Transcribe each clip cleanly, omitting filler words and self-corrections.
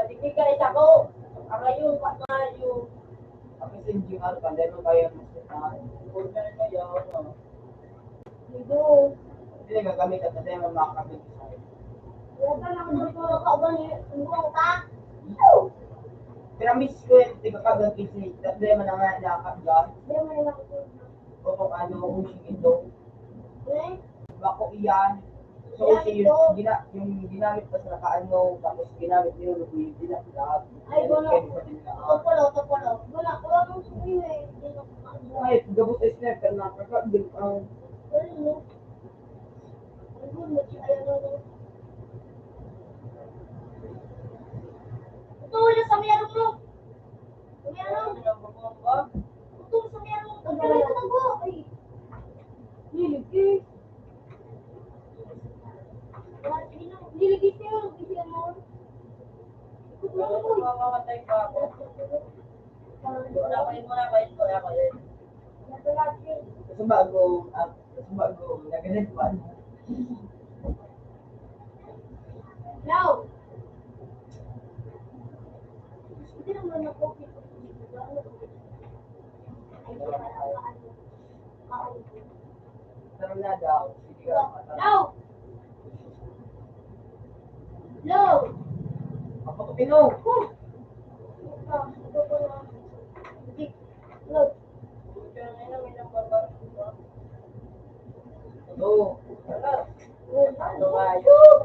Matigig ka isa ko. Ang ayun, patayo. Ang messenger ano, pandai mo kaya mo sa order na yun. Dito. Hindi gagamit at hindi mo makakamit sa iyo. Wala ka lang dito ka ba ni ang ka? Pero miss ko yung tigakagang kisig. Dati mo na nga nakakagyan. Hindi mo na nakakagyan. O kung ano, using ito. Bako iyan. So, yung ginamit pa sa nakaano, tapos ginamit nyo yung ginamit. Ay, wala. Topolo. Wala mong sumiyo eh. Ay, gabot ay snap, pero nakakagyan ang... Ito, wala sa mayroon mo. Mayroon. Ito, sa mayroon. Ang galing ko na po. Ay. Niligay. Niligay siya. Niligay mo. Mamamatay pa ako. Wala ko yun. Sa bago, nagalit pa. No! Hindi naman ako. Na daw. No! No! Ako to pino. No. Ano nga yun?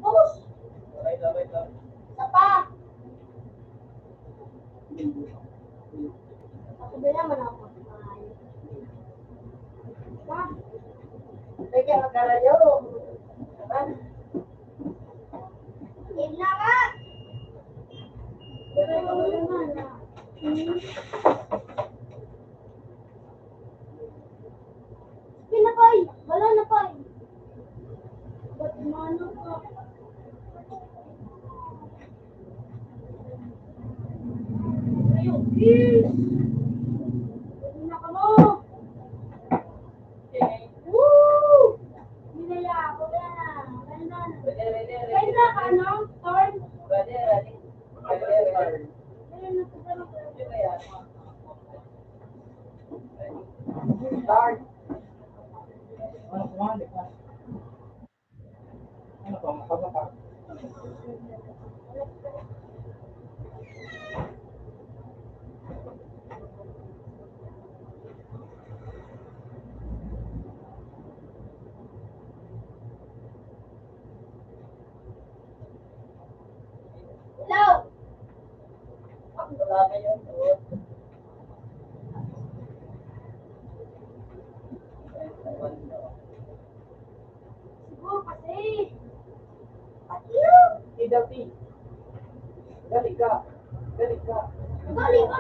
Bus! Wait lang. Sapa! Ako ba naman ako? Teka, magkalayo. Ina nga! Pinapay! Wala na pa! Ba't mano ka? Ayun! Yes! Ina ka mo! Woo! Minaya ako na! Kaya ka ano? Torn? Ready. Start. Ano pa? Makabaka. Hello! Wala na yun. Siguro kasi. Dati. Gali ka. Gali ka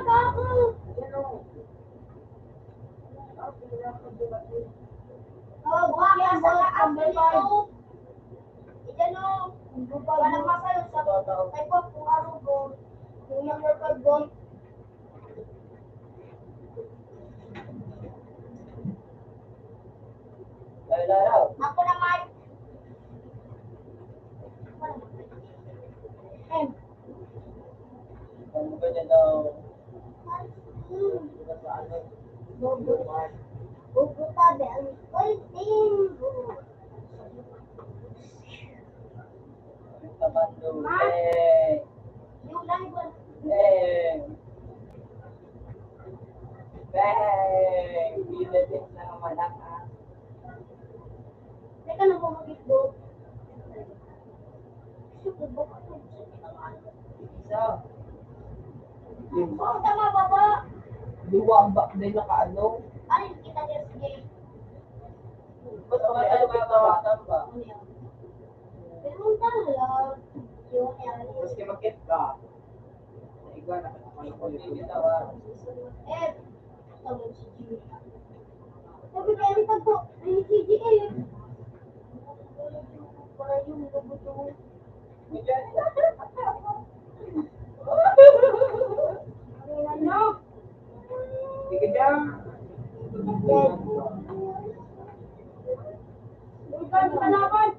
ako. Yan o. Buka kaya sa kaambay ito. Iyan o. Walang masayo sa type of kung ano ko. Yung number 5 gold. Ako naman. Ano ba niya daw? Bubuta del. Uy, timbo. Ma? Yung lang ba? Bang! Bilatin na naman ako. Teka na po mag-isbog. Isa. Oo, tama baba. Luwang ba? Dahil naka-ano? Ano yung kita niya sa game? Ba't ako may ano tawatan ba? Ano yan? Pero ang talag. Maski mag-get ka. Naiga na ka naman ako yung tawa. Tawag si G. Sabi kaya rin tagpo. Ay, si G eh. Para yung lubuto. Ano? Sige dyan. Bukan panapan.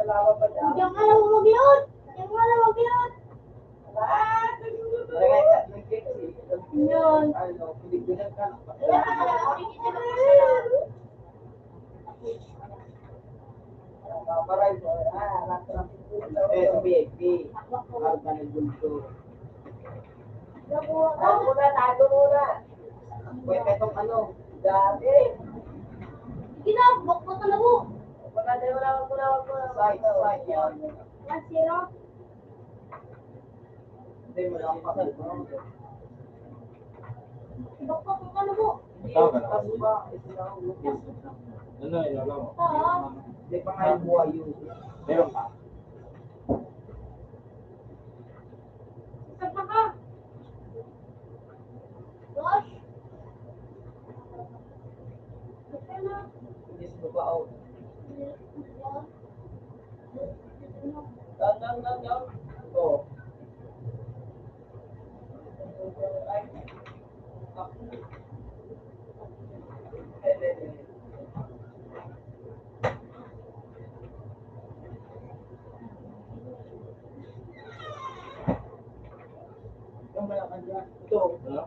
Nalawa pa dyan. Diyan ka lang mag-load! Diyan ka lang mag-load! Yun. Ano, pinipinan ka. Maray mo. Eh, sa BFP. Harap ka ng bulto. Tago muna. Pwede itong ano. Dati. Sige na, bakbaka na po. Side yan. 1-0. Hindi mo lang pakal. Bakbaka ka na po. Ikaw ka na. Kaso ba, isinaw. Ano, ilalaw mo? Hindi pa nga yung buhay yun. Meron pa. Saan ka? Josh? Bakit na? Hindi sa baba. Down. Ito. Yung malakan dyan. Ito. Ano?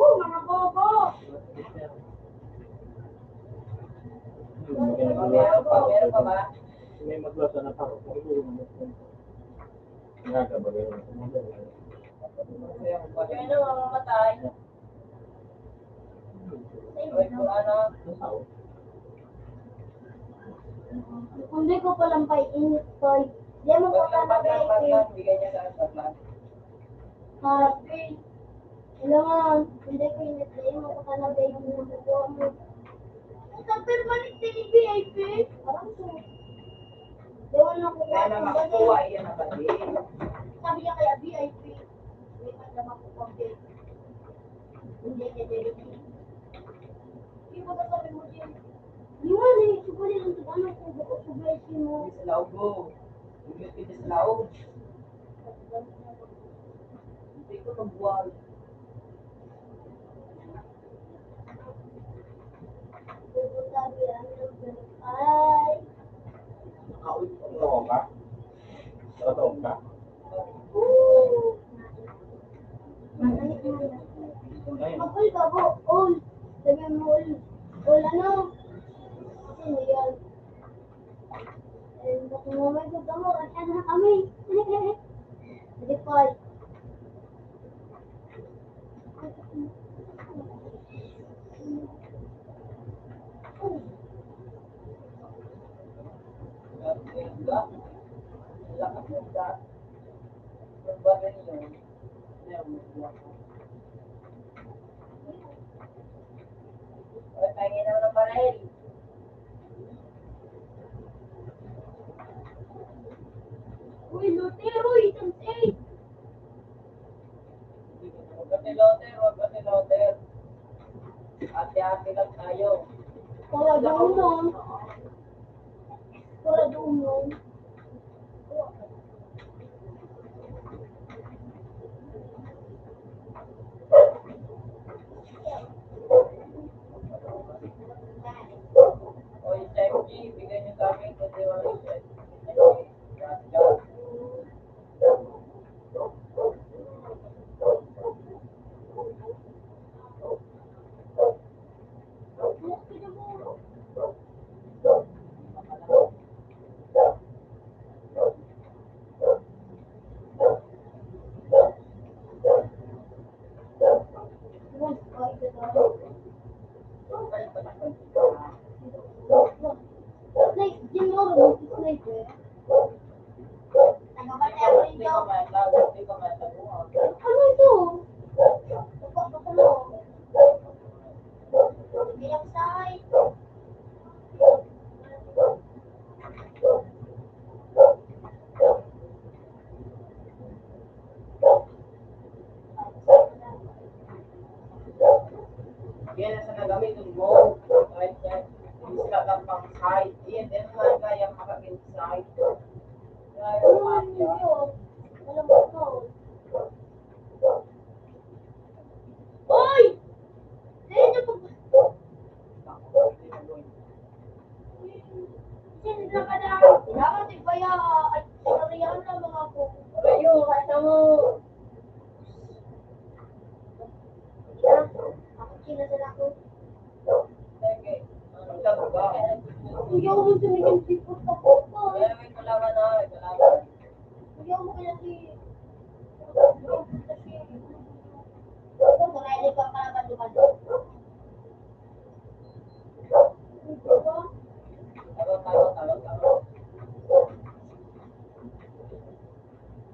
Mga bobo! Meron pa ba? May maglasa na tao. Ngaga ba gano'n? Kaya mamamatay. Ay, kung ano. Tao. Hindi ko palang init ko. Di mo ko talaga Bigay niya sa asapan. happy. Kailangan, hindi ko init. Di mo ko talaga init ko. Sa permanent VIP. Parang so. Dewan na ko Kaya na makakuha iyan na ba din? Sabi niya kaya VIP. May pagdama ko pang VIP. Hindi niya VIP. Hindi mo sabi mo din. Di mo na yung subali lang sa ano kung buko sa VIP mo. Hindi sa laogo. Hindi sa laog. Hindi ko magbuwal. Sabi ay. Nakaulit ko. Totoo ka? Totoo ka? Mag-all ka po. All. Sabi mo all. All ano? Sino yan? Eh, kung mamay ko ka mo, asya na kami. Hindi pa. Lakas mo sa yung ba rin yun? Hindi ako magbuwal. Ay, pahingin naman ng baril. Uy, Lutero, itong 8. Huwag ka niloter. Ate-ate lang tayo. Para doon. Para doon. O yung 5G, bigay niyo sa amin kasi wala yung 5G. Like, di mo rin sniper. Nagabali ako dito. Hindi ka matabuhan. Ano ito? Napapakalo. Bilang side. Yan ang sa nagamitin mo. Kahit yan, hindi sila lang pang side. Yan, din naman kaya makag-inside. Kaya Ano yung man mafia. yun? Alam mo ito. Oy! Dahil na pag... Sino na ka na? Dapat iba tumingin si Puto po. Kaya may kalaban na, may kalaban. Ayaw mo kaya si... Kung narinig ko ang kalaban naman. Tawag.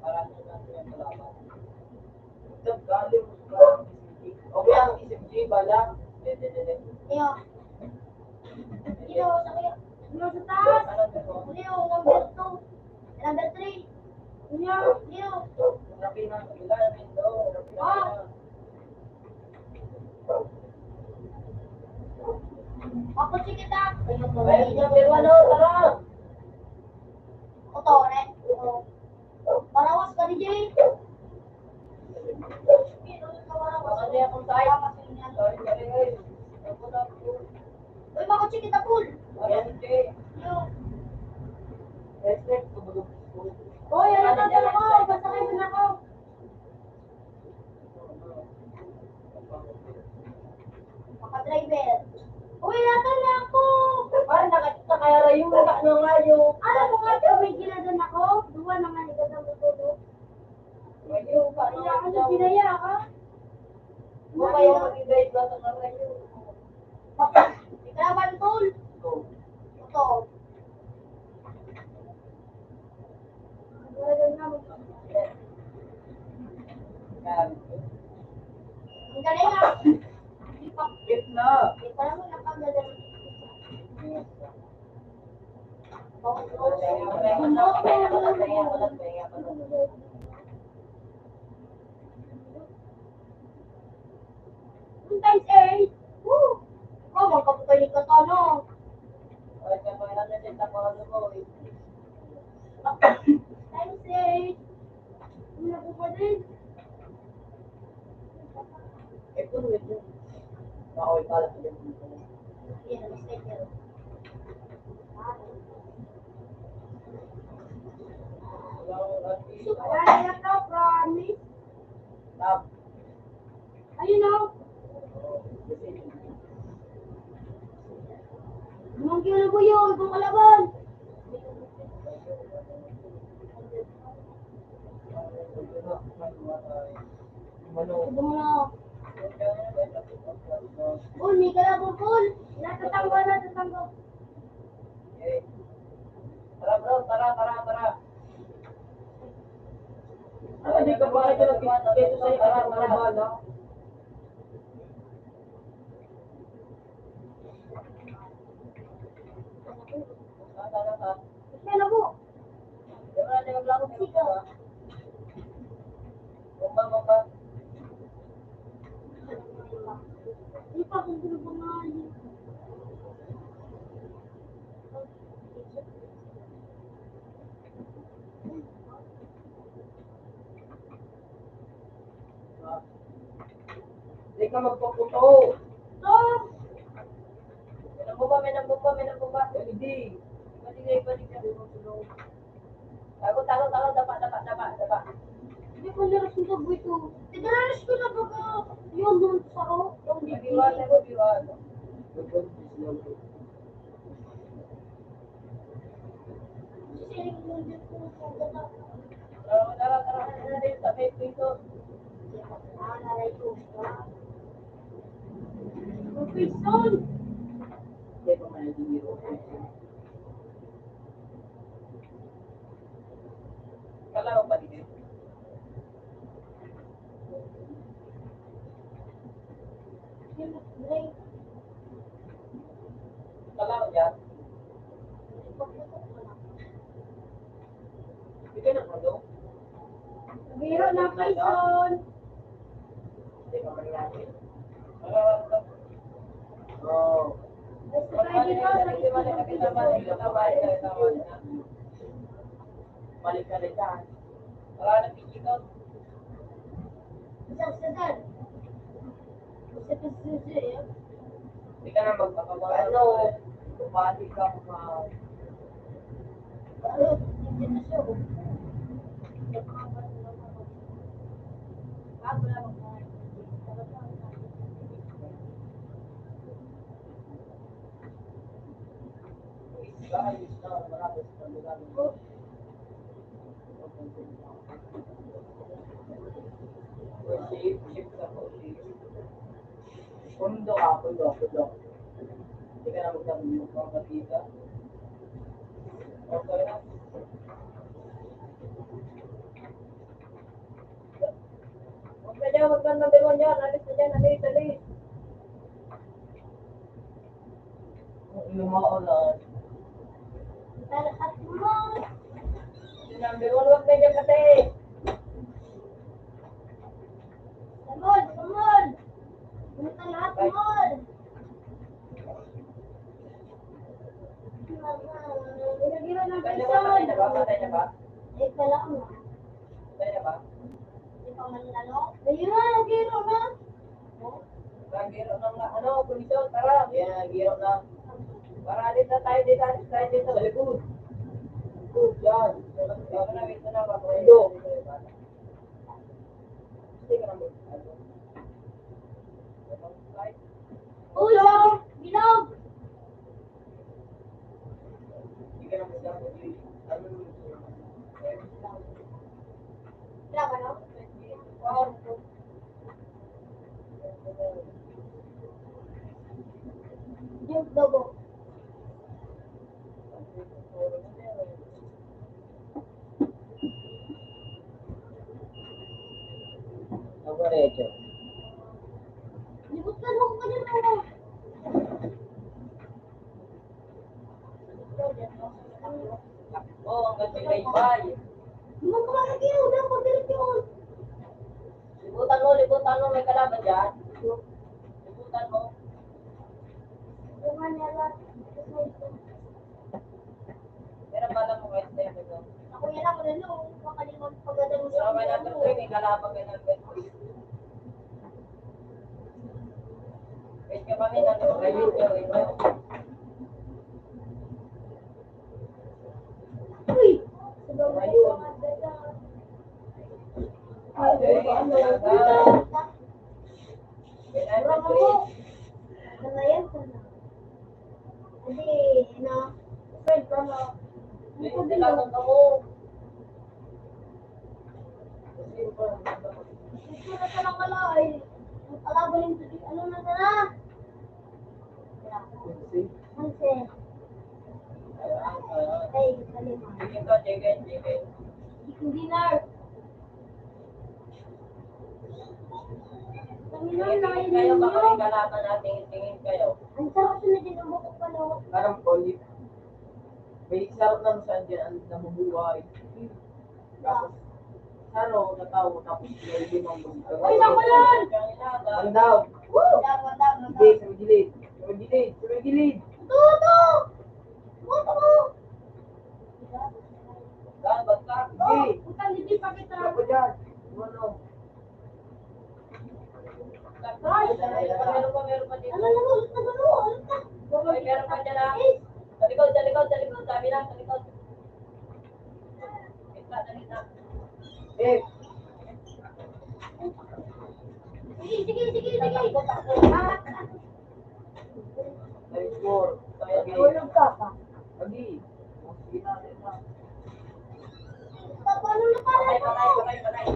Parang yun natin yung kalaban. Galing mo. Okay, ang isip G, bala. Dede. Ayaw. Ayaw, sakit. Ayaw sa taas. Ayaw, number 2. Number 3. Ayaw. Rapi na, kabila na ito. Ako si kita. Ayun niya, pero ano, tara. Ako to, rin. Parawas ka ni Jay. Baka niya akong tayo. Sorry. Uy, makuchi kita, Pool. Ayan, Jay. Ayaw. Respect. Uy, ano na ako? Basta kayo na ako. Maka-driver. Uy, nato na ako. Parang nakakita kaya rin yung ngayo. Alam mo nga, may ginadan ako. Duwa naman igadang mo tulog. Ngayo, paano Kaya ako daw? sa pinaya ka. Mamaya mag-invite ba sa ngayo? Ikraban, Pool. Ito. Ang galing ah. If na. Hindi pa naman napagdadala. Times 8. Woo! Ikaw, magkapukalig ka to, no? Times 8. Wala ko pa din. Yan, mistake yun. Wala na to, promise. Ayun o. Mangkyo na po yun, kung kalaban. Ito mo na. Paul, may kalabang Paul. Natatanggo. Tara bro, tara. Hindi ka pa ito nagkito sa'yo kasi mga bala. Tara. Kaya na po. Diba natin maglaro dito ba? Bomba. Hindi pa kung sino pa nga yun. Hindi ka magpaputo. So, May nambomba. Hindi. Balik ka. Tago. Dapa. hindi ko naras yung sabi ko. Tinararas ko na baga yun doon sa ro. Yung Biwan. siling mo din ko sa gata. Tara. Sa may piso. Naray ko. Okay, son. Hindi pa man nagigiro. Kalaro pa din. Kalaro yan. Hindi na malo. Biro na kay son. Hindi pa man natin. Oh. Basta kayo dito. Balik ka rin dyan. Wala na picture. Isang sadan. Isa pa susi eh. Hindi ka na magpapagano. Bumalik ka mga... Ano? Hindi na siya. Bago lang ako. Dahil Pundo ka, pundo. Hindi ka na magsabi yung mga batita. Okay na. Huwag ka dyan, huwag ka number 1 dyan. Alis na dyan, alis. Lumaolan. Talakas mo. Yung number 1, huwag ka dyan kasi. Samol. Ano ka lahat, Samol? Ginagiro ng Patay na ba? Patay na ba? Eh, kala ko na. Patay na ba? Hindi pa man lalo. Ayun na, nagiro na. Nagiro ng komisyon, tara. Yan, nagiro na. Para alis na tayo dito. Sa likod. Yan. Yan na, wait na. Pundo. Hindi ka na mag- Ulo! Bilog! Hindi ka na mag- Wala ka, no? Yung dogo. Diretso. Libot ka doon ka dyan, mo. Oo, hanggang may laybay. Limang ka lang yun. Wala ko direct yun. Libutan mo, may kalaban dyan. Libutan mo. Yung nga lang. Pero pala mo kahit na yun. Ako yan ako na nung makalimang pagdadang Pero may number 3, may kalaban ka number 3. Wait ka kami, nag-review ka rin. Uy! Sabaw na yung mga dada. Ay, talaga. May number 3. Sana yan, sana. Hindi, na. Friend, sana. Hindi lang ako. Gusto na ka lang wala ay. Alaban yung tuloy. Ano na sana? Manse. Ay, kalima. Chicken to, chicken. Chicken dinner. Panginoon, Tingin kayo, baka may kalaban natin, tingin kayo. ang sarap na din ang bukok pa no. Parang olive. May sarap na saan dyan, ang namubuhay. Tapos, ano, natawo, tapos may limang bumbuhay. Ay, naku yan! Ang daw. Hindi, sa may gilid. Tuto! Tuto mo! Saan, basta? Oh, Hindi. utang hindi pa kita. Ako dyan. Ano? Meron pa dito. Ano na mo? Ulit na ba mo? Ulit na. Ay, meron pa dyan ah. Sa likod. Sabi lang, sa likod. Kita. Eh, Sige. Ah, Ay, score. tulog ka pa. Lagi. Sige na. Paano na pala ito? Patay.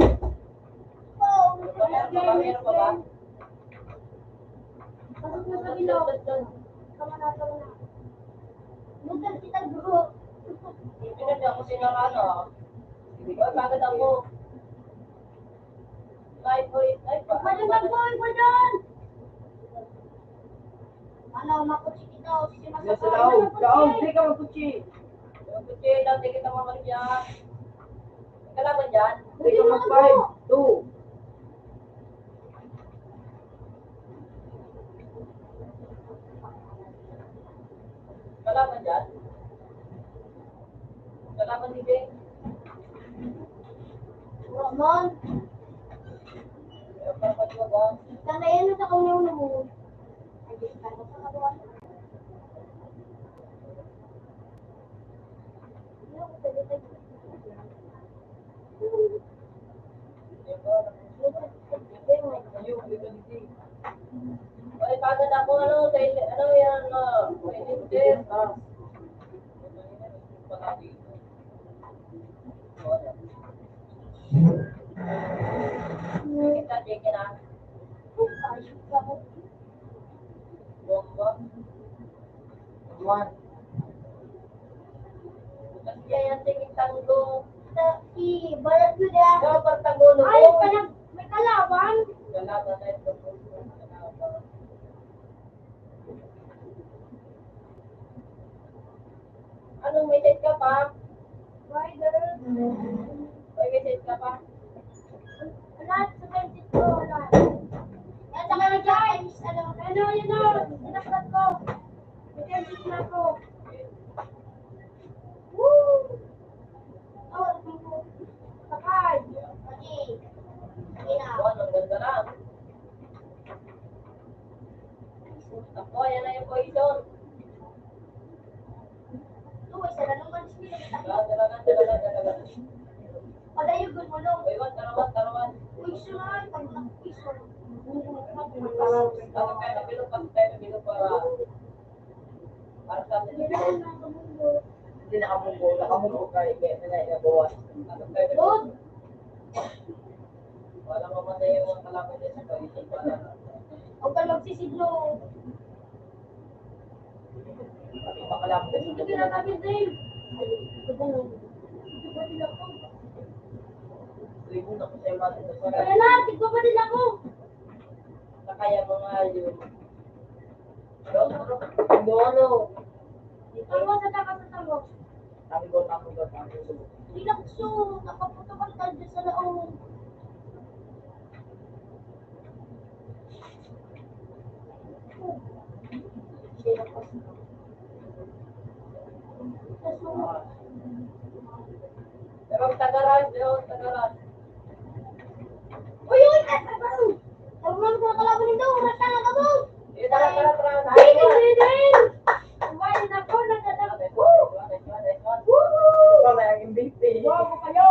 Oh, Meron pa ba? pasok na sa bilog. Tama na. Lutan kita bro. Hindi na ako sinarano. Ay, pagod ako. Live. Magboy ko dyan. Ano, makutsi kita. Diyan sa laog. Hindi ka magkutsi. Magkutsi, dati kita makalit yan. Kalaban dyan? Hindi ka mag-5. 2. Kalaban dyan? Kalaban ni Jay? Ramon, Dapat mo ba? sana yan sa kaunaw na mo. Ay, di ka na sa kabuhan. Ano, pwede tayo. Ay, pagod ako, ano yan, Wednesday. Kita, check na. Ayos ako. naman. Kaya tingin tango. Balat ko na. Dapat tanggol Ay, may kalaban. Kalaban na ito. Kalaban. Anong message ka pa? Rider. May message ka pa? Lahat sa bensin ko, lahat. At saka na guys, ano, sinaklat ko. May bensin na ako. Woo! Oh, sakay. Okay. Okay na. Ang ganda na. Ako, yan na yung poison. Tuway, sa ganun man sila. Dalaga. Wala yung gulmulong. Iwan, tarawan. Uy, sunay, pag nakapisa. Bakit tayo nabilo para sa atin. Hindi nakamunggo kayo, kaya na inabawas. Good. Walang mamatay yung mga kalaban niya sa poison. Huwag ka magsisiglo. Pati pa kalaban niya Hindi sa ka na kami, Dave. Libo na ko sa'yo natin sa Wala na, tigpa pa din ako. na kaya mga yun. Ano? Tawa sa tawa. Tanggol. Dilakso, nakapunta ka tayo dyan sa laong. Tagaran. Uy, kasabang! Huwag naman sa kalaban nito, rata na ka mo! Tara. Ay, din! Kumain ako, nagdadap. Woo! Bago kayo!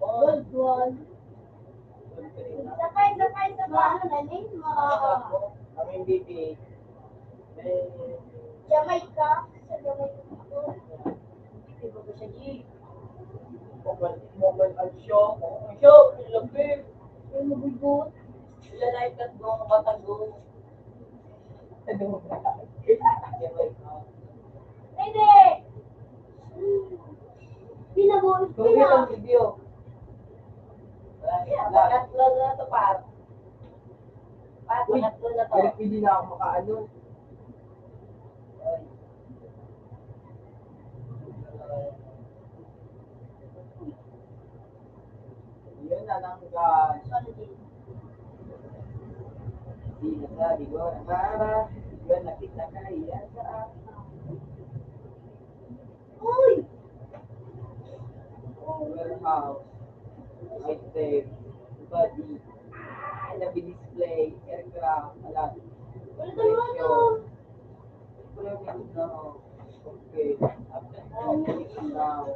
Good one. Sakay. Ano na ni? Aming bibi. Jamaica. Sa Jamaica ako. Iba ko siya G. Mobile ang show. Ang show, lagi. Yung mabigot. Sila na ikat mo, batang go. Hindi! Pinabuhos ko Kung na. ang video. Pangatlo na to, par. Pangatlo na to. Hindi na ako makaano. Yun na lang guys. Sorry, Jay. Di nasabi ko na para. Yun nakita ka yan sa akin. Uy! Warehouse. Item. Body. Display. Aircraft. Alat. Wala tayo ano. Okay. After now.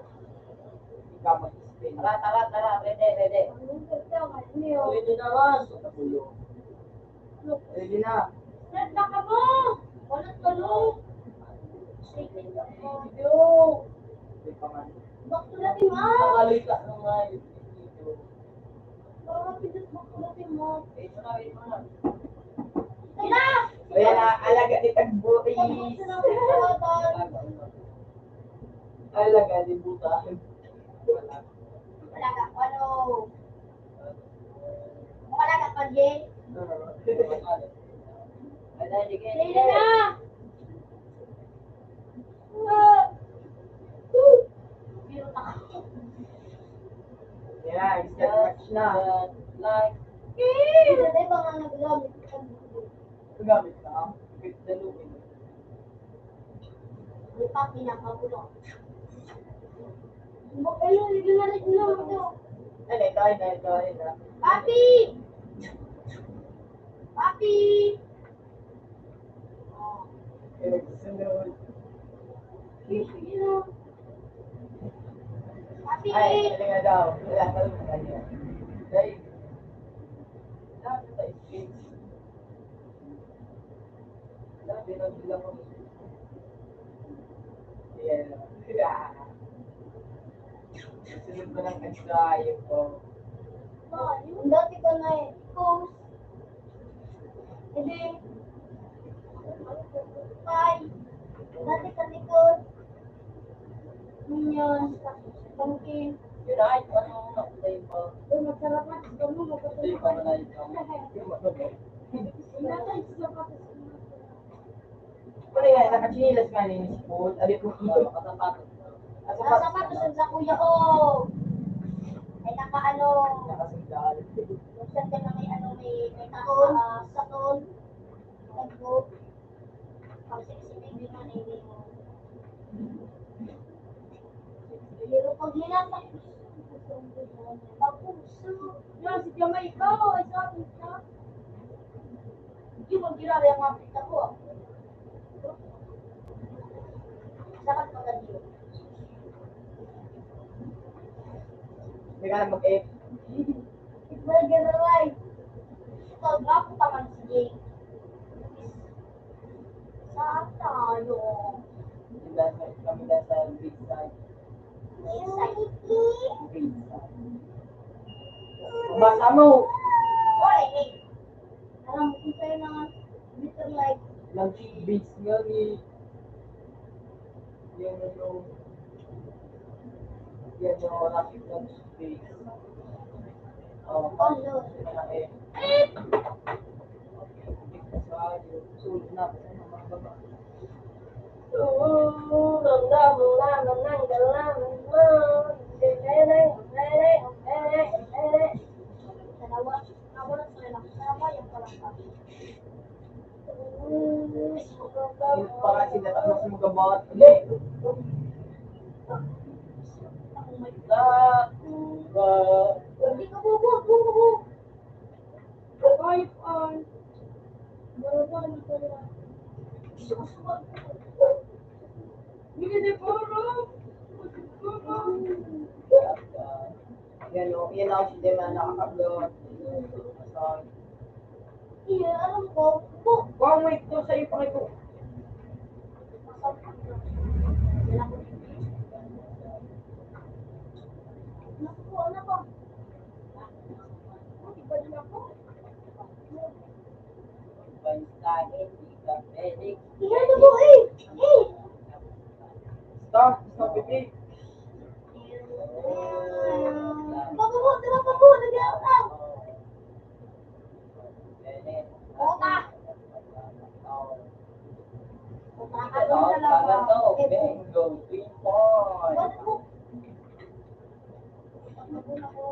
Ikaw mag-spin. Tara. Ready. Anong ganda ka niyo? Ready naman. Ready na. Set na ka mo! Walang tulong! Shaking ka mo. Video. Wait pa man. Back to the team, ah! Nakaloy ka nung nga yung video. Bakit pinag back to the team mo? Wait mo na. Kaya! Kaya na, alaga ni Tagboris. Gusto na ako tawatan. Alaga ni Buta. Wala ka, ano? Wala ka pa, Jay? Sige na! Biro na ka. Yeah, start match na. Like, Hindi ba nga nagagamit? gamit ka. With the looping. Hindi pa pinakagulo. Ayun, hindi na rin ito. Ano, ito na. Papi! Papi! Sunod. Sige na. Papi! Ay, ano nga daw. Wala ka lang kanya. Dahil, sabi tayo, kids. Sabi, nagbilang ko. Yeah. Sunod ko ng kansayo ko. Dati ko na eh. Coast. Hindi. Pie. Dati sa likod. Minions. Pumpkin. Yun ay, ano, tayo pa. Uy, masarap na. Gusto mo, Tayo magpapalito. pa malay ka. Yung matulog. Inatay sa sapatos. Pero yan, nakachinilas ka ni Miss Paul. Abi po, katapatos. Ang sapatos yun sa kuya ko. Ay nakaano. Nakasundal. Yung sanda na may ano, may taas sa tol. Nag-go. Pag sexy baby na nini mo. Pero pag nilatak, papuso. Yan, si Jamaica. Ay, sabi siya. Hindi mo ginari ang mga pita ko. Dapat magaling. Hindi ka lang mag-F. Well, get it right. Ito, drapo pa man si Jake. Saan tayo? Kami na sa big side. Big side. Basta mo! Hoy, hey. Alam mo kung sa'yo na bitter like. Nag-beats nga ni... Yan yung... Yan yung rapid nag-beats. Oh, Oh, no. eh. Sulod na. Mga baba. Dalawa. Nawala sa lang. Tama yung palangka. Yung para sila tapos mo gabat. Ulit! Oh my God. Sa... Hindi ka bubo. Bubo. Ay, ay. Dalawa na pala. Hindi po, Yan o, yan ako si Dema nakaka-upload. iya, alam ko. Po. Wow, wait, to sa'yo pa ito. Naku, ano ba? Iba din ako. Iya, ano po eh? Eh! Stop, stop it, eh. Pabubo, diba pabubo? Nagyaw ka. Puta! Puta ka doon sa lawa. Bingo, 3 points. Bakit mo? Naguna ko.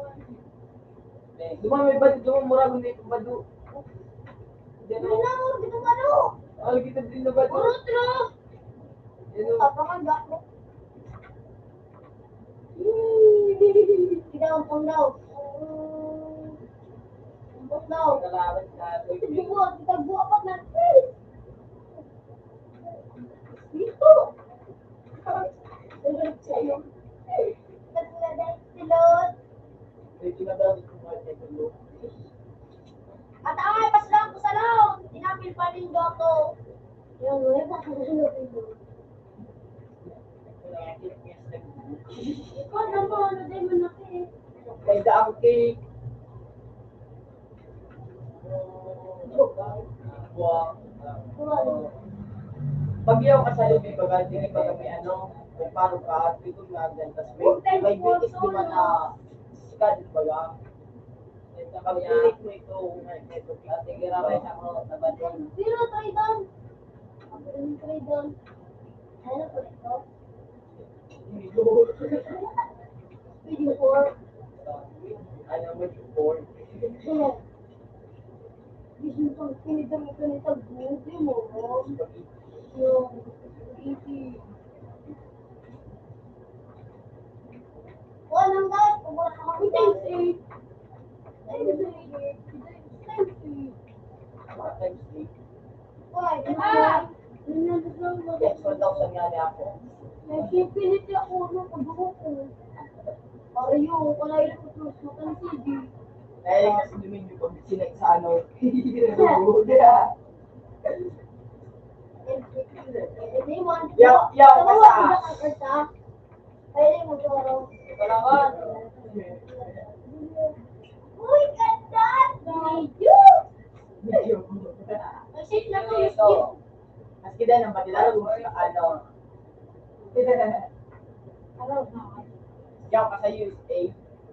Dumami ba dito mo murag hindi pa badu. Hindi na mo, di ko ano? Ay kita din na badu. Urutro! Yan o. Kapakanda ko. Kita ang panglaw. Ang panglaw. Kalaban ka. Kita buwa pa na. Dito. Sa'yo. Nagladay silot. May tinatawag ko mga tekolo. At ay, paslang ko sa laon. Tinapil pa rin ko. Yung wala pa ka na dito. Ikaw naman, ano din mo na eh. May daang cake. Wow. Pagyaw ka sa lubi, baga, hindi ka may ano, may paro ka, dito nga dyan, tapos may bitis di man na skad, baga. Pag-ulit mo ito, at tigirabay sa ako, nabadin. Zero, try down. Try down. Ano po ito? Video 4. Ano mo yung board? Gusto ko pinita mo ganito buti mo. Yung easy. Wala nang guys, kumura ka kami times 8. Times 8. Mga times 8. Why? Ah! Yes, 1,000 nga niya ako. Nagpipilit ako ng pagbuko ko. Ayaw, wala yung kutus mo kang CD. Eh, kasi dumin yung pag sinag sa ano. Yaw, basta. Pwede mo toro. Kailangan. Uy, ganda! Video! Medyo. Kasi na to yung skip. Mas kita ng patilaro mo sa ano. Araw na. Yaw ka sa USA.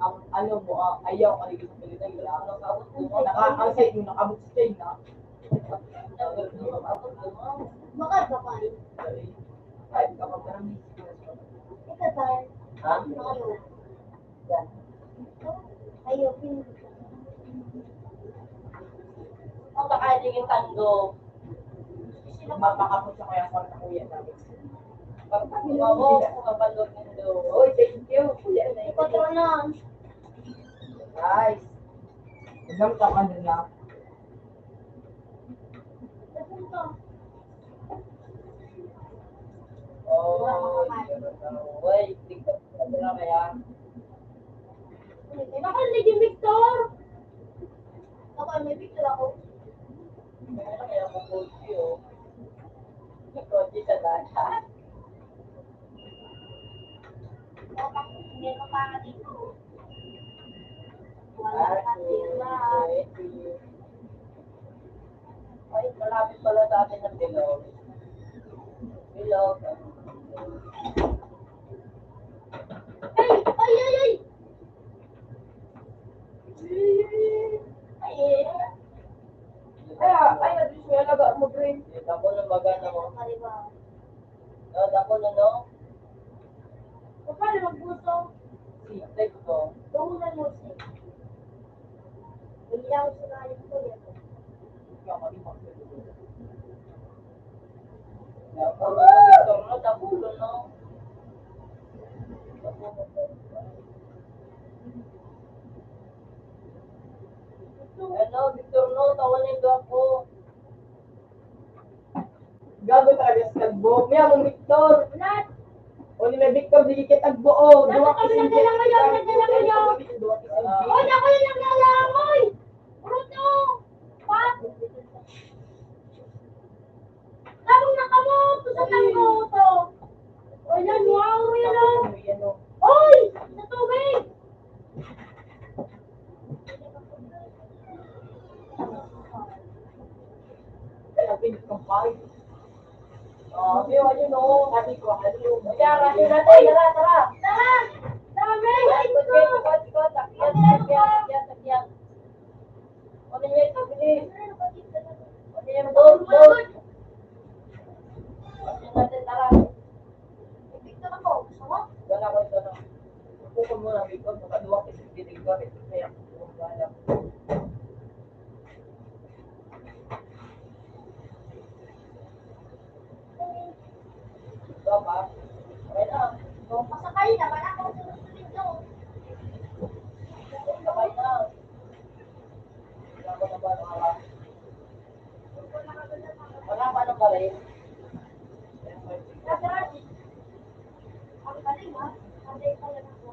Ang ano mo, ayaw ka dito sa Pilipinas. Ang site mo, nakabot sa China. Bakit ba kayo? Kahit kapag ka ng Ikaw tayo. Ha? Nakalo. Yan. Ayaw, pin. Ang kakain yung tango. Mapakapot sa kaya sa kuya namin. Pag mo, kapalog nito. Oy, thank you. Kuya, Ikaw tayo na. Nice. Hanggang ka ka na. Saan ka? Oh, Uy, tignan mo na kaya. Nakalagay yung Victor. Ako, may Victor ako. Meron kaya mo coach yun. Coach sa lahat. Hindi ko pa dito. Wala ka sila. Ay, malapit pala sa atin ng bilog. Bilog. Ay! Ay! Ay! Ay! Ay, at least may alaga mo, Prin. Ako na magana mo. Ako na, no? O paano magpuso? Sisig ko. Bangunan mo siya. Hindi ako sinayin ko yan. Ako na, Victor, no? Tapulo, no? Ano, Victor, no? Tawanin ko ako. Gago talaga sa tagbo. May among Victor. Lahat! O ni may Victor, di kitagbo. Dapat kami nagdala ngayon, nagdala ngayon. Oy, ako yung naglalangoy! Bruto! Pat! Tapos nakamoto sa tango to. O yan, wow, yan o. Oy! Sa tubig! Sabi ko, ayun o. Sabi ko, ayun. Kaya, kasi natin, tara, tara. Tara! Dami! Ay, ikot, sakyan. Ano niya ito, bilis. Ano niya, doon. Kasi natin, tara. Victor ako, gusto mo? Gana ko ito na. Pukul mo lang, Victor. Makaduwa kasi titig ko. Kaya, wala. Ito ba? Okay na. O, pasakay naman ako sa dito. Sabay na. Wala ko na ba nakala? Wala pa na ba rin? Tara! Ang galing ha? Sabay pala ako.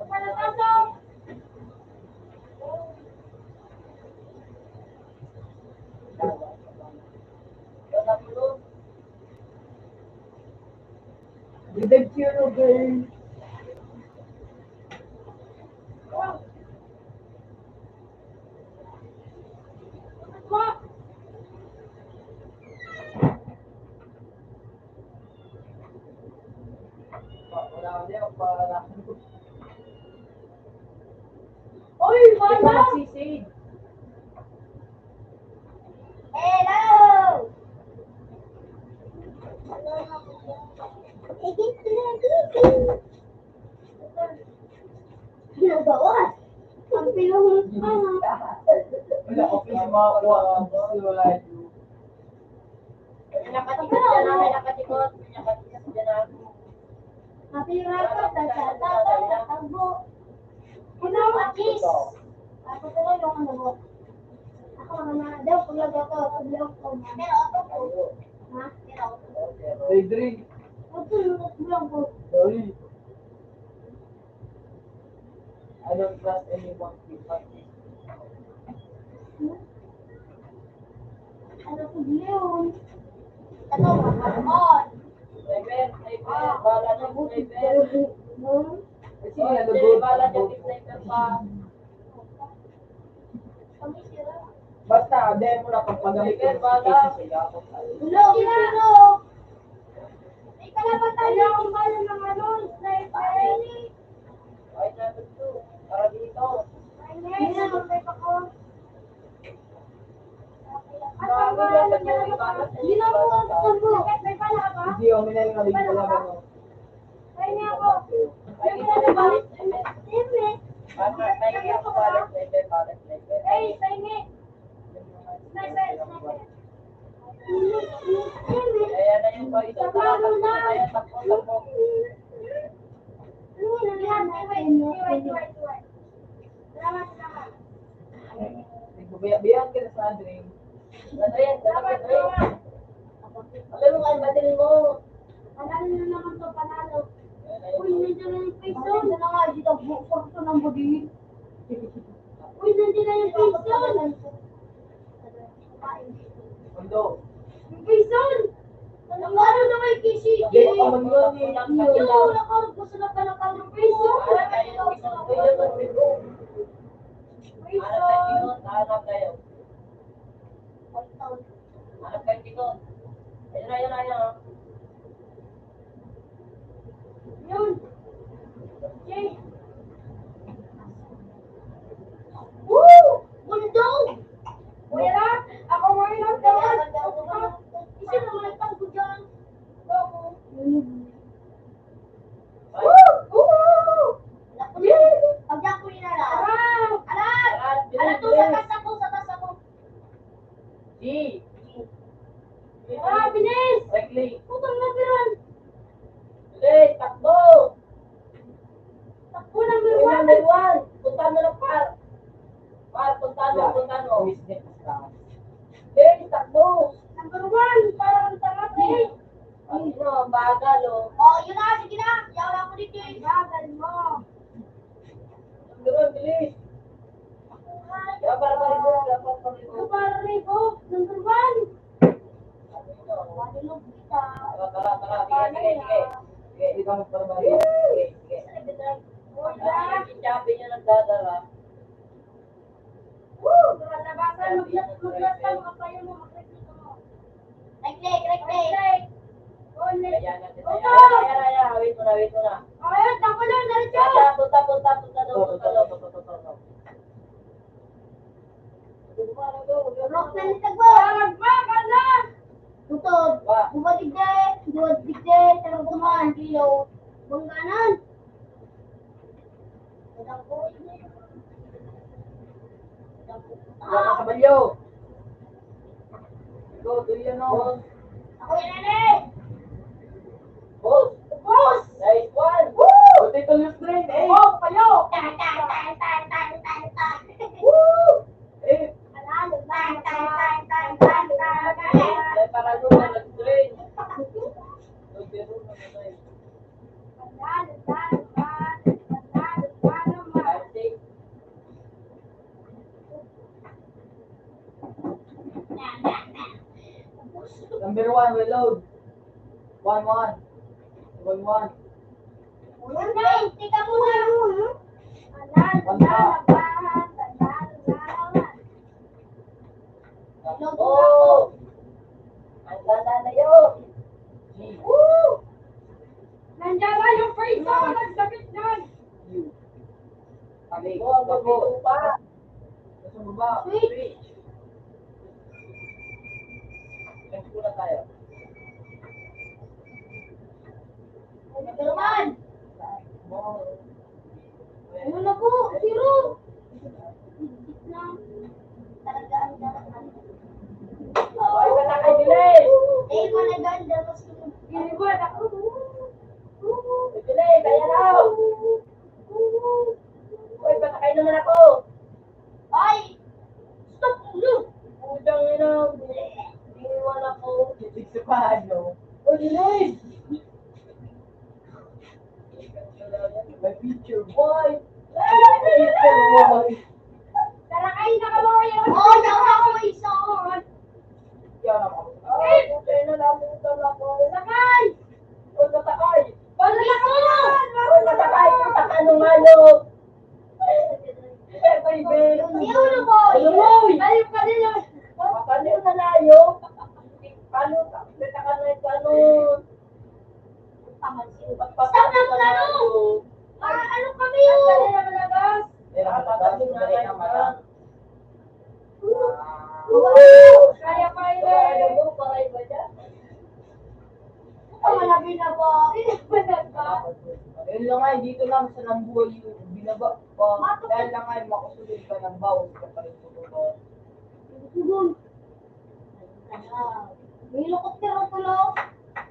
Palapasok! Wala ko doon. Bibig yun, girl. Wala ko din. Para Oy, Ikaw wala! magsisid. Hello! Ginagawas! Ang pinahulog ka ha! Wala ko please makakuha. Wala yun. Nakatikot dyan na, may nakatikot. May nakatikot dyan na. Napirapat, tatata, tagbo. Kinawakis! Ako tuloy yung ano mo. Ako na daw, pulag ako, pulag ko. Pero ako po. Ha? Pero ako po. Hey, drink. Ito yung pulag ko. Sorry. I don't trust anyone. Ano ko yun? Ito, mga on. Driver, bahala na, driver. Kasi Oh, nalugod. hindi, bala niya, sniper pa. Kami sira. Basta, dahil mo na pagpagamit ko Sniper, sa bala. cases sa Yakov. Ulo, pero. May kalaban tayo ang bala ng ano, sniper. Ay, sniper 2. Para dito. Hindi na, magpay pa ko. At Ang ang bala ng kalaban. Hindi na ako ang mo. May bala ka ba? Hindi, o minali nga rin wala mo. Kaya niya ako. Ay, May ito bala na ba? balik, sniper. Siyempre. Ay, ako balik, sniper, balik, sniper. Hey, pahingi. Sniper, sniper. Siyempre. Ayan na yung boy. Tara, takbo na tayo, takbo, takbo. Nagbabayaan ka na sa Andre. Ano yan? Dalawa, dalawa. Alam mo kayo, badalin mo. Panalo na naman to, panalo. Ayan na Uy, yung boy. nandiyan na yung piso. Nandiyan na nga, dito, bukor ko ng budi. Uy, nandiyan na yung piso. Mundo. Yung piso! Ano na kay Kishi? Hindi ko pa mag-yun eh. Yung wala ka, gusto na pala ka ng piso. Hanap kayo ng piso. Uy, yung mga piso. Hanap kayo ng piso. Hanap kayo. Hanap kayo ng piso. Ayun na, ayun na, ayun na. Yun. Jay. Woo! Mundo! Wala! Ako mo yun ang tawad! Isa naman ang tawag ko dyan. Ako. Woo! Woo! Pag ako inala. Alam! Alam! Alam to, sa tas ako, sa tas ako. G. Ah, bilis! Quickly. Putang na piran. Bilis, takbo. Takbo number Uy, one. number 1. Puntahan mo ng par. Par, puntahan mo, puntahan mo. Business ka. Bilis, takbo. Number one. Parang ang tanga, eh. Ang ino, ang bagal, oh. Oh, yun na, sige na. Yawa ko dito eh. Bagal mo. Number 1, bilis. Kaya para maribok, kaya para maribok. Kaparibo, number one. Ano ino? Manilog kita. Tara, tara, tara. Sige, sige, sige. Sige, hindi ka magparbali. Sige, sige. Ano yung chabi niya nagdadala? Woo! Labasan, maglasan, makapayan mo, makikita mo. Like. Oh, like. Kaya natin. Ayan. Wait mo na. Ayun, tako lang, diretso. Punta daw. Rock na nitag mo. Magmaka na. Tutod. Buwadigde, tarong kumahan, kilo. Bungganan. Wala ka kabalyo. Go, tuloy yan o. Ako yan, eh. Boss! Boss! Nice one! O, tito yung train eh. Oh, kayo! Woo! Eh, Ay, para naman nag-train. Nagbiro na naman. Handshake. number 1, reload. 1-1. 1-1. Oh! Ang ganda na yun! G. Nandiyan na yung face mo! Nagsabit nun! U. Palik. Go, ang Bako. ganda pa! Nasa baba. Switch! Next muna tayo. Naman! Mo. Ano na po? Zero! Higit na. Talagaan ka. Ay, patakay bilis! Eh, malagaan daw sa Biniwan ako. Bilis, kaya na! Uy, patakay naman ako! Ay! Stop! Ulo! Putang ina! Iniwan ako! Titig pa, ano? Uy, bilis! May picture. Boy! Picture mo. Tarakay na ka mo yun! Oo, nawa ko isa! Yan ako. Ay, putay na namutan ako! Tarakay! Uy, patakay! Patakay! Uy, patakay! Patakay ano nga! Kaya pa Kaya yun. mo, paray ba dyan? Ito malaki na po. Pinagba. Ayun lang nga, dito lang sa Nambuhay yung binaba pa. Dahil lang nga, makasunod ka ng bawas ka pa rin puto. Sugun. May helicopter ako lang.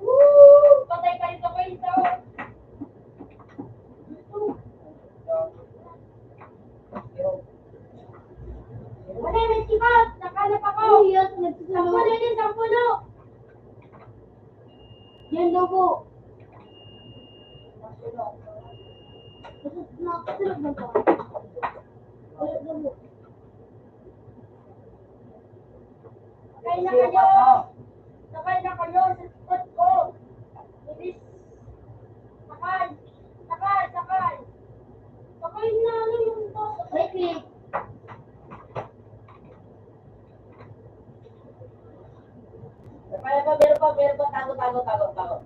Woo! Patay kayo sa kwento. Wala na sikat. Nakalap ako. Yes, sampuno din, sampuno. Yan daw po. Nakasunod na ba? Wala daw po. Sakay na kayo! Sakay na kayo sa spot ko! Bilis! Sakay! Sakay! Sakay! Sakay na ano yung to? Wait, wait! Kaya pa, tago.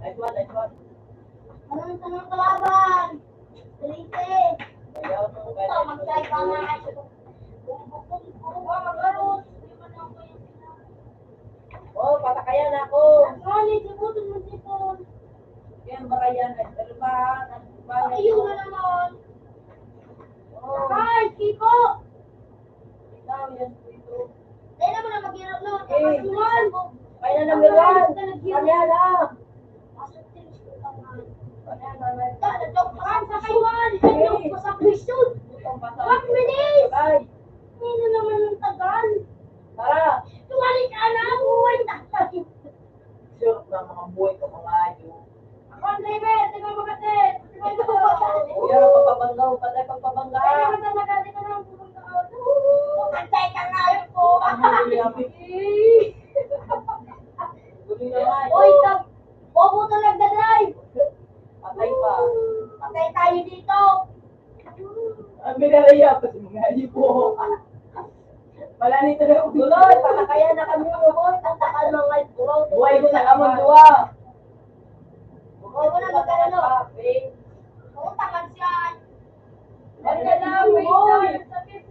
Nice one. Anong tanong kalaban? Salite! Ayaw mo, Ito, mag-try ka nga kayo. Mag-arot! Oh, patakayan ako. Kali, sibutin mo sipon. Yan, barayan. Ano ba? Ayun na naman. Oh, Sakay! Kiko! ikaw, yan dito. Dahil naman na mag-irap no. Eh. Takasuman! Kaya na number one. Kanya na. Kanya na. Sakay! Sakay! Sa question! What minutes? Ay, Ano naman ang tagal? tara. Tuwali ka na! Buhay na! Sure na mga buhay ko mga ayo. Ako ang driver! Tingnan mo kasi! Tingnan mo! Kaya pagpabanggaw, patay pagpabangga. Kaya naman talaga, di ka naman pumunta ka. Pantay ka nga yun po! Gulo naman. Uy, bobo to nagdadrive! Patay pa. Patay tayo dito! Ang binaraya pa si mga ayo po. Wala nito na Tuloy, patakayan na kami mo. Tatakal mga ipuraw. buhay ko na amon duwa. Huwag mo na magkarano. Oo, tamad siya. Ano ka na, wait na. Sakit.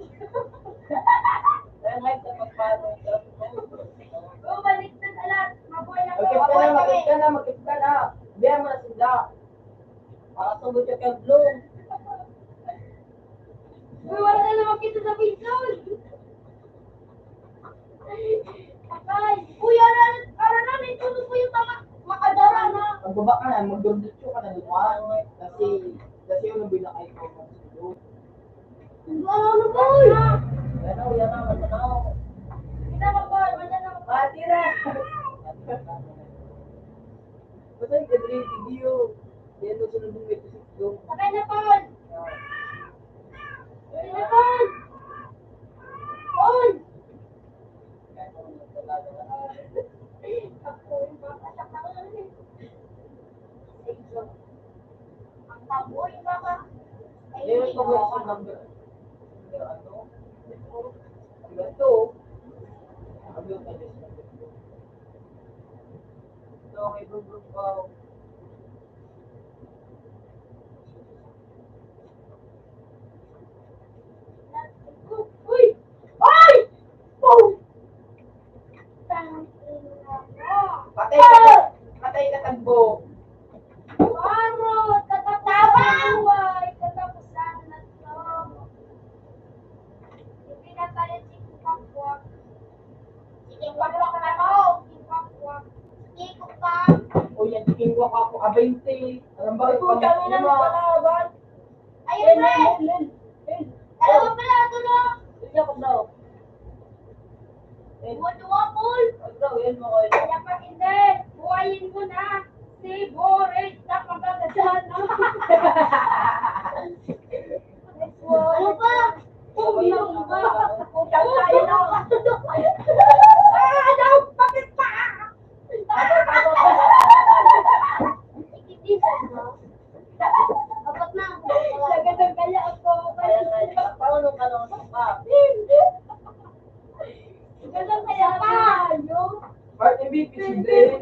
Dahil ngayon sa pagpano. Bumalik na alat. Mabuhay na Magkip ka na. Biyan mo na sila. Para sumod ka kay Bloom. Uy, wala na naman kita sa pinsan. Patay. Uy, ara na, may tulog mo yung tama. Makadara na. Magbaba ka na, magdurdutso ka na naman. Kasi yung binakay ko. Ano na, boy? Yan na, matanaw. Hindi na mag-boy, wala na mag-boy. Matira! Basta yung kadri, video. Yan mo sunod ng may tusik doon. Sakay na, Paul. Sakay na, Paul. Paul. Ako yung papasak na ko na rin. Ang taboy, baka. Meron pa ba sa number? Ano? Ganito. Sabi ko kanya sa number ko. So, may group pa. Uy! Ay! Boom! Patay ka tagbo. Waro! Katatabang! Buhay! Katapusan na to. Hindi na tayo sikipakwa. Sikipakwa na to! Sikipakwa. Sikipakwa. O yan, tingwa ka ako ka 20. Alam ba, Ito, kami na magpalaban. Ayun, Ren! Dalawa pala, tulong! Bigyan ko daw. Dua-dua, Paul! Yan mo kayo. Kaya pa hindi! Buhayin mo na! Si Boris! Napagdadaan na! Ano pa? Uminom ka! Utang tayo na. Ano? Bakit pa? Ikitisan mo? Dapat na. Nagatang kaya ako. Kaya nga, paano ka nang pa? Nagatang kaya pa. Part MVP si Dre.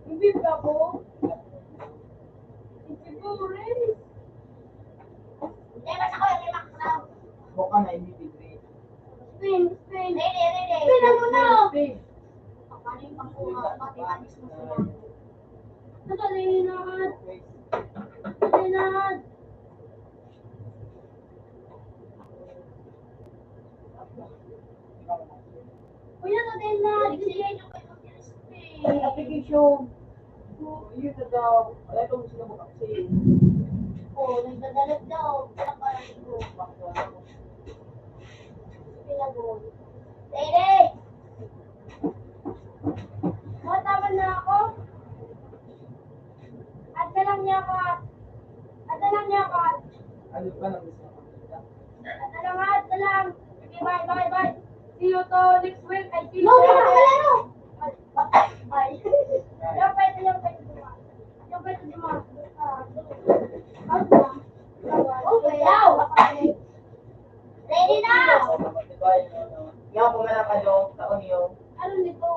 Hindi ka po? Hindi po rin. Eh, basta ko yung limak na. Ako ka na MP3. Spin. Spin na muna. Spin. Ano yung pangkuha? Mathematics mo sila. Natalinad. Natalinad. Kuya, natalinad. Bigyan nyo kayo mag-spin. Ay, application. Yun na daw. Wala itong gusto mo kasi. Oh, nagdadalag daw. Parang ko. Pinagod. Lady! Oh, tama na ako. At na lang niya ako. At na lang niya ako. Ano ba nang gusto mo? At na lang, at na lang. Okay, bye. See you to next week. I see you. No, no. Ay. Yung pwede duma. Out na. Okay, now. Ready na! Yung pumalang ka doon sa audio. Ano nito?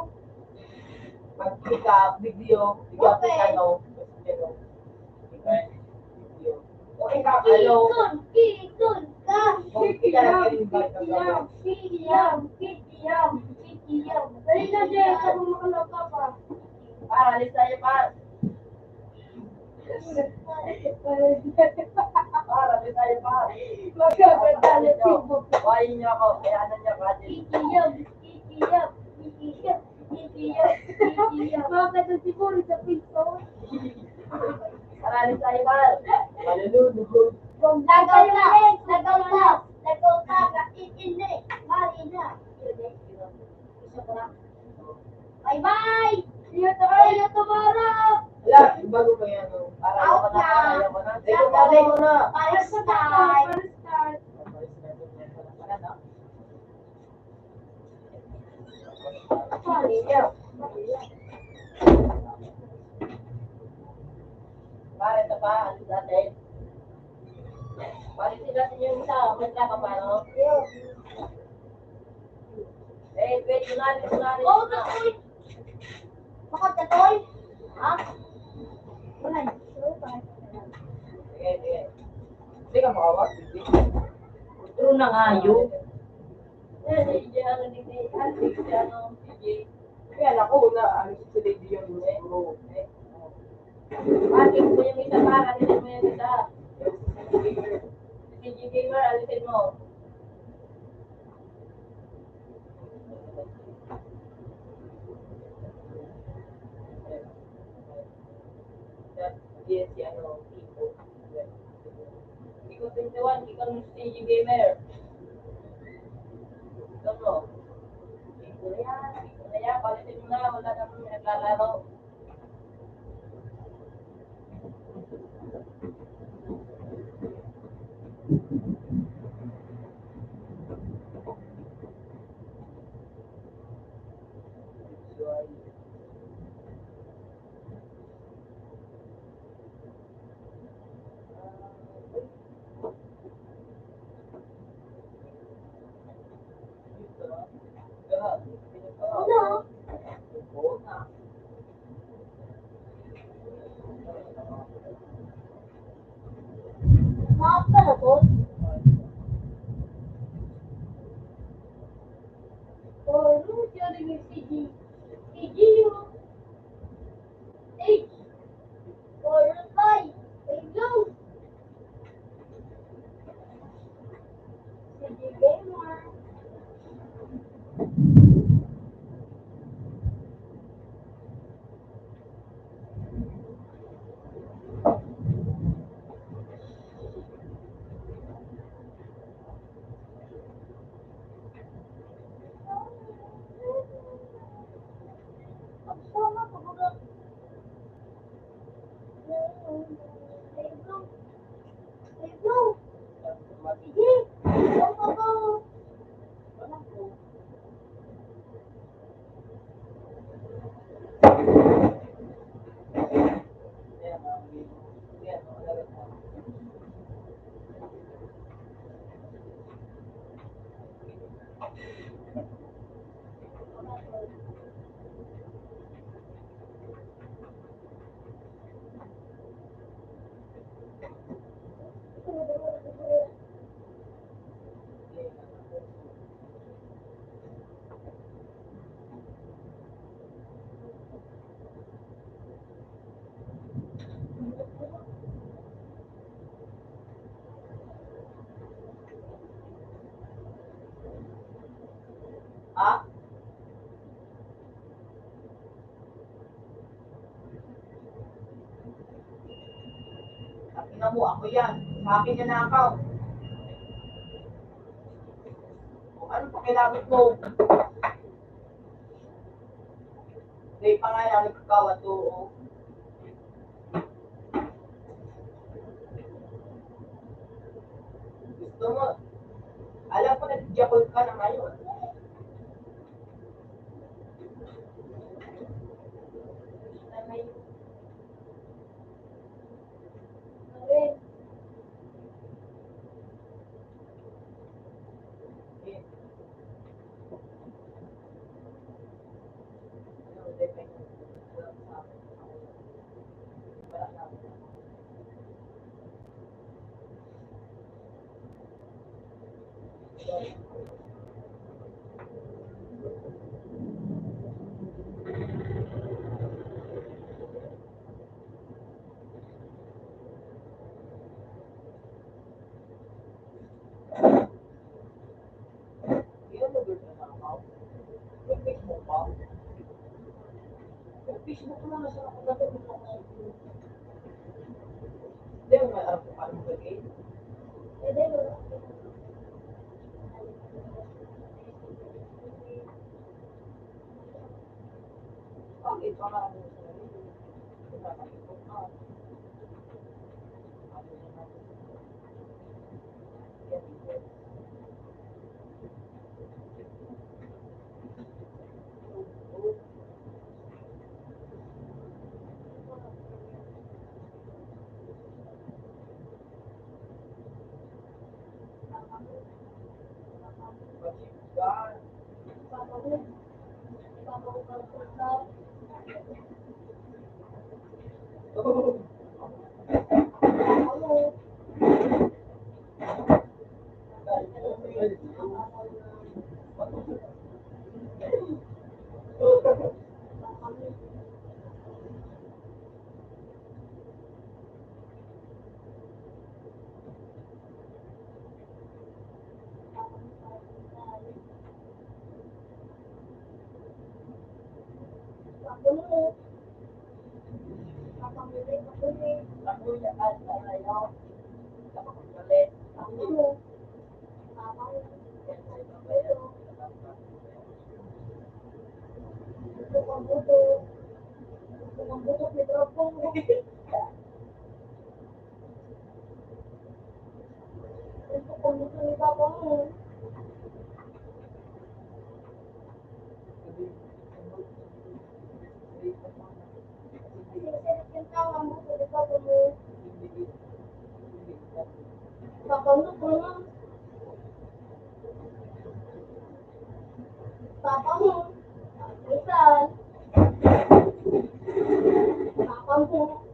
Mag-click ka, video, Okay. ano, video. O ikaw, hello. Kitun ka. Kitiyam. Dali na, Jay. Sabi mo makalaw ka pa. Para, alis tayo, par. Para, alis tayo, par. Magkaganda na tibok. Kuhain niyo ako. Kayanan niyo, Kati. Kitiyam. Bakit ang siguro sa pinto? Para, alis tayo, par. Malulunod. Nagaw na. Kaitindi. Marina. Bye-bye. See you tomorrow. Wala, bago pa yan. Para, Out ako na, na. ayaw ko na. Take mo na. Para start. Para, ito pa, alis natin. Palisin natin yung isa. May ka pa, no? Wait, kunali. Oh, Katoy. Bakit Katoy? Ha? Wala. Sige. Hindi ka makawat. True na nga yun. DJ, Kaya ako na, ano si Lady yung bro. Bakit mo yung isa pa? Alisin mo yung isa. DJ Gamer, alisin mo. Yes, si ano, Kiko. Kiko 21, Kiko ng DJ Gamer. Ito mo. Kiko na yan, palitin mo na, wala na kami naglalaro. Ano? Maaf ka na to? Oh, ano siya rin yung CG? CG yung... H! Oh, reply! Hello! CG Gamer! Ha? Ang ina mo, ako yan. Sa akin yan nakaw. Kung ano pa kailangan mo? Hindi pa nga yan, nagkakawa to. Gusto mo, alam ko nag-jakol ka na ngayon. Facebook mo na sa ako dati mo ako. Hindi mo may alam kung paano mag-game. Pwede mo. Bakit pa nga ano sa sarili? Pinapakikot ka. Ano na natin? Yan, yan. Yan. Ako yan, ayaw. Kapakalit. Papa mo, isan, papa mo,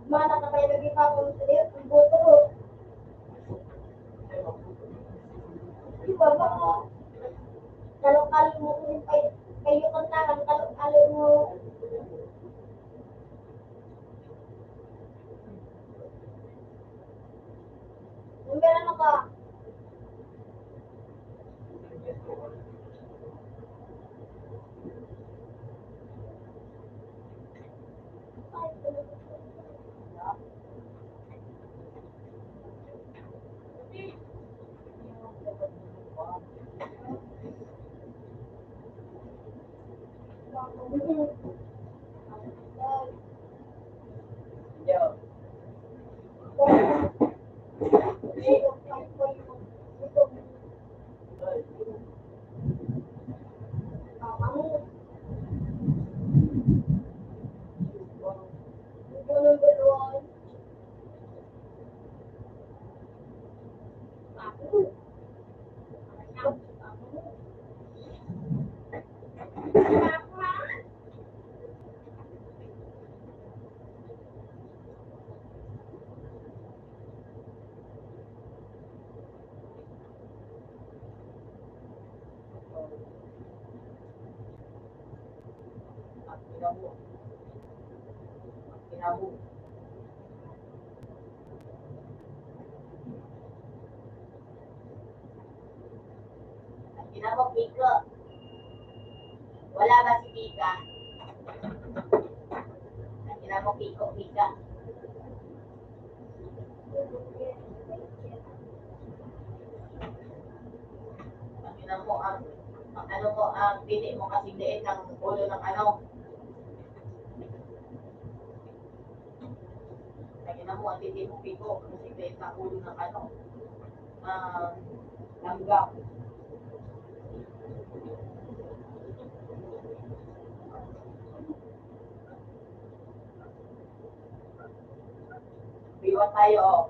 mana ka tayo lagi pa mo sa liit, ang boto ko. Papa mo, kalong-kalong mo kung kayo kantahan, kalong-kalong mo. Number ano ka? Yan. Kinamo. Kinamo. Ina mo, Piko. Wala ba si Pika? Ina mo, Piko, Pika. Ina mo, ang ano mo, ang pili mo kasi liit ng ulo ng ano. Ina mo, ang titi mo, Piko, kasi liit ng ulo ng ano. Langgam. Biwan tayo, oh.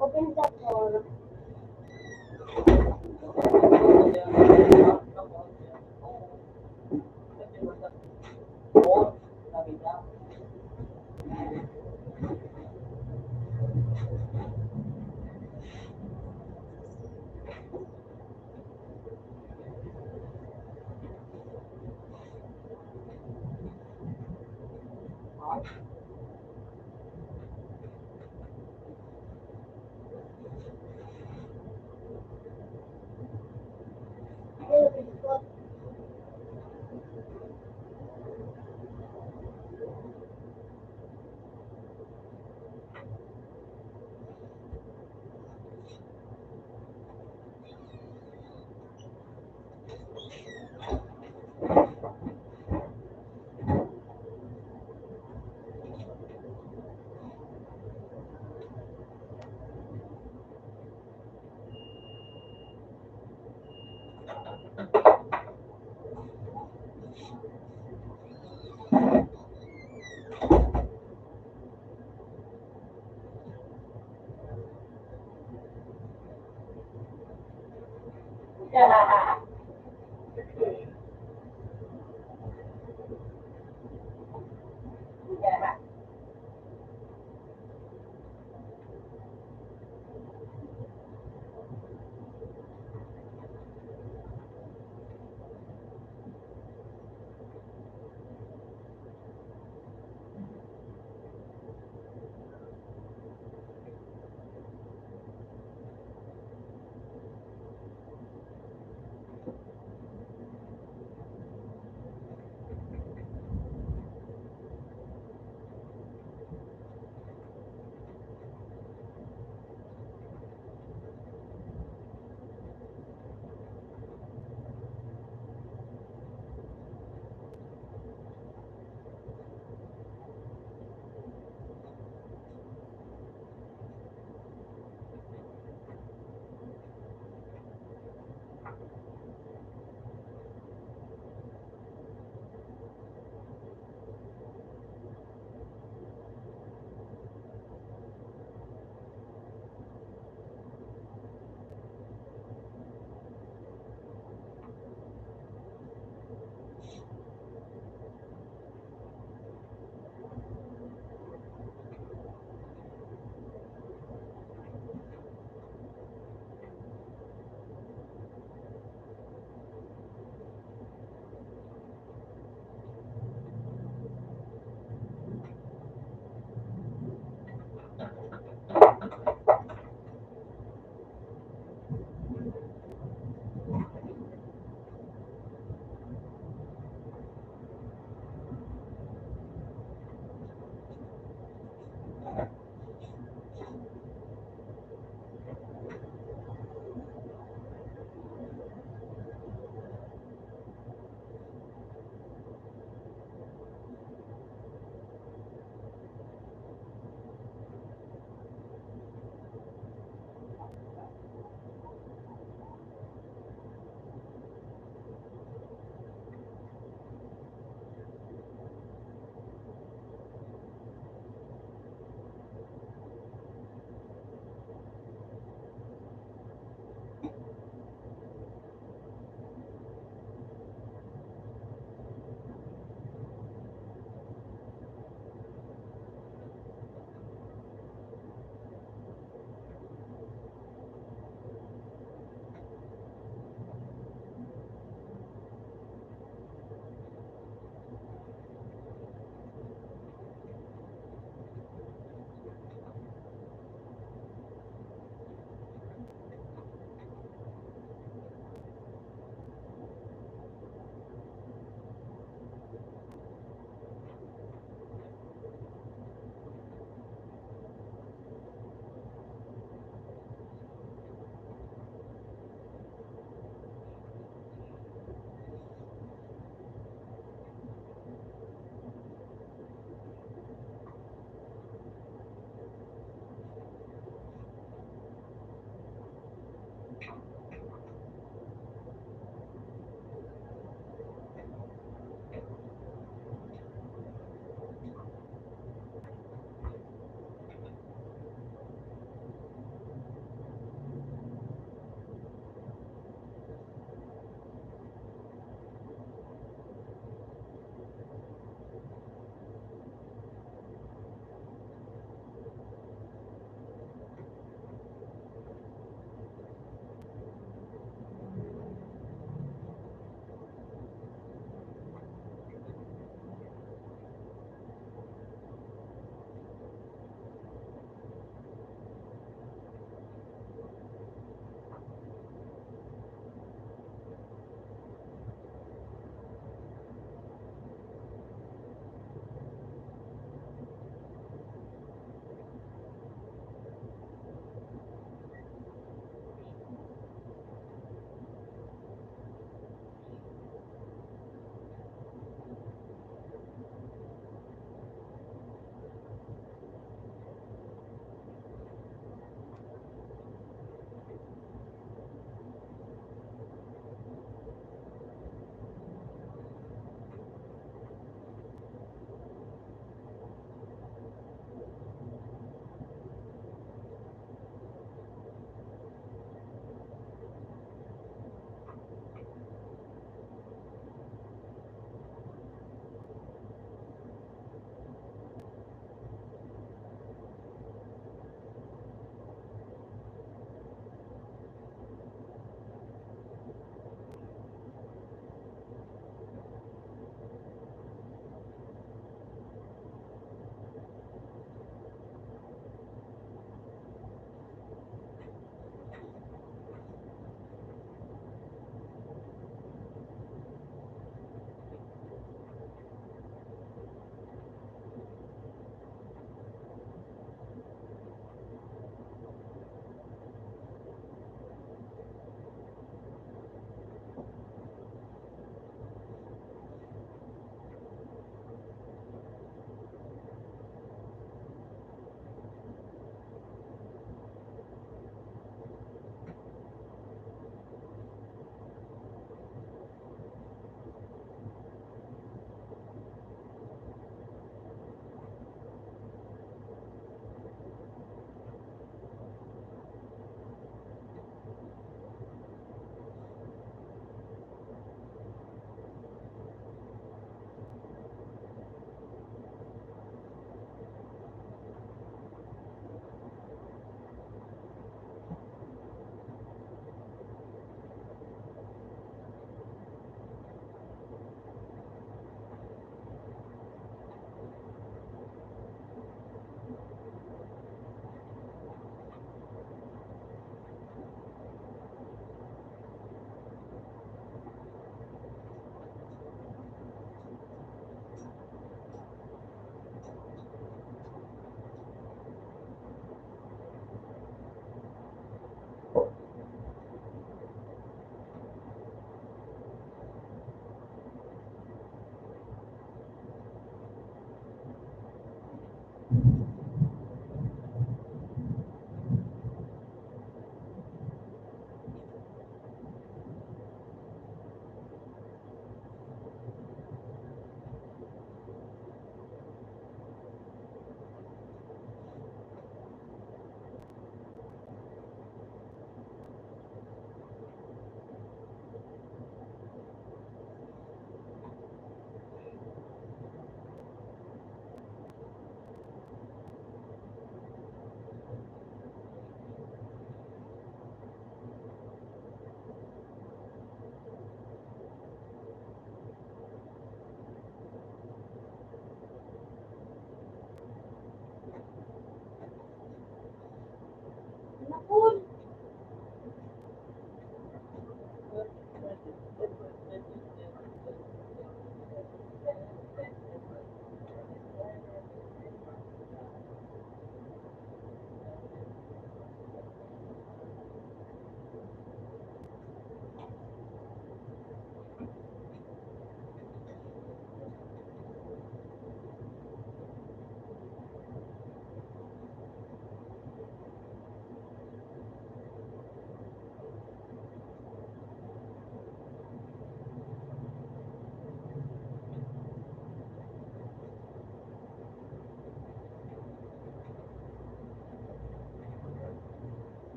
Open the door.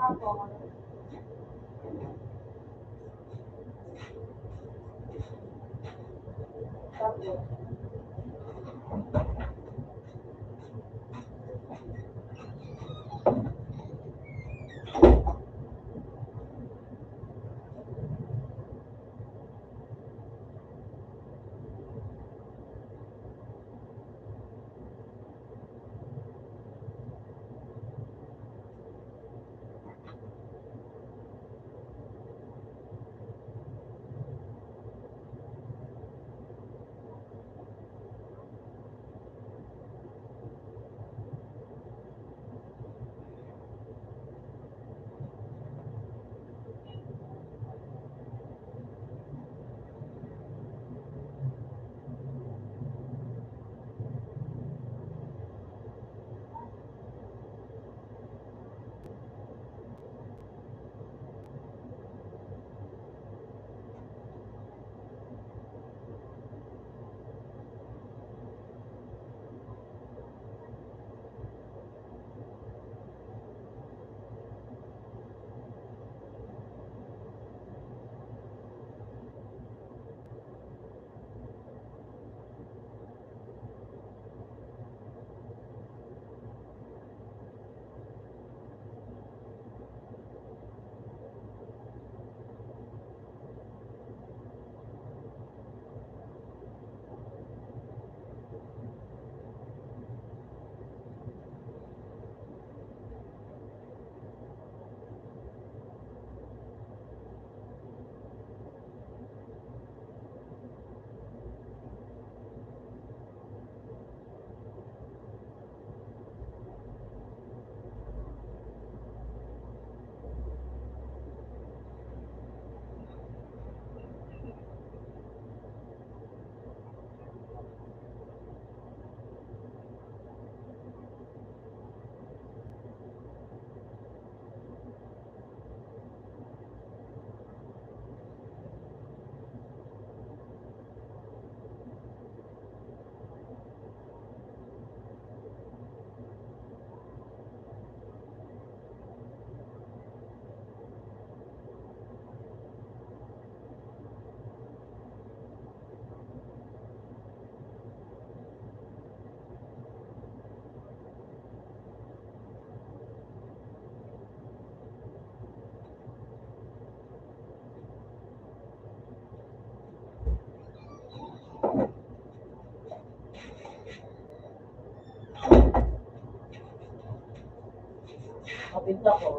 Tapos, Tapos, mapinta ko.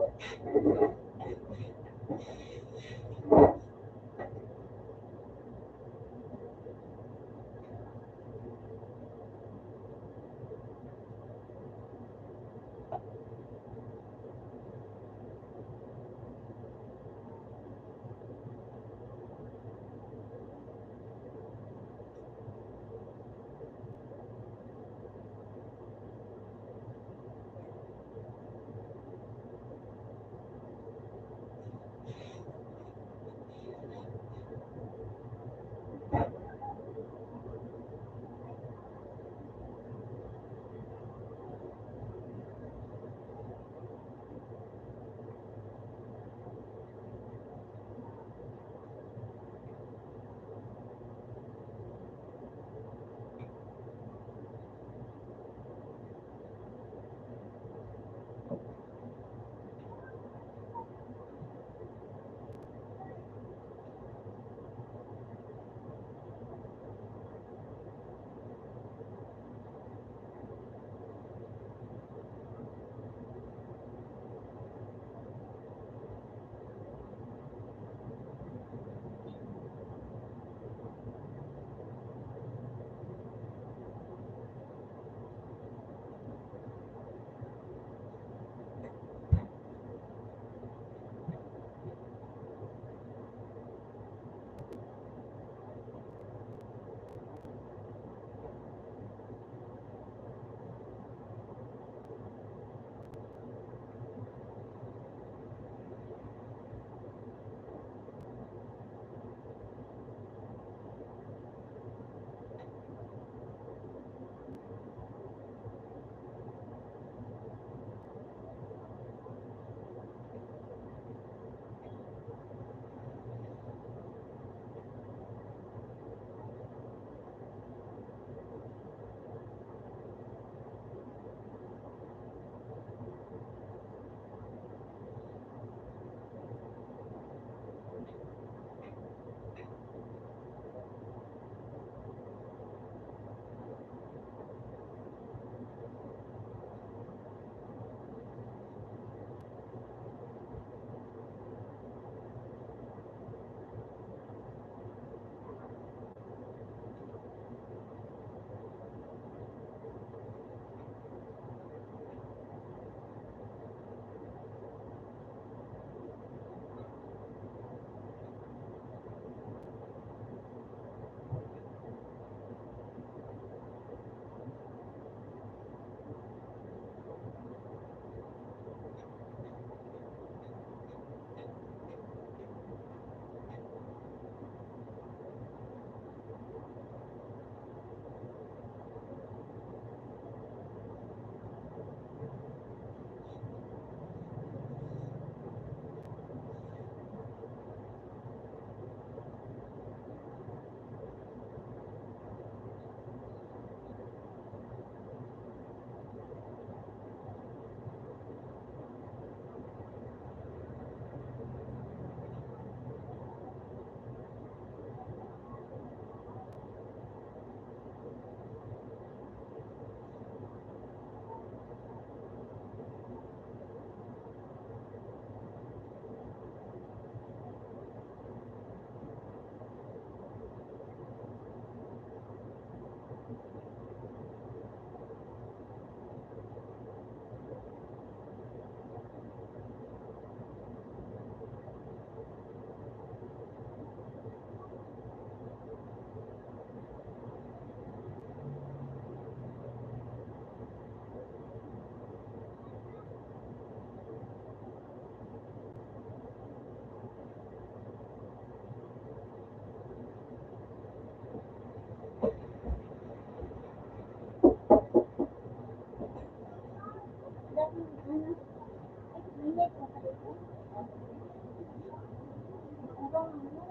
bang ano?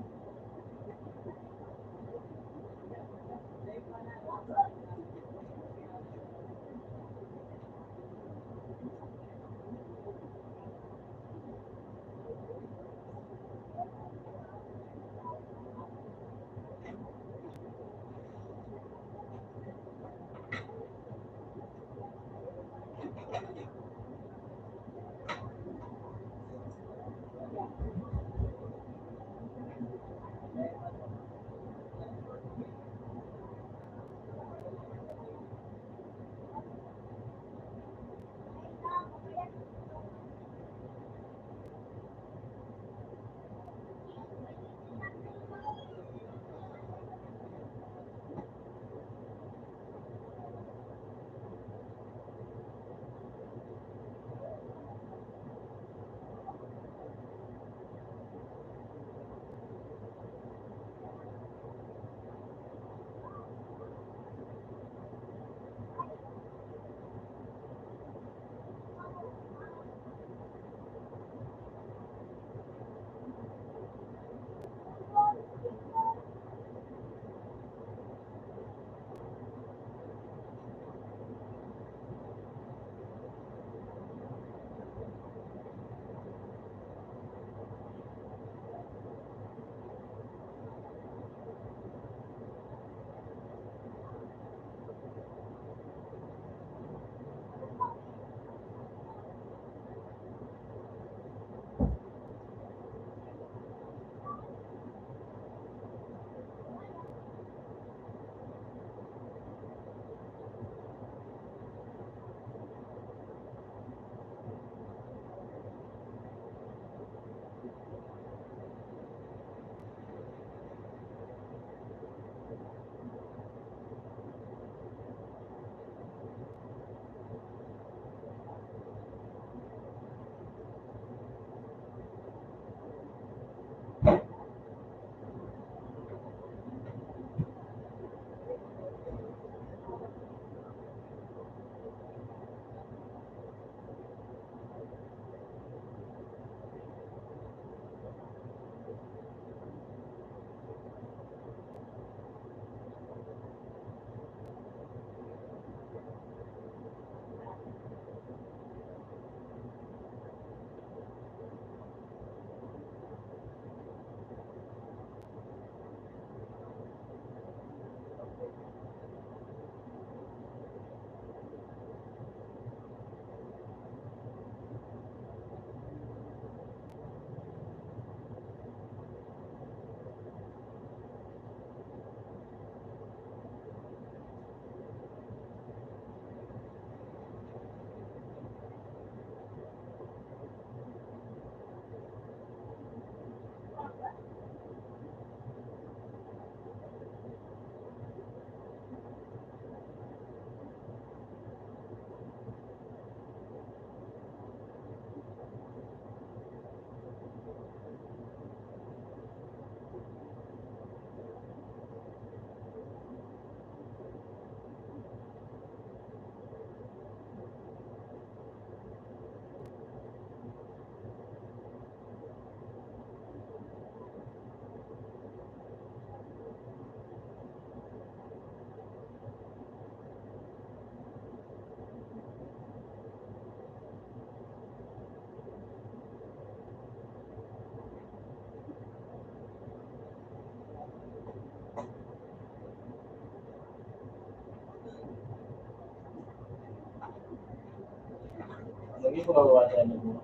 Lagi ko bawasan mo.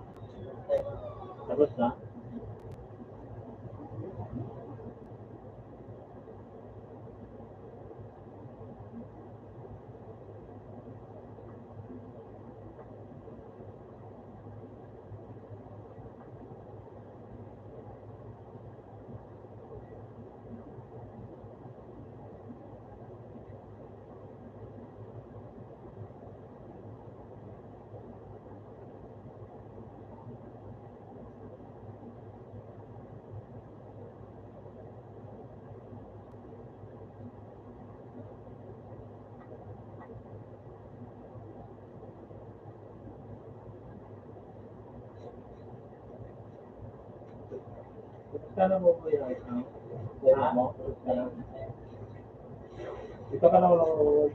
Tapos na? Kano mo ba yan? Meron mo? Dito ka naman ako.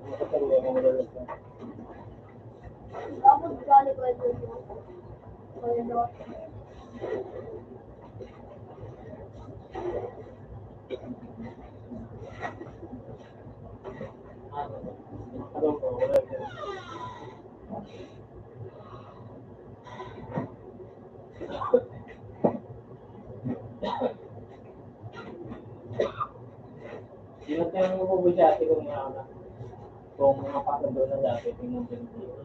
Makataruan mo na lang. Tapos galing ko ito yung kaya na. Ano ko? Wala yan. Ilan tayo mo po dati kung ano? Kung makapasa doon na dati, tingnan din dito.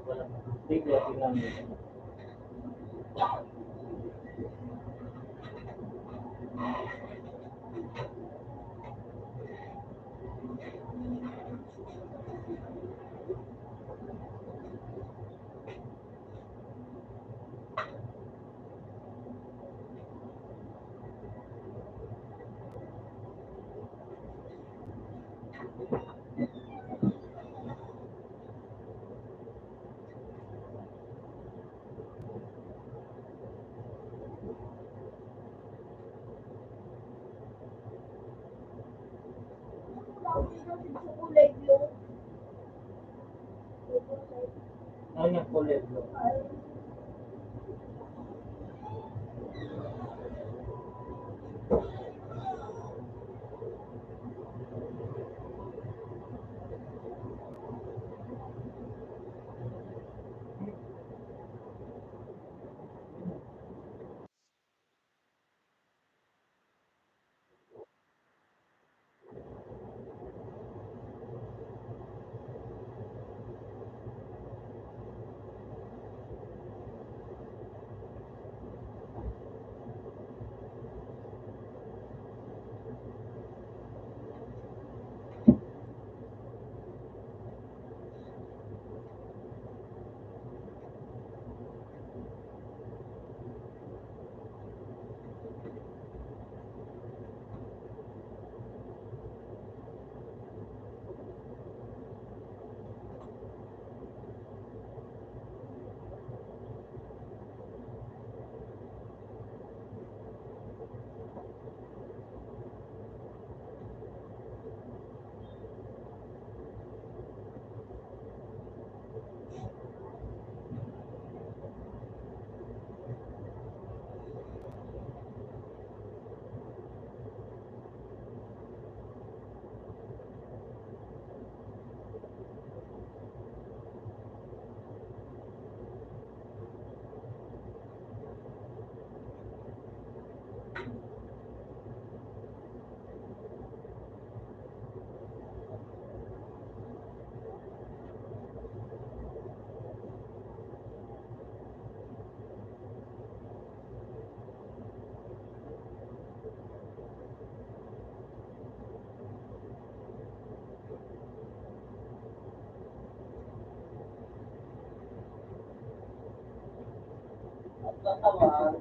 Wala. Sige, tingnan dito. Sa kulay blue. Ano yung kulay blue? At katawan,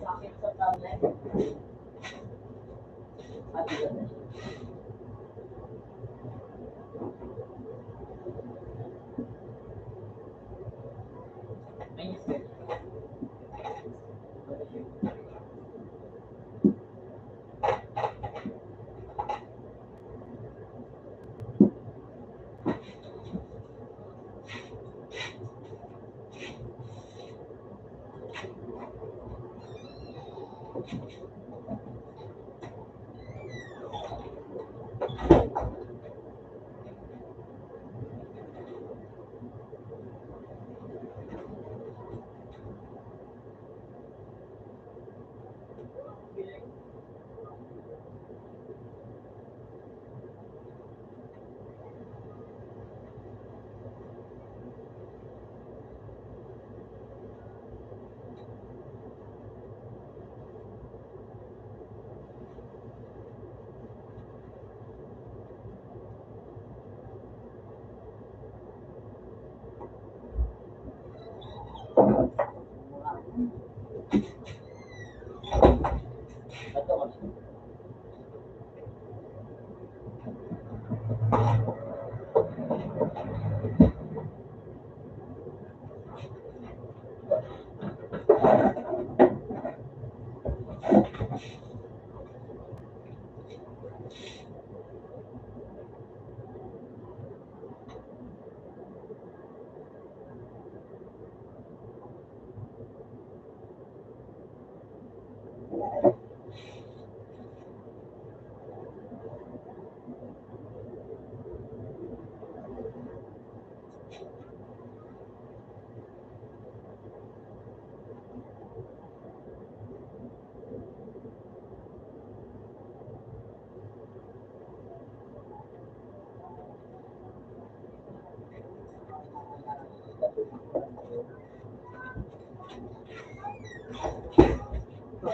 Sakit sa tablet. At yun. May isip. Ito kasi.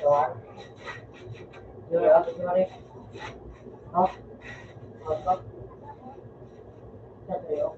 Kawan. Yo, apa sih mari? Hah? Apa? Siapa yo?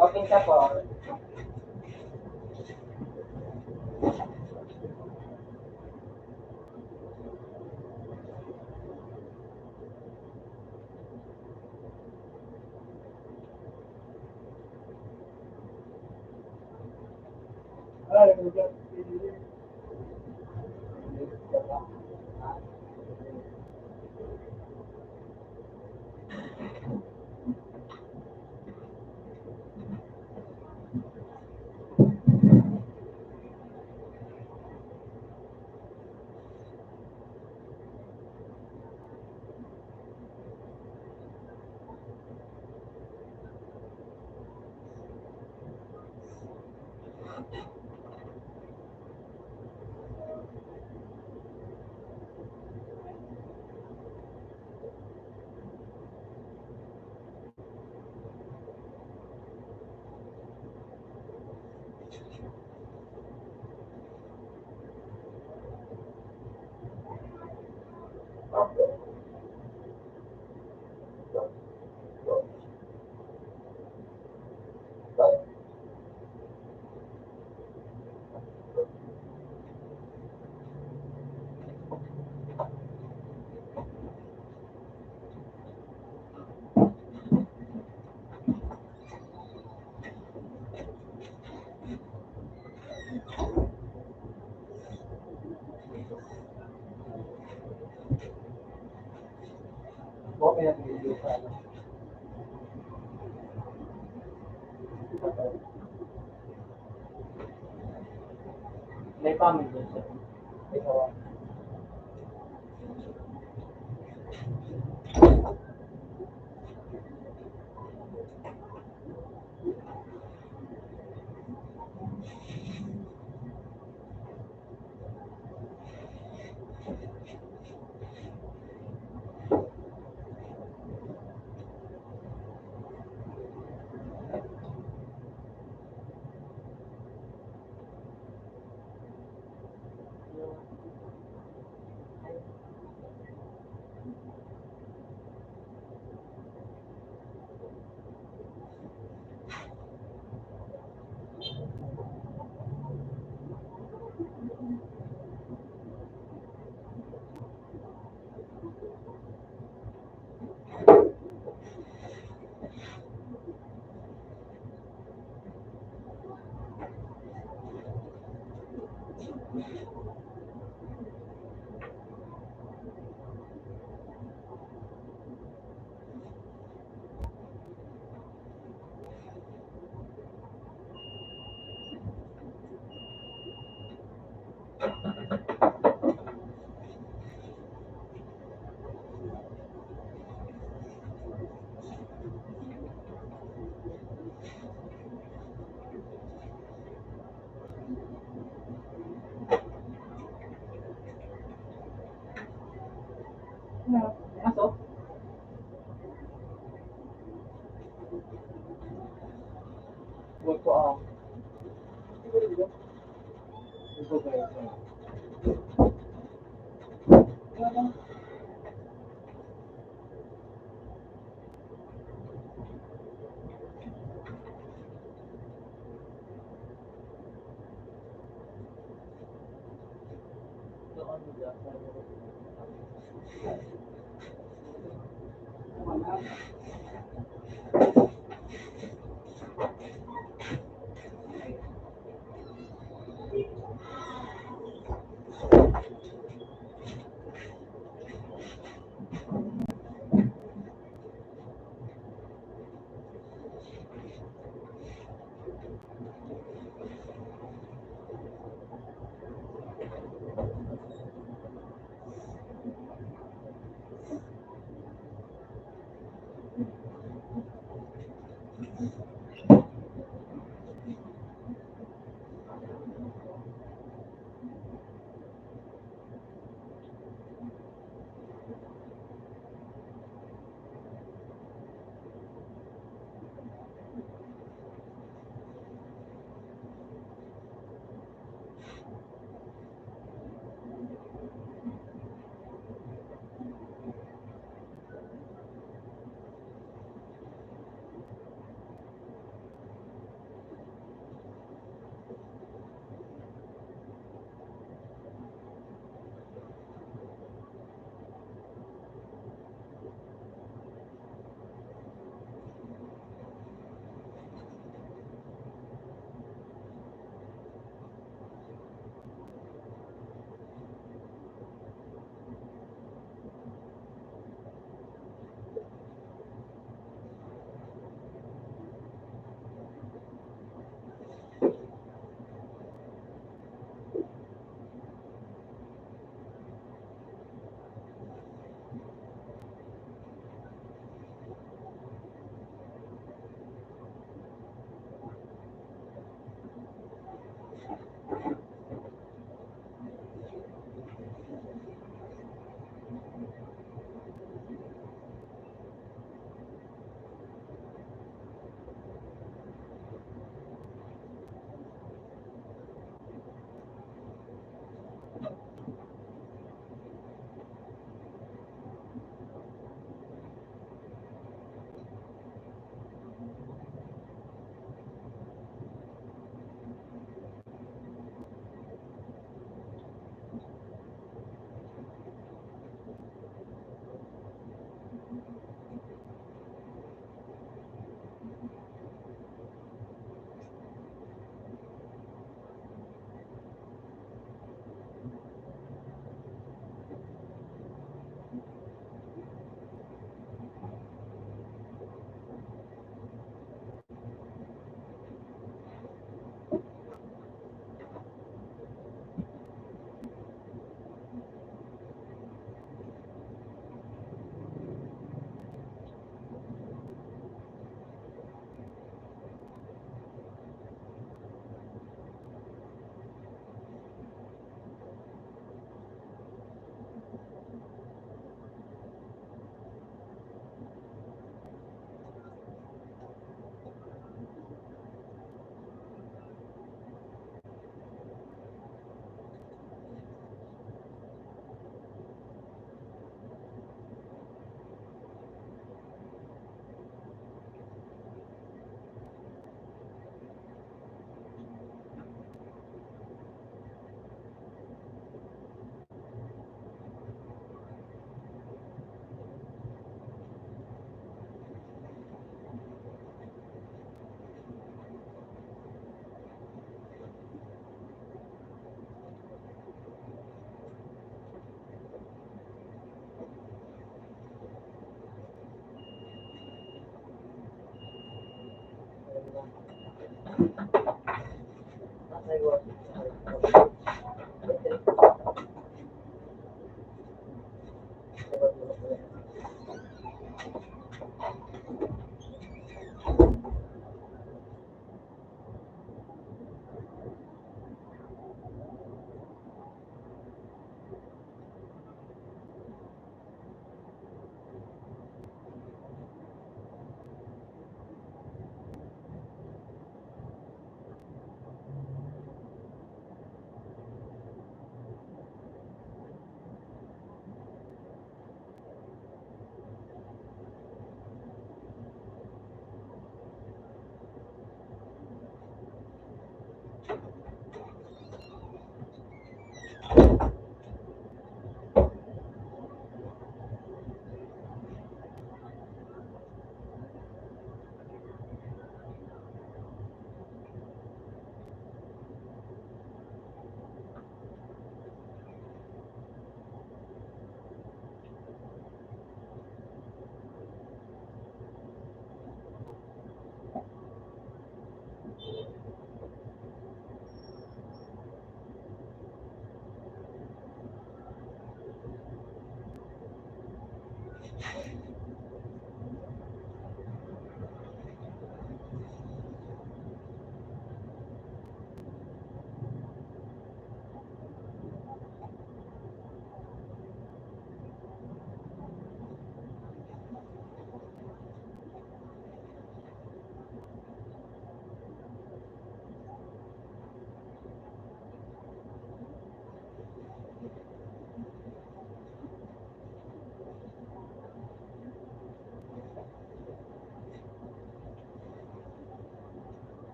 Open ka po. Okay na video ka. May pamilya doon siya. Ikaw. Aso? Huwag ko ang ito kayo. Ito ano dyan?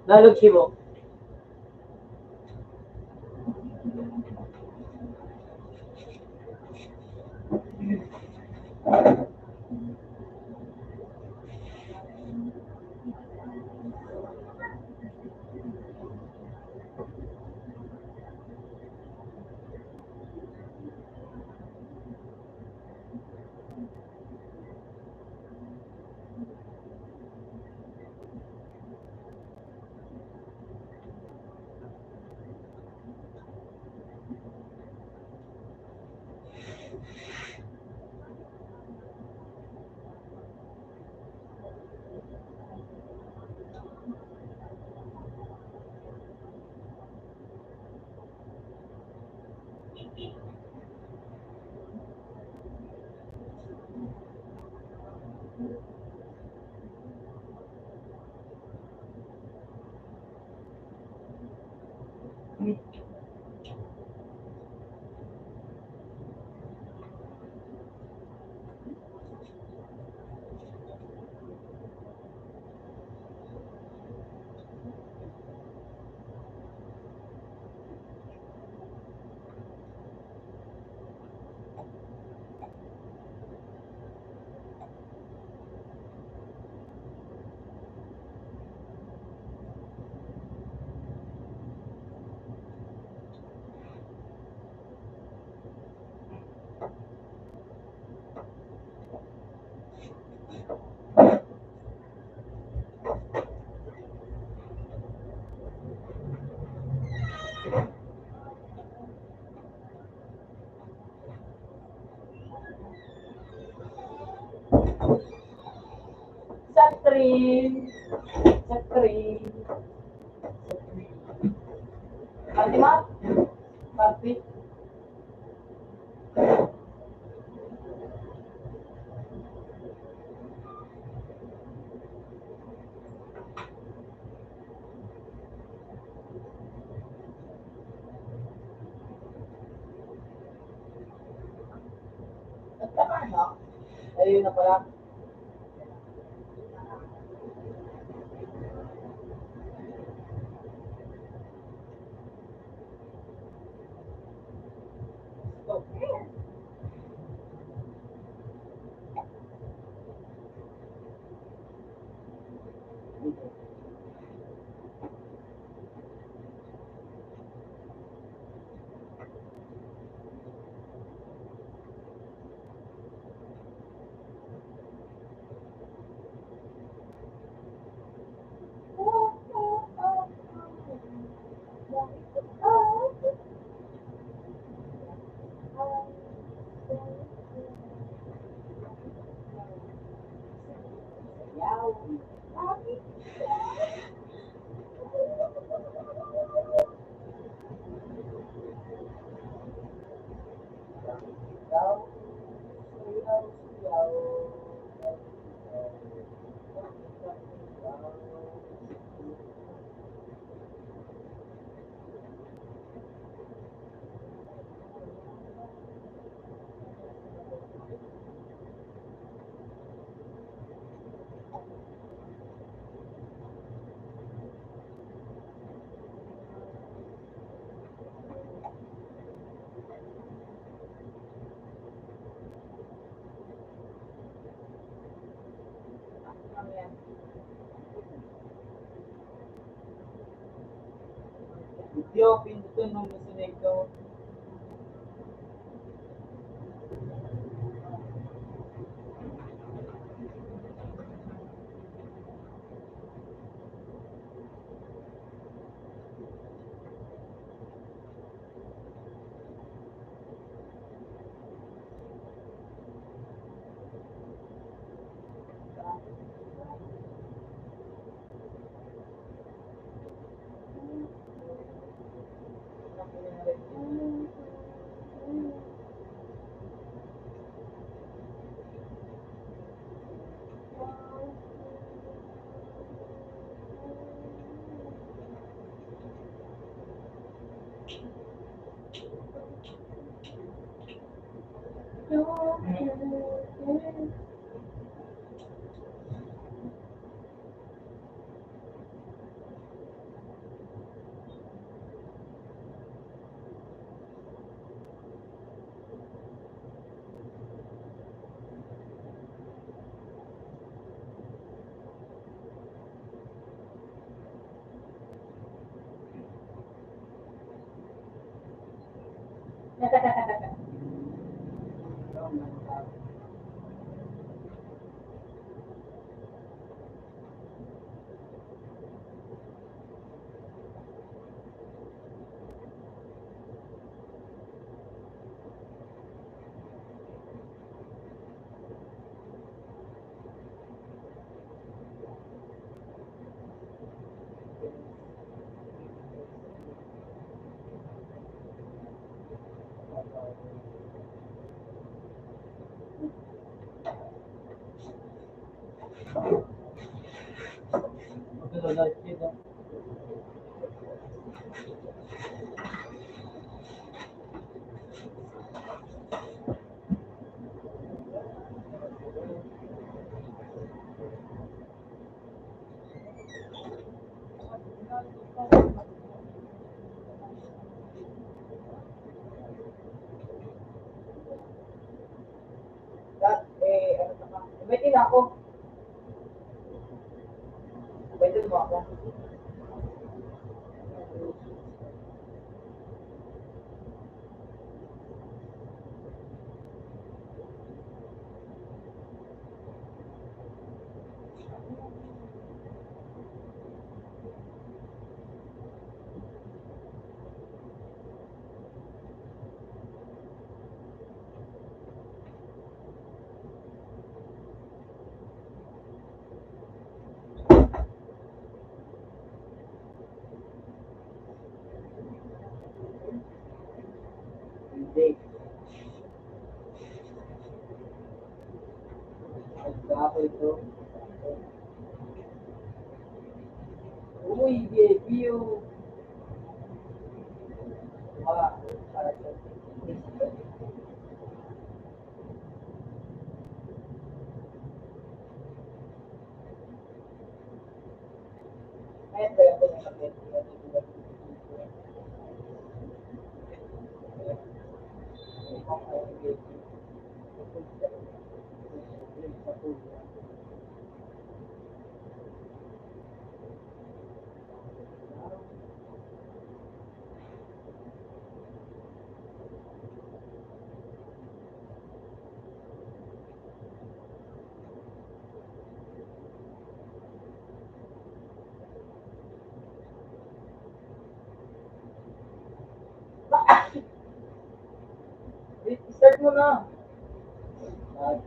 Nalog sibo. Satri. Satri. Karti ma? Karti. Nagtaka na. Ayun na pala. Video, pindutin nung select ko. Ano pa ka? Umitin ako. Umitin mo ako. Hindi. Ako ito. Uy, baby, you. Para sa Ayun ba yung pinakabit? Start mo na. Ah,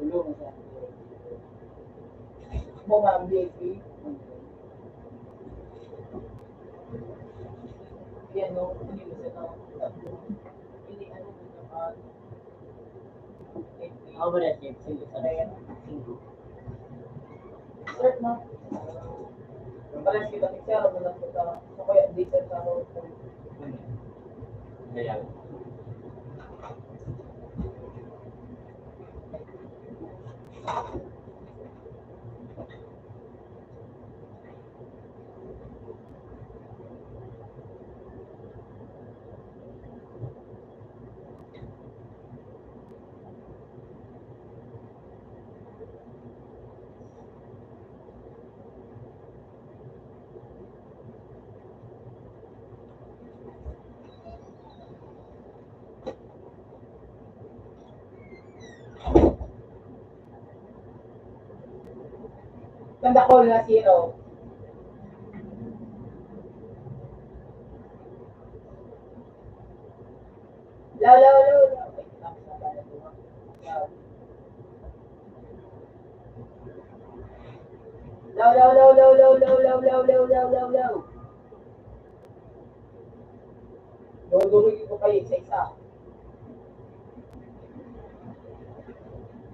tulong sa mo nga baby. Yan no, hindi mo sa hindi ano naman. How about that, Jeff? Sige, sa Ayan. Start na. Pares kita picture mo lang kita. So kaya decent sa road. Kaya. Tanda ko na zero. Law, law, law, law. Wait, lang, nabala ko. Law, law, law, law, law, law, law, law, law, law, law, law. Dudurugin ko kayo isa-isa.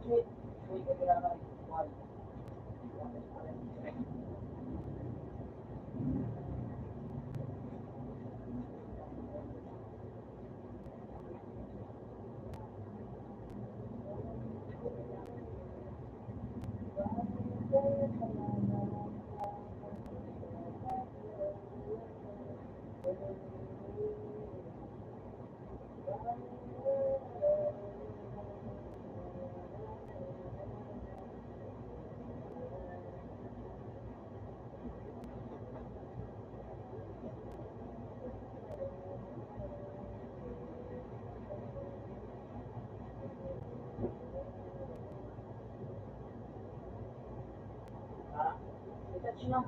Kasi, uy, kailangan ikuhan. No.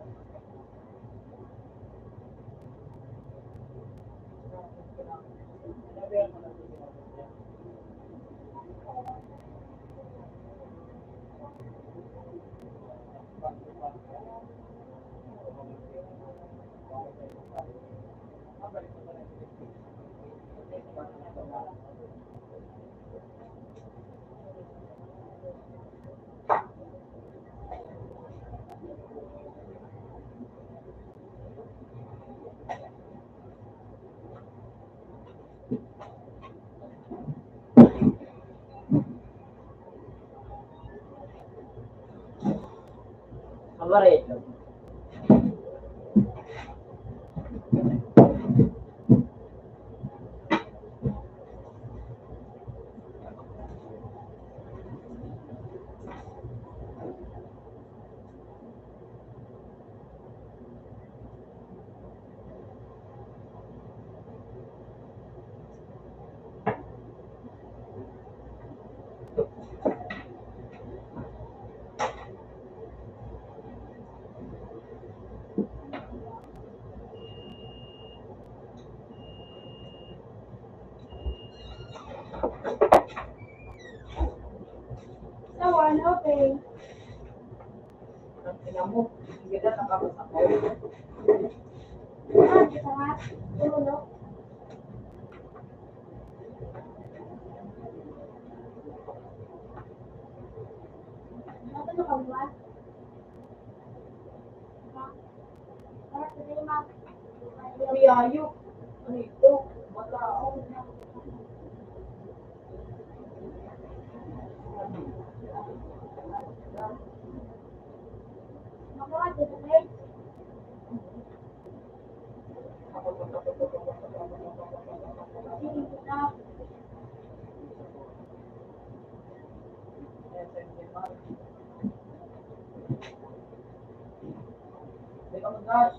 Amaretto. Sawan, okay. Ang tingnan mo, hindi na nakabas ako. Ah, sarap. Tumulo. Ano ka ba? Ha? Sarap na rin, ma. Kuyayo. Ano ito? Matao. Makawa, dito guys. Sige, kita. Hindi ka mag-dash.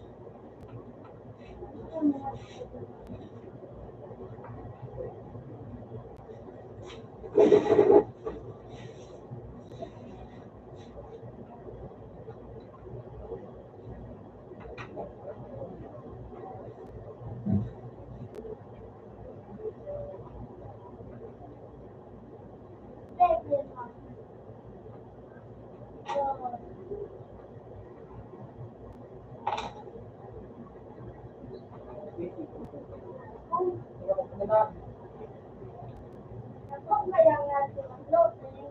Baby, ma. Hindi ka mag-dash. Ako kaya nga sumaklot eh.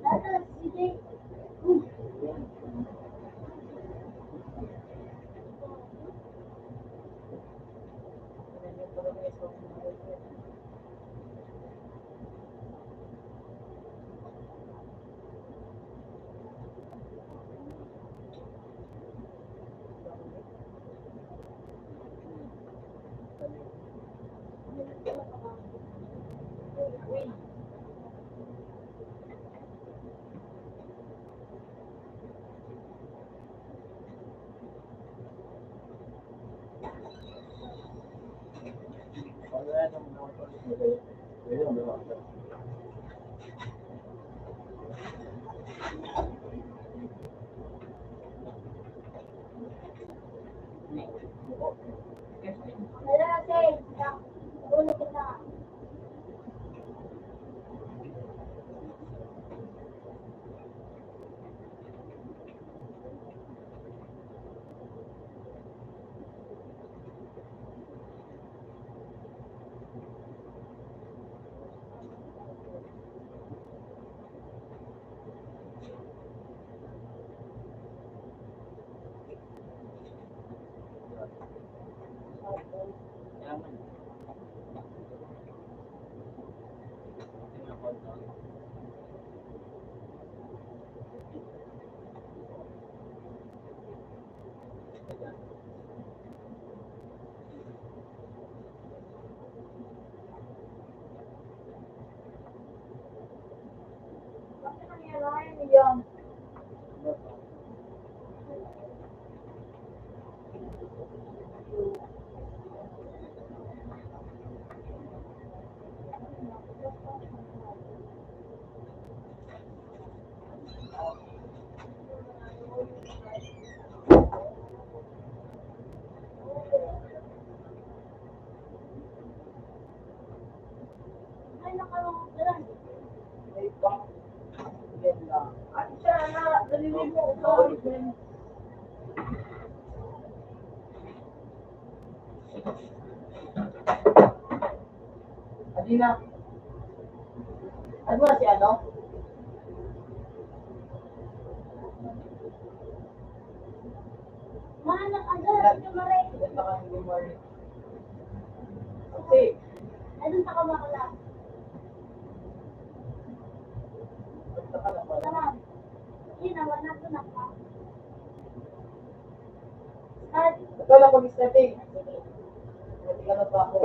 Dada, sige. Dada, sige. Ulo kita. Bakit nangyari yan? Adina. Ano ba si ano? Mana agad sa kamare. Ganda ka ng gumari. Kasi, Ayun sa kamakala. ganda ka na pala. Tama. Yun, naman na ito na pa. At, Ito lang pag-starting. Hindi ka na pa ako.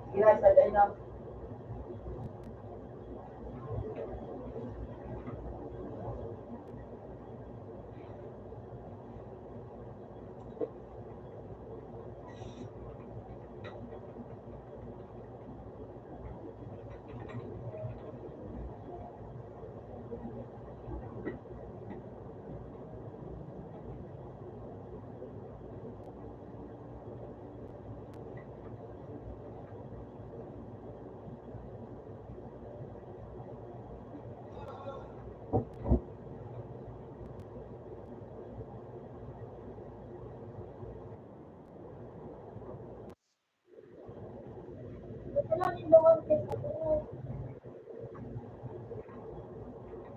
Sige na, start tayo na. ito lang yung bawal sa kamare.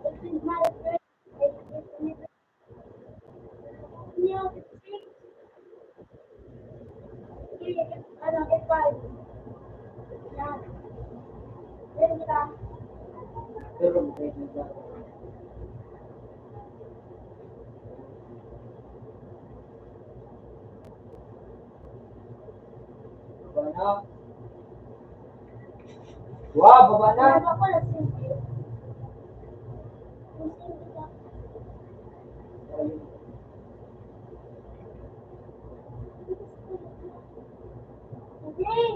Ito yung mahal ko. Niyo, ano, F5. Yan. Meron kita. Pero, wait na ba? Baba na. Wow, baba na. Ano ako, nagsimple. Nagsimple ka. Ayun. Okay.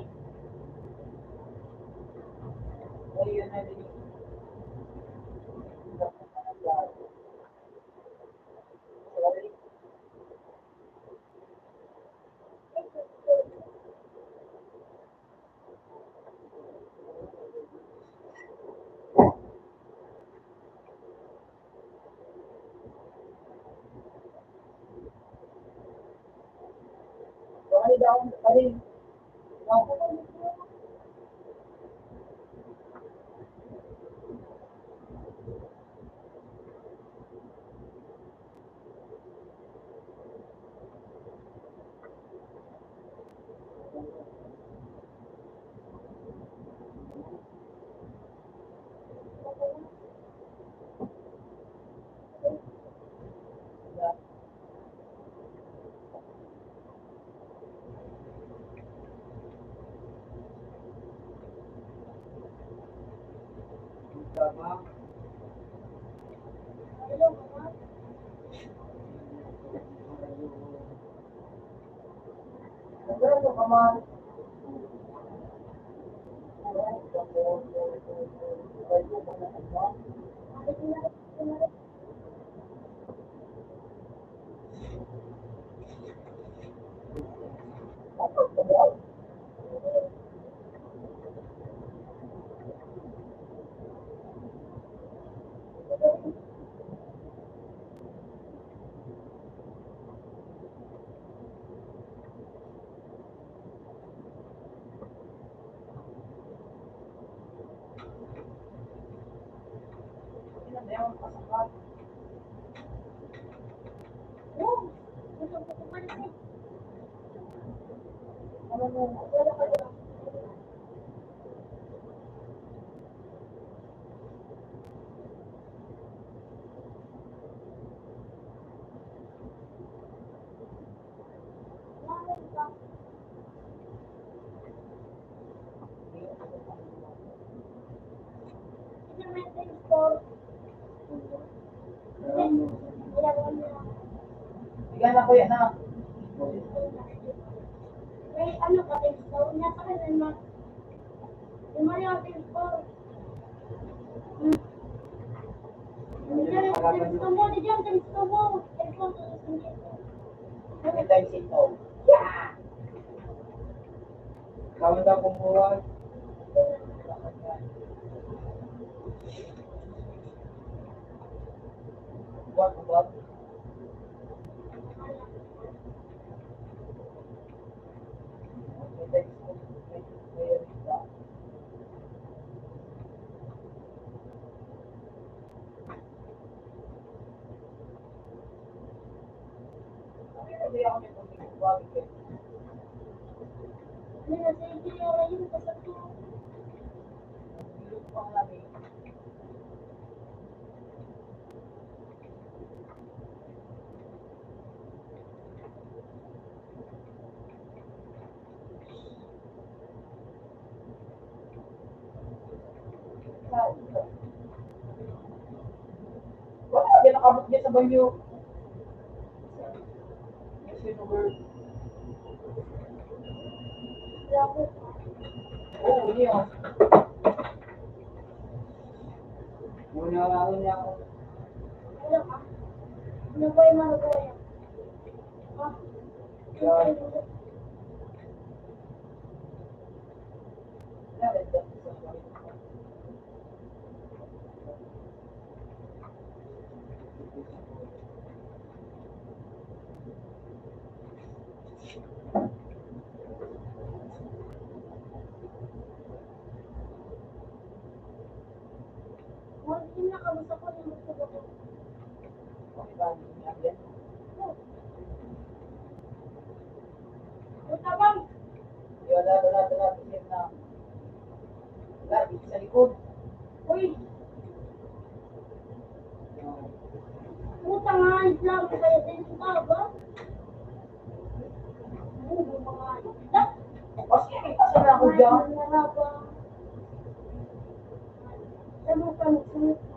Ayun na din. Ay, down pa rin. Down. Tama. Hello, mama. Ano ka man? Oh, gusto ko kumalis eh. Ito may store. Sige na, kuya na. May ano ka, store niya sa akin, ma. Yung mga yung store. Diyan, mo, diyan, store mo. May time ito. Yeah! Kami na kumuha. What about? May text mo, may lista. Hindi ako may pagkikawag eh. Ano na sa engineer yun, kasal ko. Hindi ko pa nga eh. Wala, di nakabot din sa banyo. Yes, yun, over. Wala ko. Oo, hindi ako. Muna ako niya ako. Wala ka. Ano ba yung magagawa yan? Ha? Yan. Yan, ito. Huwag yung nakamusta ko yung gusto ko. Okay ba? Yan, yan. Huwag ka bang? Wala. Tingin na. Wala, dito sa likod. Uy! Puta nga, islam ko kayo din ka ba? Oo, mga islam. O, sige, pasal na ako dyan. Sabi ka magsunod na.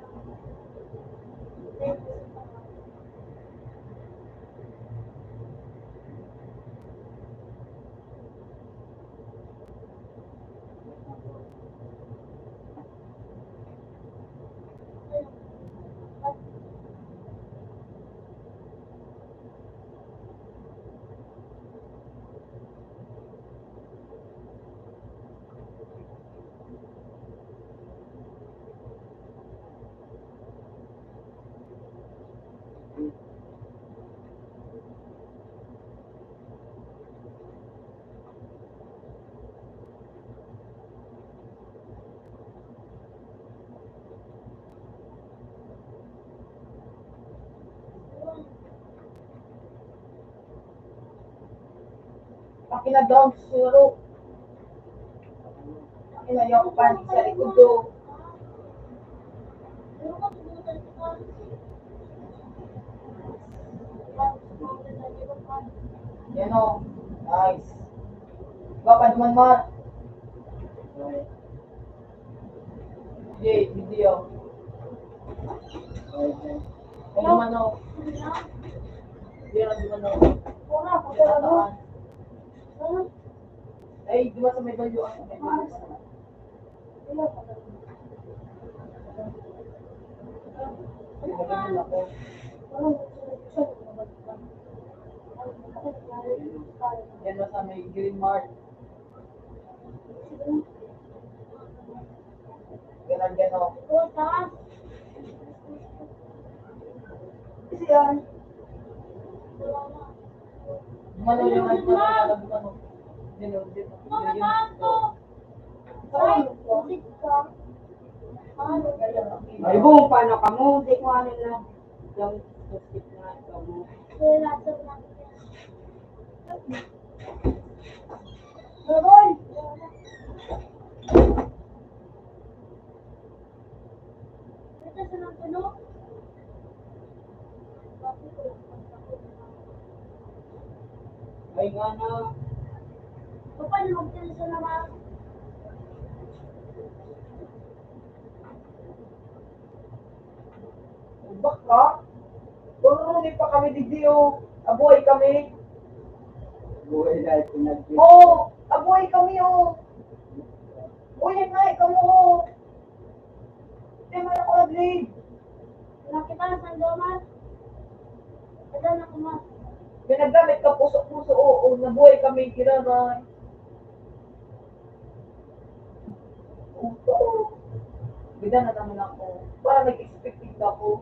Pakina-down siguro. Pakinayaw ko pa sa likod do. Ano ka pumunta sa Yan o. Nice. Baka naman man. Hindi, video. Ano naman o. Hindi naman o. Wala, pagkala mo. Ay, di ba sa may value ang may value? Wala, pagkala mo. Nagagawin ako. Yan ba sa may green mark? Ganun o. Kasi yan. Dumano yung dumano. Ay, buong paano ka mo? Di ko ano na. Yung post-it na ito mo. Ay, nga na. Paano magtala naman? Baka? Turun pa kami di o. Aboy kami. Buhay dahil pinag-get. Oo, aboy kami o. Uy, nga, ikaw mo o. Hindi man ako nag-lead. Nakita na sa domas. Ada na kuma. Ginagamit ka puso-puso o. Nabuhay kami kiraray. Bida na naman ako. Para nag-expecting ako.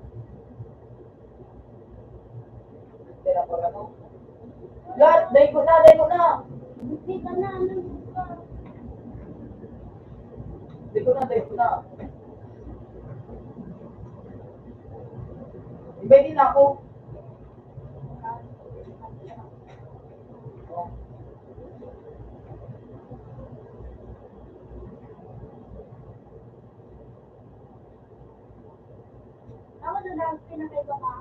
Tira ko ano. Lahat, dahil ko na, dahil ko na. Hindi ka na, ano ka? Dahil ko na, dahil ko na. Iba din ako. Oh. Ako na lang, pinakaiba ka.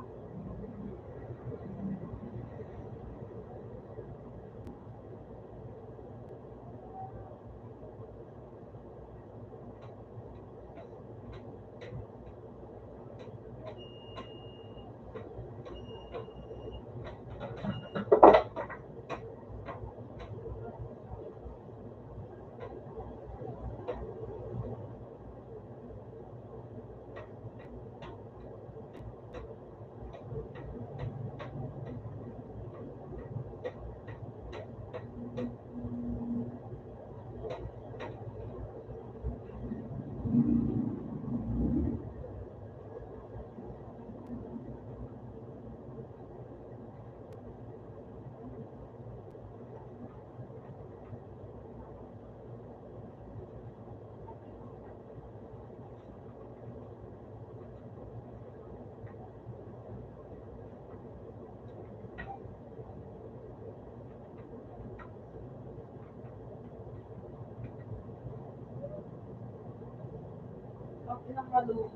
Ang pinakalo.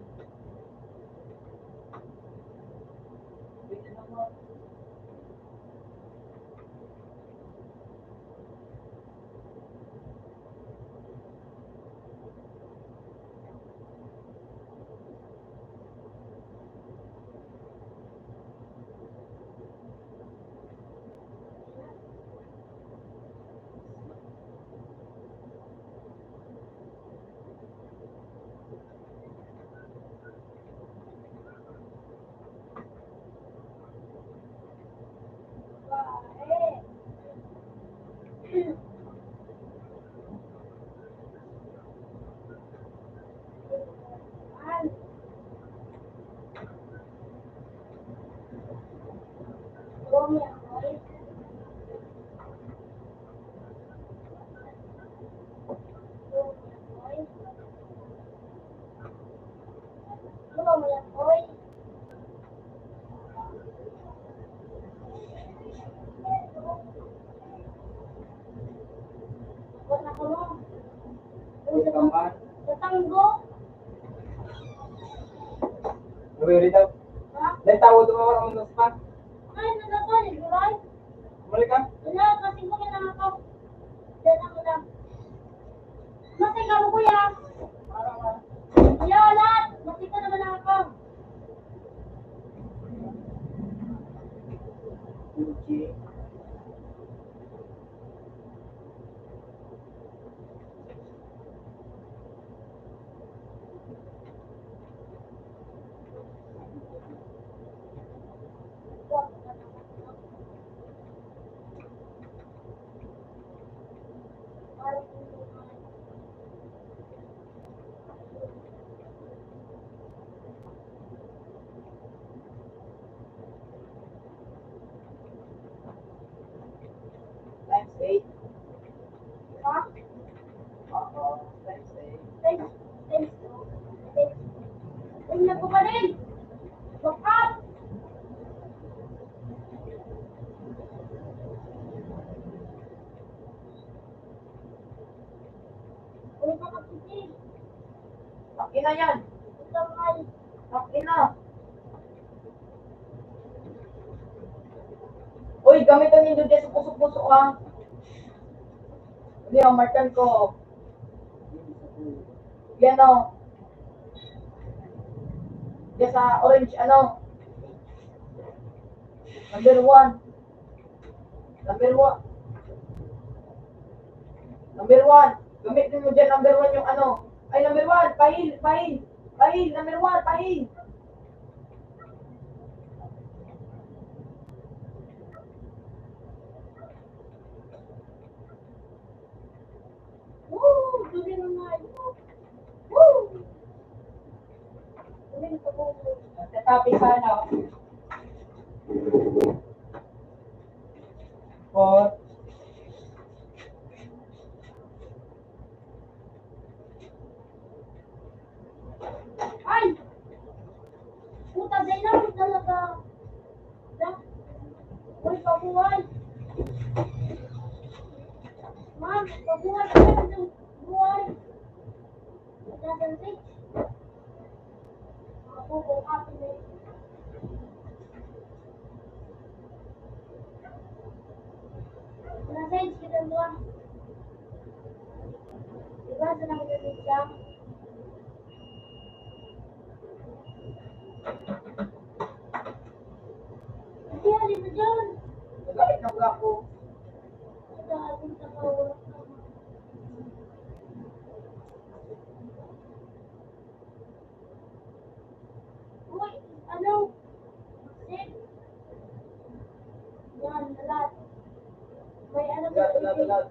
Pwede naman. Bae. An. Bumi ako eh. Bumi ako eh. Wala ko mo. Pwede ka man. Sa tanggo. Gawin daw. Ha? Dahil tawag tumawar ang mas pa. Ay, nandito, liburay. Bumalik ka. Wala, kasi ko kailangan ako. Diyan ako lang. Masay ka mo, kuya. Kuya, lahat. Masay ka naman ako. Uji. Times 8. Ha? Oo, times 8. Thanks. Thanks. Thanks. Tingnan ko pa rin. Look up. Ulit ako kasi. Takin na yan. Ito mahal. Takin na. Uy, gamitan ninyo dyan sa pusok-pusok ha. Hindi, markan ko. Yan o. Yan sa orange, ano. Number 1. Number 1. Number 1. Gamitin mo dyan, number 1 yung ano. Ay, number 1. Pahil, pahil. Pahil, number 1, pahil. Woo! Duli naman. Woo! Tatapi sa ano. Four. Ay! Puta, day na mo talaga. Uy, pabuhay. Ma'am, pabuhay ka na ng buhay. Nagdadalsik. Ako, kung ako na yun. Nasa edge kita mo. Diba, sa nakadalsik siya? Kasi halin na dyan. Nagalit na wala ko. Nagdadalsik sa kawala. Uy, ano? Sip. Yan, lahat. May ano ba? Lahat.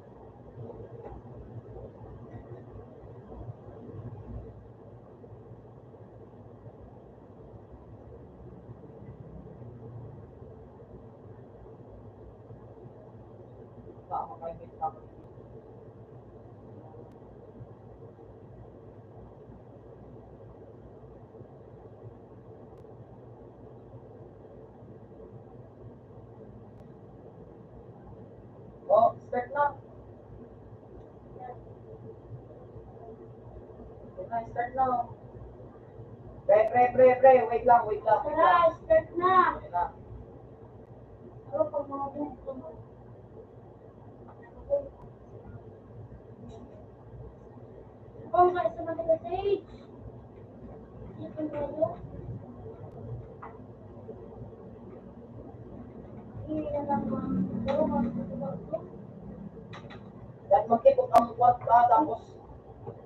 Makakaimit ako. Oh, start na. Start na. Pre. Wait lang. Tara, start na. Ayan na. Ano pag mga buko mo? Oh, guys, sa mga stage. Ito na yun. Hindi na lang mga Dahil magkipot ang kwat ka, tapos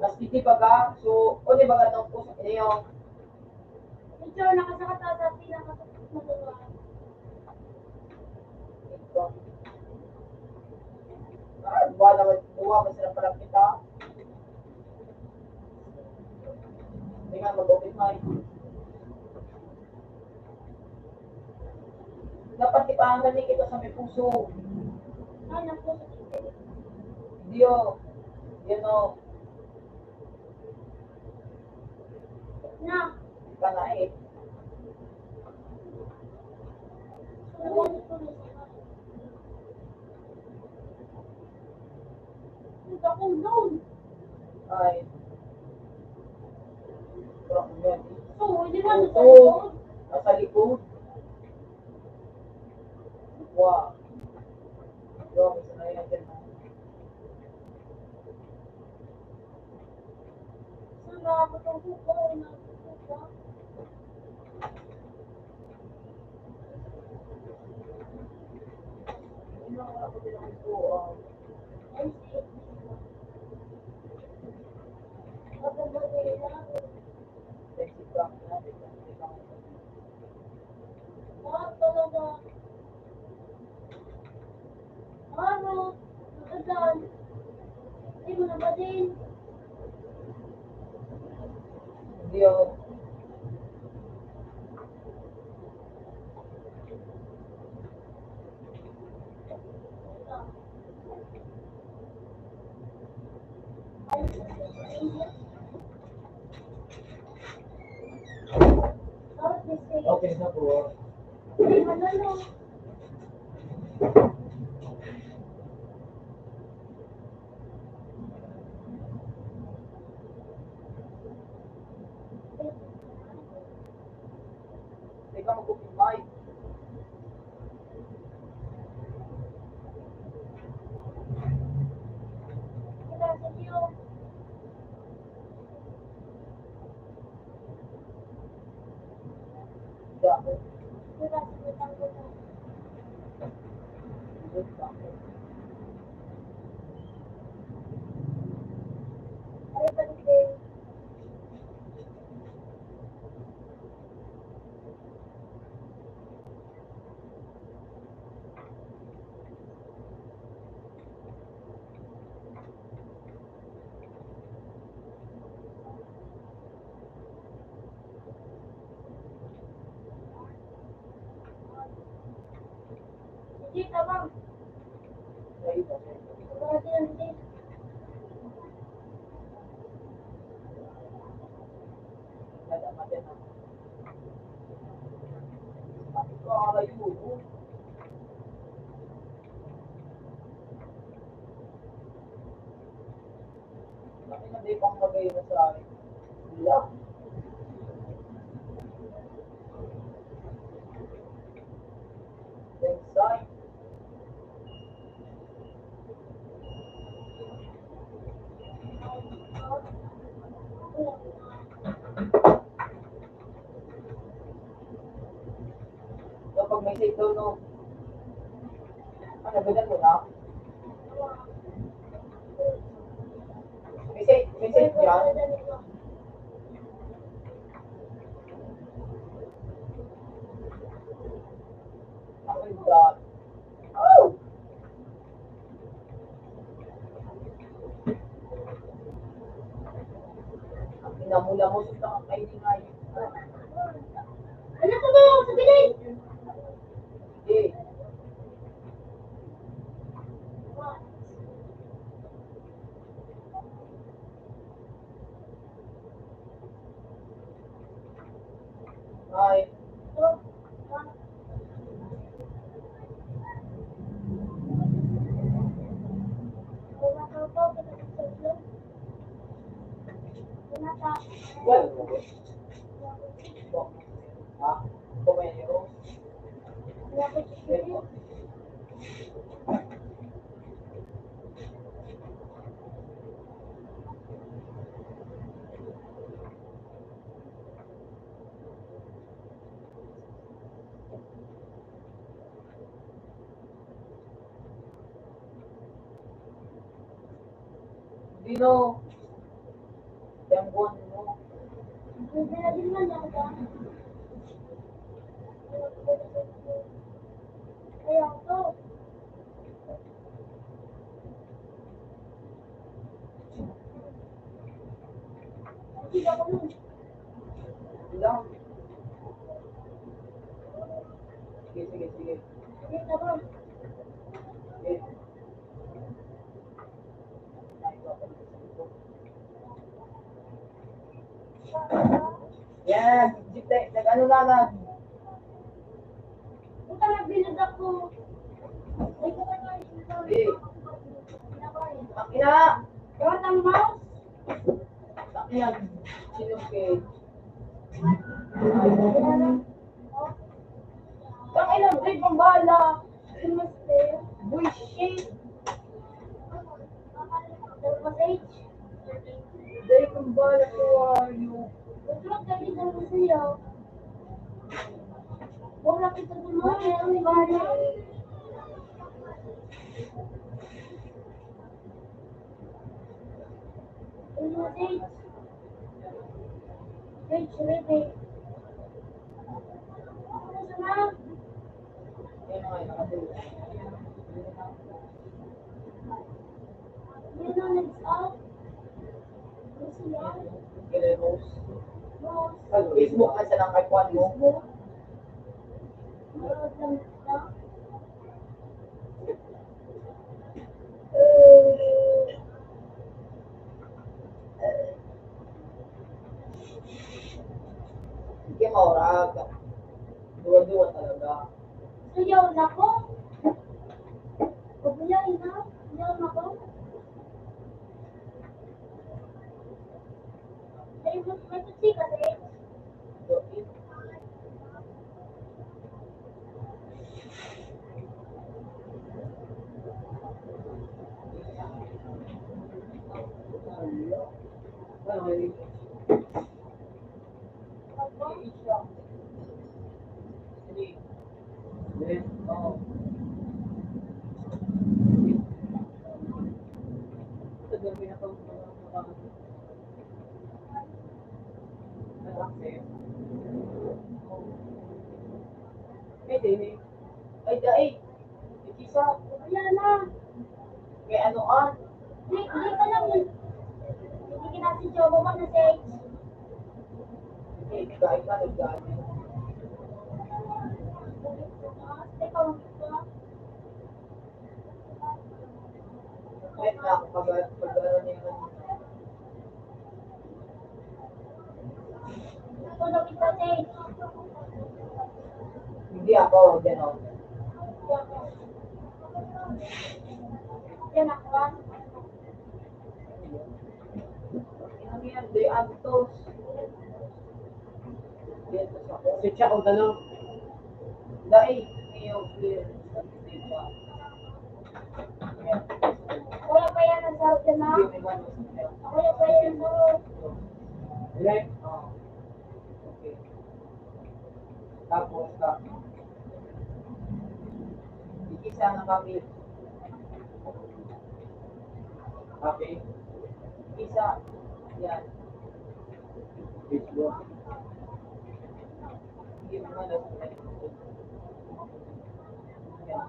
mas titipag ka. So, uli baga itong puso niyo. ito, nakasakat na sa pinakasakat na lugar. Buwa ba sila parang kita? Hindi nga mag-open mic. Dapat ipahangan ni kita sa may puso. Ay, naku, sa titik. Hindi o. Yan o. Na, Ka na eh. sunod ko na siya. Punta ko doon. Ay. Parang yan. So, hindi ba nasa Oo. likod? Nasa likod. Wow. Wow, isa na yan dyan. Saan nakakatungko ko? Nakakatungko ko? Hindi na ako tinanong ko. Ay, sige. Maganda nila. Sexy prank natin. Bakit talaga? Ano? Magandaan. Hindi mo na ba din? Hindi o. Ay, bakit mistake? Okay na po. Ay, manalo. Hindi ka mag-open mic. Kita sa iyo. Hindi ako. Kita sa utang ko na. Hindi ako. Ay, balik din. Date naman. Ay, iba. Wala din ang date. Nadama din ako. Sabi ko, ayun. Laki na di pang bagay na sa akin. Wala. Then side. Kapag may save daw, no? Ano, ganyan mo na? May save dyan? Ako yung dot. Oh! Ang inamula mo sa kainingay. Ano to ba? Sabihin! Eh, ay, well, ha? Kumayo. Dino, yung buwan mo. Kaya to. Hindi ako nun. Ilang? Sige. Date naman. Eh. Yan, nag-ano na. Buta nagbilad ako. Ay, ko kayo. Eh, ang ina! Gawat ang mouse. Ang ina, sinungkit. Ang ina, break ang bala. Namaste. Bullshit. Message. Break ang bala, who are you? Huwag ka rin ang sa'yo. Huwag na kita dumawa. Ang bala. Message. Message, ready. Ano sa na? Yan ang ina, kasi. Yun ang next out. Ano sila? Guerreros. Mouse. Pag-Facebook ka sa lang kay Juan mo. Manood lang kita. Sige, maurag. Duwa-duwa talaga. Sayaw na ko. Pagbuyain na. Sayaw na ko. Ay, may tutsi kasi. Ay, daig. Ikisa. Wala na. May anoan. Hindi ka lang yun. Hindi kinasi Jobo mag-message. Hindi, kahit na nagdaan. Teka, Wait na, pag-ano niya kanina. Tulog kita, Jay. Hindi ako, gano'n. Yan ako, ah. Ano yan, de Antos. De Antos ako. Switch ako gano'n. Dahil, ngayon, clear. Wala pa yan ang sarap dyan, ah. Hindi, may manos. Wala pa yan ang sarap. Direct? Oo. Okay. Tapos, ikisa na kami. Okay. Isa. Yan. Facebook. Hindi mo manos. Yan.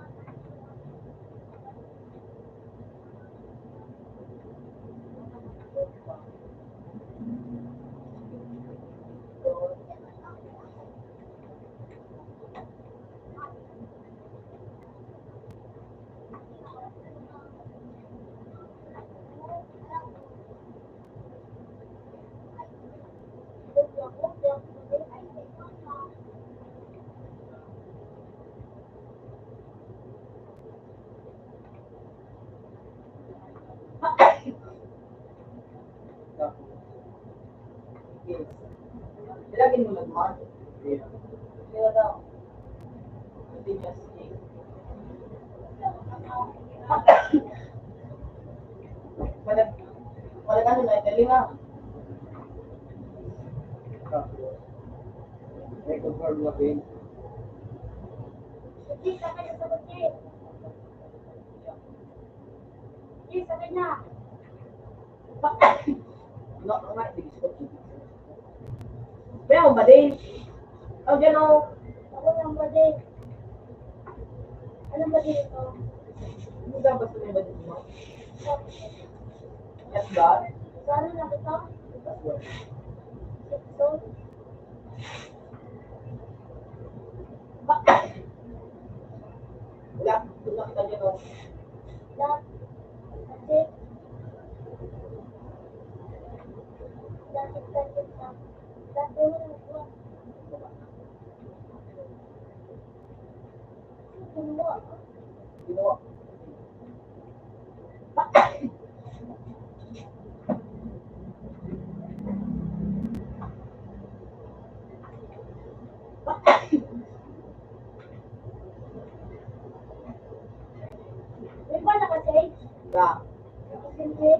Ilagin mo lang, Mark. Kaya daw. Hindi niya sige. Palag ano na, itali na. Record mo din. Jay, sakay na sa Jay. Jay, sakay na. No, nga, hindi ko. Kaya mo ba din? Oh, dyan o. Ako lang ba, Jay? Alam ba din ito? Hindi ka basta may ba din mo? Yes, God. Saan na ito? That's good. Ito? Wala, wala kita dyan o. Lahat. Kasi, lahat kita kita. Lahat mo na ito. Ginawa. Ginawa. May bala ka, Jay? Na, Kasi,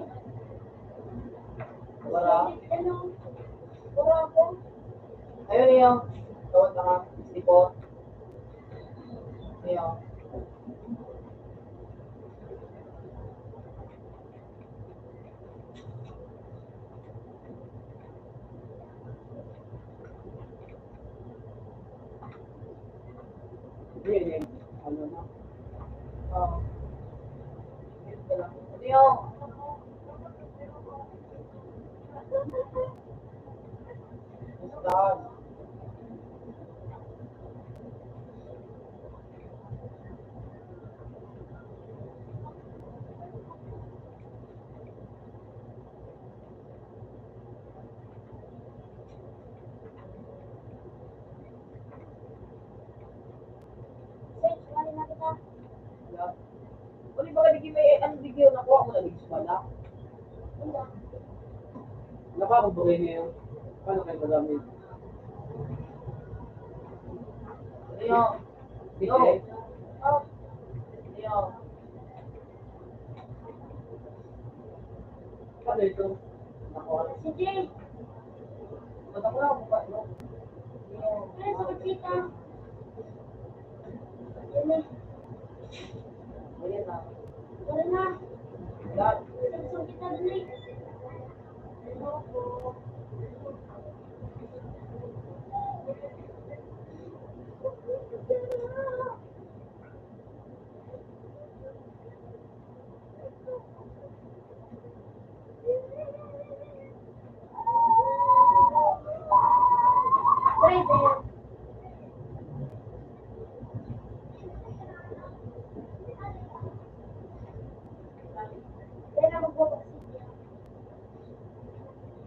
wala. ano? Wala ako. Ayun niyo. Tawad na ka. Sipot. Niyo. Hindi, ano na. Oo. Yun ka lang. Niyo. Ustad. Jay, sumali na kita. Yeah. Uli ba kabigay may ano bigyo nakuha mo na bigyo wala? Wala. Nakakabugay niyo. Paano kayo madami? Niyo. Niyo. Oh, Niyo. Paano ito? Nakuha. si Jay. Ba't ako lang kung paano? Niyo. Kaya sa kita. Yan eh. Ayan na. Wala na. Dad. Sansong kita dun eh. Pwede.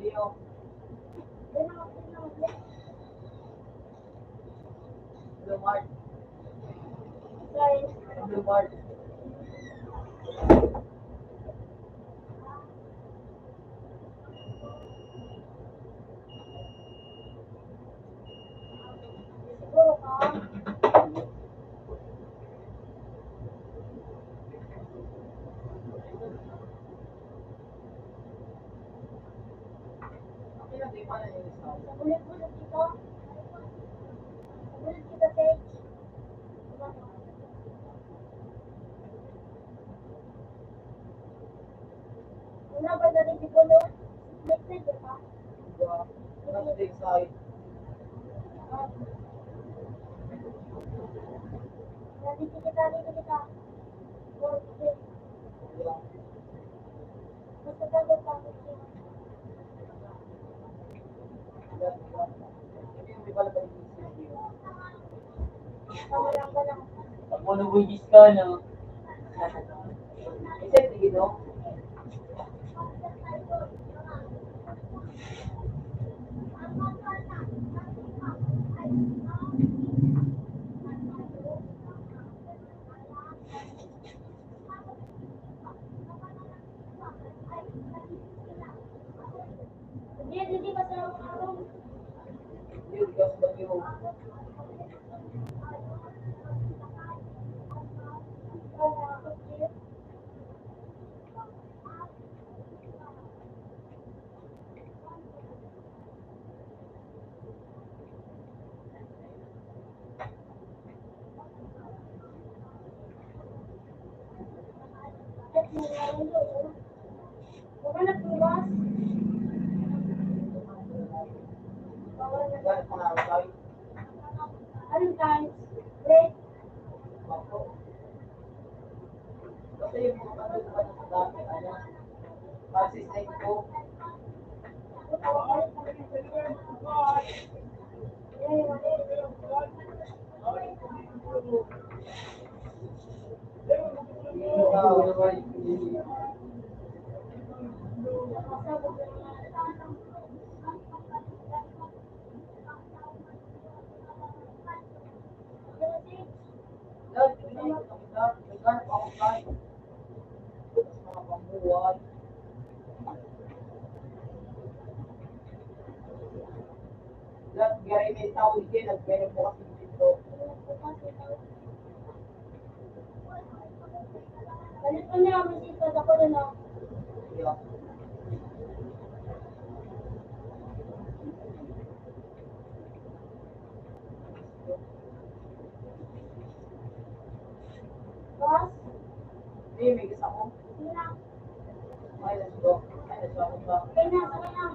Leo. Blue Mart. Blue Mart. Siguro ka. Okay lang, di pa na yung isa. Bulit-bulit kita. Bulit kita, Sage. Una ba natin si Polo? Next time, di ba? Diba? Mas big side. Nandito kita, dito kita. Or, okay. Diba? Basta gagawin pa ako siya. Diba? Diba? Hindi yung may pala pa yung isa. Tama lang ba lang? Pag mo nabugis ka, no? Isa, sige, no? Hindi ba sa araw? Yun, gas ba yun? Ganit pa nga ako tayo. Anong times? Wait. Ako. Kasi yung mga kapatid pa sa dami, ano, assistant ko. Ikaw, naman, lahat, pinay ko kita. Naghanap ako tayo. Tapos mga pambuwan. Lahat, gari may tawag din. Nagkaya mo kasi dito. Balik ko niya, masipad ako rin ako. Yeah. Boss? Hindi, may gisa ko. Sige na. Ay, let's go. Ay, let's go. Okay na, sakay na.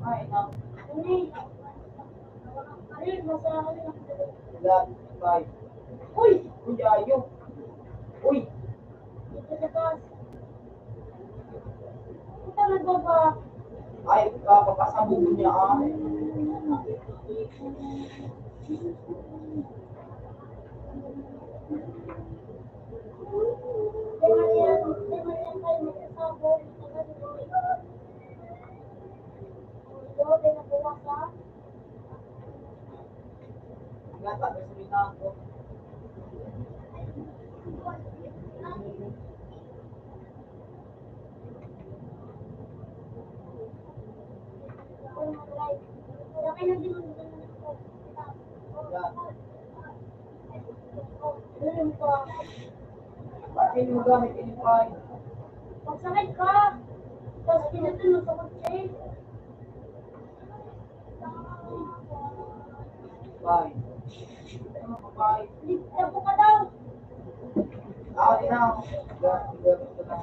Ay, na. Ano eh? Ano eh, masaya ko rin ako. Lahat, bye. Uy! Uy, ayaw. Uy, Dito sa taas. Ito nagbaba. ay, kapapasabog niya ah. Di man yan kayo magsasabog. Yo, di na buwasan. Gata, gasolina ako. Ako na mag-drive. Sakay na din mo. Lahat. Ganun pa. Bakit mo gamit in-fry? Magsakay ka. Tapos pinatun mo sa kotse. Bye. Ano ka, bye? Tapo ka daw. Ah, di na. Gamit ko na.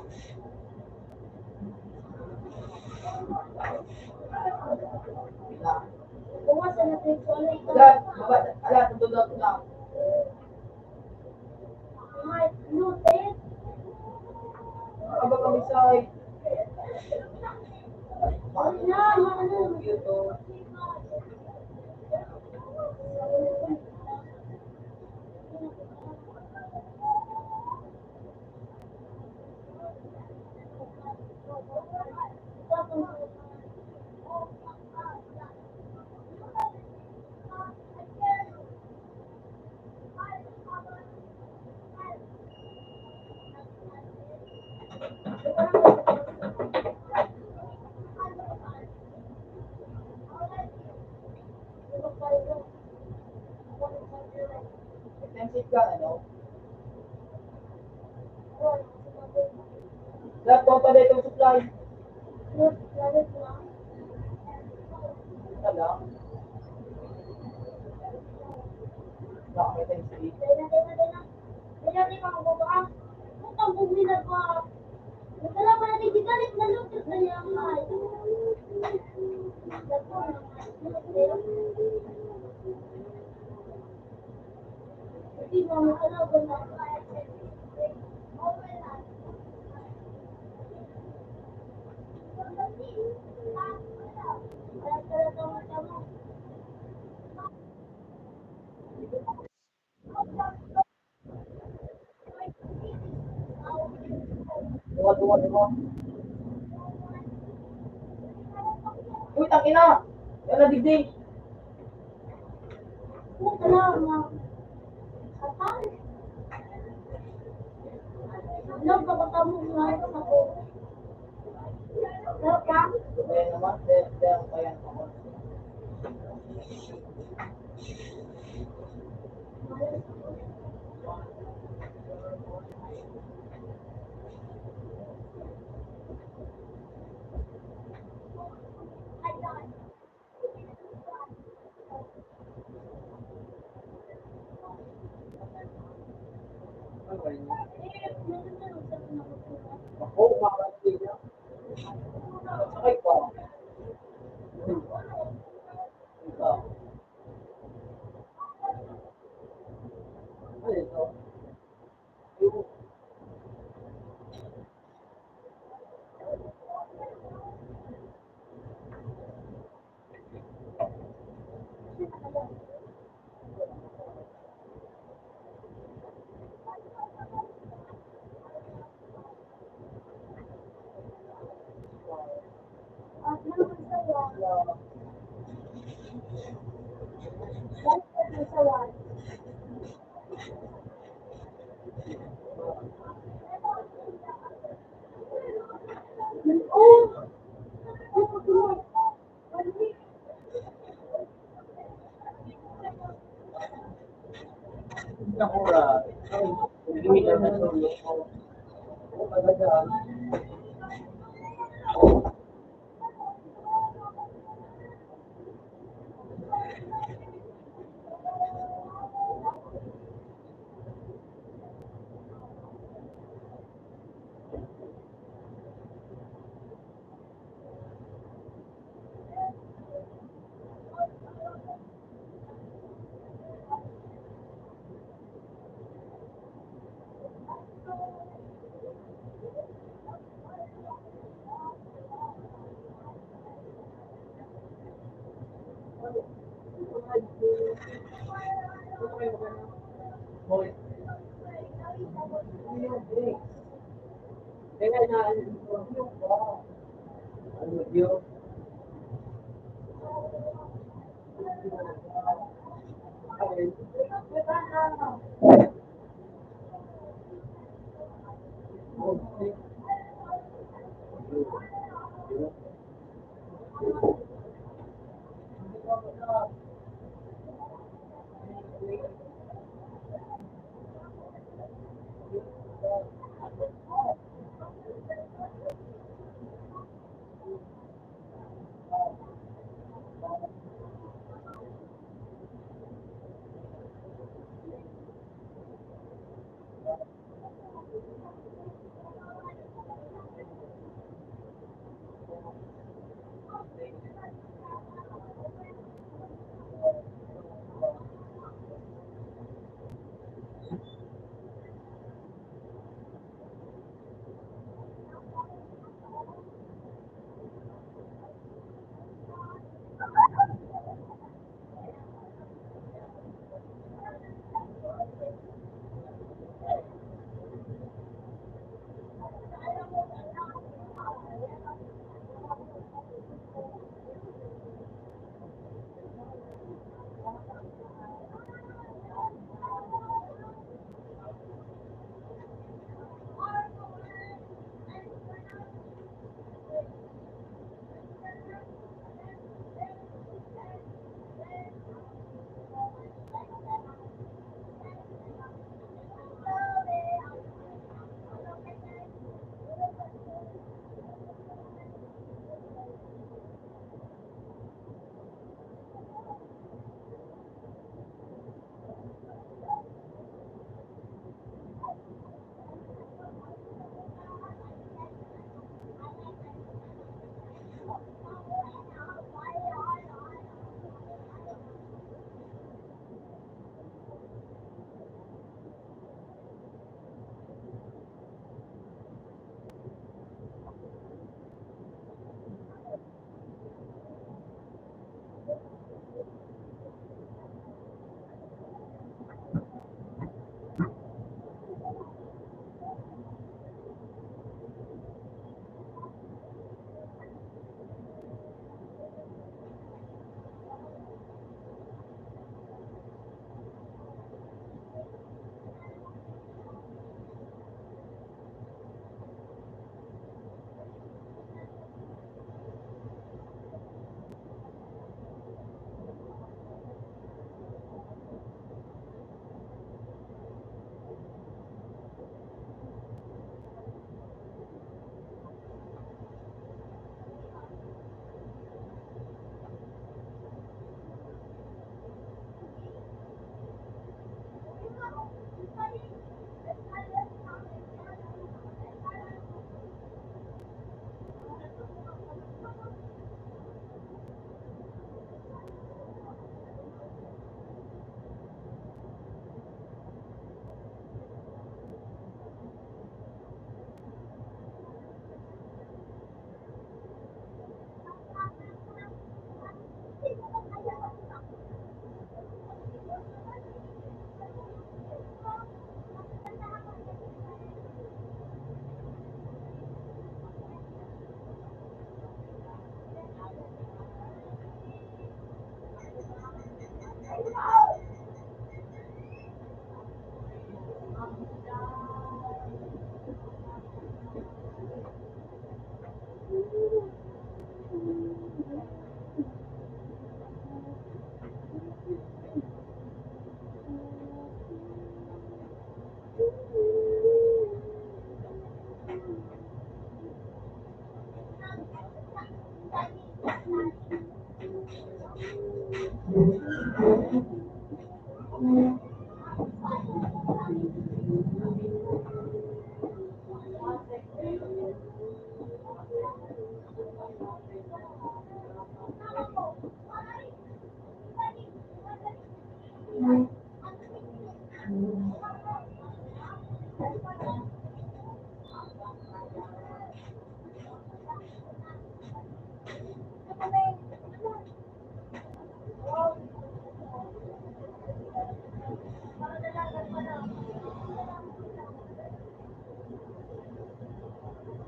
Wala. Buwasan na trip. So, ano ito? Lahat, baba, lahat, tutulog ko na. Ay, noted. Aba kami sa'y. Ano na, ano? Cute, oh. Tapos, ka, ano? Lahat total itong supply. Isa lang. Bakit ang sweet? Tuwa. Uy, tangina! Yan na digdig. Ayan naman, kaya kaya naman. Ano ba yun? Ako, makakasig na. Sakay pa. Ika. Ano ito? Nakura. Hindi na natulog ko. Oo, talaga. Hoy. Kaya na, ano yun?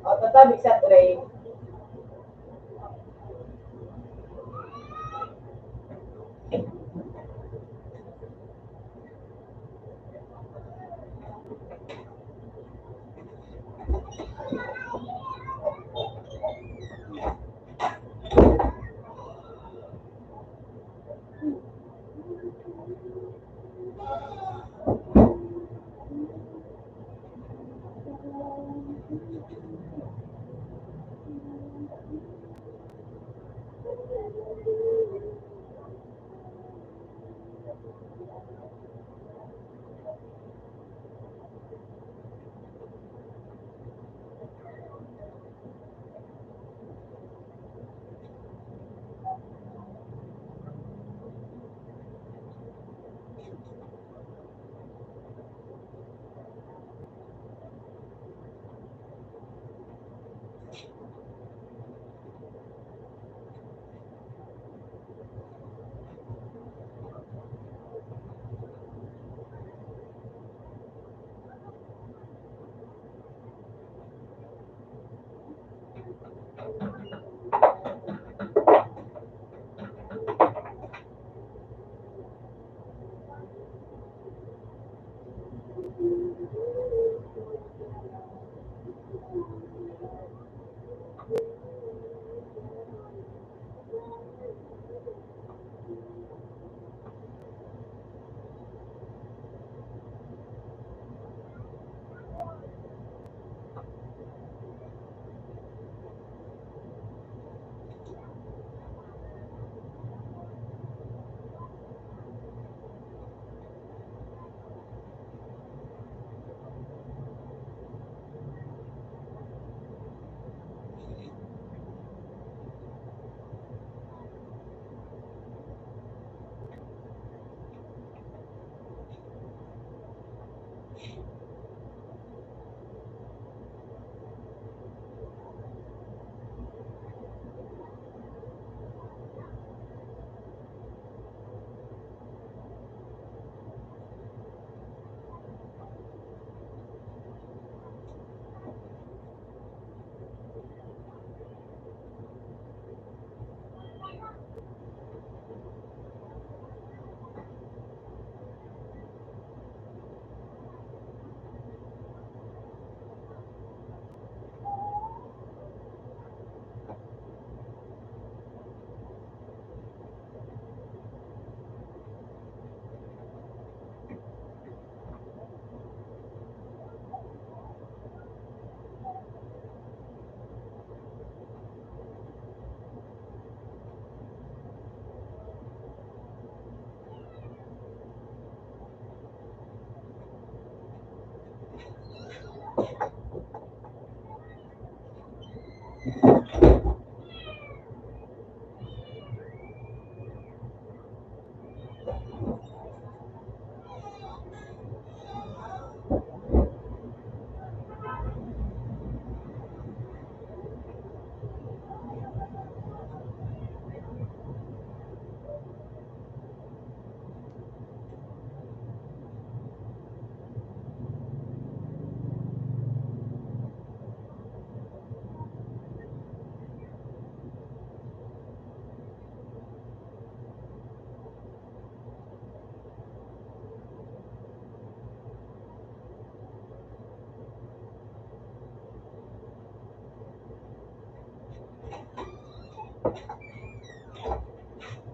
O, tatabig sa tray.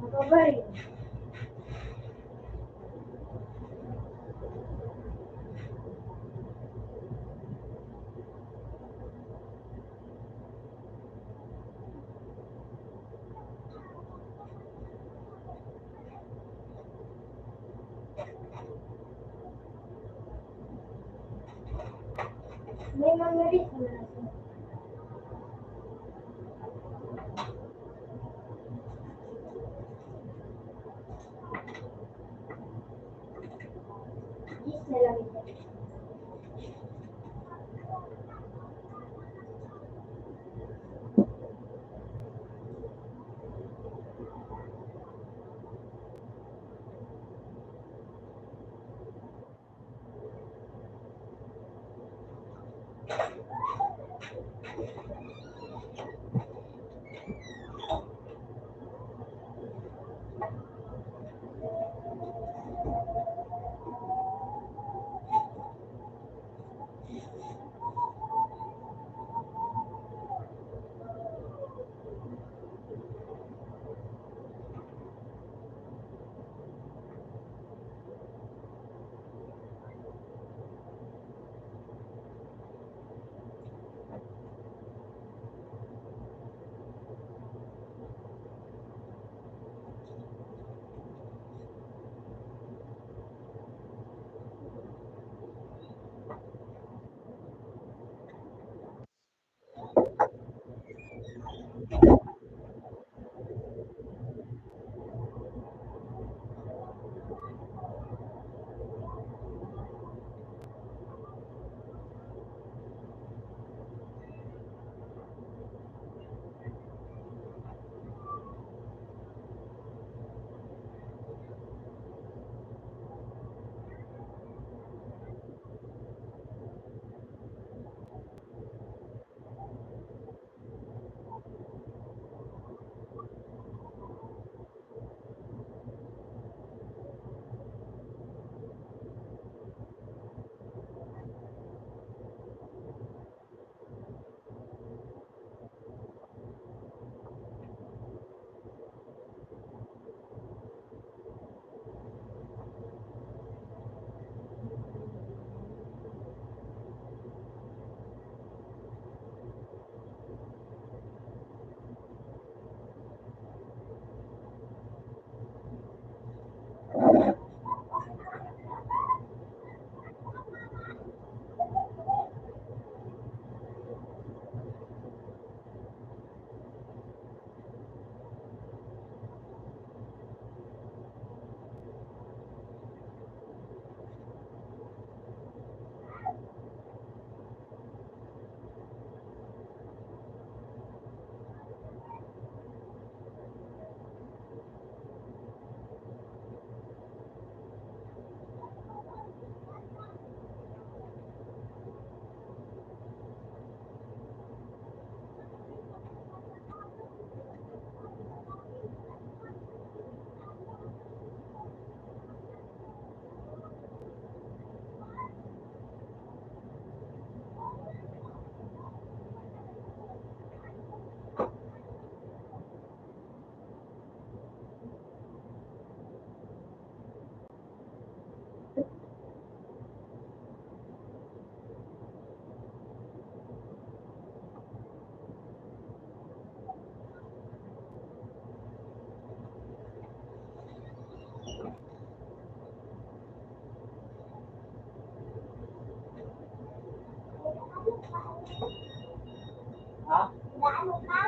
Nakabay. May memories naman ako. Gis na lang ito. Ha? Naano ka?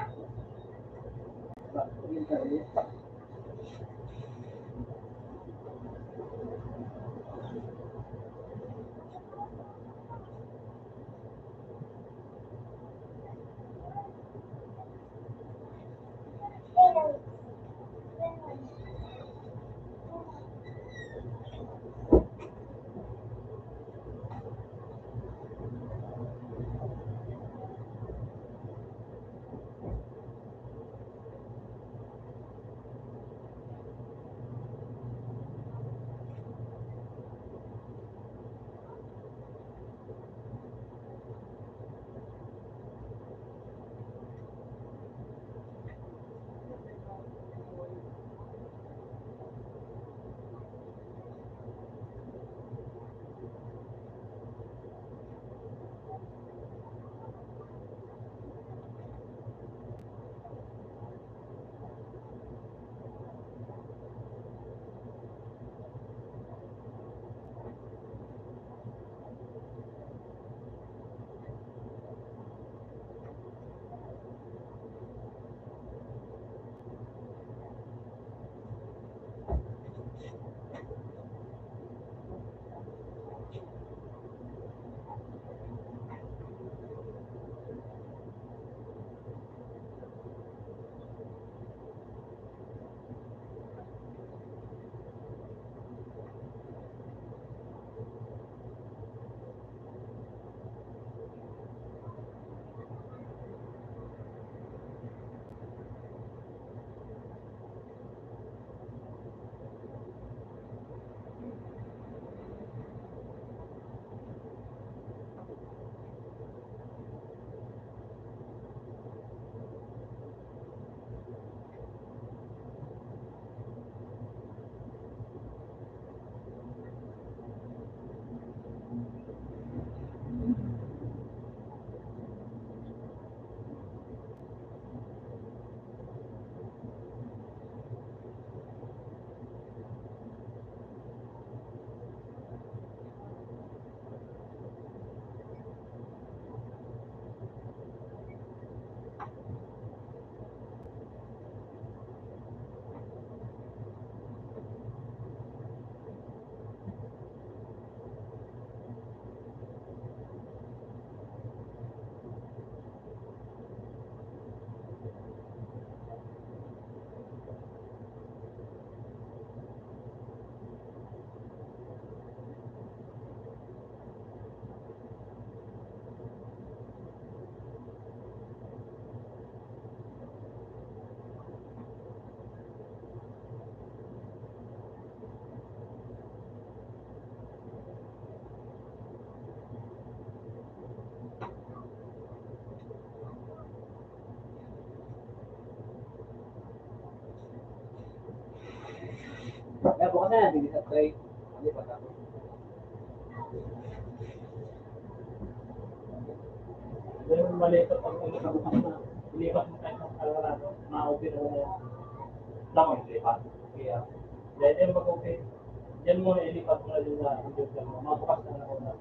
Interview. Kaya bukas na yan, bigis at tray. Hindi pa tapos. Yung malipat ang ilipat na. Ilipat mo tayo sa Colorado. Ma-open na yan. Lang ang ilipat. Kaya, dahil yung mag-open, yan mo na ilipat mo na din sa computer mo. Mabukas na na una.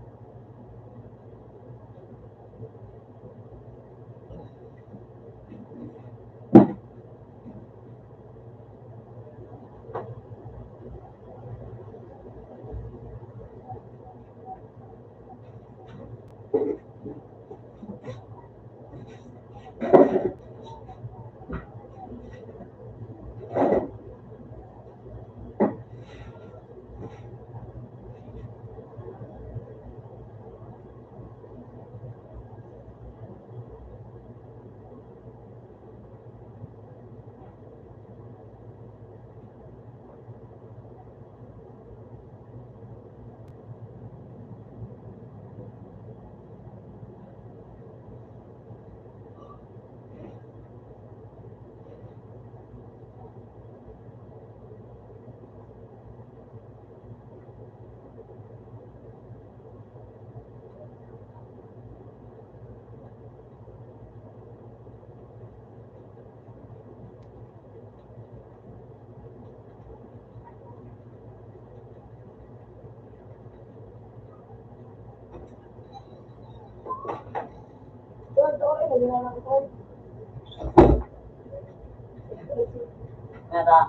Nata.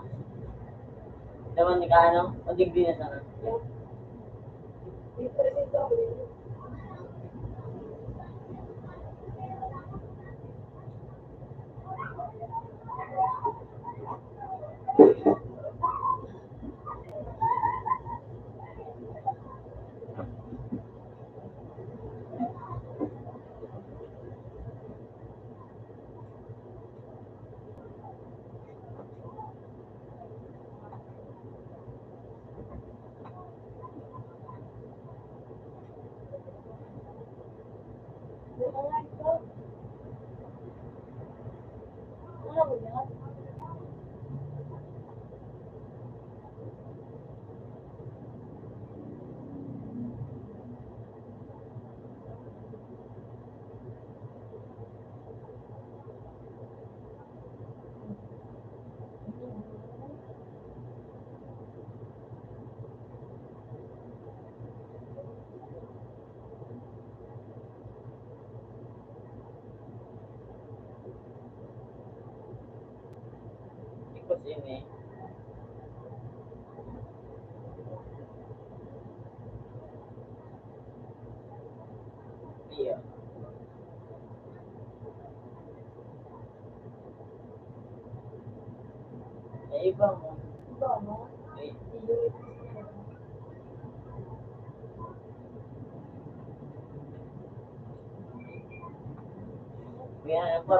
Daman ni ka ano? O degree na sana. Ikot ini. Iya. Iba mo. Iba mo? Ay, kaya pa.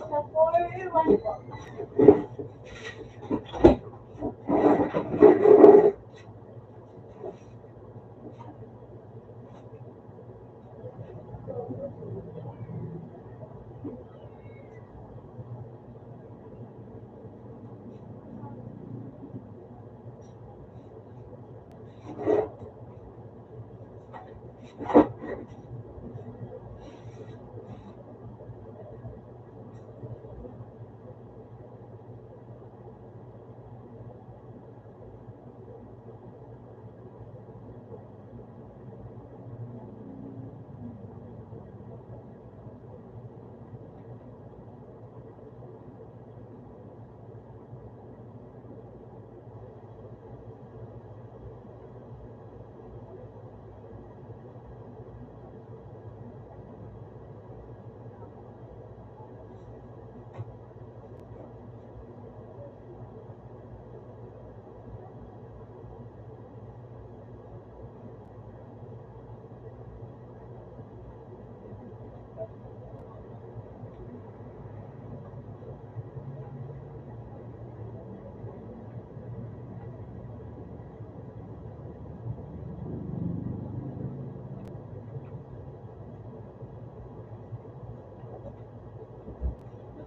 Sa 4-1 po.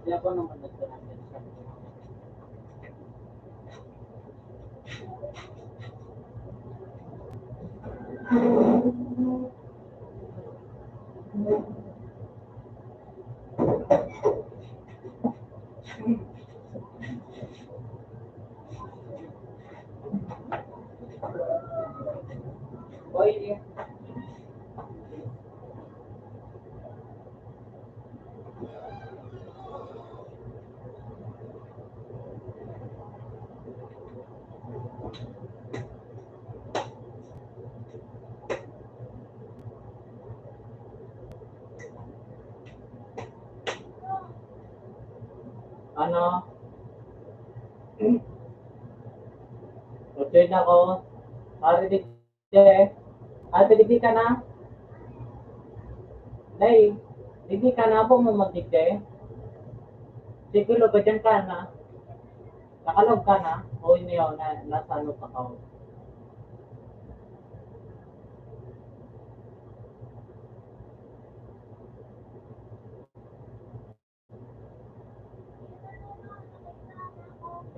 Kasi ako naman nagtanong sa Oy, Ano? Okay na ako. Arinig Arinig ka na? Nay, hindi ka na po mamatigde. Siguro ba dyan ka na? Nakalog ka na? O hindi yun, nasa ano pa ka?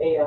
Eh,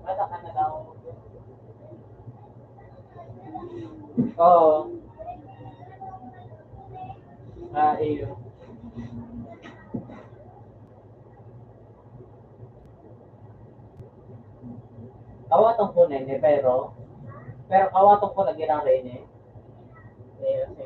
Bata ka na daw. Oo. Iyo. Kawatong ko na pero kawatong ko lagi ng rin eh. Sige.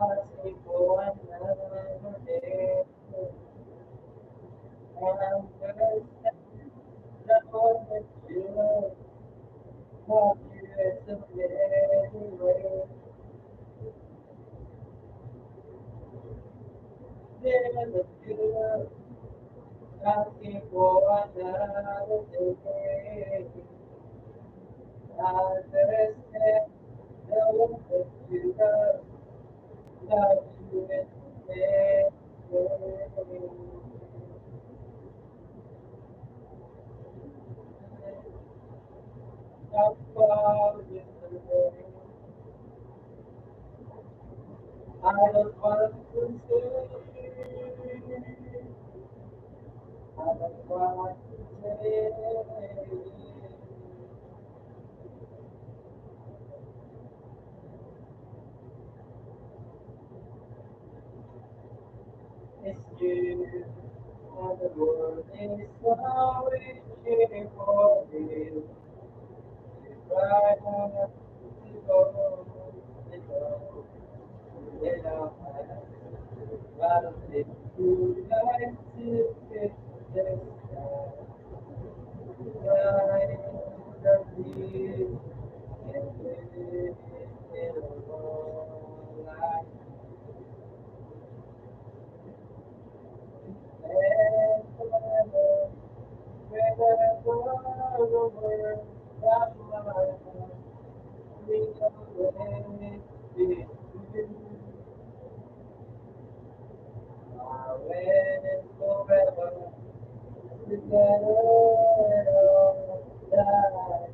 asking for another day. And I'm gonna say that one that you love, want you as a anyway. Then the good asking for another day. I understand the one that you love you as a anyway. How far is the way? I don't want to say, I don't want to say, it's you, and the world is now wishing for you. If I have to go, to go, then I'll have, rather than you like to get this time. I love you, and live in a long life. And forever, wherever the world that my heart reach away with you. I went forever together all that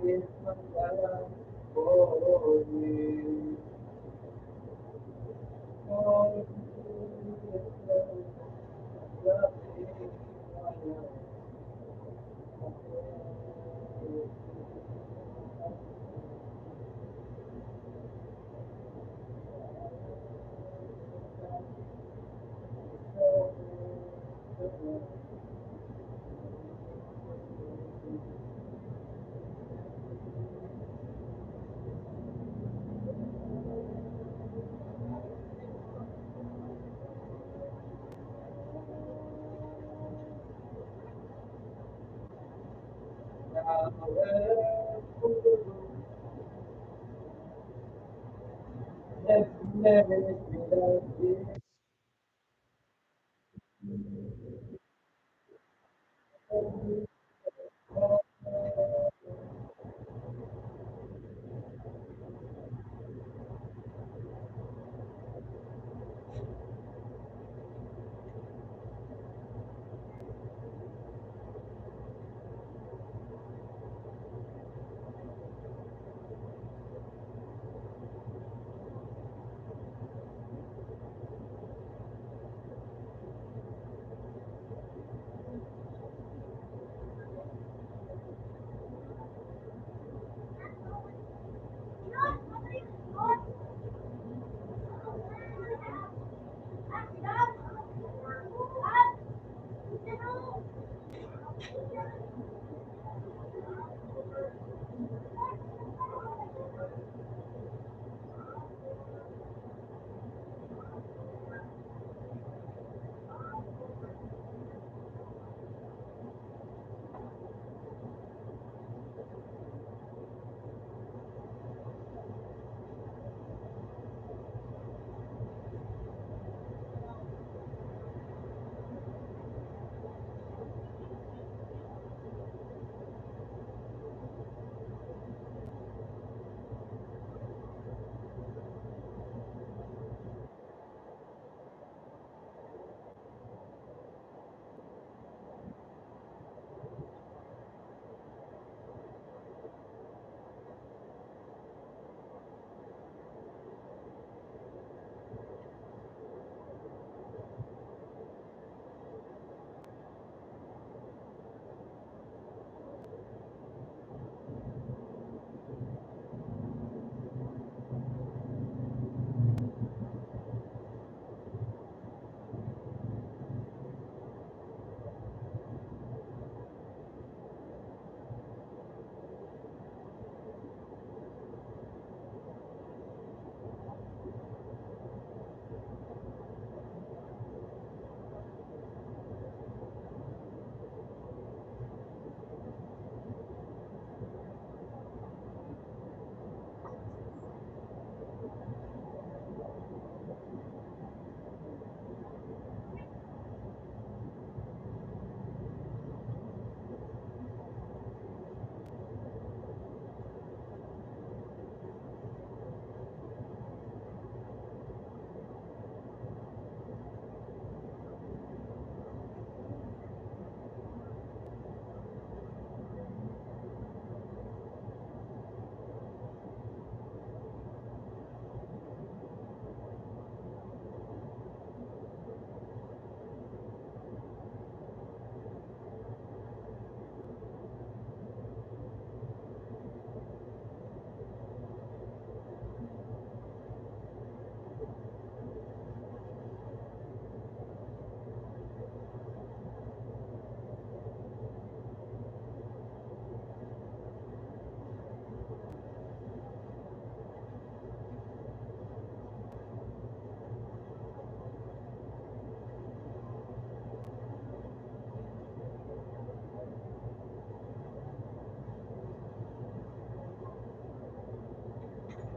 is my love for you. For you, love me,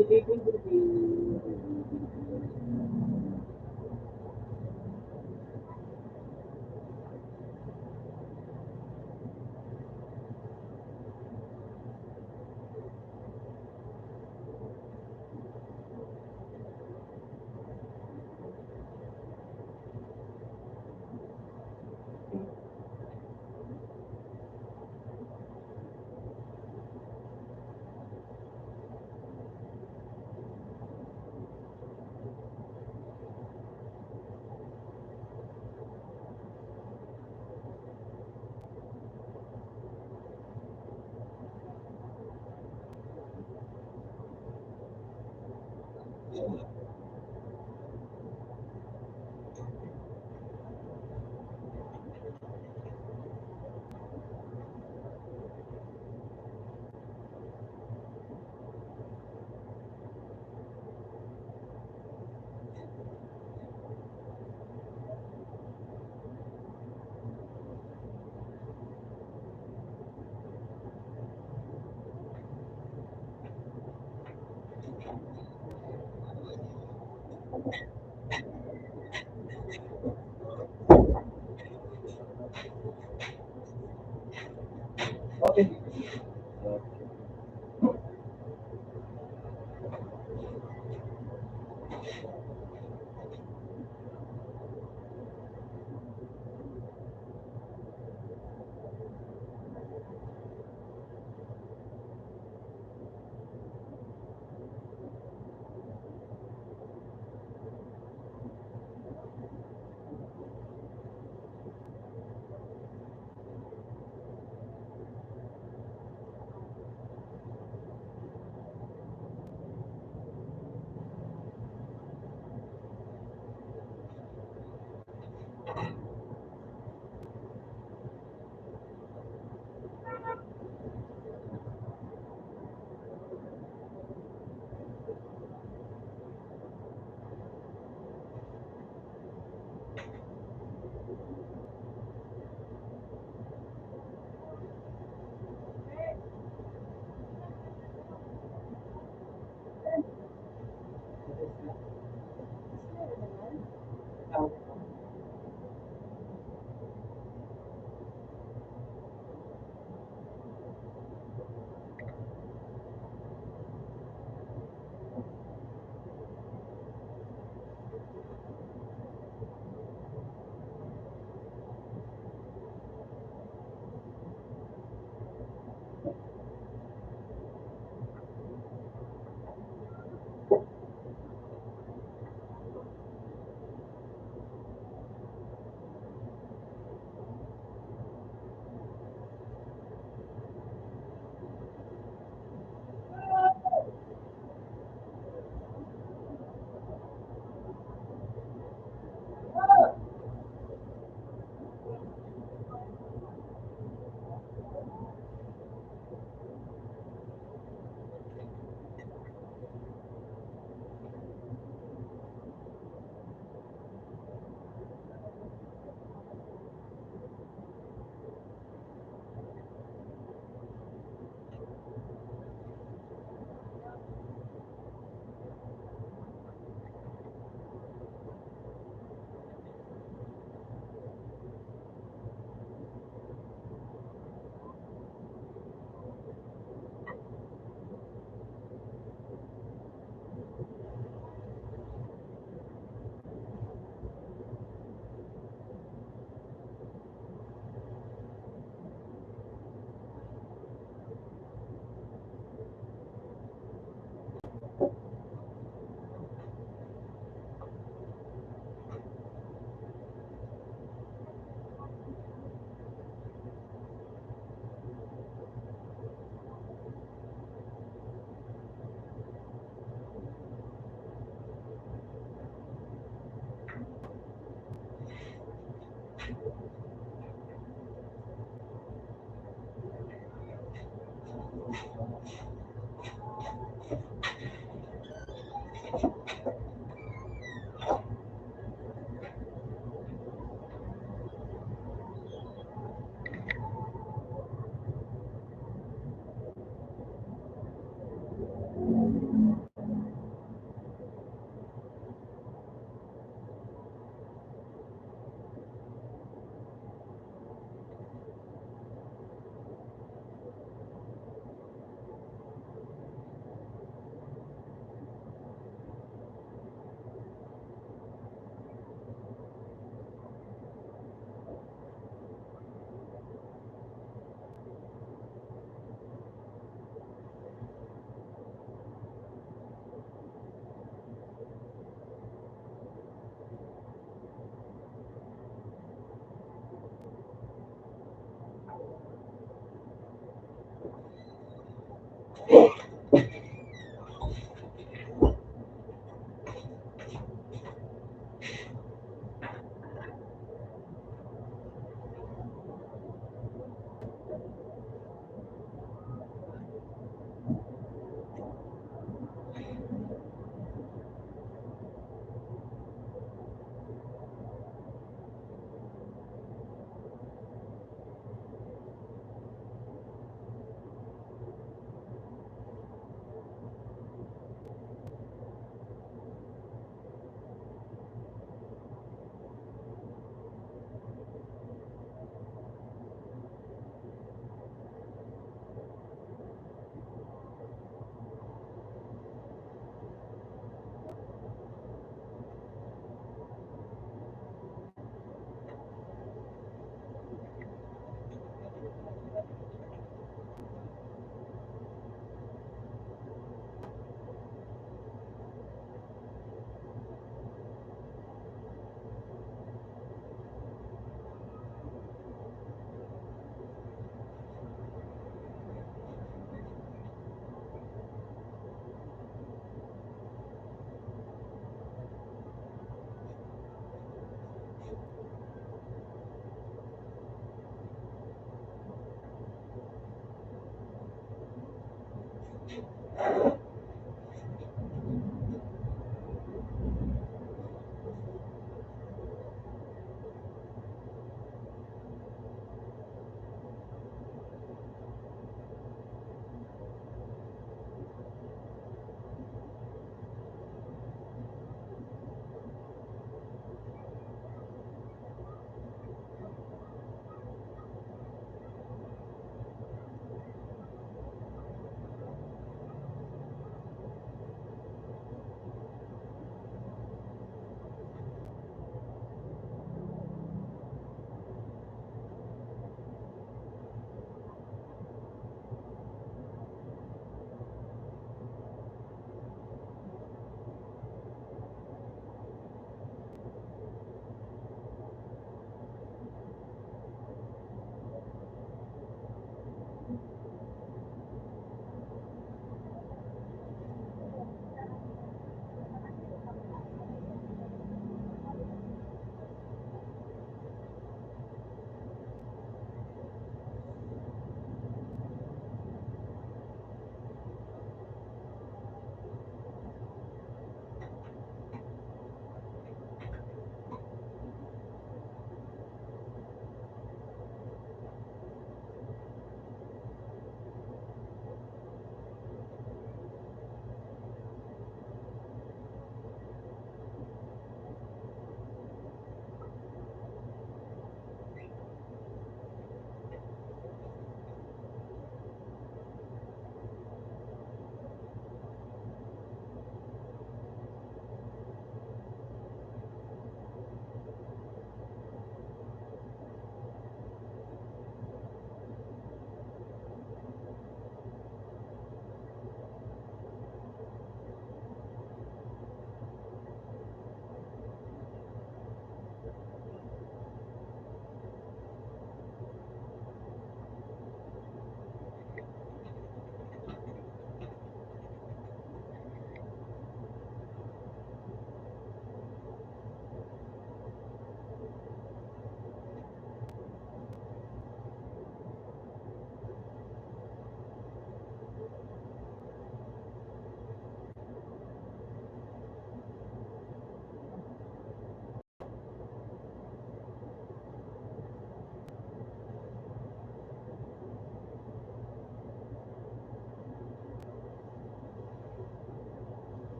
Okay.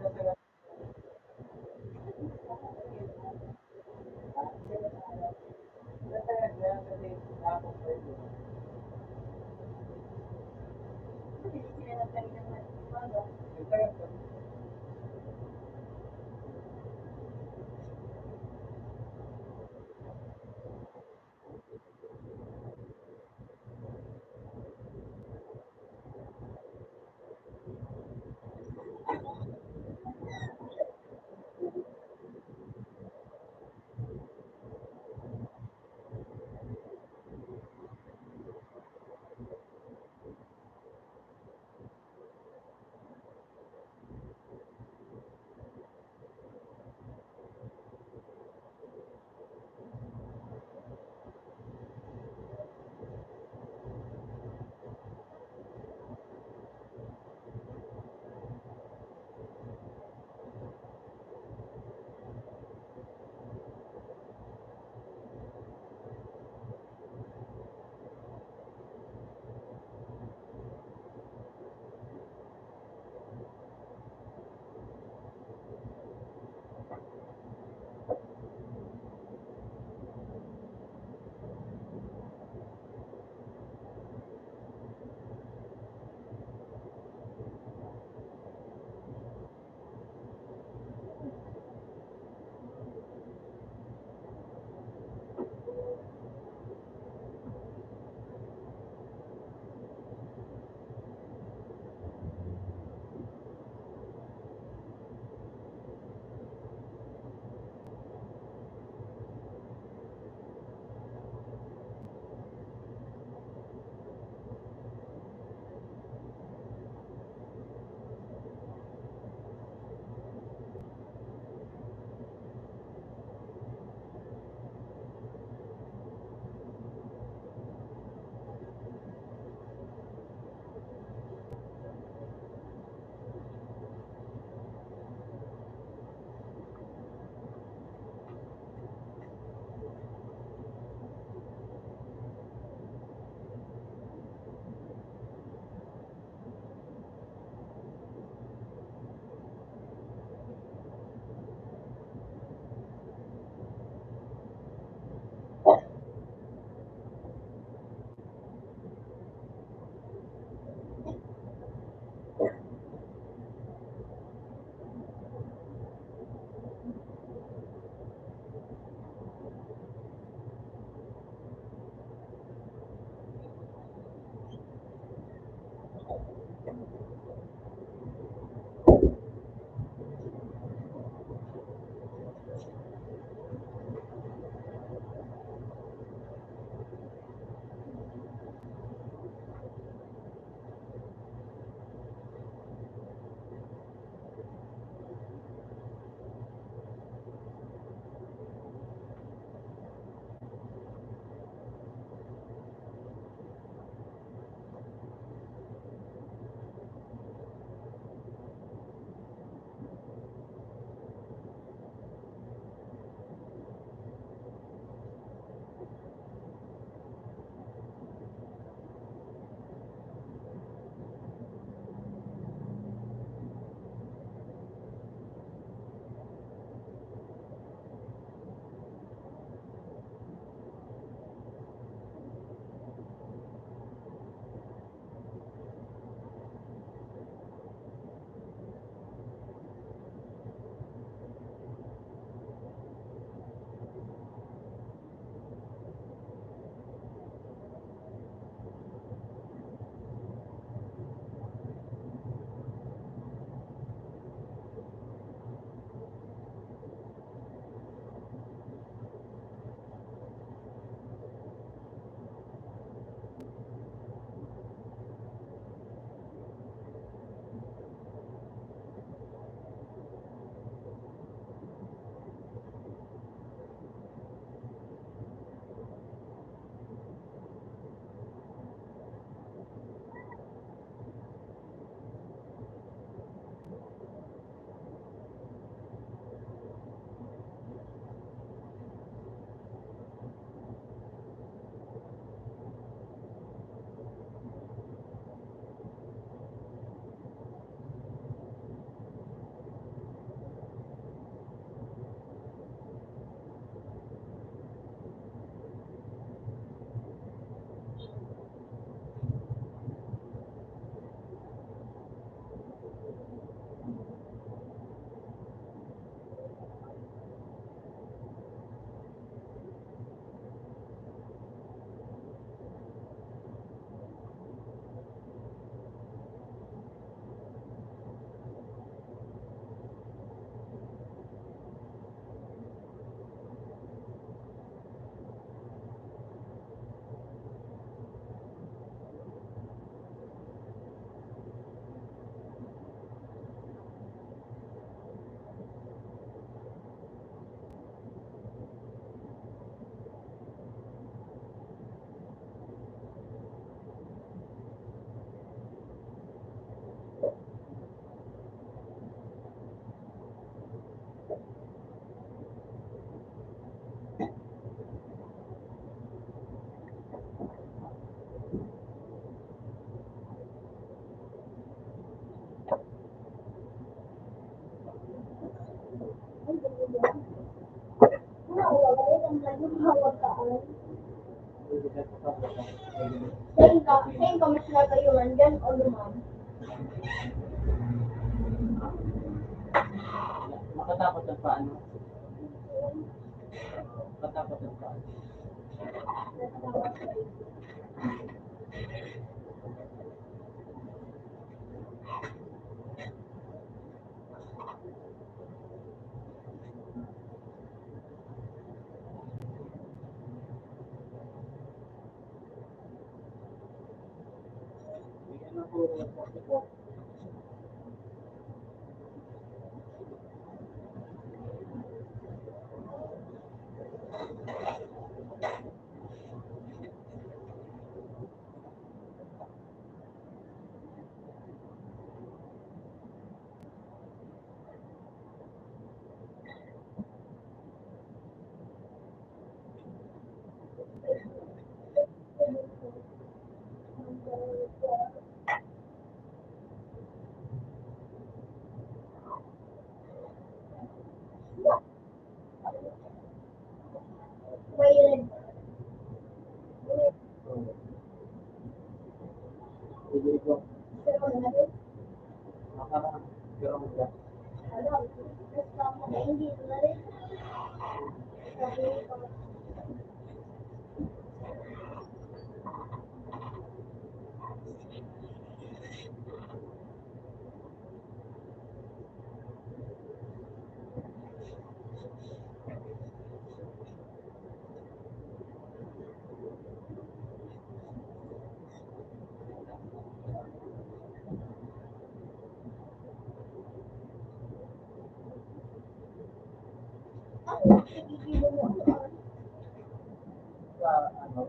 Hindi sila nagkaroon ng umaga. Saan ka mas nagayuan dyan o lumam? Makatakot ang paano? Makatakot ang paano? May Sige po. pero natin. Makarang. Pero mga. Ano? Basta mo na hindi na rin. Sabi ko, sige mo mo. Sa ano?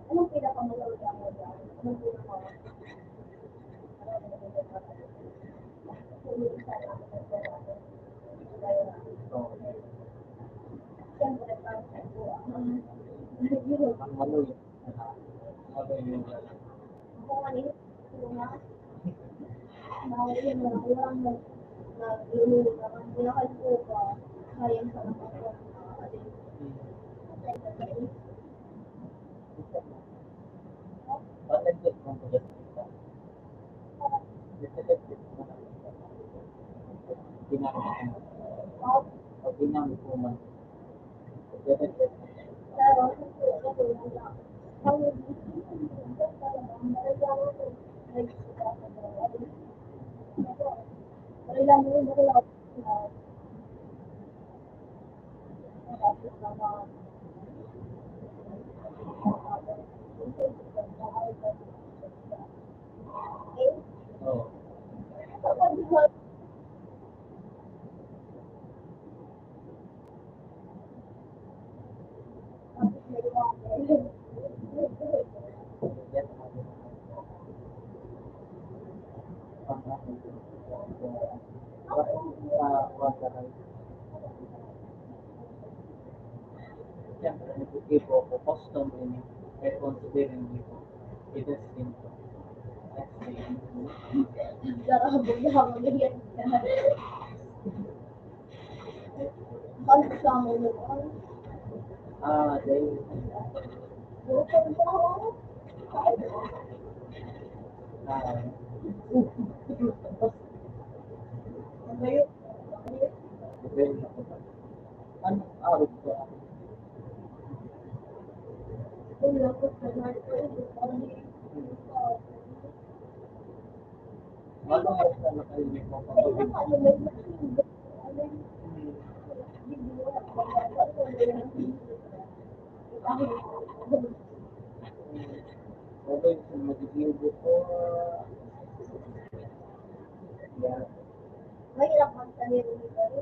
Anong pinakamalawag mo dyan? Anong pinakamalawag? Siyempre, Ang maloy. Maloy yun. ako kanina, mahuli mo na lang nagluluto ng bulakal po pa. Sayang sa mga po. Patented mo po dyan. Patented mo na. Ginamit mo. Pag ginamit mo man. Patented mo. Pero, ako lang. Kailan mo yung bakla Oo. Yan ang ating pang-aking siyempre, nag-ipo ako custom rin kaya considering dito. Ito is simple. Darabog na ako ganyan. Balik sa mo yun. Dahil Bukod pa ako. ah, Ngayon, dahil ako ano araw ko kung lapot ka na ito, ano ay sa nakalimutan mo pag-ibig okay sa mag-iibo ko yan mahirap magsalita nito.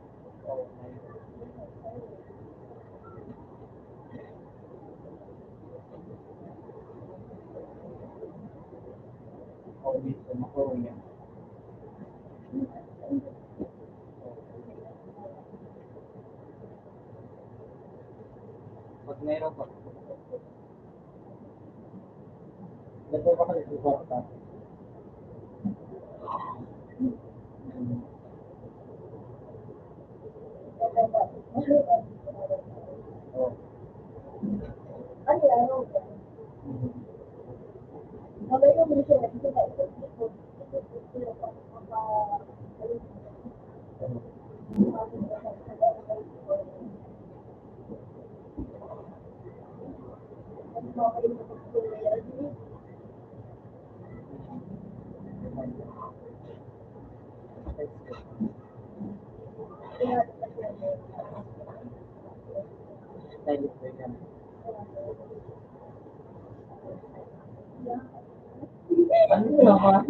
O dito, makulong yan. Pag mayroon pa. Dito ba kayo suporta? Oo. Ano yan? Magayon mo siya, hindi ba ito? Dahil ito yan. Ano naman?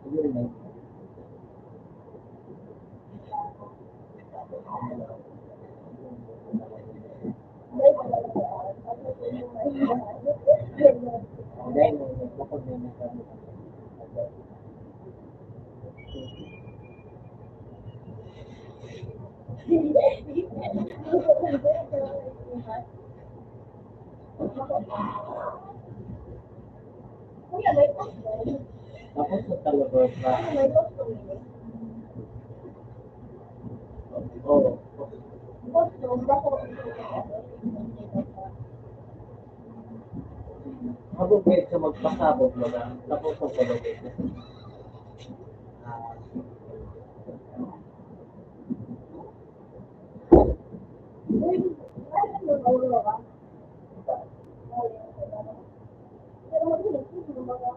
Yun eh. Dahil bukod na yung sabi. Kuya, may posto. Tapos sa talabas na, May posto. oo, Posto, bako. mabukit sa magpasabog mo lang, tapos sa talabas na. Uy, ano mo naulo ka? Pero mag-inig, hindi mo mga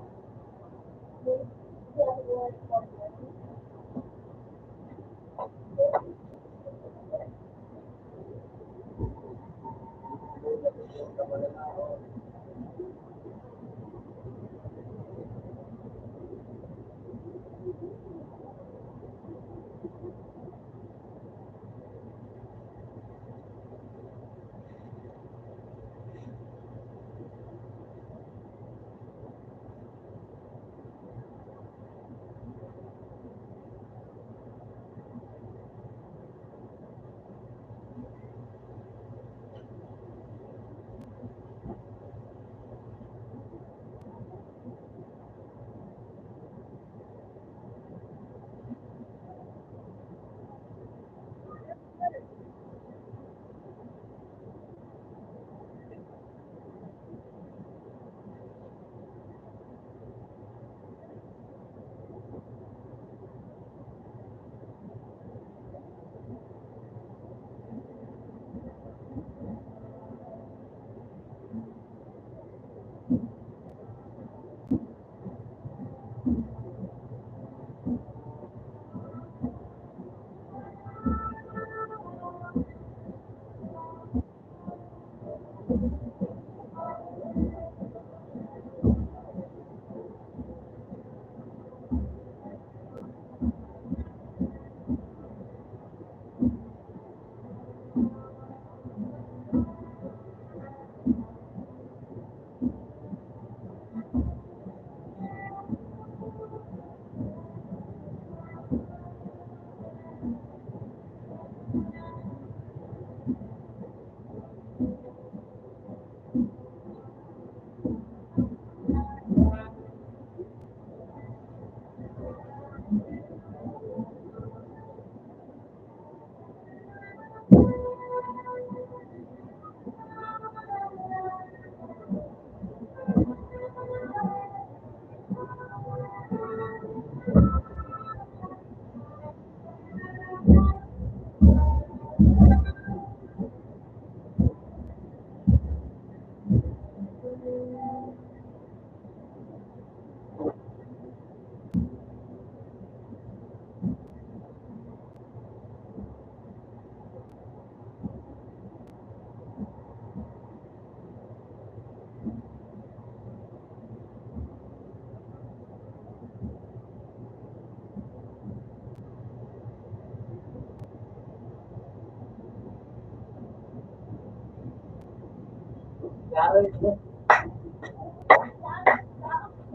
Karo ito.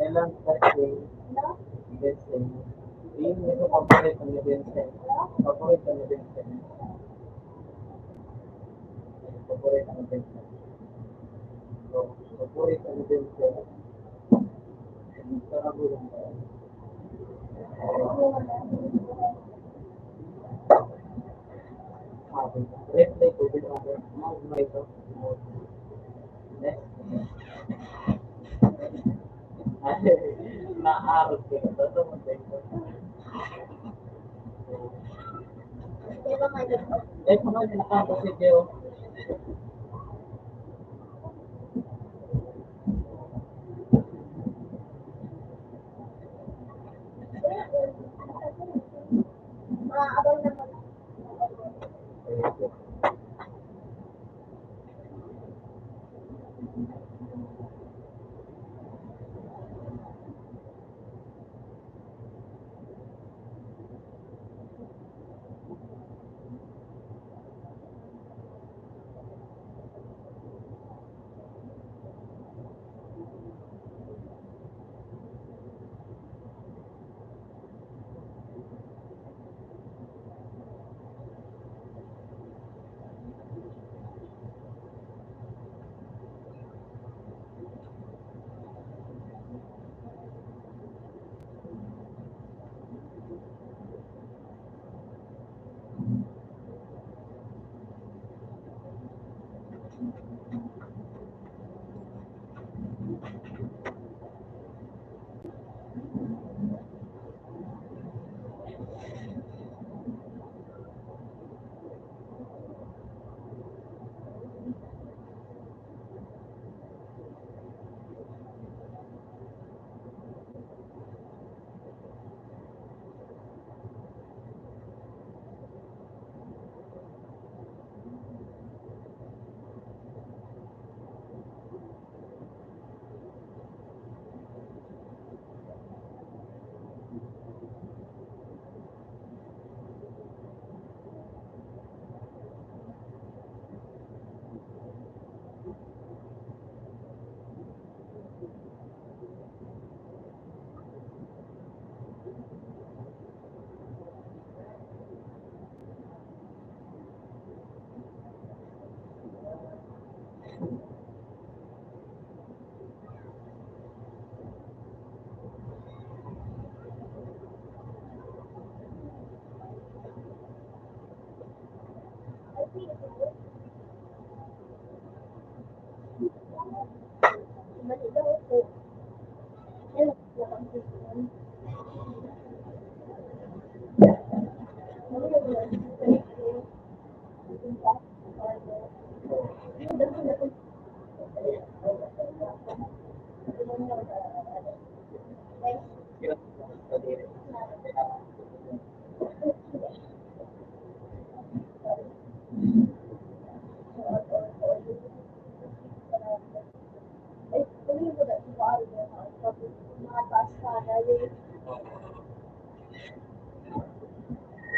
Kailan kasi, Vincent. Yung ito paborito ni Vincent. Paborito ni Vincent. Paborito ni Vincent. So, paborito ni Vincent. Sarap ulang ba? Sabi ko, replay ko din ako. Mga ito. Next. Naarot ko. Totoo mo ito. Di ba nga dito? Eh, kung ano nakapasig yun. Abang naman.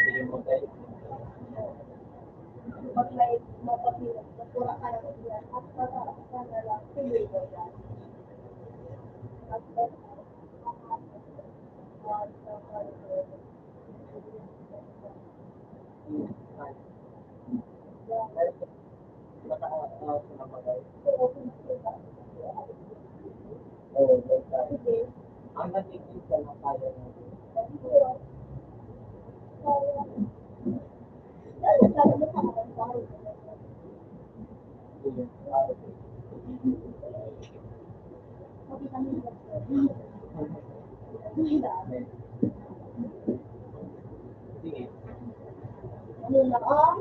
Sige mo tayo. Pag may mapapilap, napura ka ng ulan, at pataasan ka na lang, tuloy mo yan. At Ang nag-exit ka ng kaya natin. Sige. ano na ang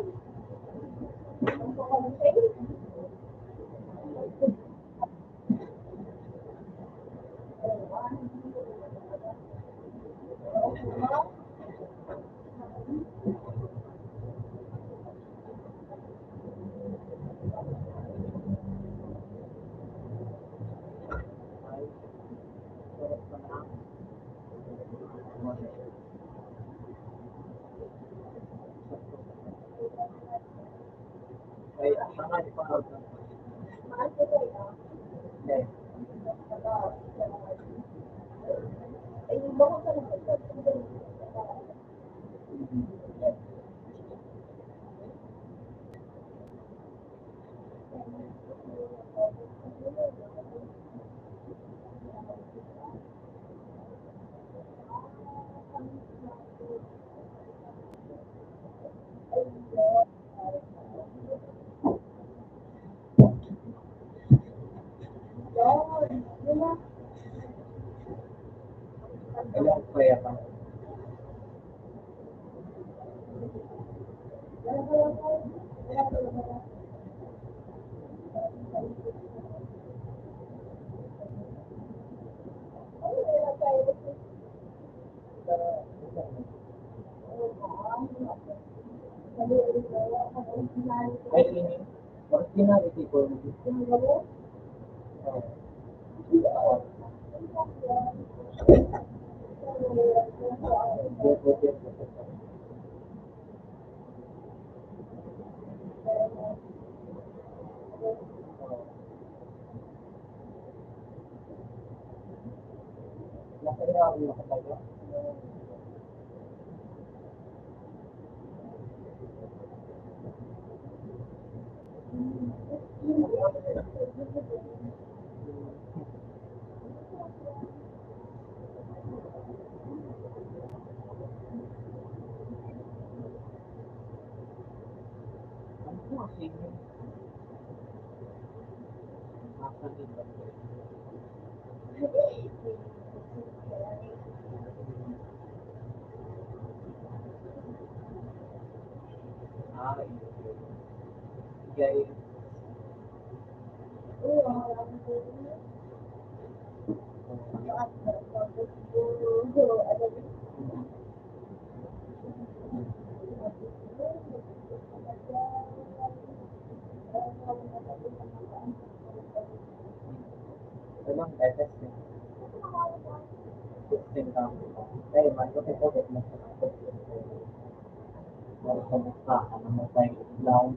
Ay, ang mga ipanood ng Hindi. Alam ko kaya pa. Kahit ini, originality ko. Nakaya ako nakataga. Ano po kasi yun? Nakakalimutan ko. Kaya walang testing. Testing kami. Kaya mag-upit ko na sa wala sa mukha ka na matay lang.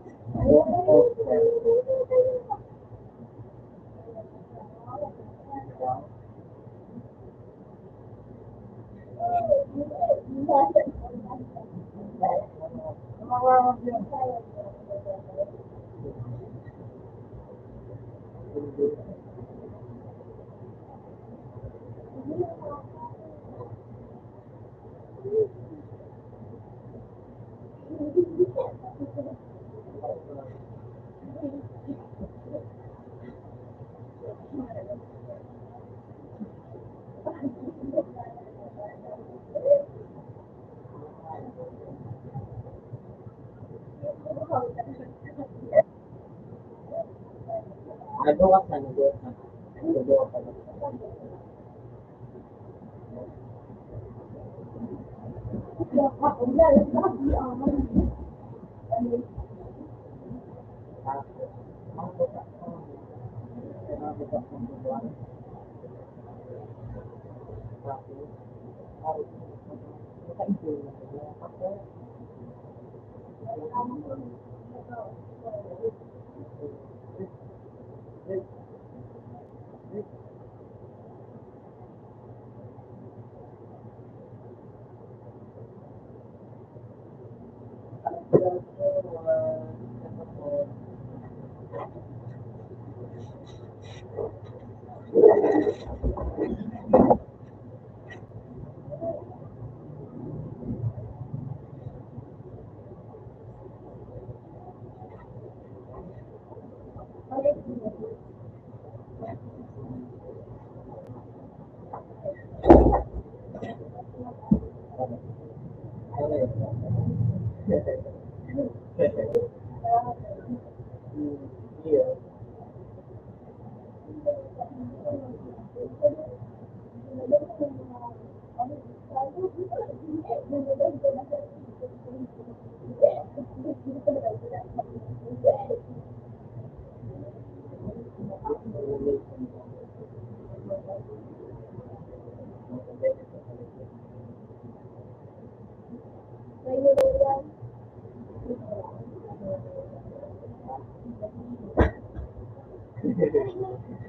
Nagawa ka na. Nagawa ka na.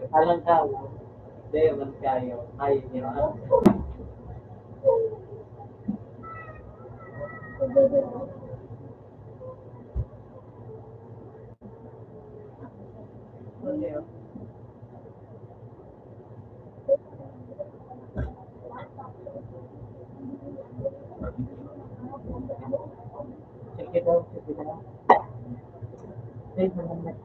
Alam ka, hindi man kayo. Ay, hindi na. Check it out, check it out. Hey, naman.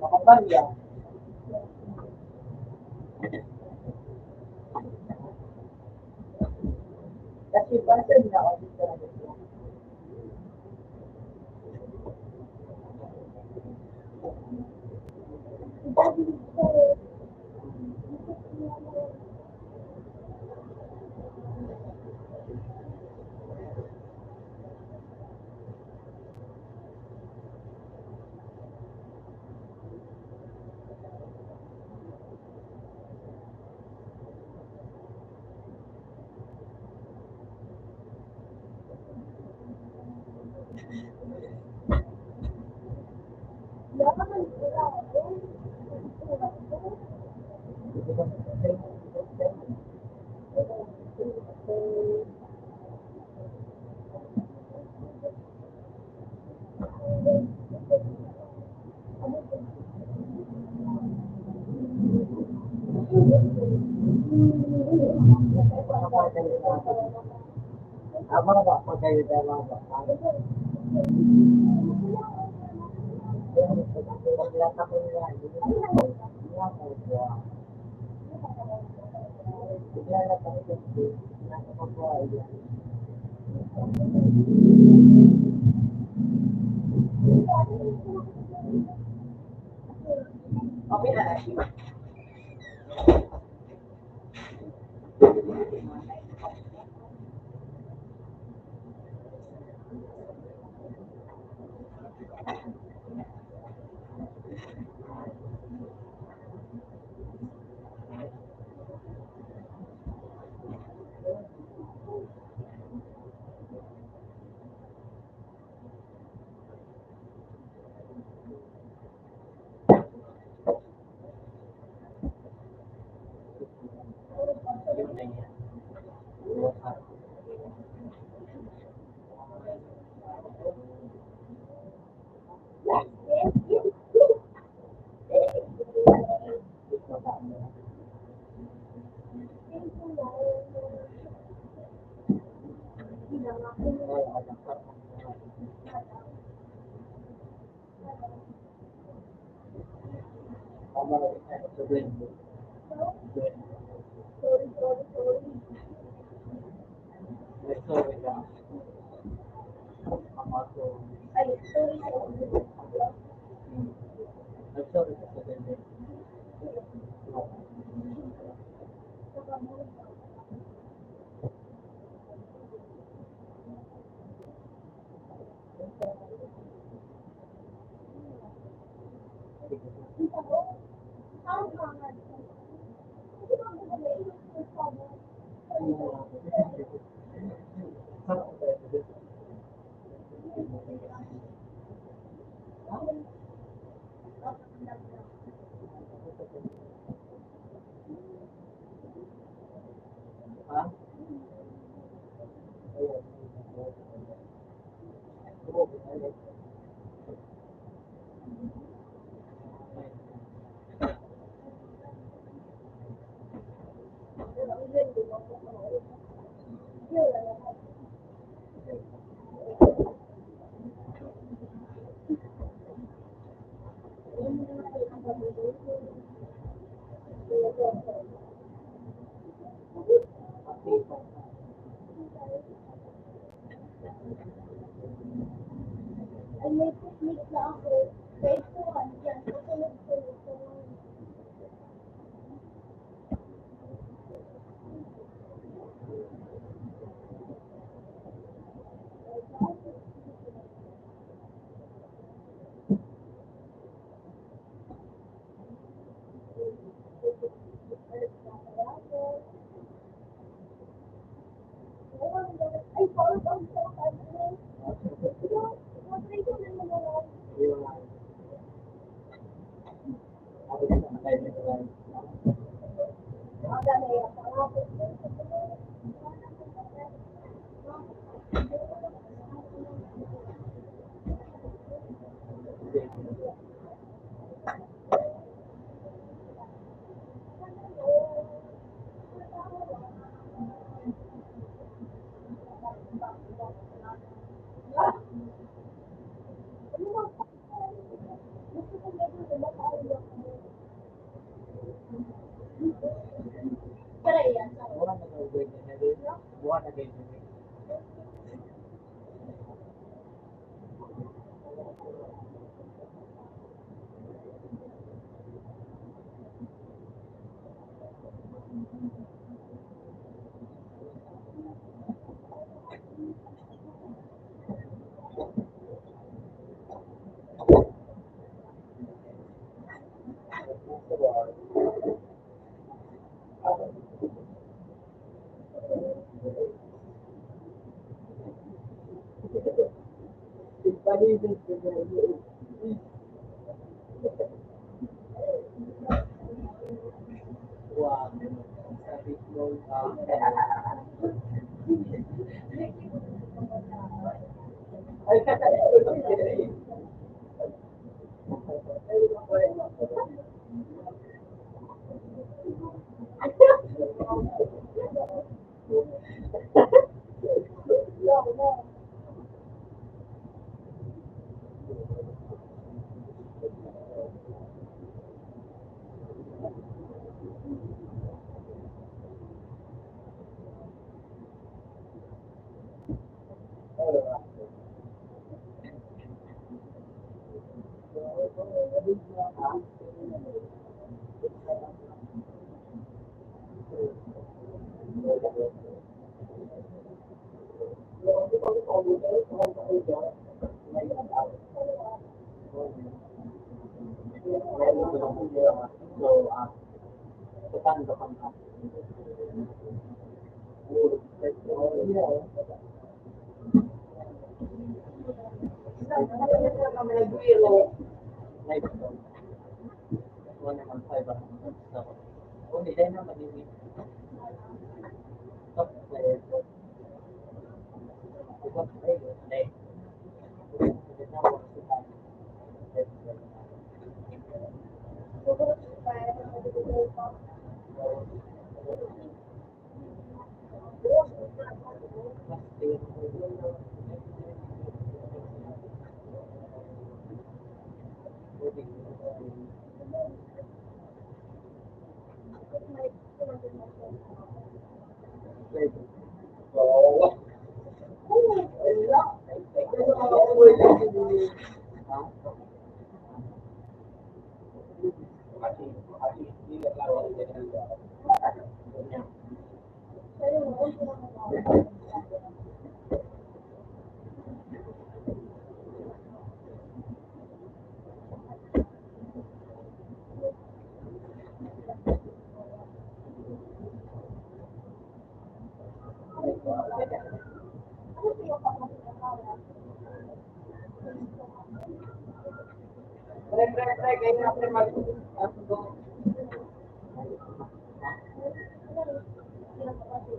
Makapalya. Kasi person na ako dito na dito. Abang ba pag kayo dalawa ba? Paglata ko niya, niya ko siya. Bigla na kami kasi, nasa pagbuhay niya. Okay na na siya. Yun na yan. Tama na rin sa blend. Sorry ka. Amato. Sorry ka sa blend. Ha? Ayun. Oo, binalik. Ay, may technique na ako. Phase 1, yan. Kasunod-sunod ko lang. Ay, follow up sa kanya. Matry ko na naman. Ayun. Ako din ang kaya nito lang. Ang dami yan. Try yan. Buwan na gawin na rin. Buwan na gawin na rin. Wow. Sabi ko, ay,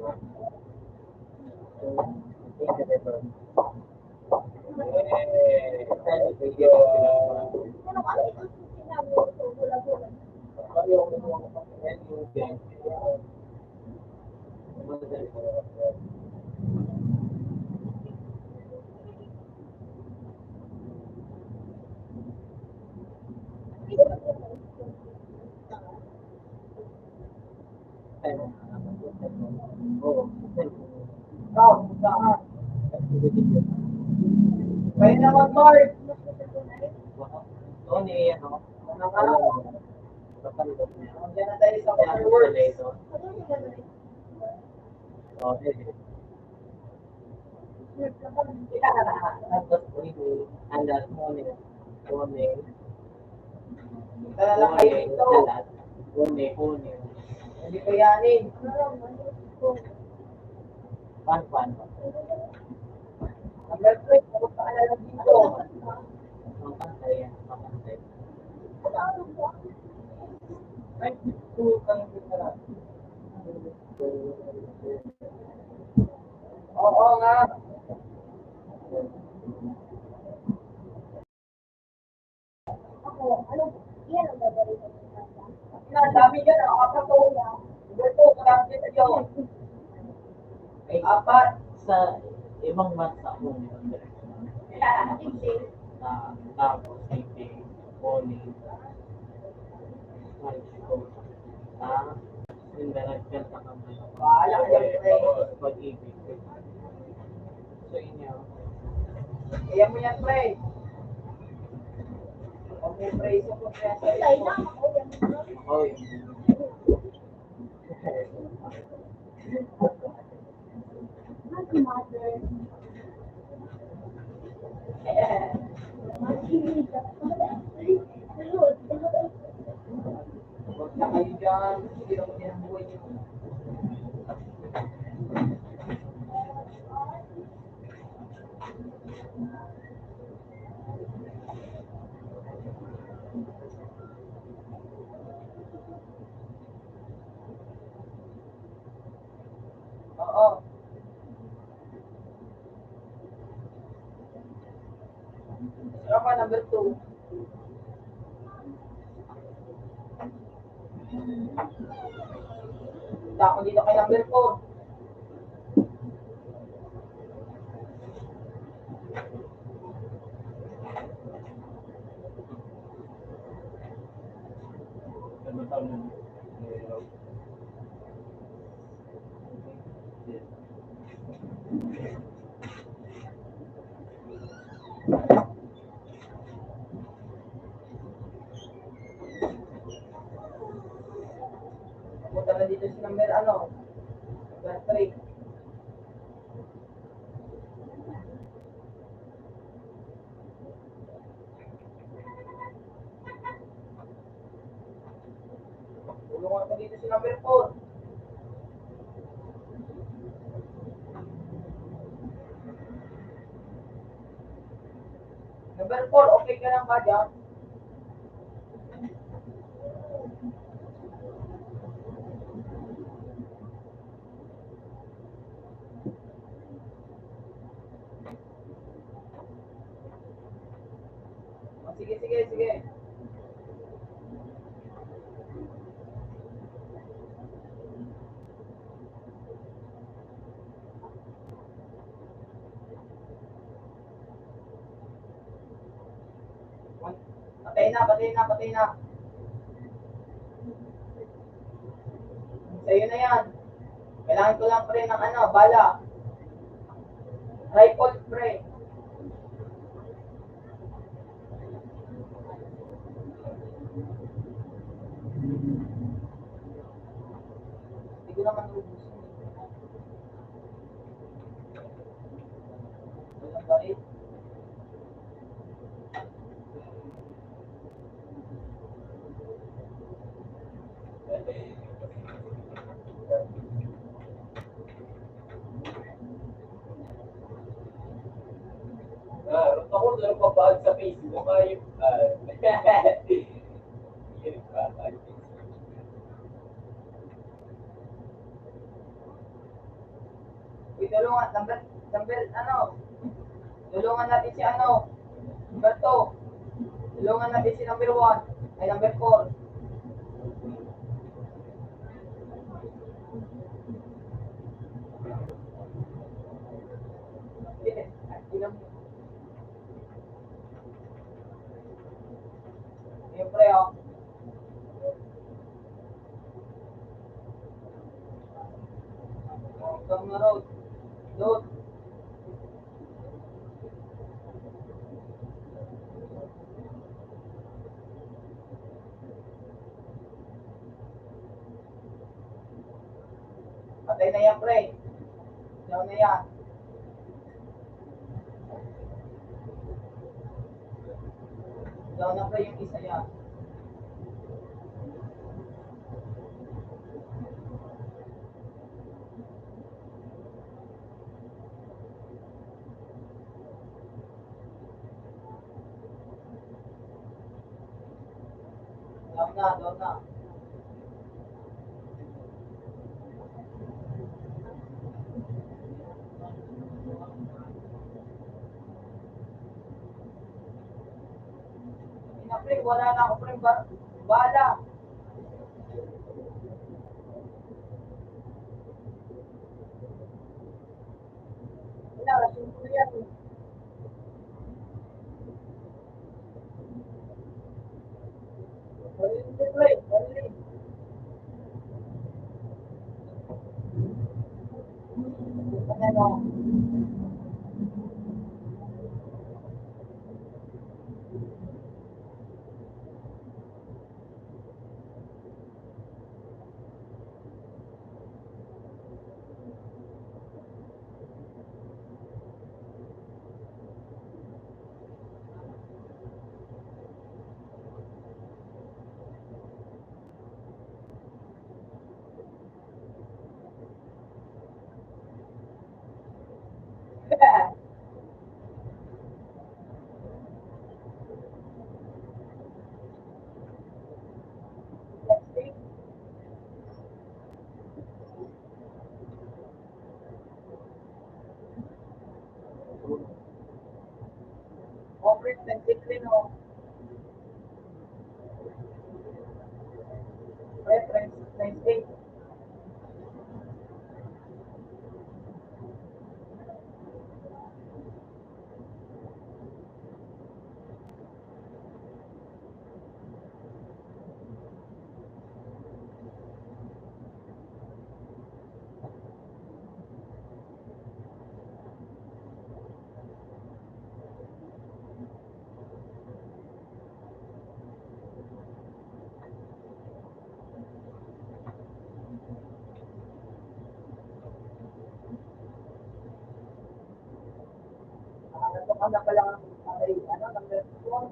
Thank you. Ano ka? Ito sinabi ko, wala-wala. Ikaw, saan? Kayo naman, Mark. Doon eh, ano? Anong ano? Kapalibot niya. Diyan na tayo sa fireworks. Tapos ini, andas morning. Ito na lang kayo dito. Morning. Hindi ko yanin. Pan. Number 3, pumunta ka na lang dito. Mapantay. Ay, two, kami dito na. Oo nga. Ako, ano, yan ang gagawin ko. Ang dami dyan. Apat to. Number 2, marami dito yun. Ay, Apat. sa ibang bansa po nila na tapos hindi morning Mexico nagkanta kami Bahala ka dyan, pre. pag-ibig so inyo Kaya mo yan, pre. Huwag mo pre, isa po pre. Tayo na, ako yan. oy Happy mother. Huwag na kayo dyan. Hindi na mo din ang buhay niyo. Oo. Sino ka, number 2? Ako dito kay number 4. Ano taon yun? Punta na dito si number ano? Number 3. Tulungan ko dito si number 4. Number 4, okay ka lang ba dyan? Oh, sige. Patay na. Sa'yo na yan. Kailangan ko lang pre ng ano, bala. Rifle pre. Hindi ko naman ubusin. Walang baril. Ako doon papahag sa Facebook ay Uy, tulungan, tulungan natin si number 2. Tulungan natin si number 1. Ay, number 4. Siyempre, oh. Hanggang na road. Load. Patay na yan, pre. Down na yan. Down na, pre, yung isa yan. Down na. Ina, pre, wala na ako, pre, bala. Ina, simple yan. Barili, pre, barili. Ano? Operate ng discipline, oh. Reference, times 8. Ito ka na pala, ay, number 4.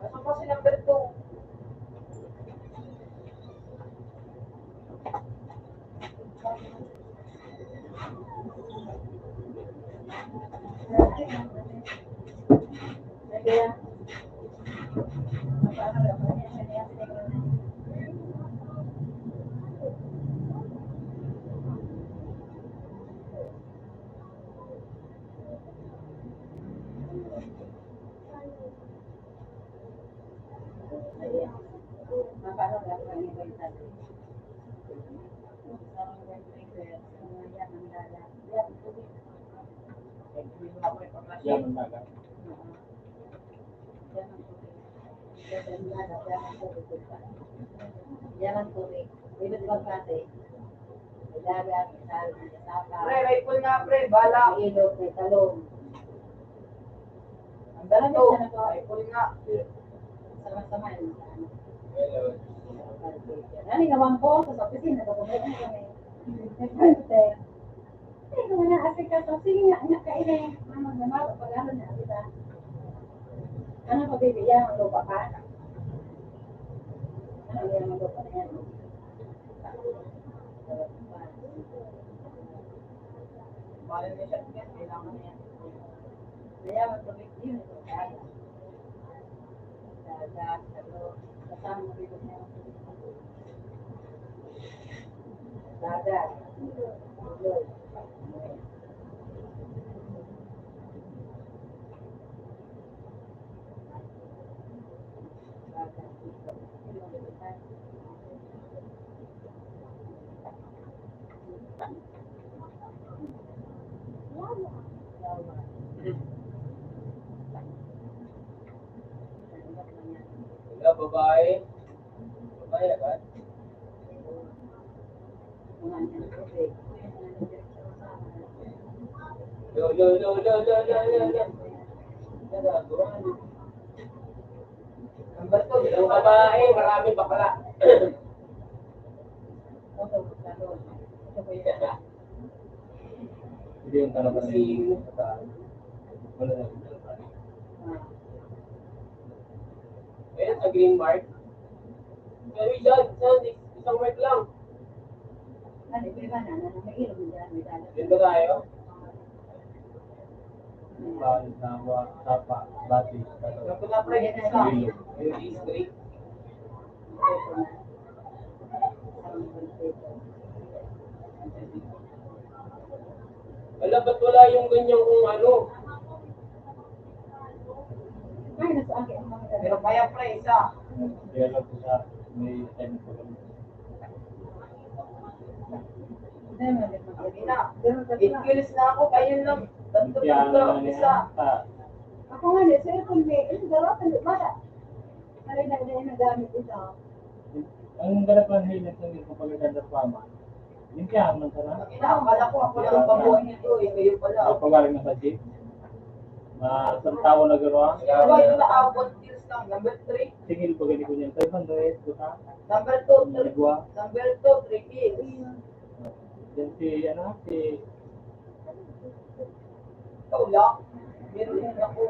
Kaso po si number 2. Kaya, paano lang kami ba yung tatay? Ang Hindi mo ako ipaglasya. Yan ang dagat. Yan ang tubig. Iba't ibang klase. May dagat, may sal, may sapa, Pre, rifle nga pre, bala. may ilog, may talong. Ang dala to, rifle nga. Sama-sama yun. Hello. Ano naman po sa opisina, dokument na kami. Nagkante. Ay, kung na Afrika, so sige nga, anak ka ina. Magmamaro, pag-aral na kita. Ano pa bibigyan ang lupa pa? Ano yung lupa na yan? Bala na siya, kailangan niya. Kaya mag-tubig yun. Dagat, talo, kasama mo dito na. Dagat, ilog. Wala, babae. Babae agad. Lo. Number 2, isang babae, marami bakla. Hindi yung tanong kasi wala na yung tanong. Ayan, sa green mark. Pero isang mark lang. Dito tayo. Bawal, sawa, sapa, bati, Yung pinapreg isa. Yung district. Wala, ba't wala yung ganyan kung ano? Pero kaya pre, isa. kaya lang po sa may time po kami. Hindi na. 8 kilos na ako, kayo lang. Tatlo Kaya lang, isa. Ako nga, di, sir, kung may, dalawa, bata. Maray na nagamit ito. Ang ganap ng hilat ng ito pag naganda pa man. Yung kaya man sana. Akala ko ako lang babuhay nito eh, kayo pala. Ako pagaling na sa jeep. Isang tawo na gano'n. Ikaw ay wala abot kilos lang. Number 3. Singil pa ganito niya. 500, buta. Number 2, Nagwa. Number 2, 3 kilos. Yan si, si Ikaw lang. Meron din ako.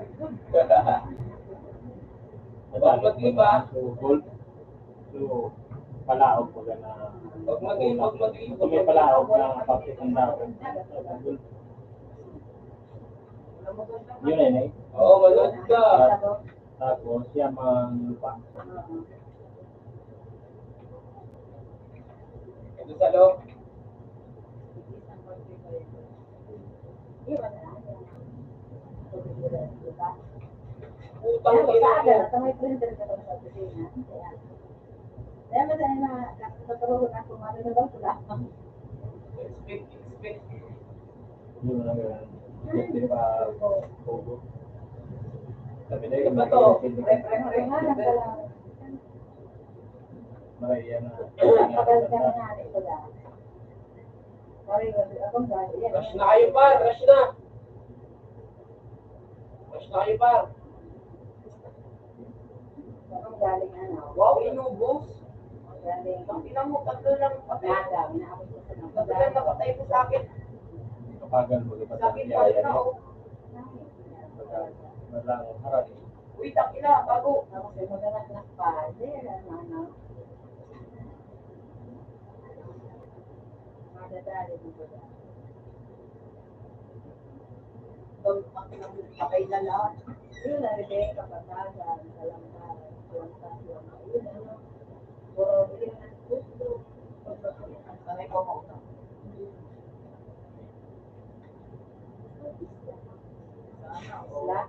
Madali mag-iba. So, gold. So, palaog po na. Huwag mag-iba. So, may palaog na pakitang dapat. Yun eh. Oo, manood ka. Tapos, siya mang lupa. Ito sa loob. Utang Kaya ina sa mo. aga, may printer ka sa opisina. Kaya madali na, nakatulog na kung ano na daw sila. Expect. Yun na lang. Hindi pa pogo. Sabi na Ano yun. ba to? Hanap ka lang. Maraya na. Pagkakas ka na natin ito lang. Sorry, akong gano'n. Yan. Rush na kayo par, rush na. Rush na kayo par. Akong galing ano. Wow, inubos. Galing. Ang ina mo, tatlo lang patay. Nada, inaabot ko sa mga. Tatlo lang napatay ko sa akin. Kapagan mo. Sa akin pa rin ako. Malang harap. Uy, takina, bago. Tapos ay maganak na pa. Ano. Madadali dito ba? Patay na lahat. Yun na rin kapatagan, kalamdaran, kalamdaran, yun ano. Puro yun ang gusto. Sanay ko ako. Isla.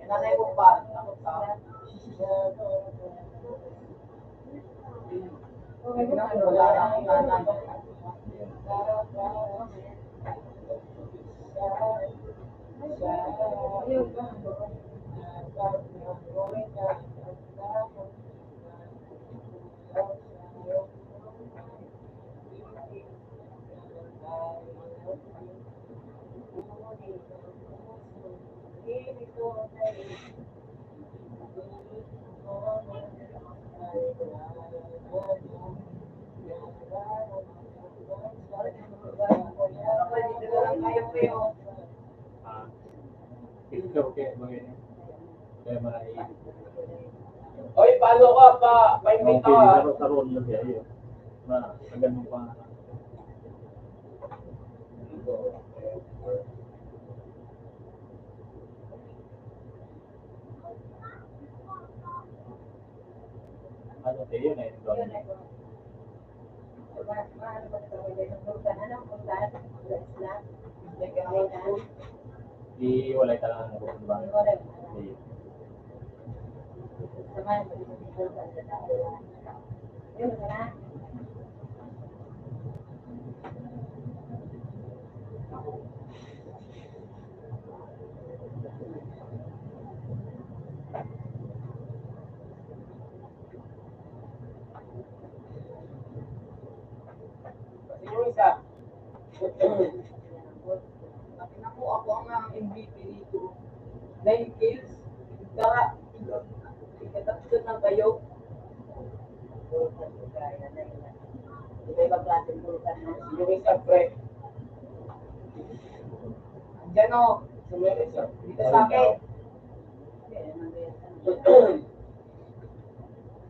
Nanay ko pa. Takot sa wala na akong nanay. Ayun ba? Ah, ikaw kaya bagay niya. Kaya marami. Oy, paano ka pa? May Okay, ka. sa roon na siya yun. Na, sa ganun pa. Ano siya yun eh. Iwalay ka lang ng ba? Yung isa. Naku, ako ang MVP dito. 9 kills. Ikatatlo na kayo. Iba-iba klaseng pulutan na. Yung isa, pre. Andyan o. Dito sa akin.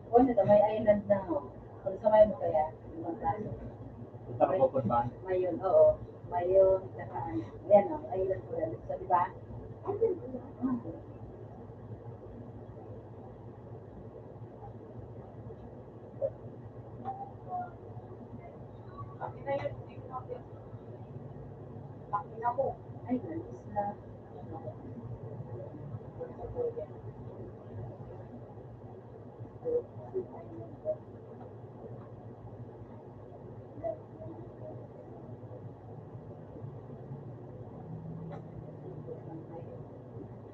Kung sa may island na ho, kung sa may mo kaya, ibang klase. Sa kapupuntahan. Mayon, oo. Mayon, saka ano. Yan o, island ko lang. So, di ba? Akin na yun. Akin na mo. Island isla.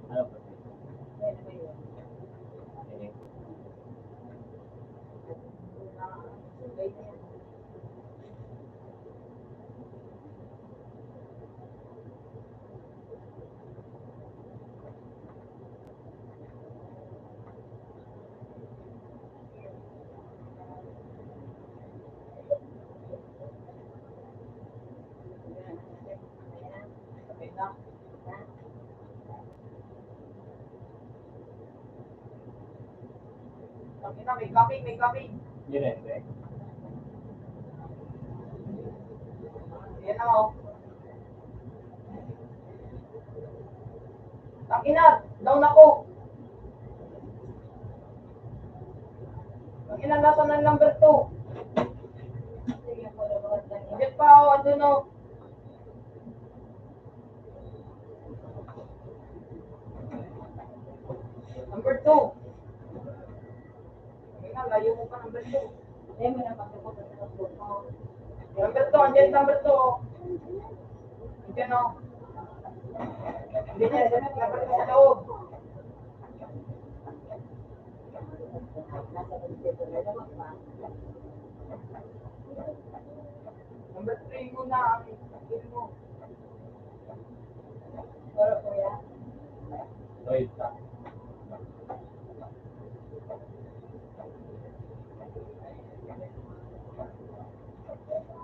Ano ba? Yan na yun. Eh, Akin na. Akin na, may copy. yun eh. Hindi. Yan na o. Akin na, down ako. Akin na, nasa na number 2. Hindi pa ako, andun o. Number 2. Akin na, layo mo pa number 2. Yan mo na pagkakot sa Facebook mo. Number 2, andyan number 2 o. Andyan o. Hindi niya, number 2 sa loob. Nasa Facebook na naman pa. Number 3 muna, ang kill mo. Pero kuya, So, isa.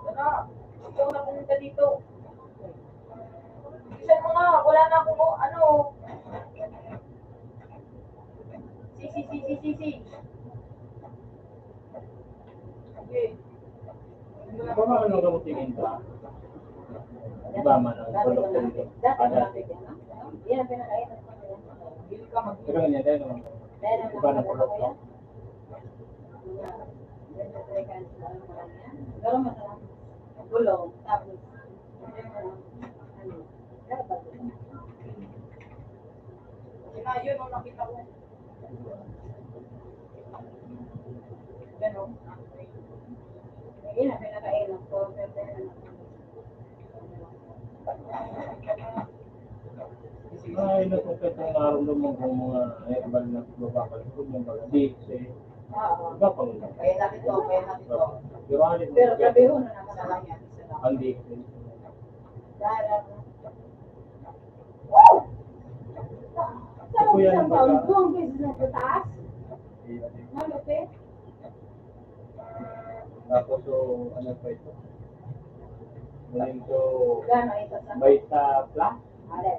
Tara, ikaw na pumunta dito. Bilisan mo nga, wala na akong ano. Si. Sige. Ikaw ba ano gamot tingin ka? Iba man ang tulog ko dito. dati Ada. malapit yan, no? Yan ang pinakainan ko yan. Bili ka mag Pero ganyan din naman. Dahil ang Iba na mga tulog ko ko. yan. Pero masarap. Gulong, tapos, ano, dapat. Kaya yun, nung nakita ko. Yan o. Yan ang pinakainan ko. Pero, Sige. Ay, nasukit ang nararamdaman kong mga herbal na babakal ko yung bagay. Kasi, Oo. iba pang lang. Kaya natin to, kaya natin to. Pero ano yung Pero sabi ko na naman lang yan, isa lang. ang di. Dahil, Sa Ito yan, isang taon ko ang business na pataas. Iya, Malupit. tapos so, ano pa ito? Muling so, gano'n ito sa... Baita Plus, Alay,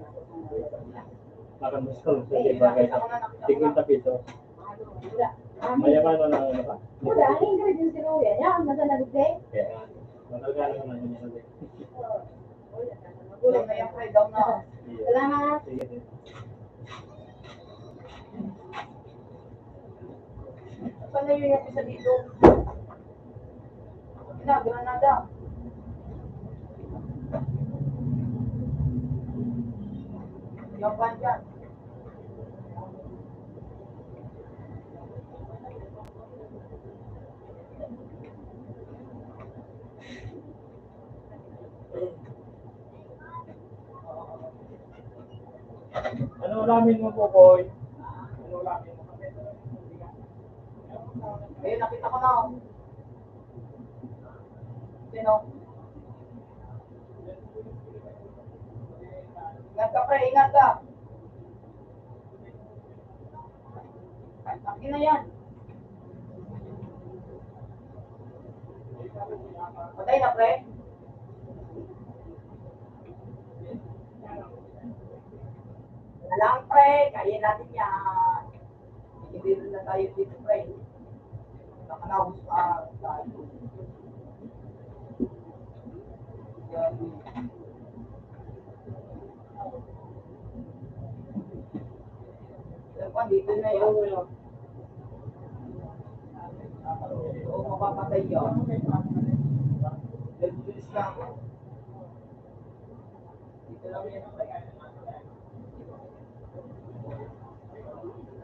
nakamuskol sa bagay sa 50 pesos. wala. Mayaman mo na ano pa? Wala, ang ingredients ni Kuya niya. Ang masalabit eh. Kaya, matagalan mo na yun yan. Magulang na yung fry down na. Iya. Salamat. Sige, sige. Saan na yung isa dito? Granada. Yung pan dyan. Ano ulamin mo po, boy? Ano ulamin mo? Ayun, nakita ko na. Oh. Sino? Ingat ka, pre. Ingat ka. Akin na yan. Patay na, pre. Walang, pre. Kaya natin yan. Hindi rin na tayo dito, pre. Nakanawas pa tayo. Yan. Alam ko, dito na yun. Oo, mapapatay yun. Bilis lang. Dito lang yan.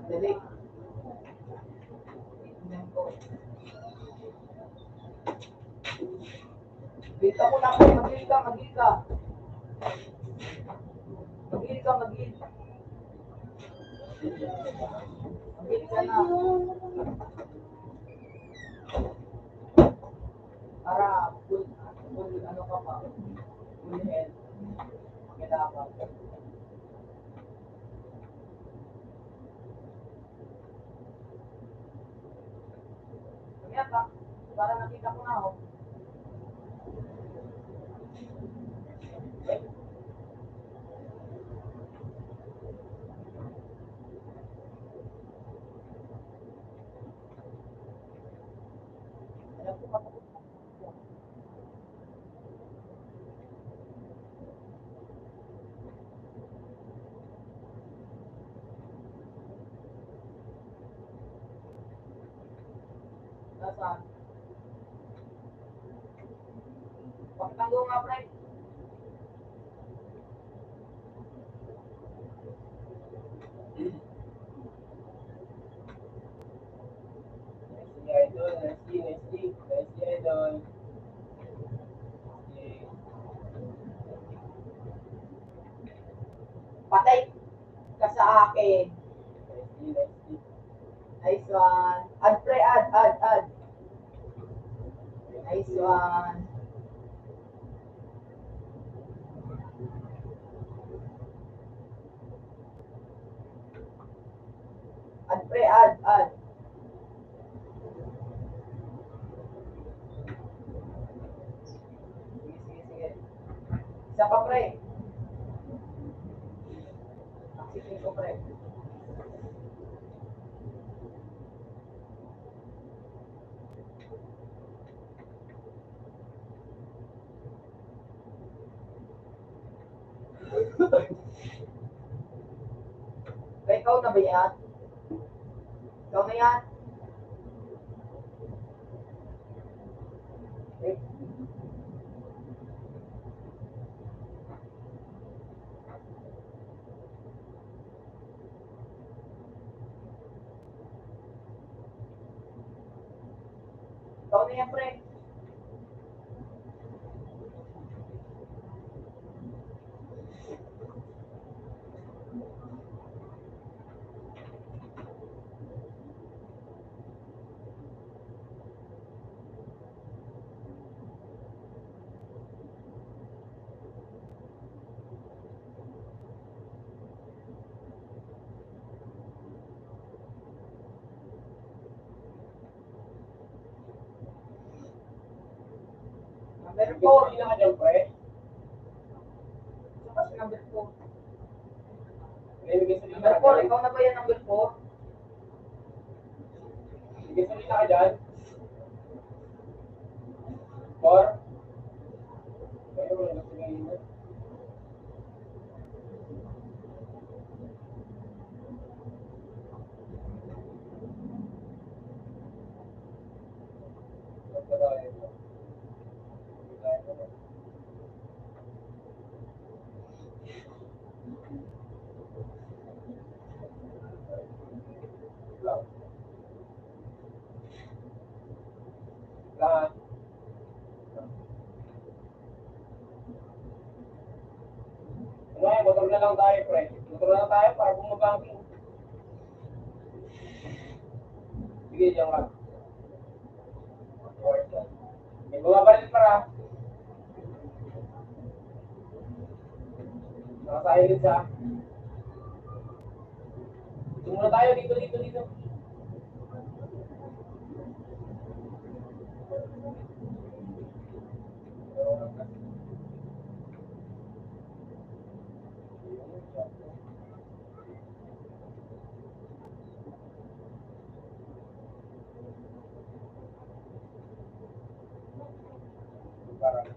Dali. Tingnan ko. Dito ko na po. Magil ka, magil ka. Magil ka, magil. Magil ka na. Para full ano ka pa. Full head. Kailangan. Kaya pa, para nakita ko na ako. Alam ko pa. Nasaan? Pakitanggo nga, pre. Nice idol, nice idol. Patay ka sa akin. Nice one. Add, pre, add. Nice one. Add, pre, add. Sige. Isa pa, pre. Aksitin ko, pre. Pre, ikaw na ba yan? Ikaw na yan? Eh, ikaw na yan, pre. Number 4, hindi na ka dyan, pre. Tapos number 4. Ibigay sa lina Number ka 4, dyan. ikaw na ba yan number 4? Ibigay sa lina ka dyan. 4. Kaya mo lang gusto ngayon yun. Lahat. Ano eh, motor na lang tayo, pre. Motor na lang tayo para bumabangking. Sige, diyan ka. May bumabalit para. Nakasahilig sa. Dito muna tayo, dito. Parang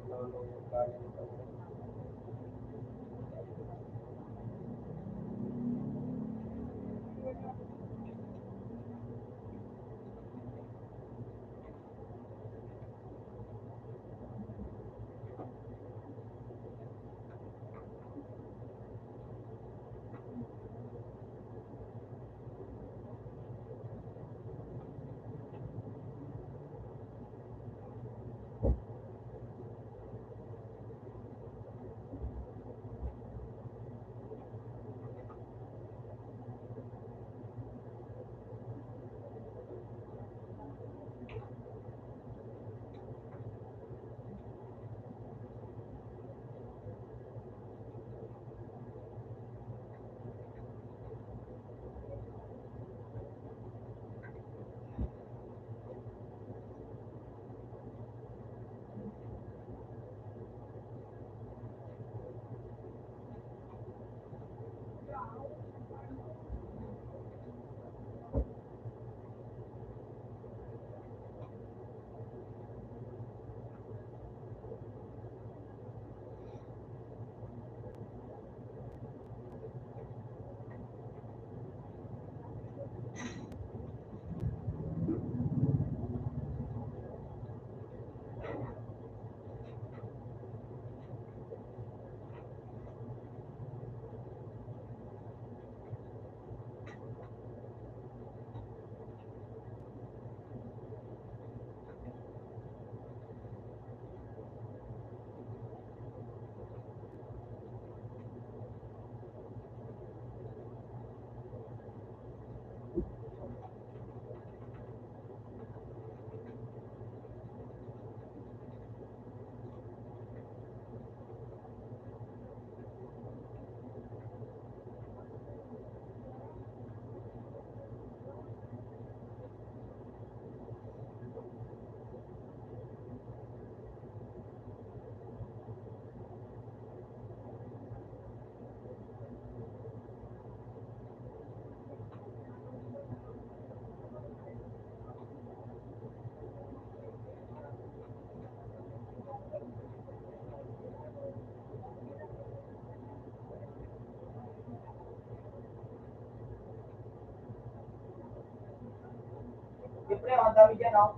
Siyempre, ang dami dyan, oh.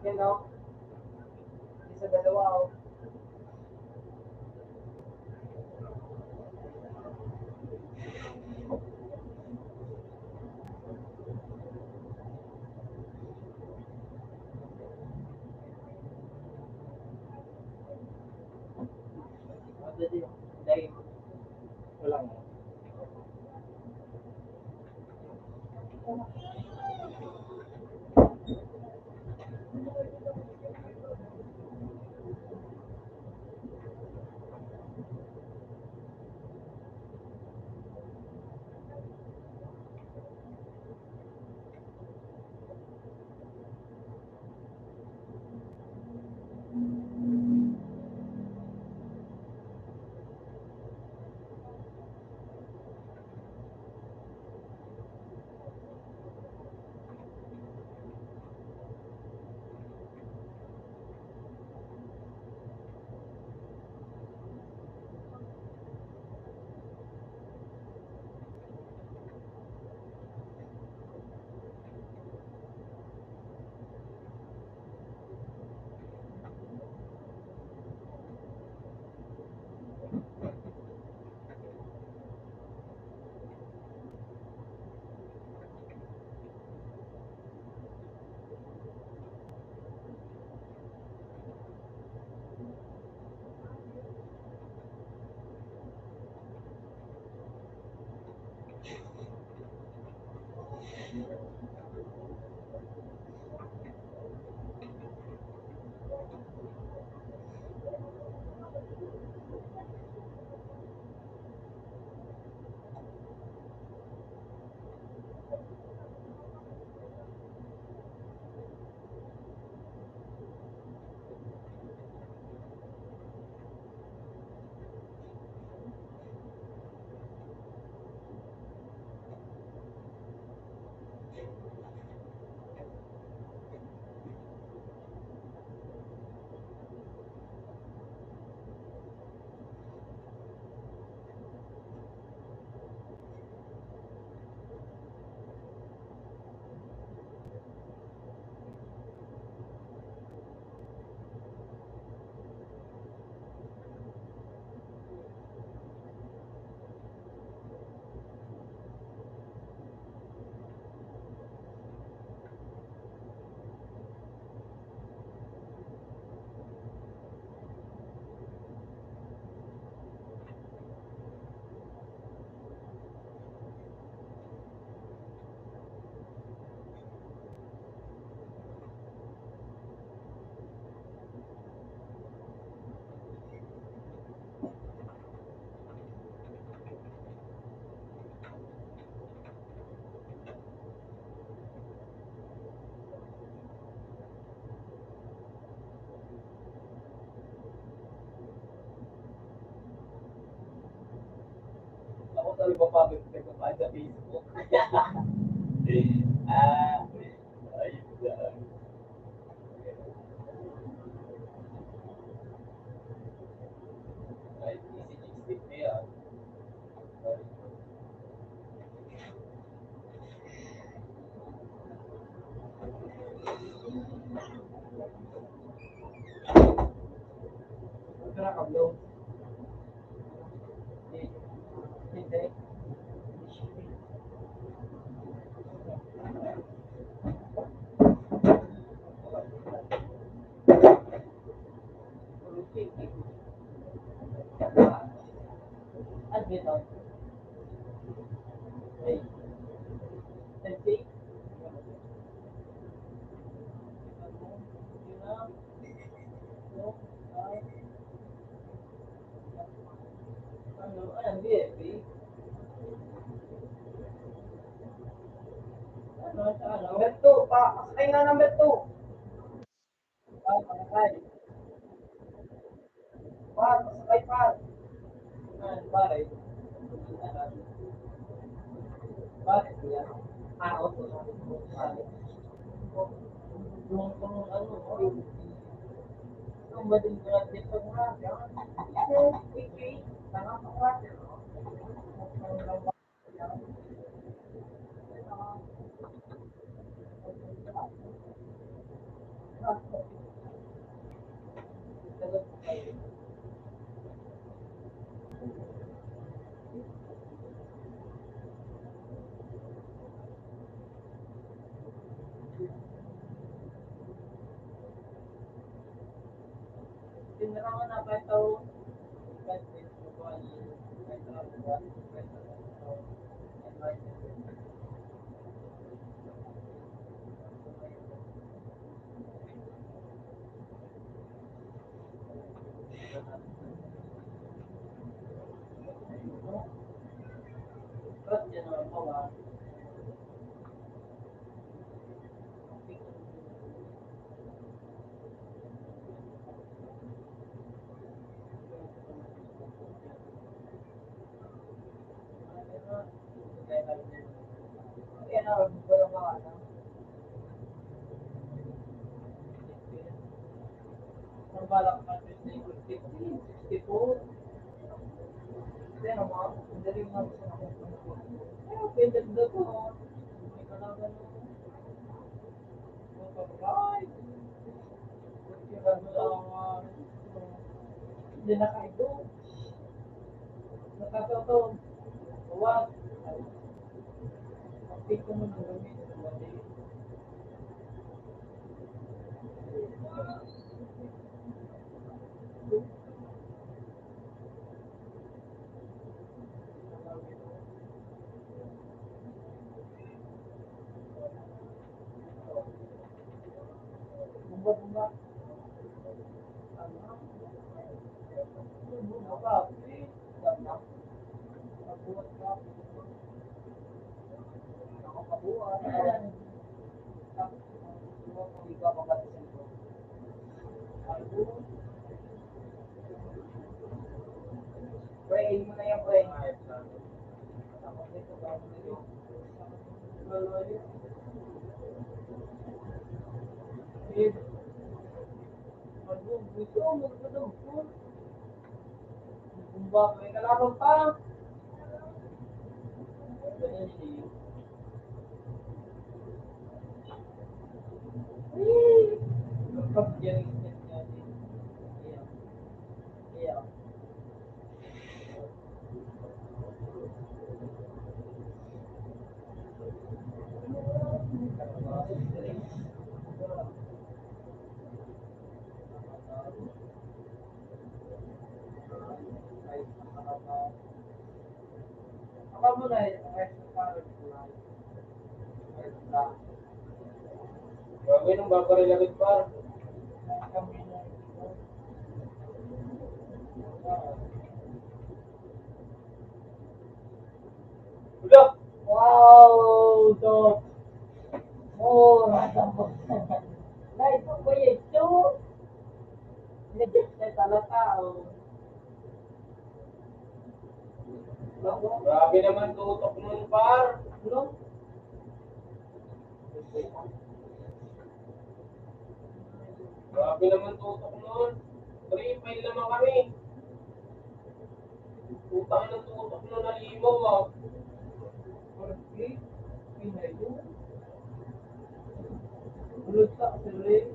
Yan, oh. Isa dalawa, oh. Dahil, Walang. Ako talaga papapit sa Facebook. Ah, ayun lang. Ay, easy stick na yan. Ito na kablo. Hindi. Admit on. Hey. Sensei. Ano, BFB? Number 2, pa, pasakay na number 2. Pasakay. Pasakay pa. Pare. Bakit yan? Opo. Pare. Yung ano, yung bading ko lang dito nga. Okay. Tama pa klase. Tinanong na pa ito. Balak ka 64. Pero mga, dali mo sa mga. Pwede na to. May kalaban mo. Right. Hindi na kayo. Nakakataon. Huwag. Pagpit ko mo ng gamit. Pray mo na yan, pray. Bumba, may kalaban pa. Apa mo na gawin ng babaril agad par. Udah. Wow, dog. Oh, nice po ito. Legit na talaga. Grabe naman tutok nun par. No? Grabe naman tutok nun. 3 naman kami. Utang ng tutok nun na limaw ah. Okay. Pinayo. Ulod sa sili.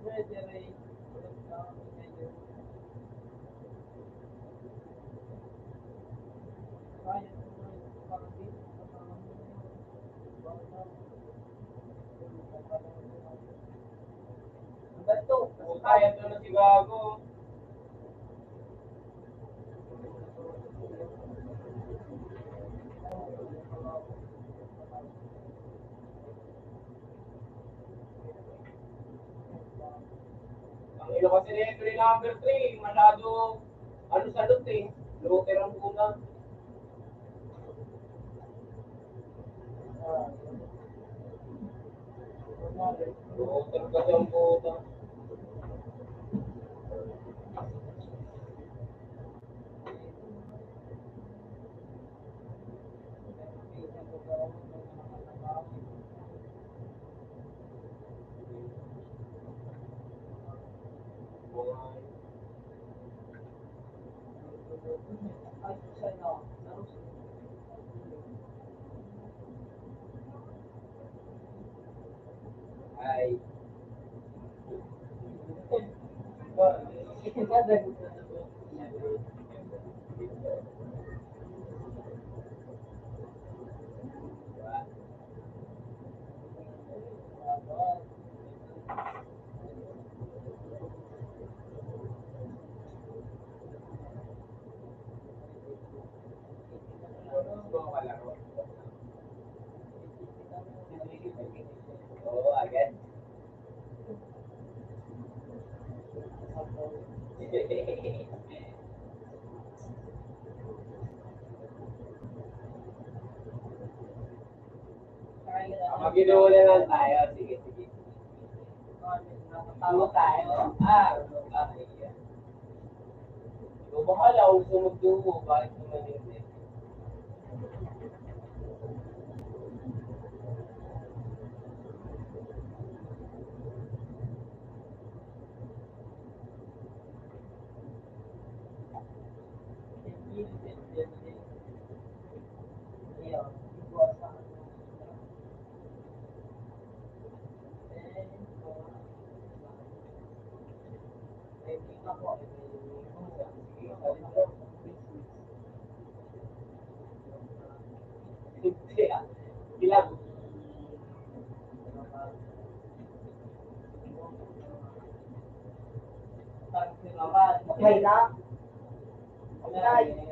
Pwede rin. Ulod sa pinayo. Kaya naman. Parang dito. Ba't to? Kaya to na si Gago. Ang ilo kasi ni entry number 3, masyado ano salot eh. Looter ang una. Looter kasi ang puta. Ay. Oo, agad. Mag-inoon na lang tayo. Sige, sige. Nakatawa tayo. Okay. Ikaw bahala kung sumugdumo. Bakit naman hindi? Ilang? Okay na? Okay.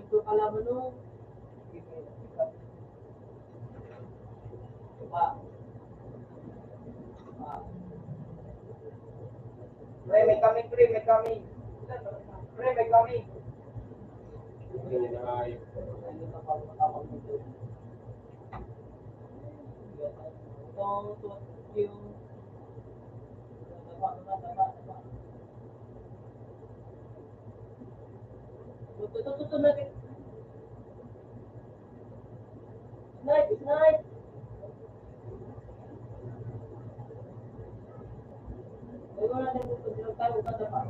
Ito kalaman no. Pre, may kami, pre, may kami. Pre, may kami. Hindi na nga yun. Snipe! Huwag mo natin gusto silang tayo ka dapat.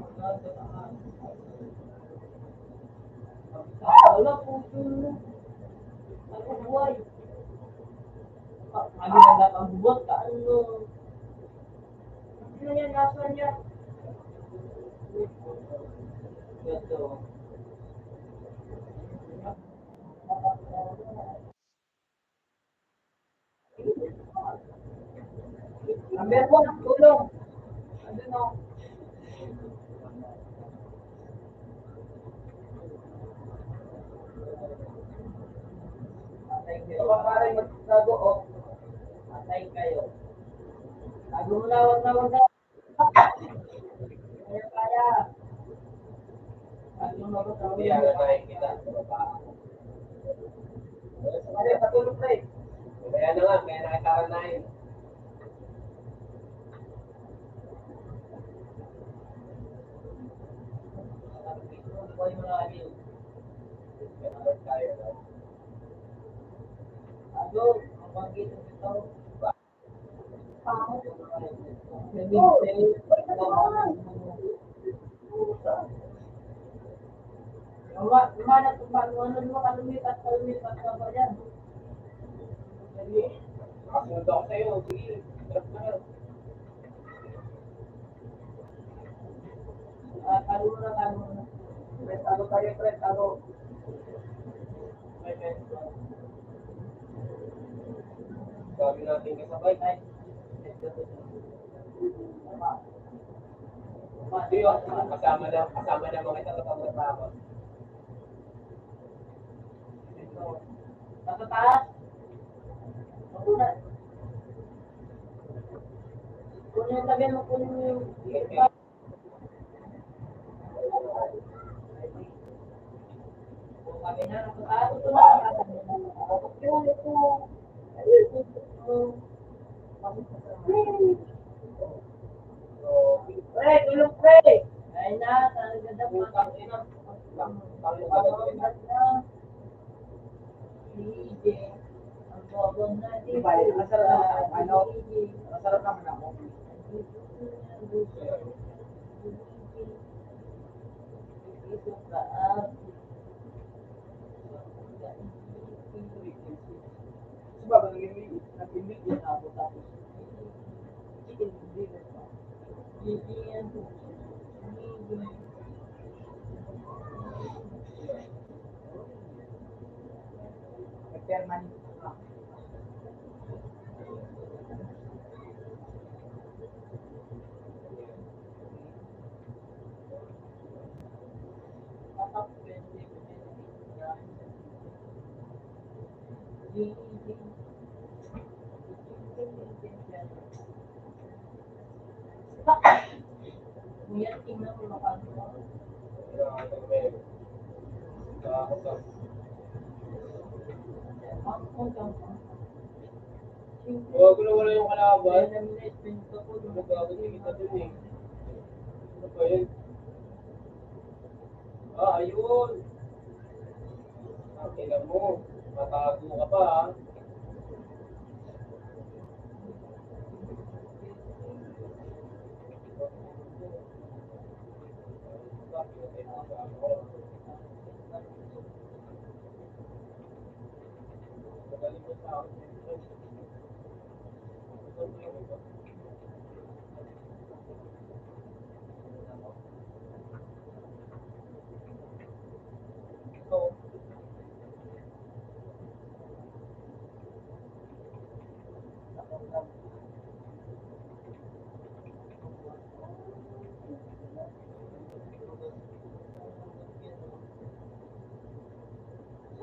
Wala po yun. Ako buhay. Ano na dapat ang buwag ka? Ano? Ano yan? Nasaan yan? Ito. Number 1, tulong. Ano no? Ito pare magtago o. Atay kayo. Tago mo na, wag na, wag na. Kaya. Tago mo na, Hindi na nakikita. Pare, patulog pre. Kaya na nga, kaya nakitara na yun. Buhay mo na kami. Tago, ang banggit ito. Lumanap kung paano mo kalumipat ka ba yan? Nakasunod ako sa'yo. Sige, trap na nga. Tago mo na. Pre, tago tayo, pre, tago. Sabi natin kasabay. Hindi yun, kasama na mga itatapang na tao. Nasa taas. Makunat. Kunin yung tabi mo, kunin yung... Sabi na, nasa taas. Ito na. Pre, tulog pre! Ay na, talaga dapat. Ang bobo na Di ba, masarap naman ako. Diba, nag-imig yun ako tapos. Nag-permanent na. Kuya, tingnan mo makano. Huwag ko na wala yung kalaban. Nagkakating kita dun eh. Ano ba yun? Ayun. Tingnan mo. Matago ka pa ha.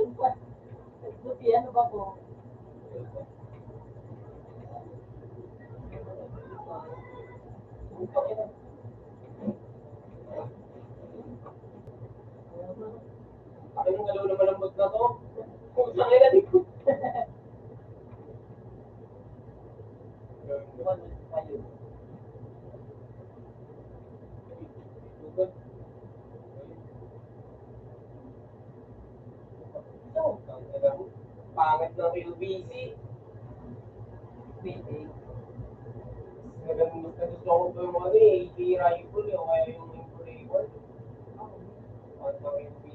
Buti, ano ba po? Ako yung galaw na malambot na to. Kung saan kaya di ko. Pangit ng QBC. Mas gusto ko po yung ano eh, AP rifle o kaya yung Imperial. Pangit ng QBC.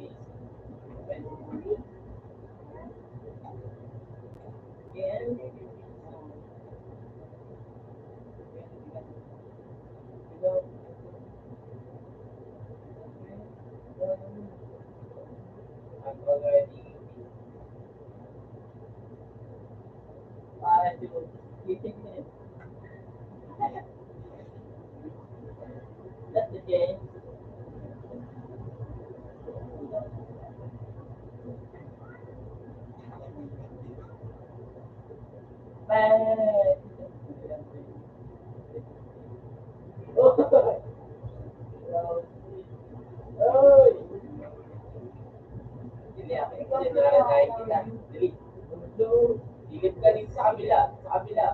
I'm already Para yun. That's the game. Bye. Ay! Sinaranayin kita. Silip ka dito sa kabila. Sa kabila.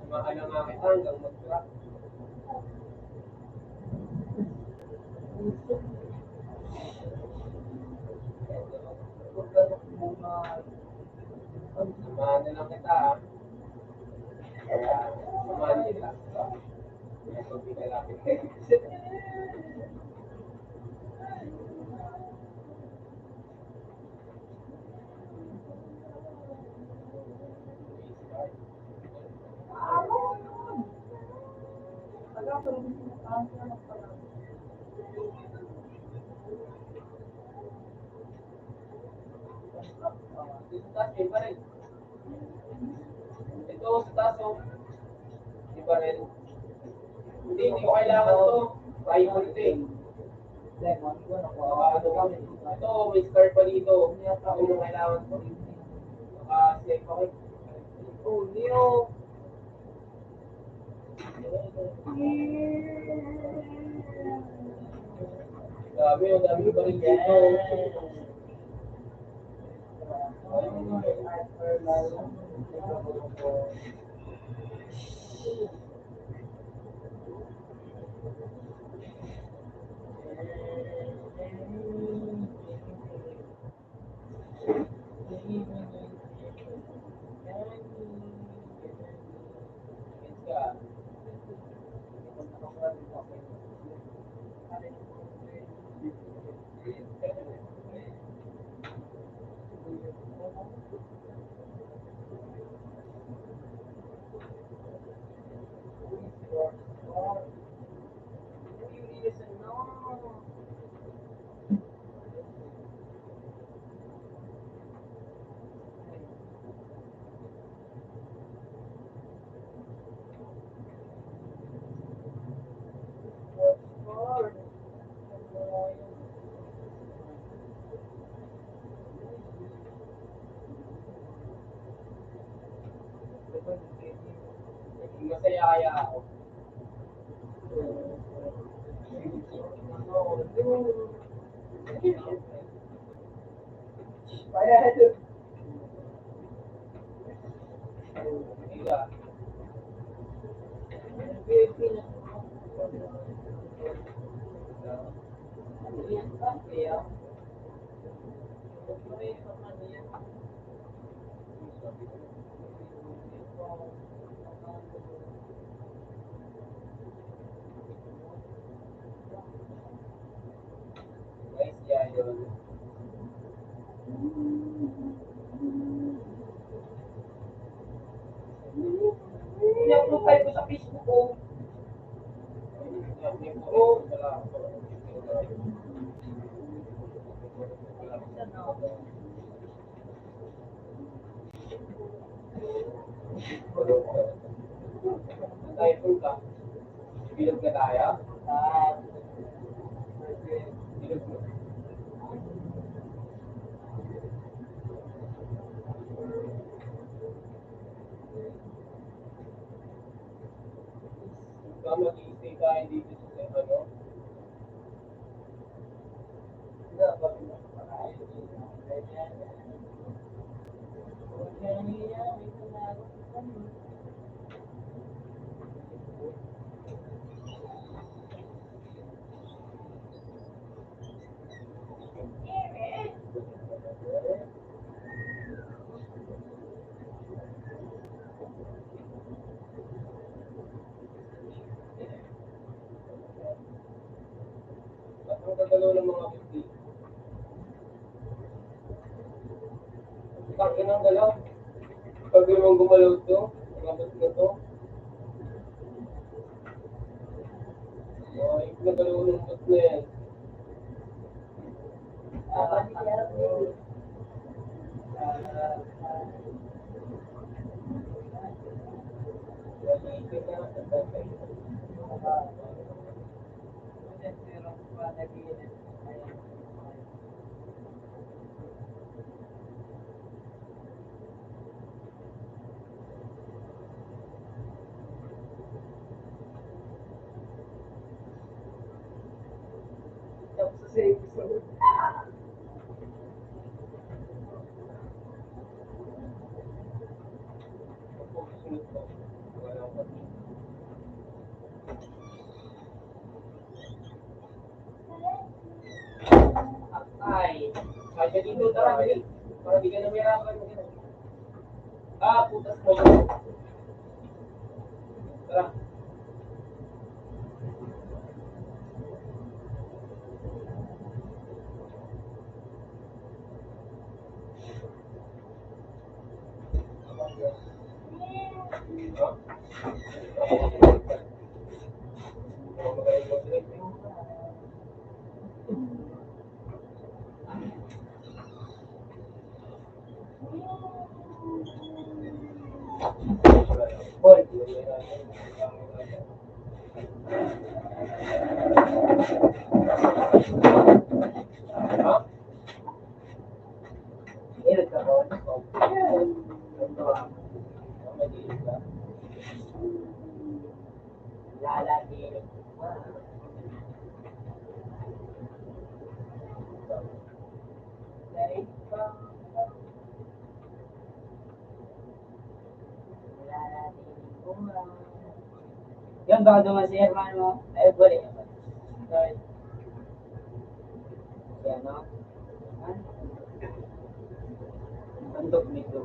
Mahal na nga kita hanggang mag-drop. Samahan na lang kita ah. Kaya samahan kita. Kaya pag pinalapit kayo. Dito taas, may baril. Ito sa taas oh. May baril. Hindi ko kailangan to. Rifle to eh. Ito, may scar pa dito. Ako yung kailangan to. Naka-safe ako. Oh, Neo. Dami yung baril dito. Masaya kaya ako. Kaya ito. Iya. Iya. Guys, ya yun. Ini-upload ko sa Facebook ko. Oo, wala. Typhoon ka. Bilog ka tayo. Bilog mo. Ikaw mag-i-stay tayo dito sa ano. Dapat ang gagalaw ng mga 50. Bakit ang galaw? Pag yung gumalaw to, nabot na to. Oh, yung nagalaw ng bot na yan. Ay, kaya dito tara, para di ka na mayroon. Ah, putas mo. Tara. Boy. Ha? Ilan ka ba? Lalaki. Yan, baka duman si Herman mo. Ay, balik. Sorry. Yan, no? Ha? Bandok nito.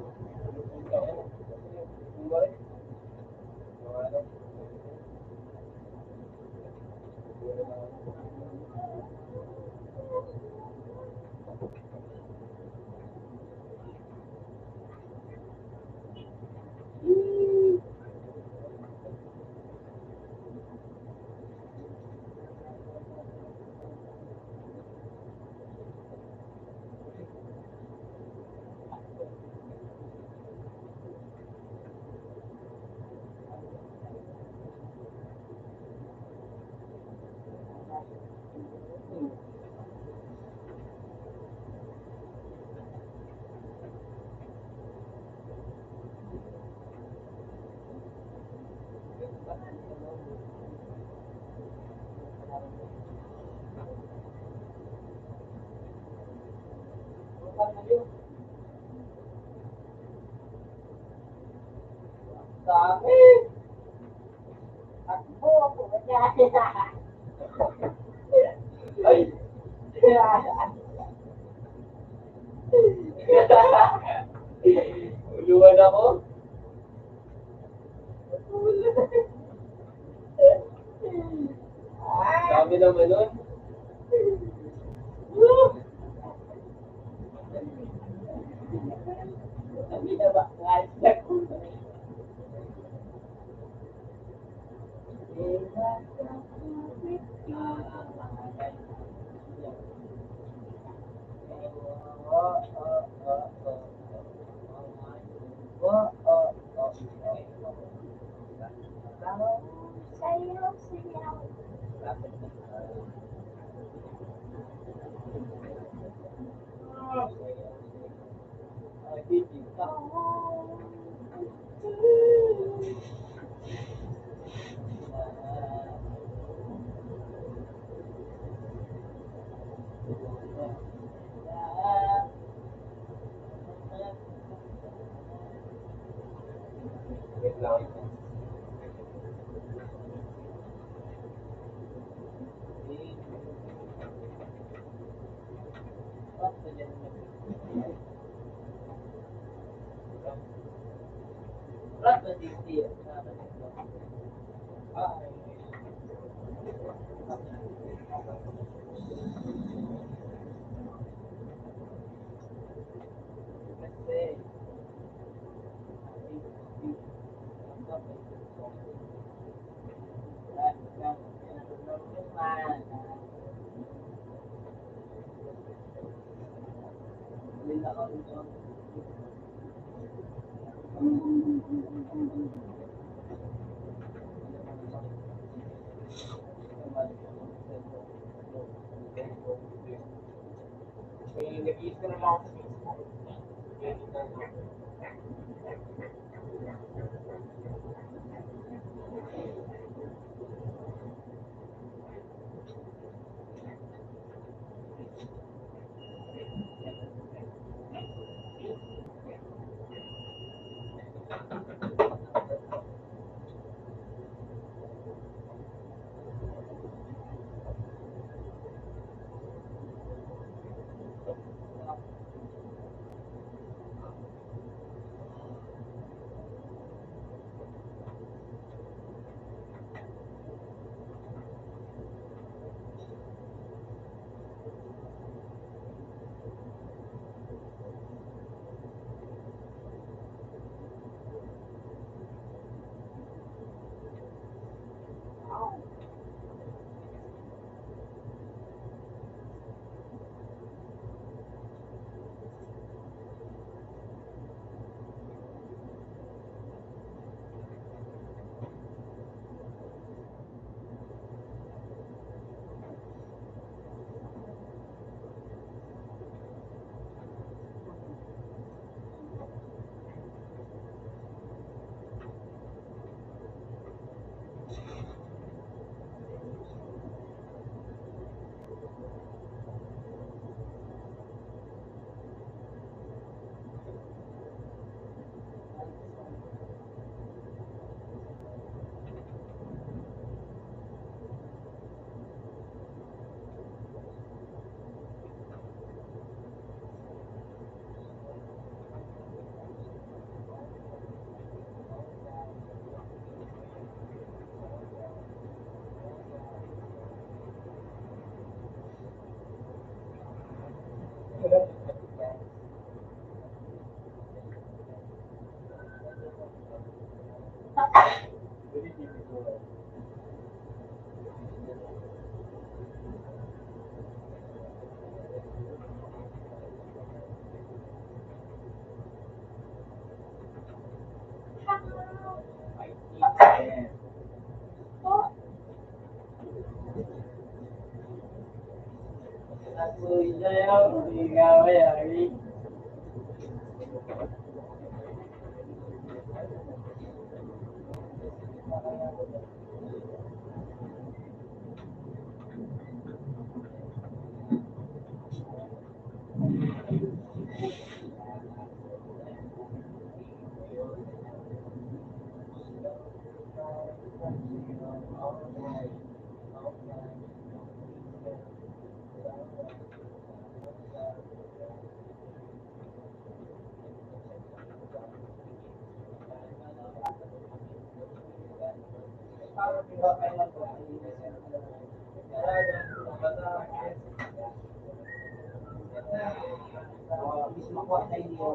yun. Dami. Takbo ako. Ay! Uluan ako. Sabi naman nun. Sabi na ba? Hashtag ko. Sayaw, sayaw. Wait lang. Nag-iis ko naman ako sa Facebook. Bis makuha sa inyo.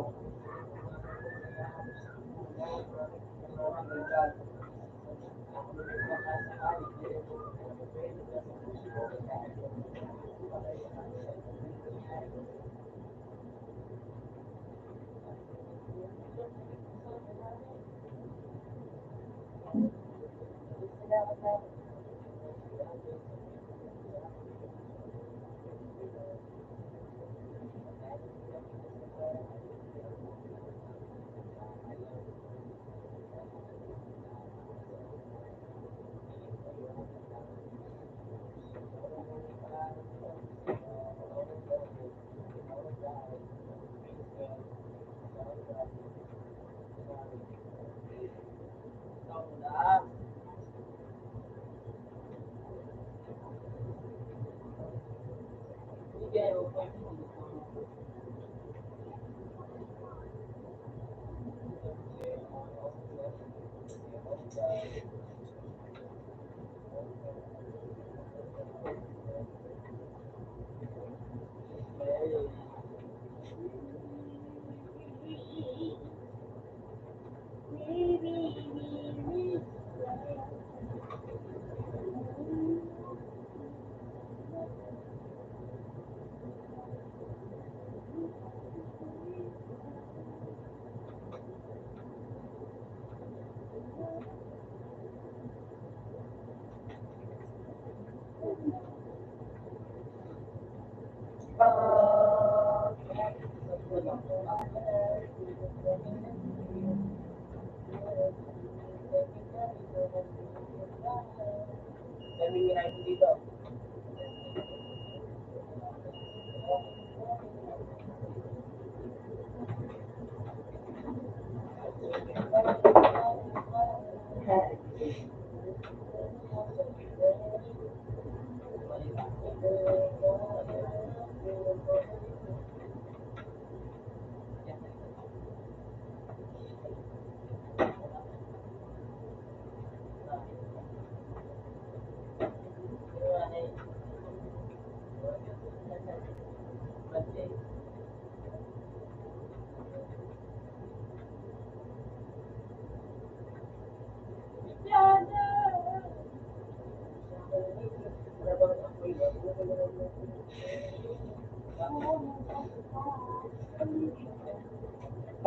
Dito.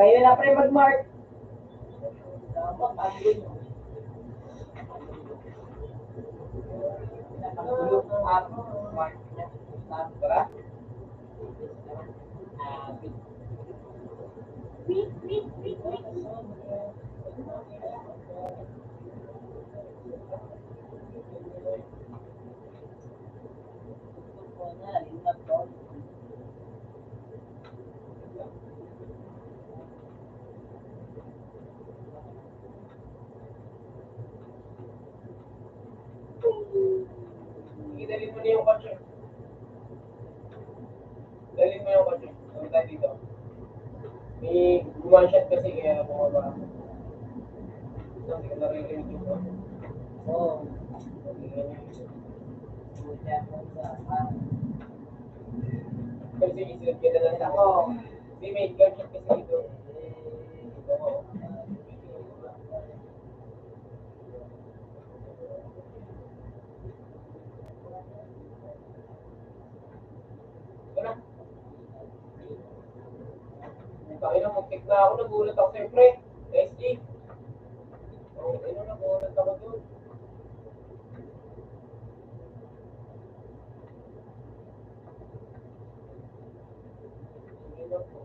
Kayo na pre mag-mark. Dapat pagod mo. Nakatulog ng ako, mark niya. Mark ka? Dalhin mo na yung kotse. Dalhin mo yung kotse. Kami tayo dito. May one-shot kasi kaya bumaba. So, hindi ko naririnig yung kotse. Oo. Kasi isilip ka na lang ako. May gunshot kasi dito. Oo. Wala. Bakit na mag-pick na ako, nagulat ako siyempre. SG. Oo, nagulat ako doon. Sige lang po.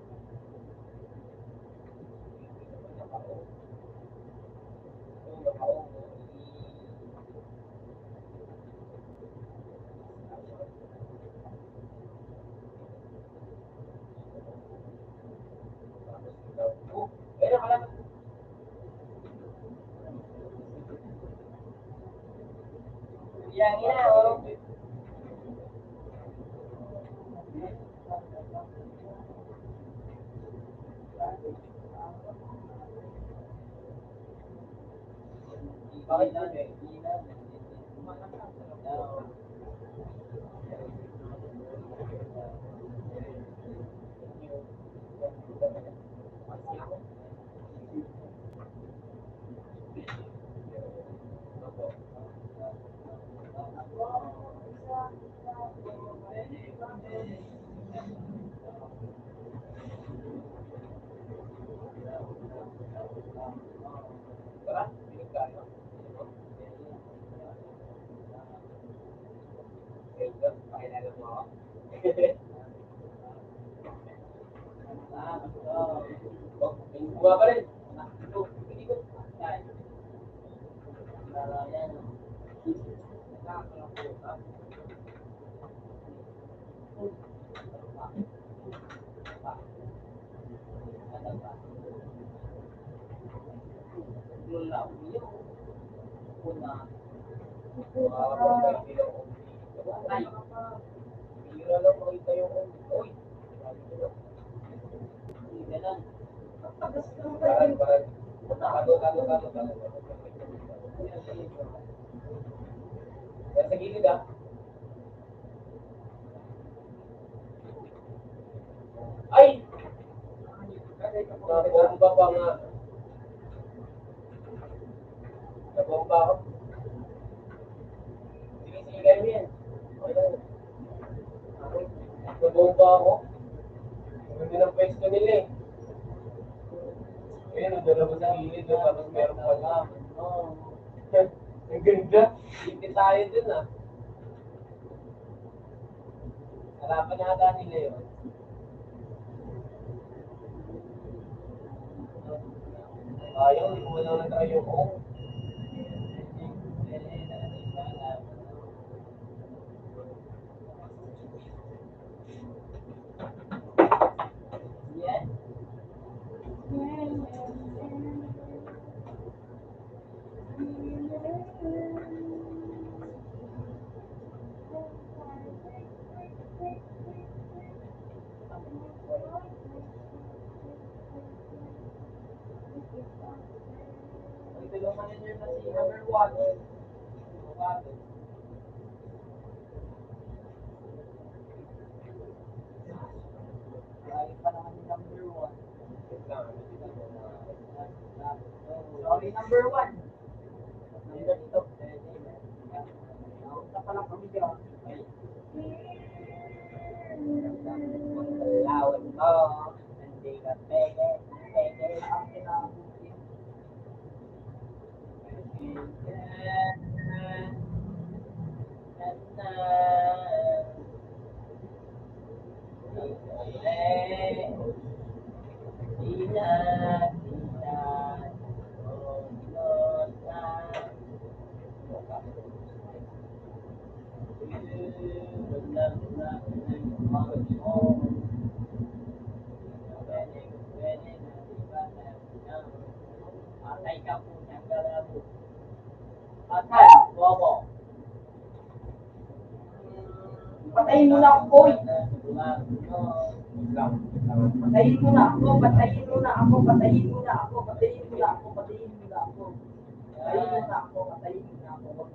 Ayun, wala. Putang ina, oh. Bakit na eh? Buwa pa rin. Sa gilid ah. Ay! Nabomba pa nga. Nabomba ako. Sinisigan mo yan. Nabomba ako. Hindi ng pwesto nila eh. Ayun, nagdala mo sa gilid doon, tapos meron pa lang. Ang ganda. Hindi tayo dun ah. Harapan yata nila yun. Ayaw, hindi mo lang nag-ayaw ko. Yes. Tulungan ninyo na si number 1. Lagi pa naman yung number 1. Sorry, number 1. Number 2. Out na pa lang kami dyan. Lawan mo. Hindi ka peke. Peke ang kinabuti. Patay ka po niyang galabo. Patay, bobo. Patayin mo na ako, boy. Patayin mo na ako, patayin mo na ako, patayin mo na ako, patayin mo na ako, patayin mo na ako. Patayin mo na ako, patayin mo na ako.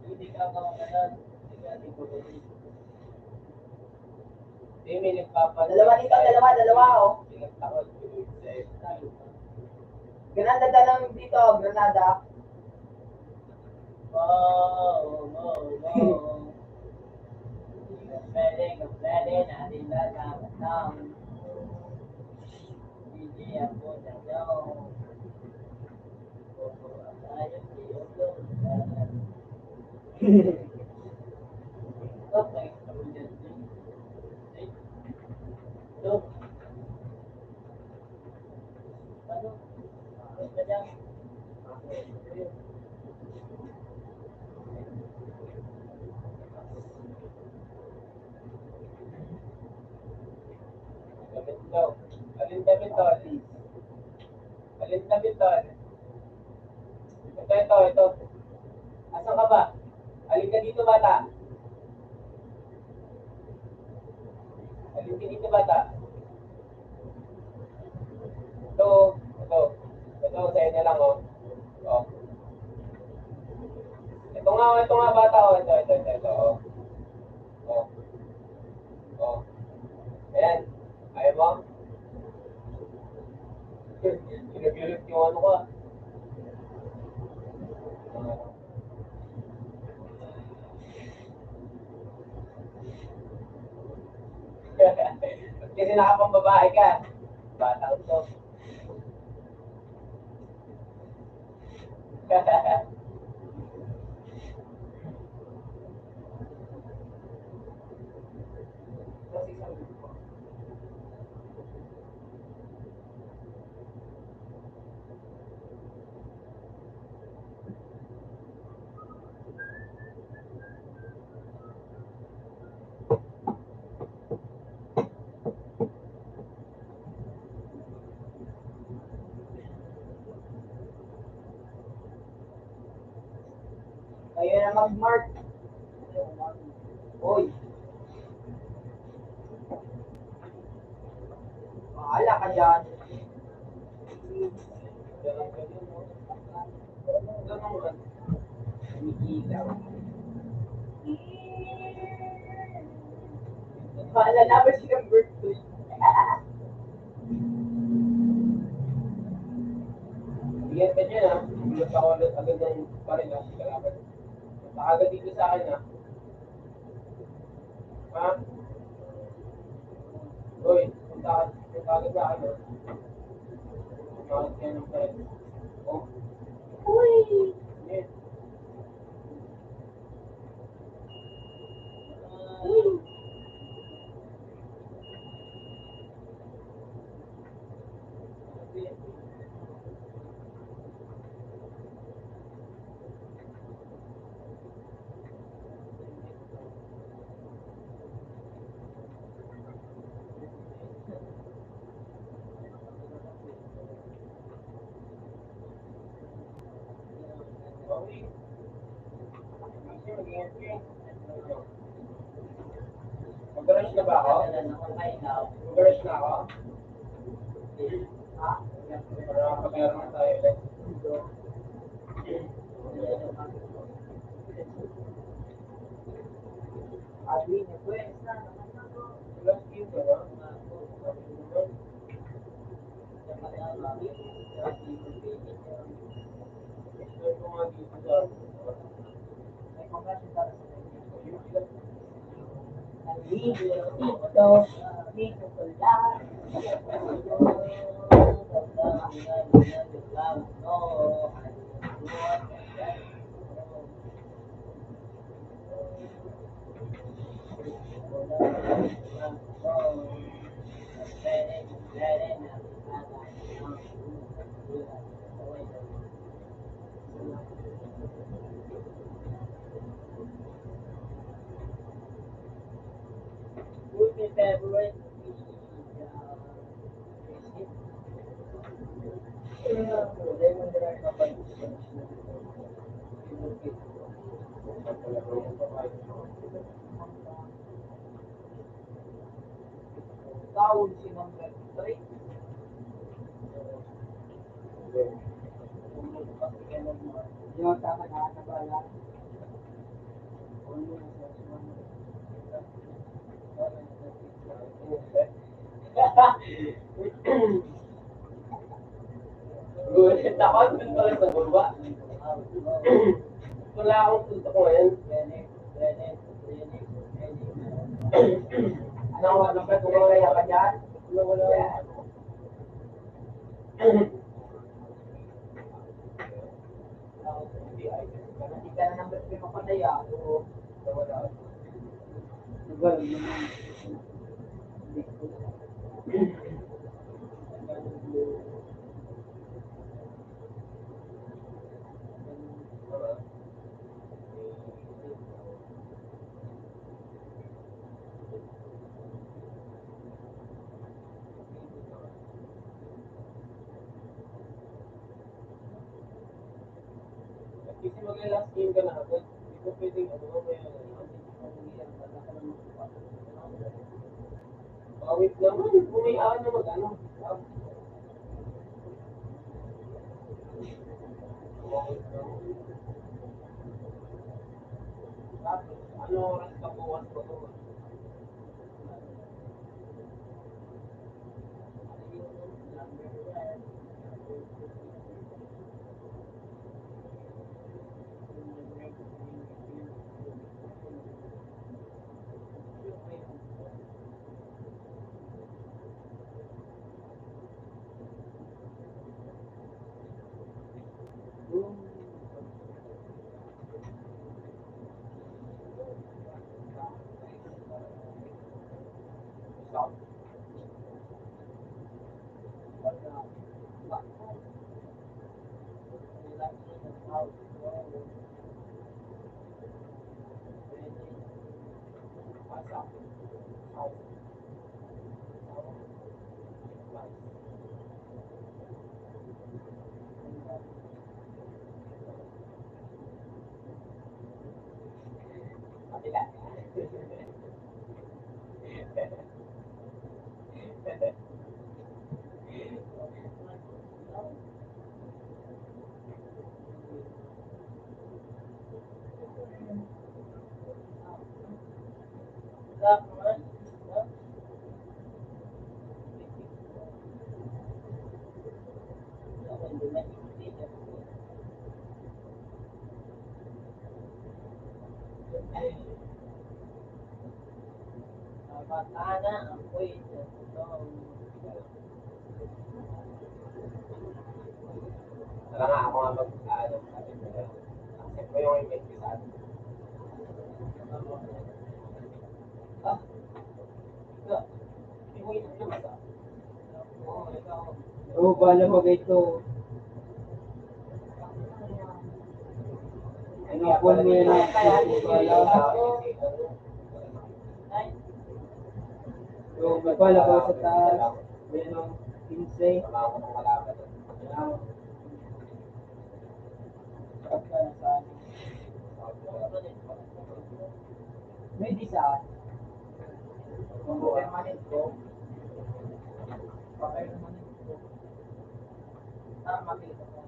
Hindi ka ba ngayon? Hindi, may nagpapadala. Dalawa ako. Granada lang dito, Granada. Oh. Pwede, natin lalaman lang. Hindi ako dalaw. Okay. Alin damit doon? Ito. Asan ka ba? Alin ka dito, bata? Alin ka dito, bata? Ito. Ito, sa'yo na lang, oh. Oh. Ito nga, bata, oh. Ito, oh. Oh. Oh. Ayan. Ayaw mo? Pinaglilit yung ano ko, ah. Kasi nakapambabae ka. Batang to. Kayo na mag-mark. Hoy. Mahala ka dyan. Malalaman silang birthday. Bigyan ka niya, ha? Bigyan pa ako agad ng parin, ha? Kalaban. Agad dito sa akin, ha? Ha? Hoy, punta agad sa akin, ha? Bakit ka ng parin? Oh, Uy! yes. Uy! Okay. Mag-rush na ba ako? Mag-rush na ako? Ha? Para makapaglaro na tayo ulit. Adi, pues na. Last game ka ba? Explain ko nga dito sa May congrats para sa tawag si number 3. Yung tama na nabala. Gulit ako, dun pala sa baba. Wala akong tutok ngayon. Ano ba kaya ka dyan? Wala. Hindi ka na number 3 mapalaya. Oo. Wala. Nagal naman. Kasi mag-last game ka na agad. Hindi ko pwedeng ano mo may Pawit naman, bumayaan na mag-ano. Ano oras ka bukas ko to? Tara nga ako nga mag-ano. Accept mo yung invite ko sa atin. Oo, bala bagay ito. Ano, phone mo yan ang So, may bala ko sa taas. Yan ang 15. Sama ako ng malaban. May design. Kung permanent ko, permanent ko. Para makita ko.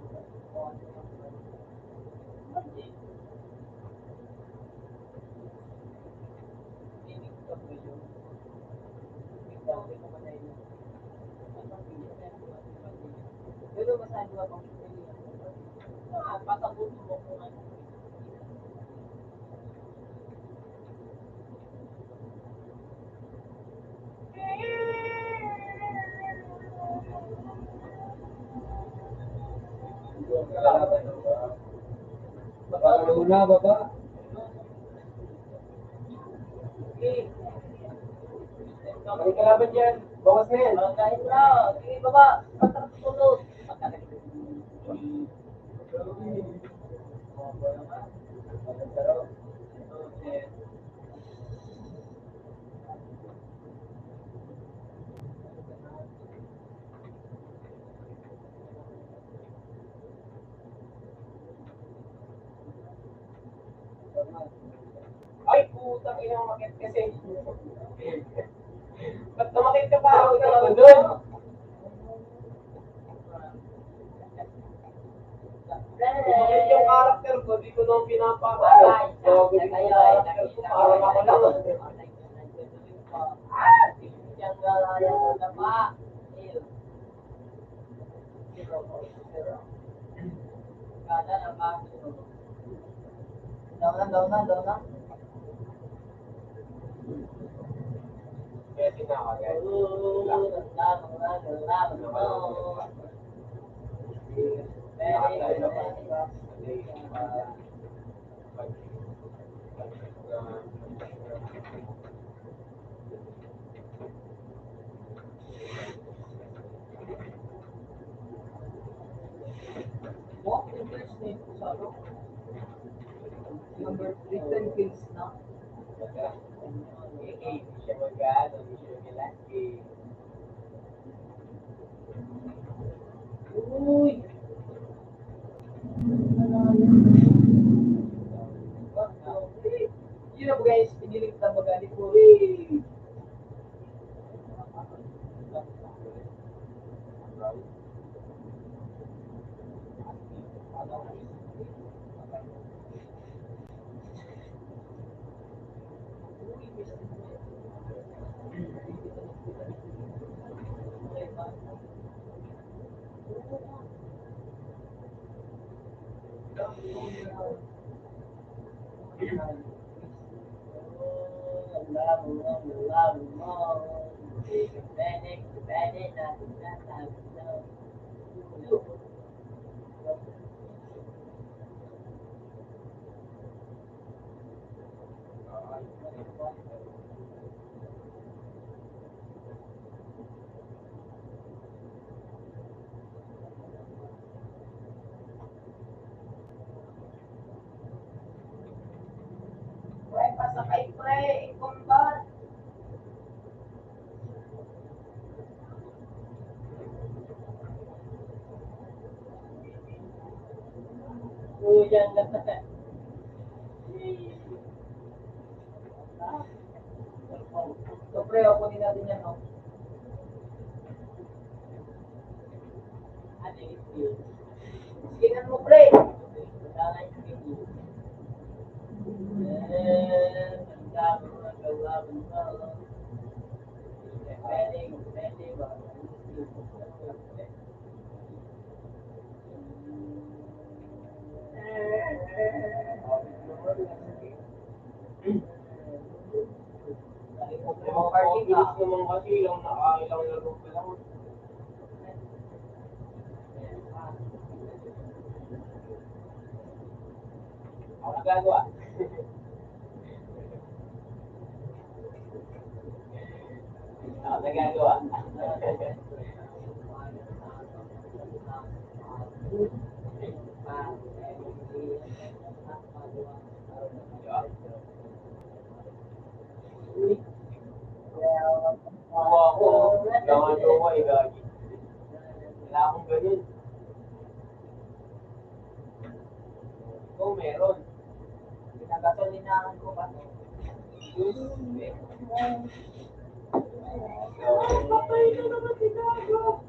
Pero masabi ko kung pasabuto mo kung ano. Luna, baba. May kalaban dyan. Bawas na yan. Kahit na, sige baba, patulog. Ay, putang ina umakit kasi. Ba't tumakit ka pa ako na doon? Tumakit yung character ko, di ko nung pinapakala. So, gusto ko yung character ko, parang ako lang. Daw na. Kaya tinawag. Number 10 kills na. Siya mag-ano, siya mag-laki. Uy! na po guys, pinilig na magaling po. Pre, pasakay pre, ikumbat. Yan na. So pre, kunin natin yan, no? Sinan mo pre. Mabilis naman kasi yung nakailang laro pa lang. Ako nagagawa. Ako nagagawa. Kuha ako, gawan ko ko, igagi. Wala akong ganun. Oo, meron. Pinagasolinahan ko ba? Papay na naman si Gago.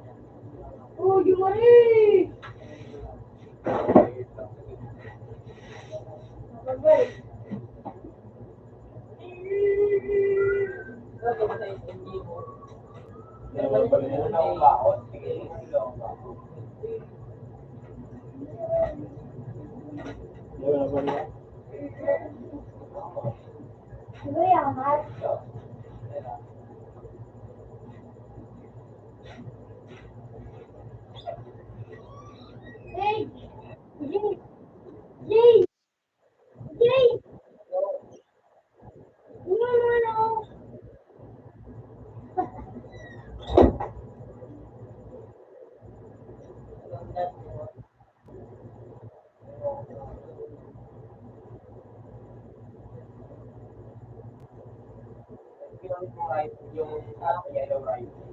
Oh, Yumari! Mabagay. Sabi ko sa SMG mo. Meron pa rin yung nakabakot. Sige, sila ang bakot. Wala ba niya? Siguro yung mahal. Hey! Jay! Jay! Jay! Ano naman ako? Ginamit yung rifle, yung yellow rifle.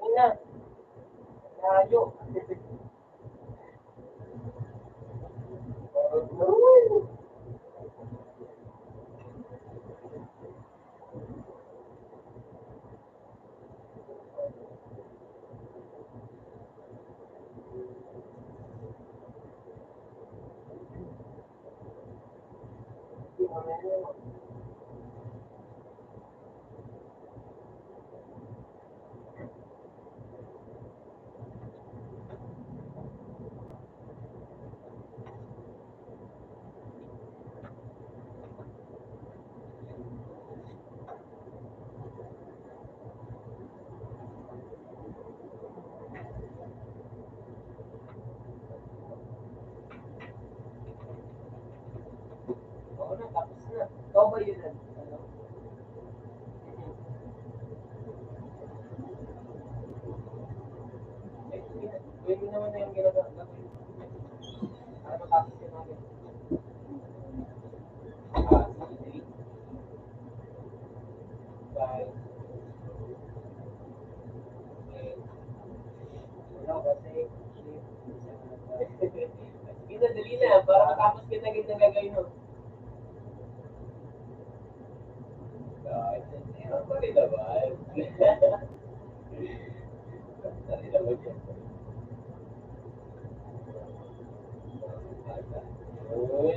Ina, layo. ba yun? Ano? Pwede naman na yung ginagawa. Para matapos yun namin. Sige. Bye. Ano kasi? Sige na, dali na. Para matapos ka na agad ng gagawin mo. Kahit hindi, ako rin naman. Dali naman yan. Uy.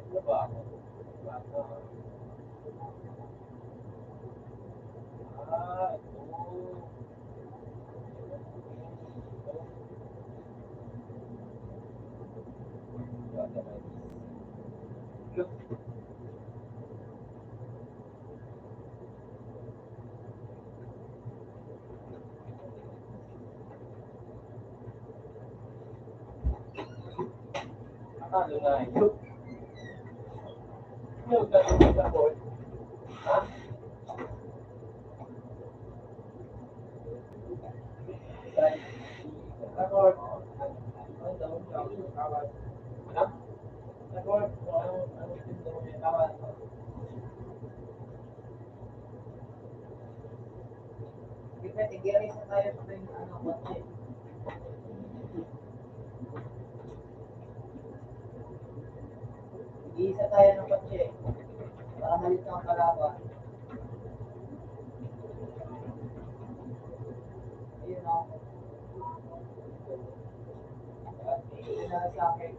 Ano ba ako? Ito. Ano na yun? Yung gagawin sa board. Ha? Record. Ano? Record. Ano tinda mo yung tawad? Depende, tigiri sa tayo sa yung ano, kotse. Iisa tayo ng kotse. Para malit ang kalaban. Ayun o. Ayun na sa akin.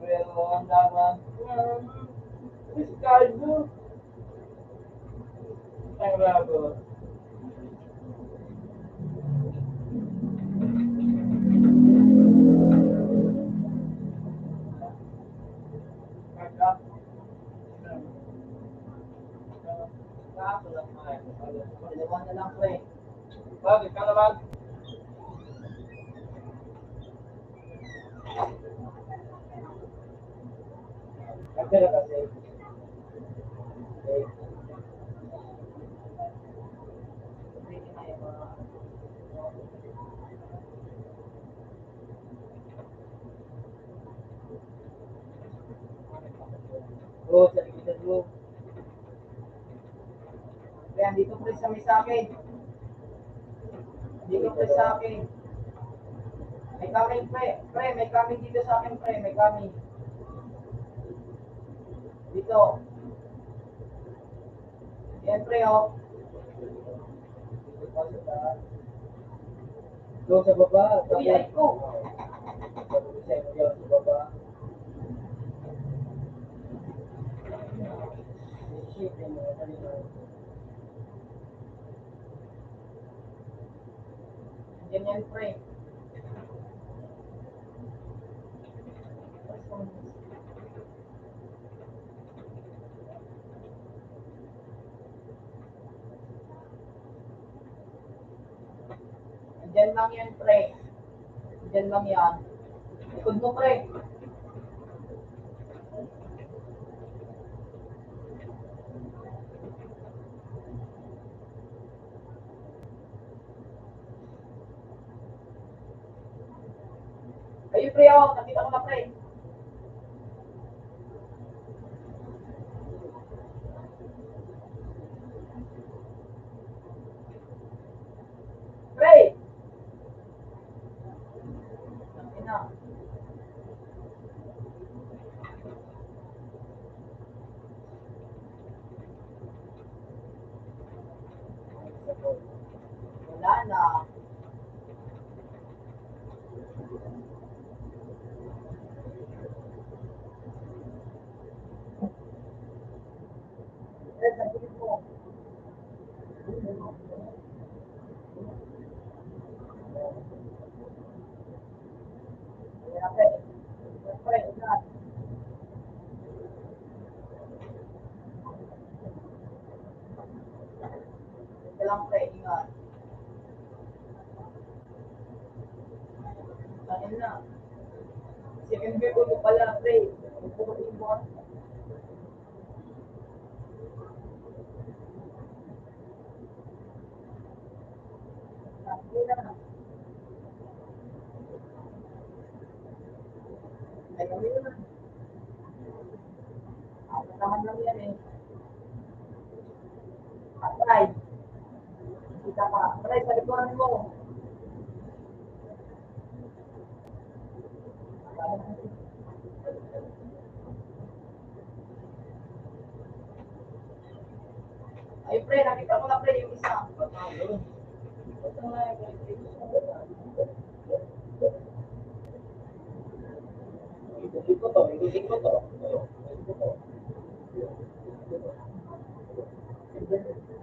Pero ang laban. Ricardo. Ang laban. Dalawa na lang, pre. Bakit ka naman? Kapira kasi. Oo, sa likod mo. Kaya dito pre sa may sa akin. Dito pre sa akin. May coming pre. Pre, may coming dito sa akin pre. May coming. Dito. Yan pre oh. Dito pa sa taas. Doon sa baba. Uy, ay ko. Sa baba. Shit, yung mga kanina. Ganyan pre. Diyan lang yan, pre. Diyan lang yan. Likod mo, pre. Ayun, pre, oh. Nakita ko na, pre. Pre! Ina. Wala na. Pre, sabihin mo. Ayan, pre. lang, pre. Ingat. Tanin na. Second beer ko pala, pre. Pupukutin mo. Hindi na. Ay, kami naman. Ako naman lang yan eh. Atay. Kita pa. Pre, sa likuran mo. Ay, pre, nakita ko na, pre, yung isa. Ito nga, Ikutin ko to, ikutin ko to.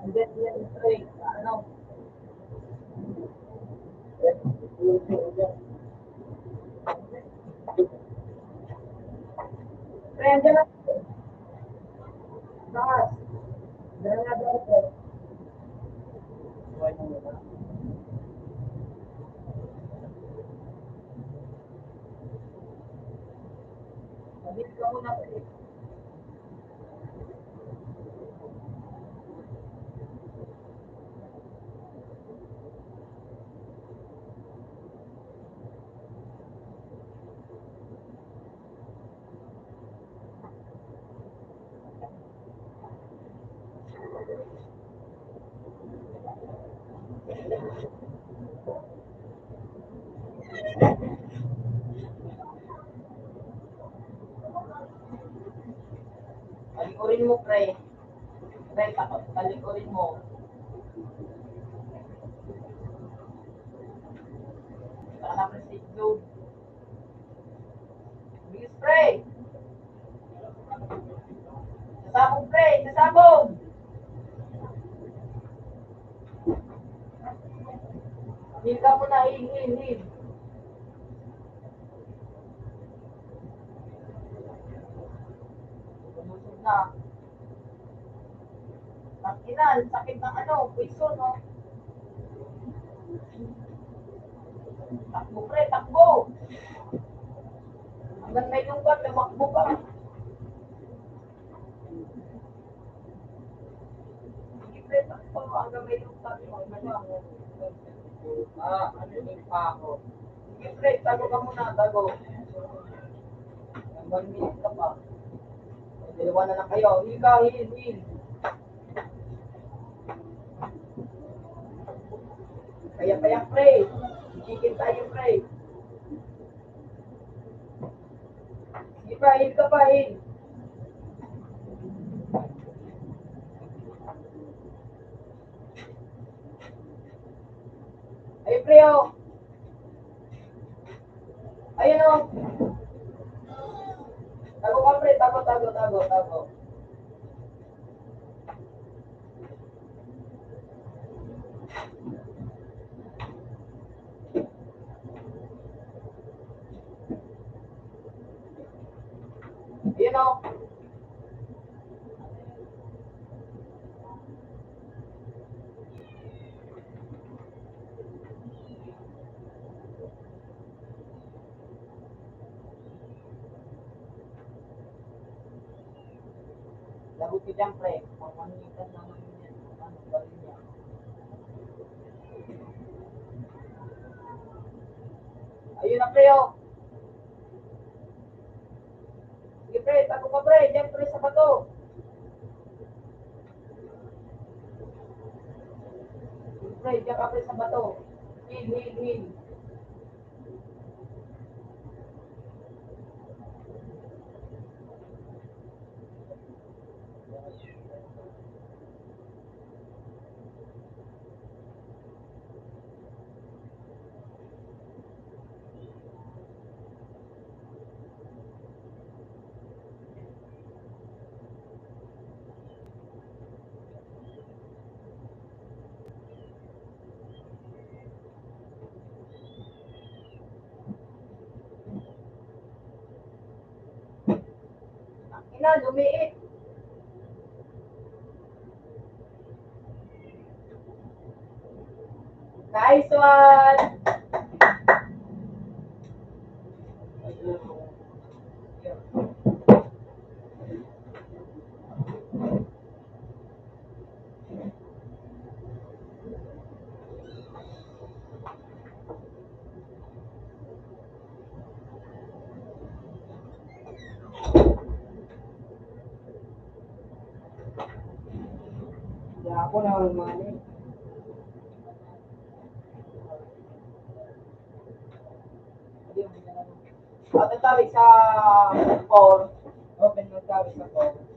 and then yan, pre, ano, pre, andyan na. Takas. Dala na daw po. Buhay mo muna. Mabit ka muna, pre. Talikurin mo, pre. Pre, talikurin mo. Saka na, pre, safe zone. Bilis, pre. Sasabog, pre. Sasabog. Heal ka muna. Heal. Lumusog na. Ina, sakit ng ano, puso, no? Takbo, pre, takbo. Hanggang may lungkot, tumakbo ka. Sige, pre, takbo. Hanggang may lungkot, tumakbo ka. Ano yung pa ako? Sige, pre, tago ka muna, tago. 1 minute ka pa. Dalawa na lang kayo. Heal ka, heal. Kaya, pre. Chicken tayo, pre. Sige pa, heal ka pa, heal. Ay, pre, oh. Ayun, oh. Tago ka, pre. Tago. Ayun, oh. Lagot ko dyan, pre. Pangmanitan naman yan. Ano, bali niya. Ayun na, pre, oh. Sige, pre. Tago ka, pre. Diyan, pre, sa bato. Sige, pre. Diyan ka, pre, sa bato. Heal. Ina, lumiit. Nice one! Hindi ako na ang mali. At tabi sa 4. Open mo tabi sa 4.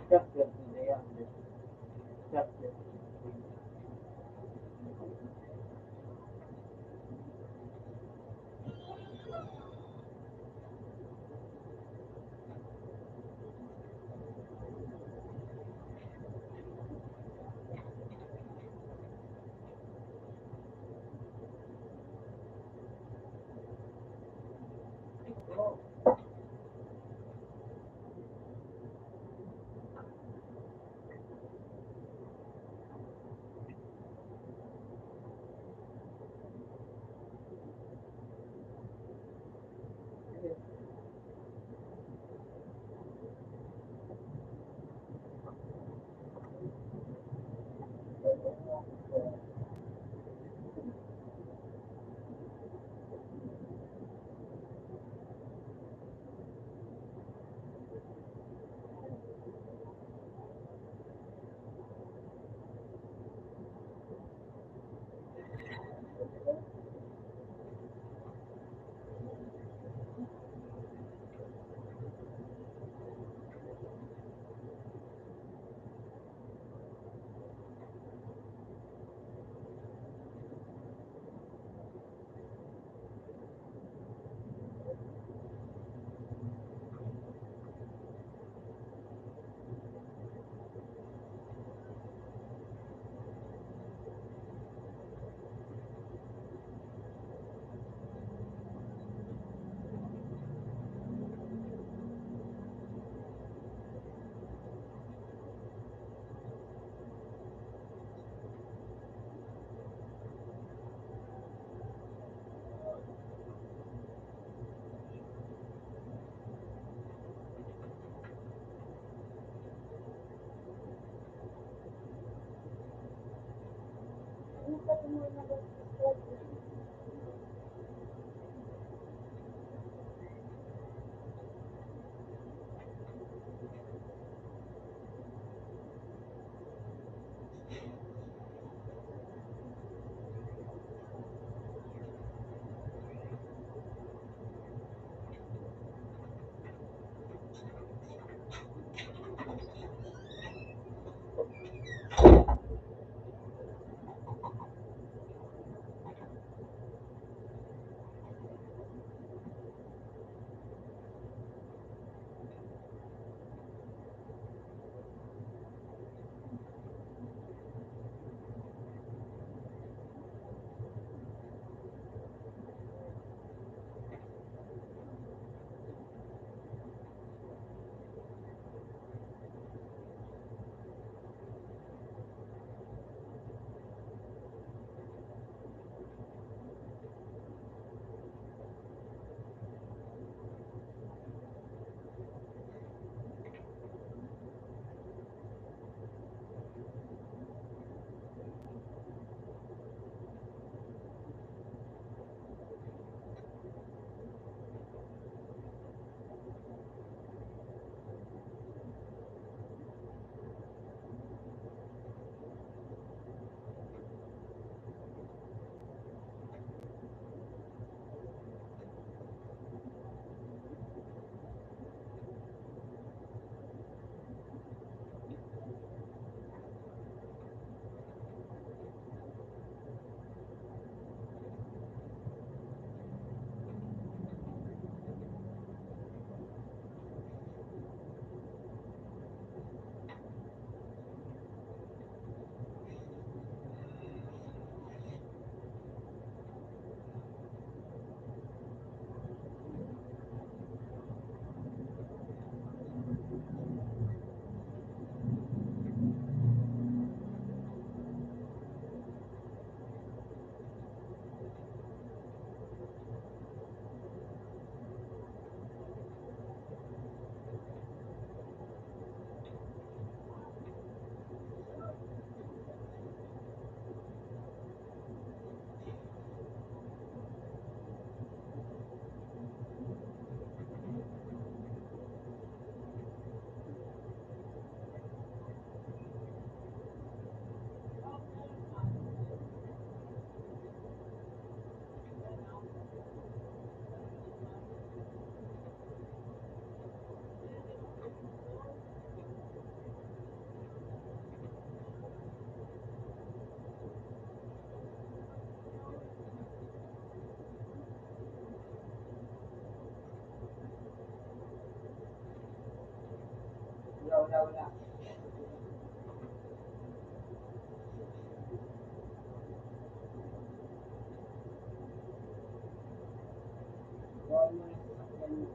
Chapter na yan. Chapter. wala. Bawal mo na sa sakyan mo.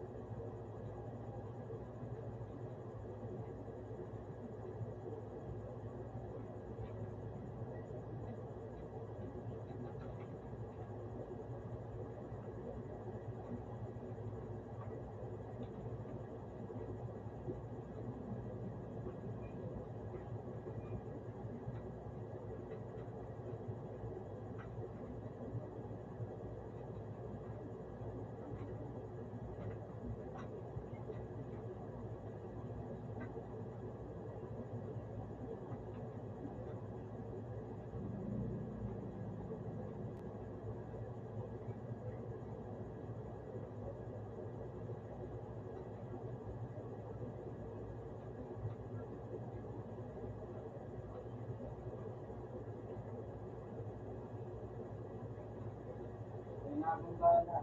Kaya na akong bahala.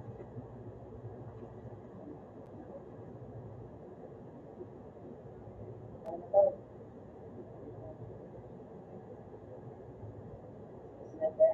Ano to? Sinabi?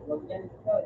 Huwag yan, sir.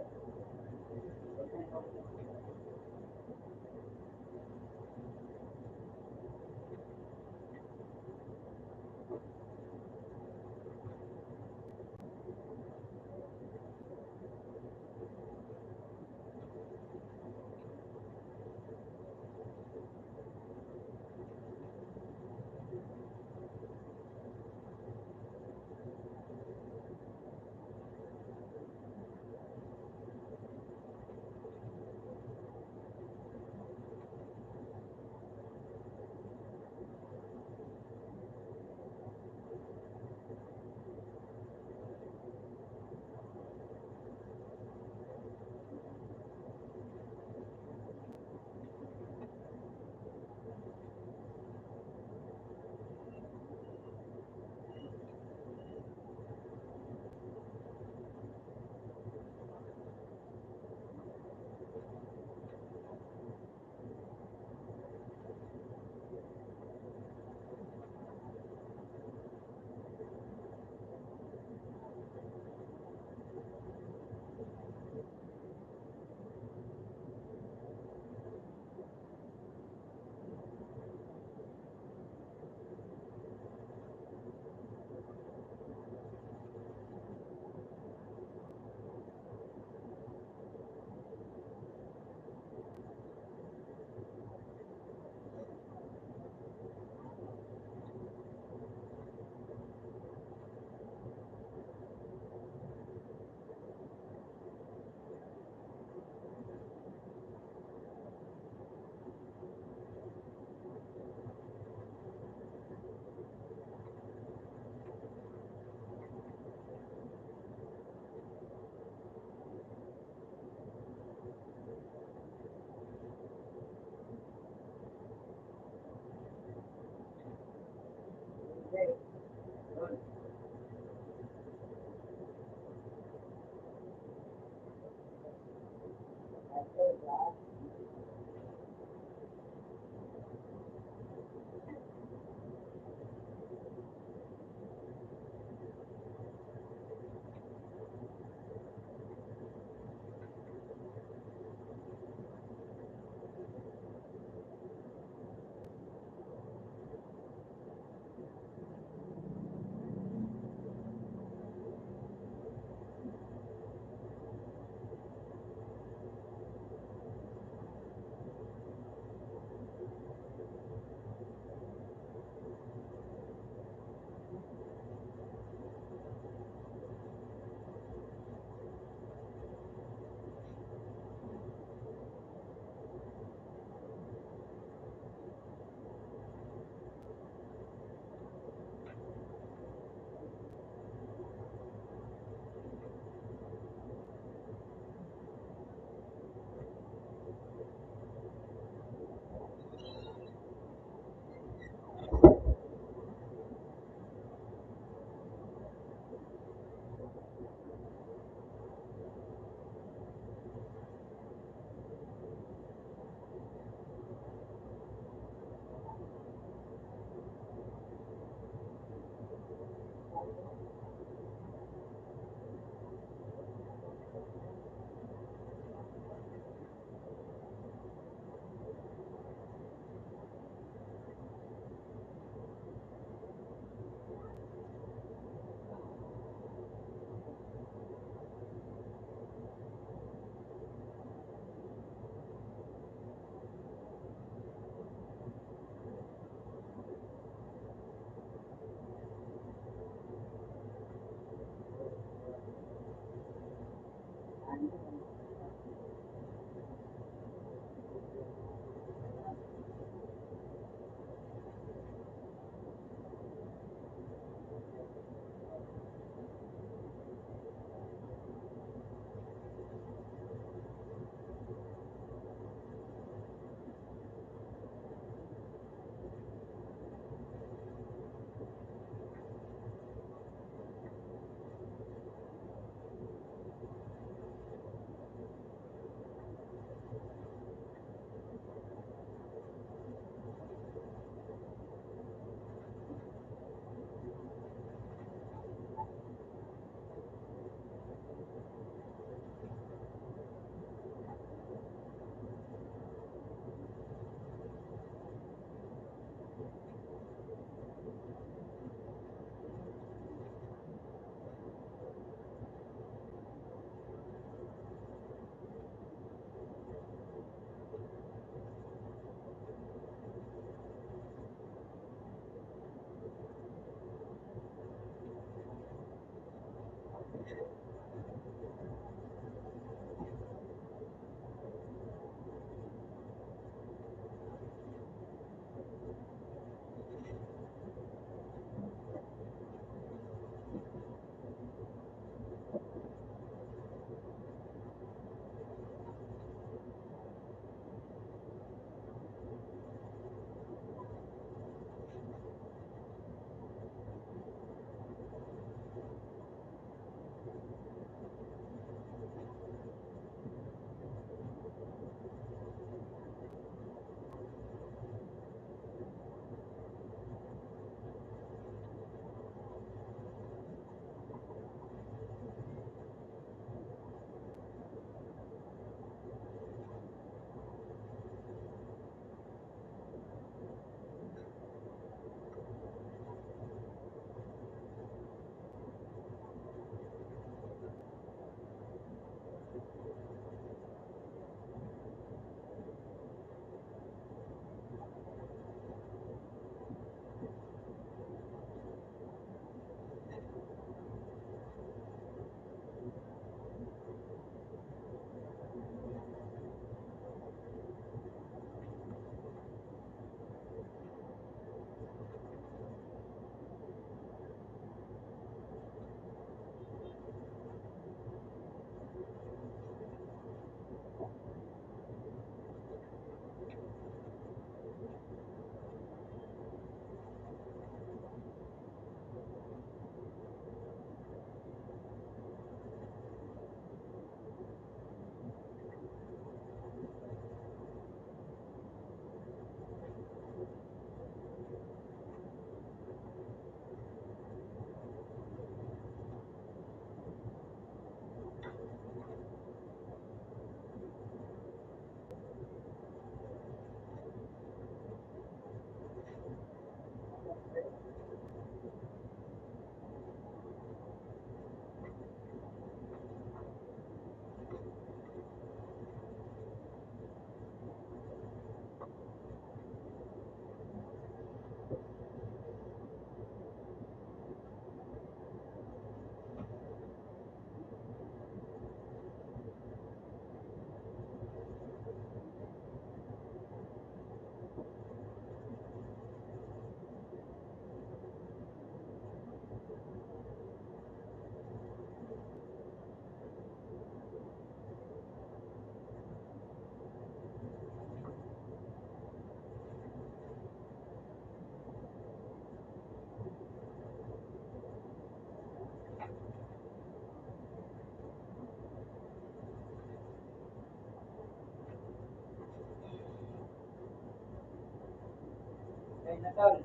Patay na tol.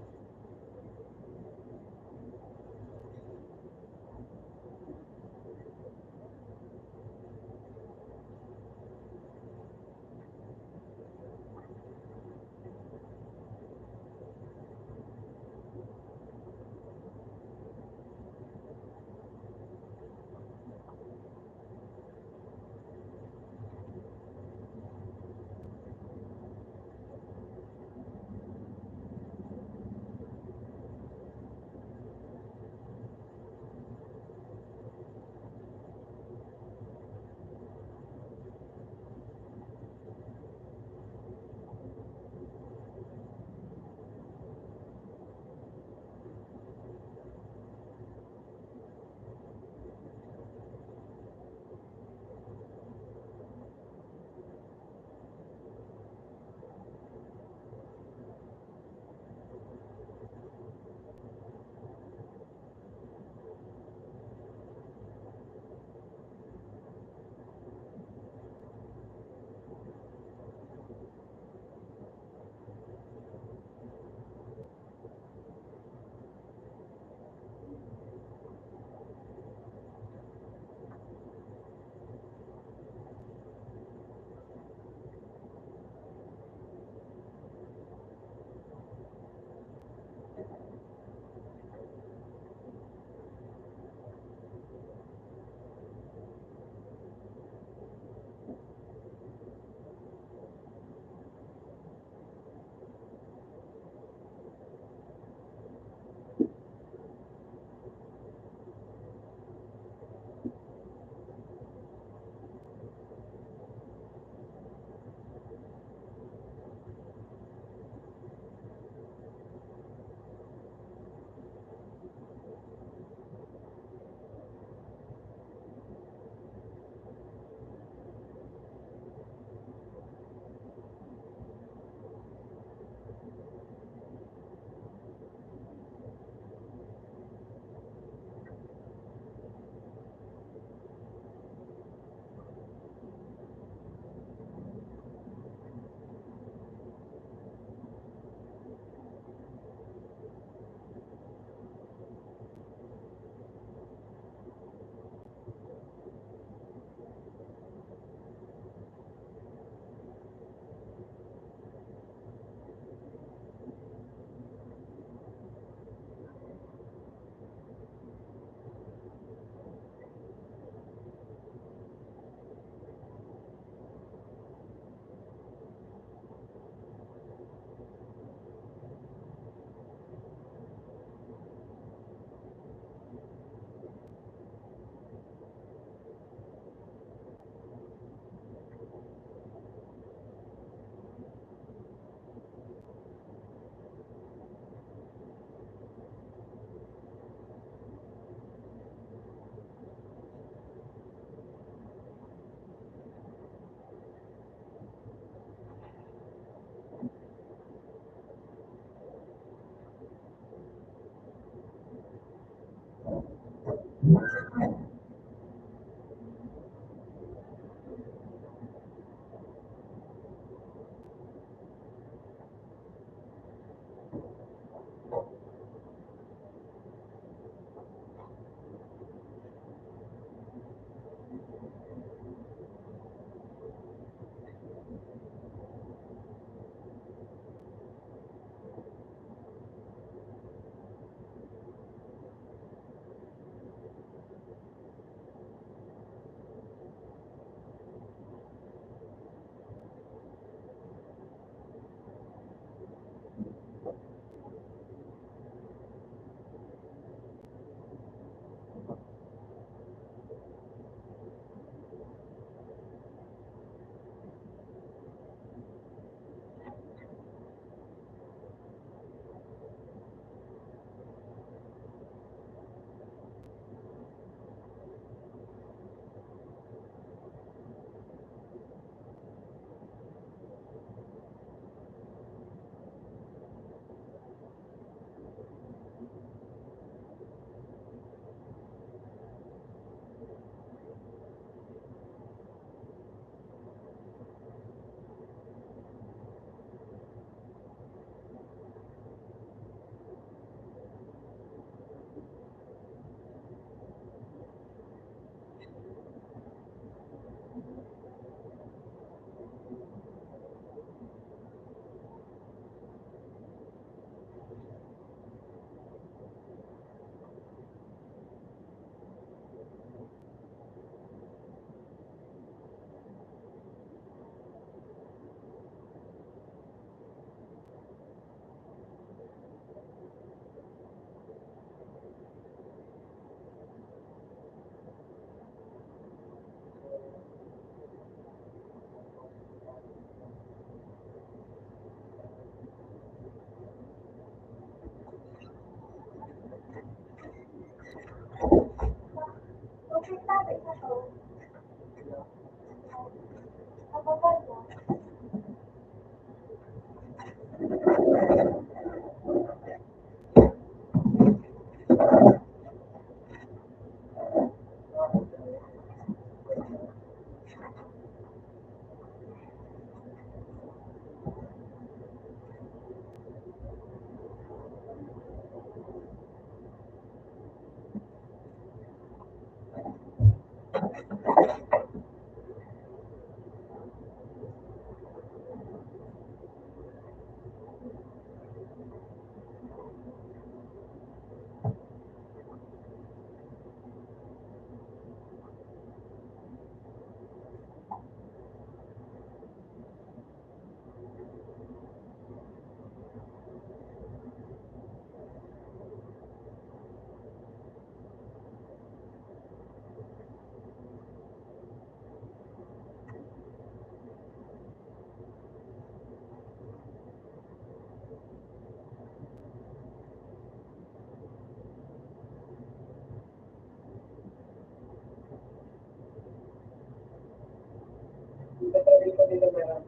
dito meron.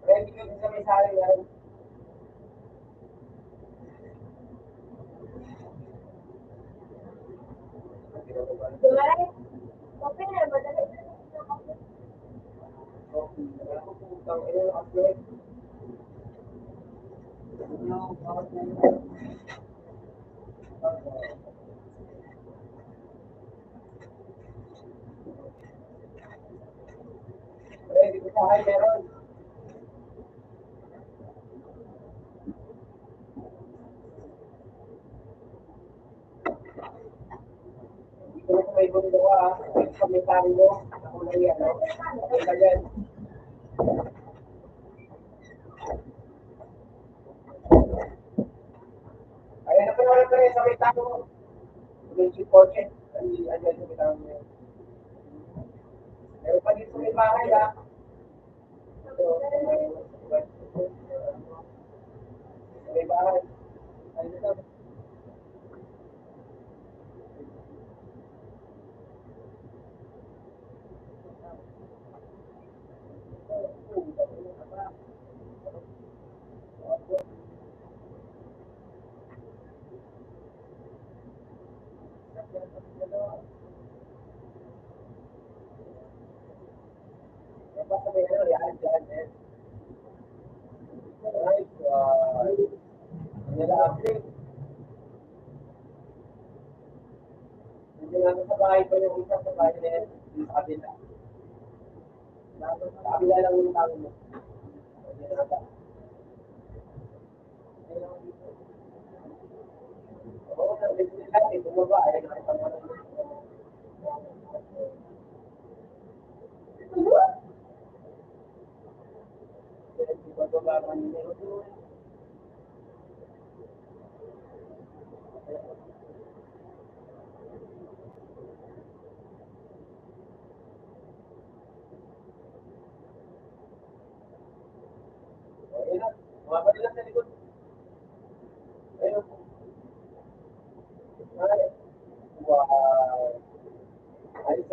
Ready ko sa may sari meron. Dumare. Okay na, madali. Ready ko sa akin meron. Dito na sa may bundo ko ah. Sa may sari mo. Ako na yan. Okay ka yan. Ayan na pala pala sa may tago mo. May portrait. Ayan sa may tago mo. Meron pa dito sa may bahay ah. May bahay. Ayun na sabi. Basta may ano, yan, dyan, eh. Right, nila-update. Hindi namin sa bahay pa yung isa sa bahay na yan, yung sa kabila. Sa kabila lang yung tao mo. Hindi na ata. Oo, nandito nila, eh, bumaba, eh, nakipag-ano. Bumaba ka nila. Ayun na, bumaba nila sa likod. Ayun. Ay, wow. Ayos,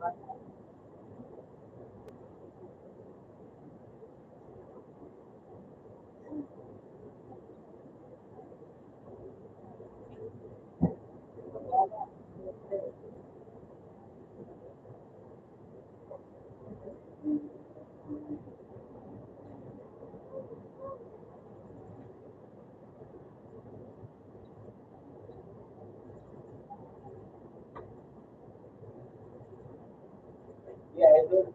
Yeah, I do.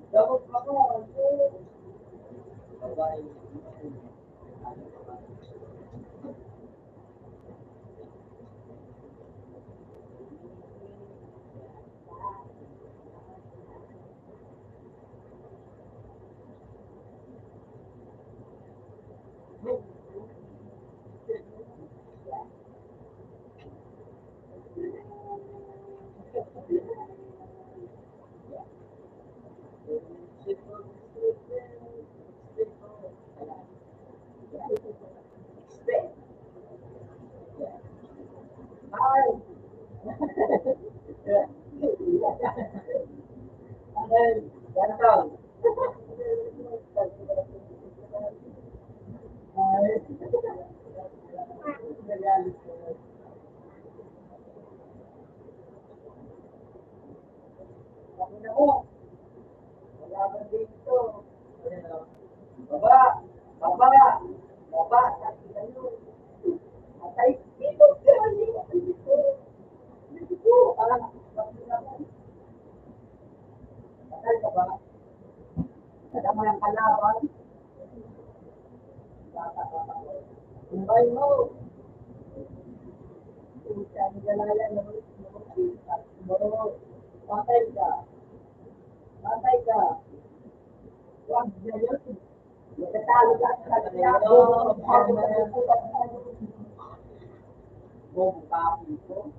Dapat ako, babae. Gantong. Baba, baba, baba, patay dito, dito, parang patay ka ba? Kada mo ng kalaban, buhay mo, ang galayan mo, patay ka, patay ka, huwag na yun, matatalo ka sa kanya, bobo ka dito.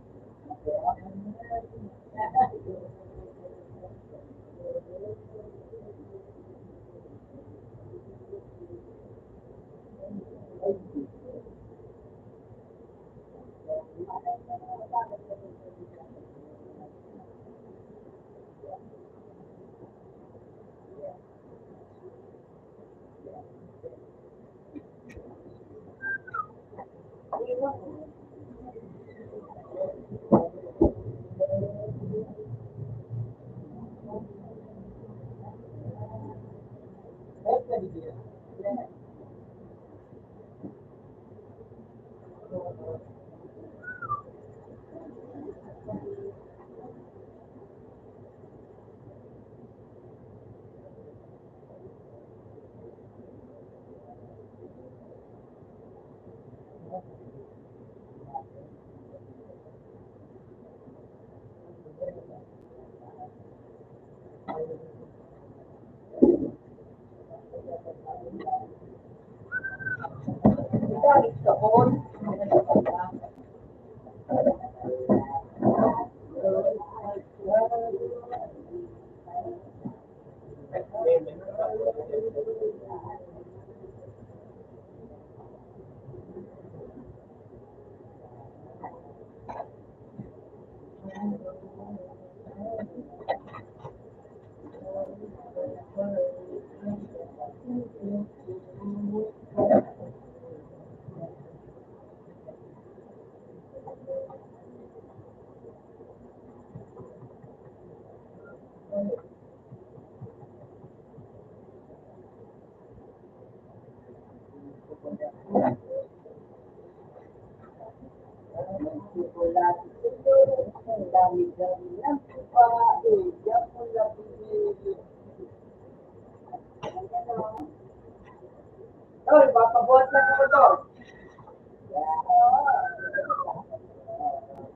Tol, papabuhat lang ako, Tol.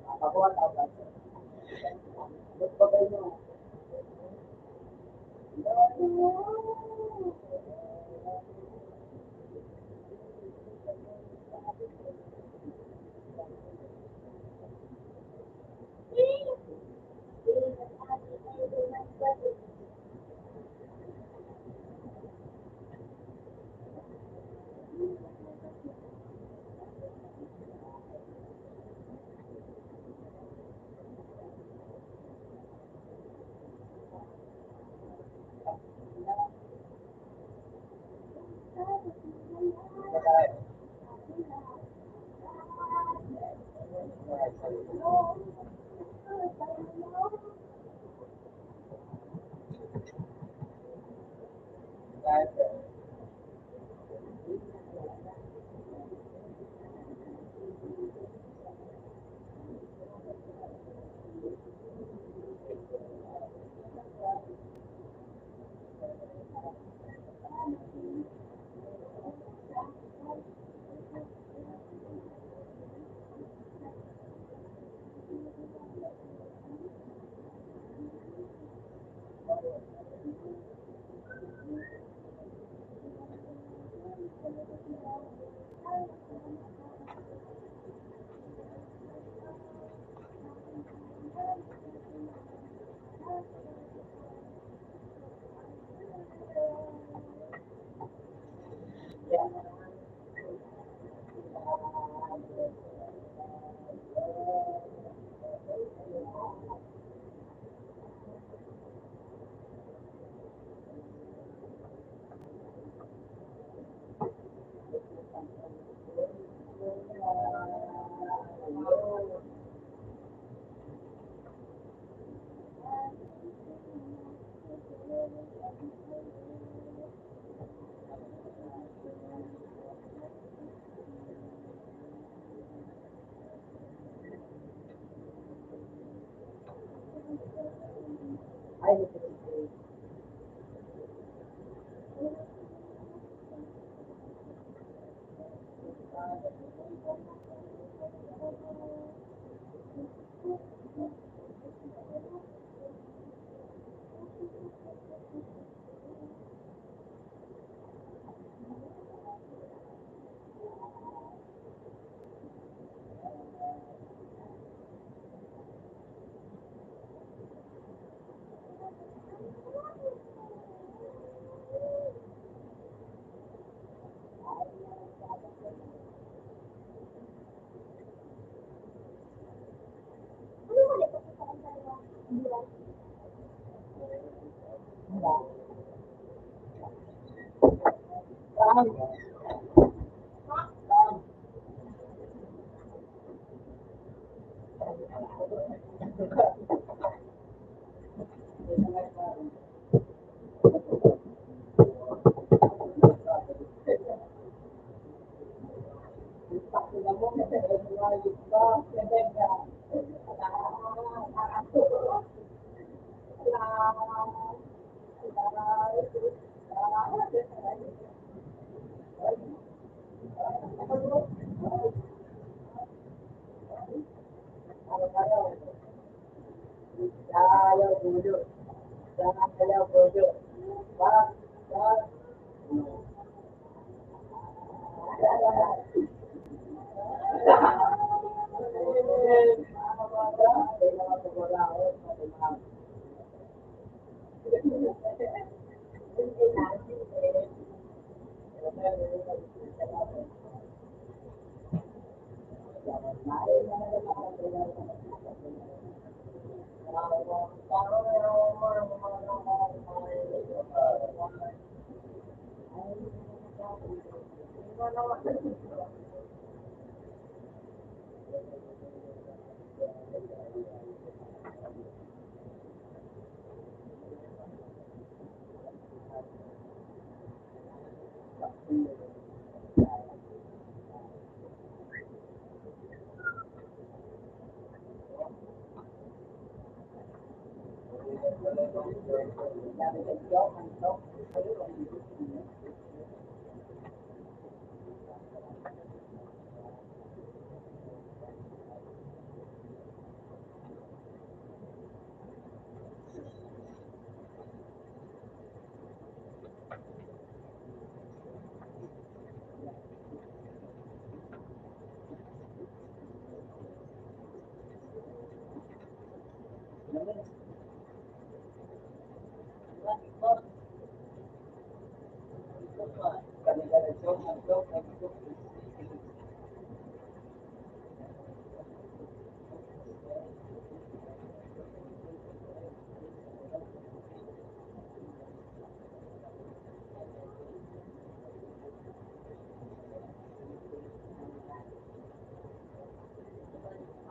Papabuhat ako. Ba't ba kayo?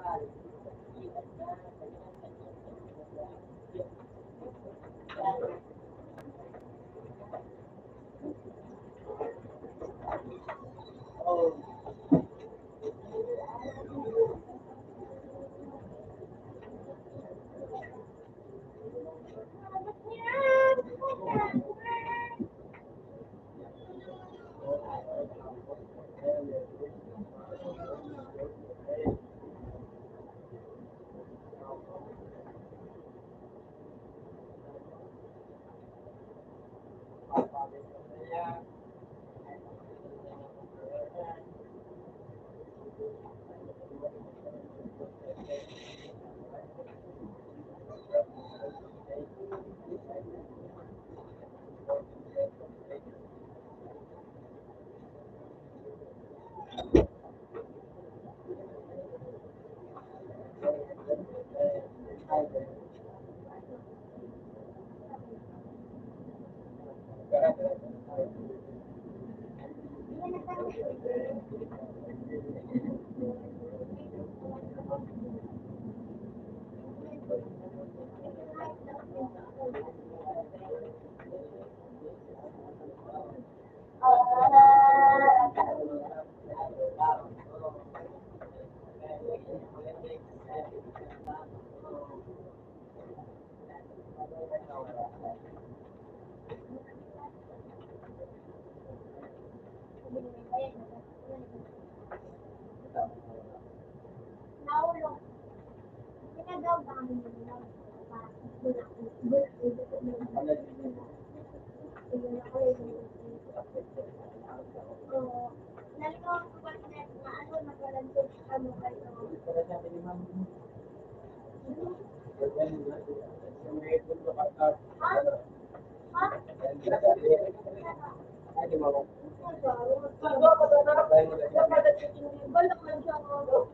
Bye. Naulog. Pinagaw ba kami nila? Naligaw ko ba na ano nagalantot ano kayo? Ha? Balak man siya ako.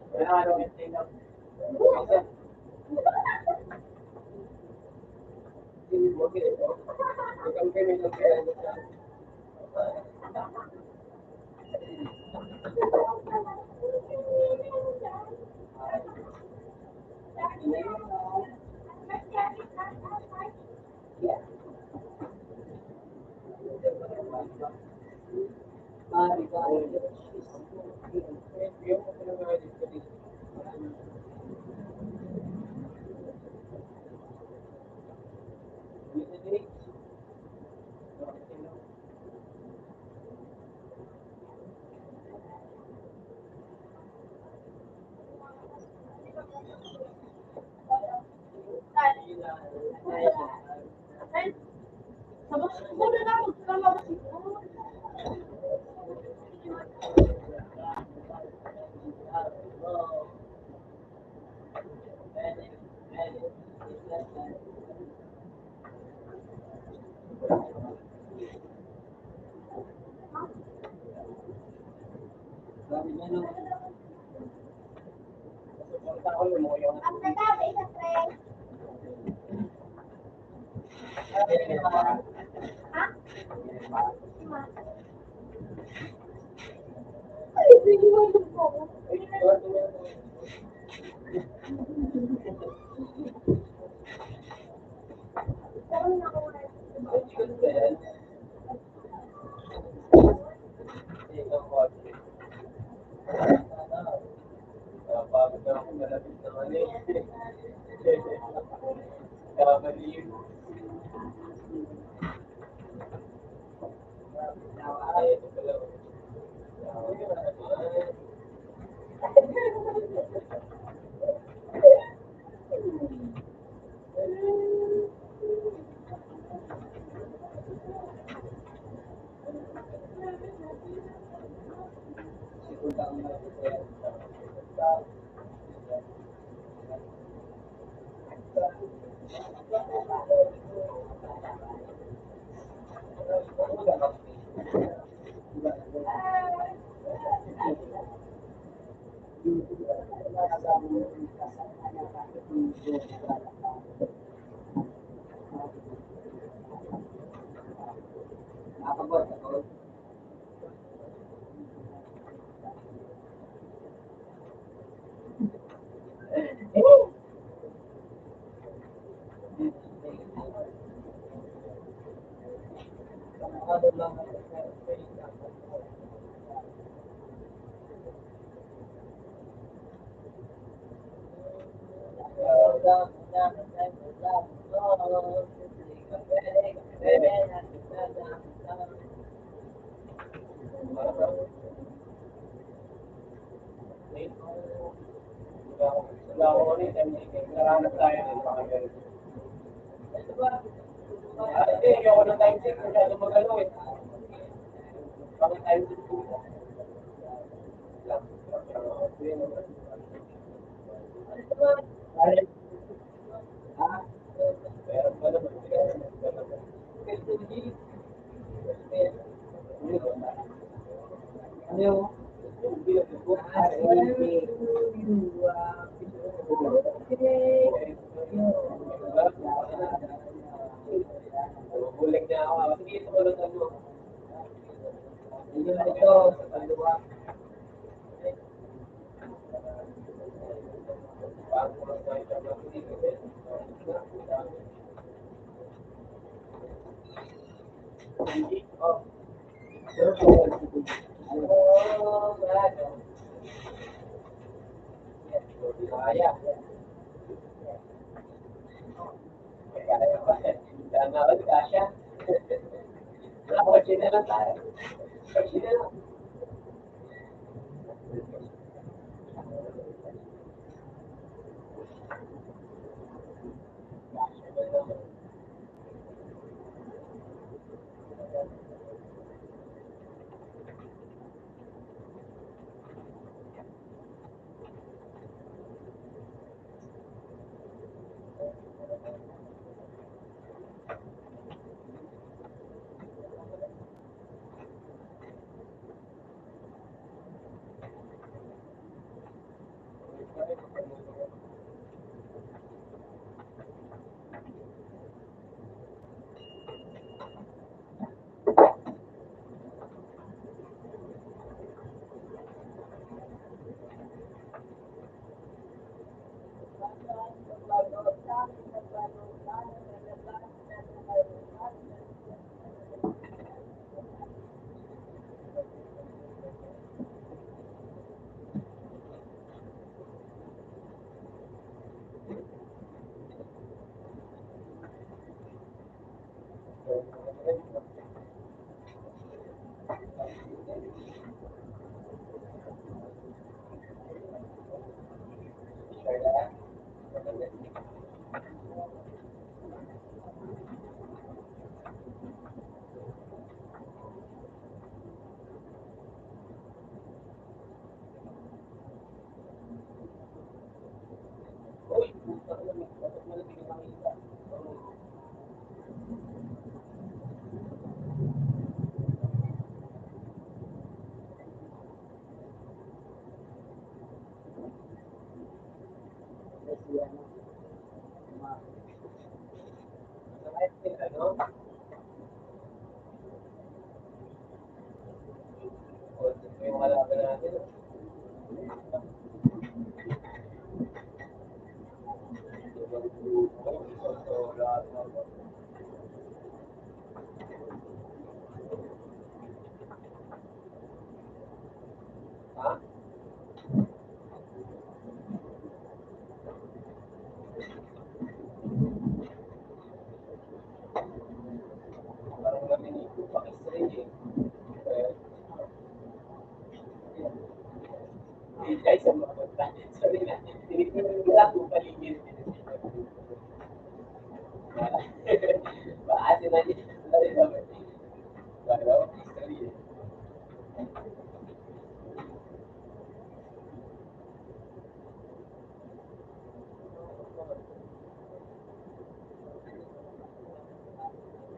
Ang nagabi sa tren. Ha? Ay, biniwan ko. Parang nakuha. Oh, kaya. Sana ulit kasya. Kotse na lang tayo. Kotse na lang. Guys, ang mga sorry na. Tinitira ko paligid. Paano na niya? Sorry naman. Bago, sorry.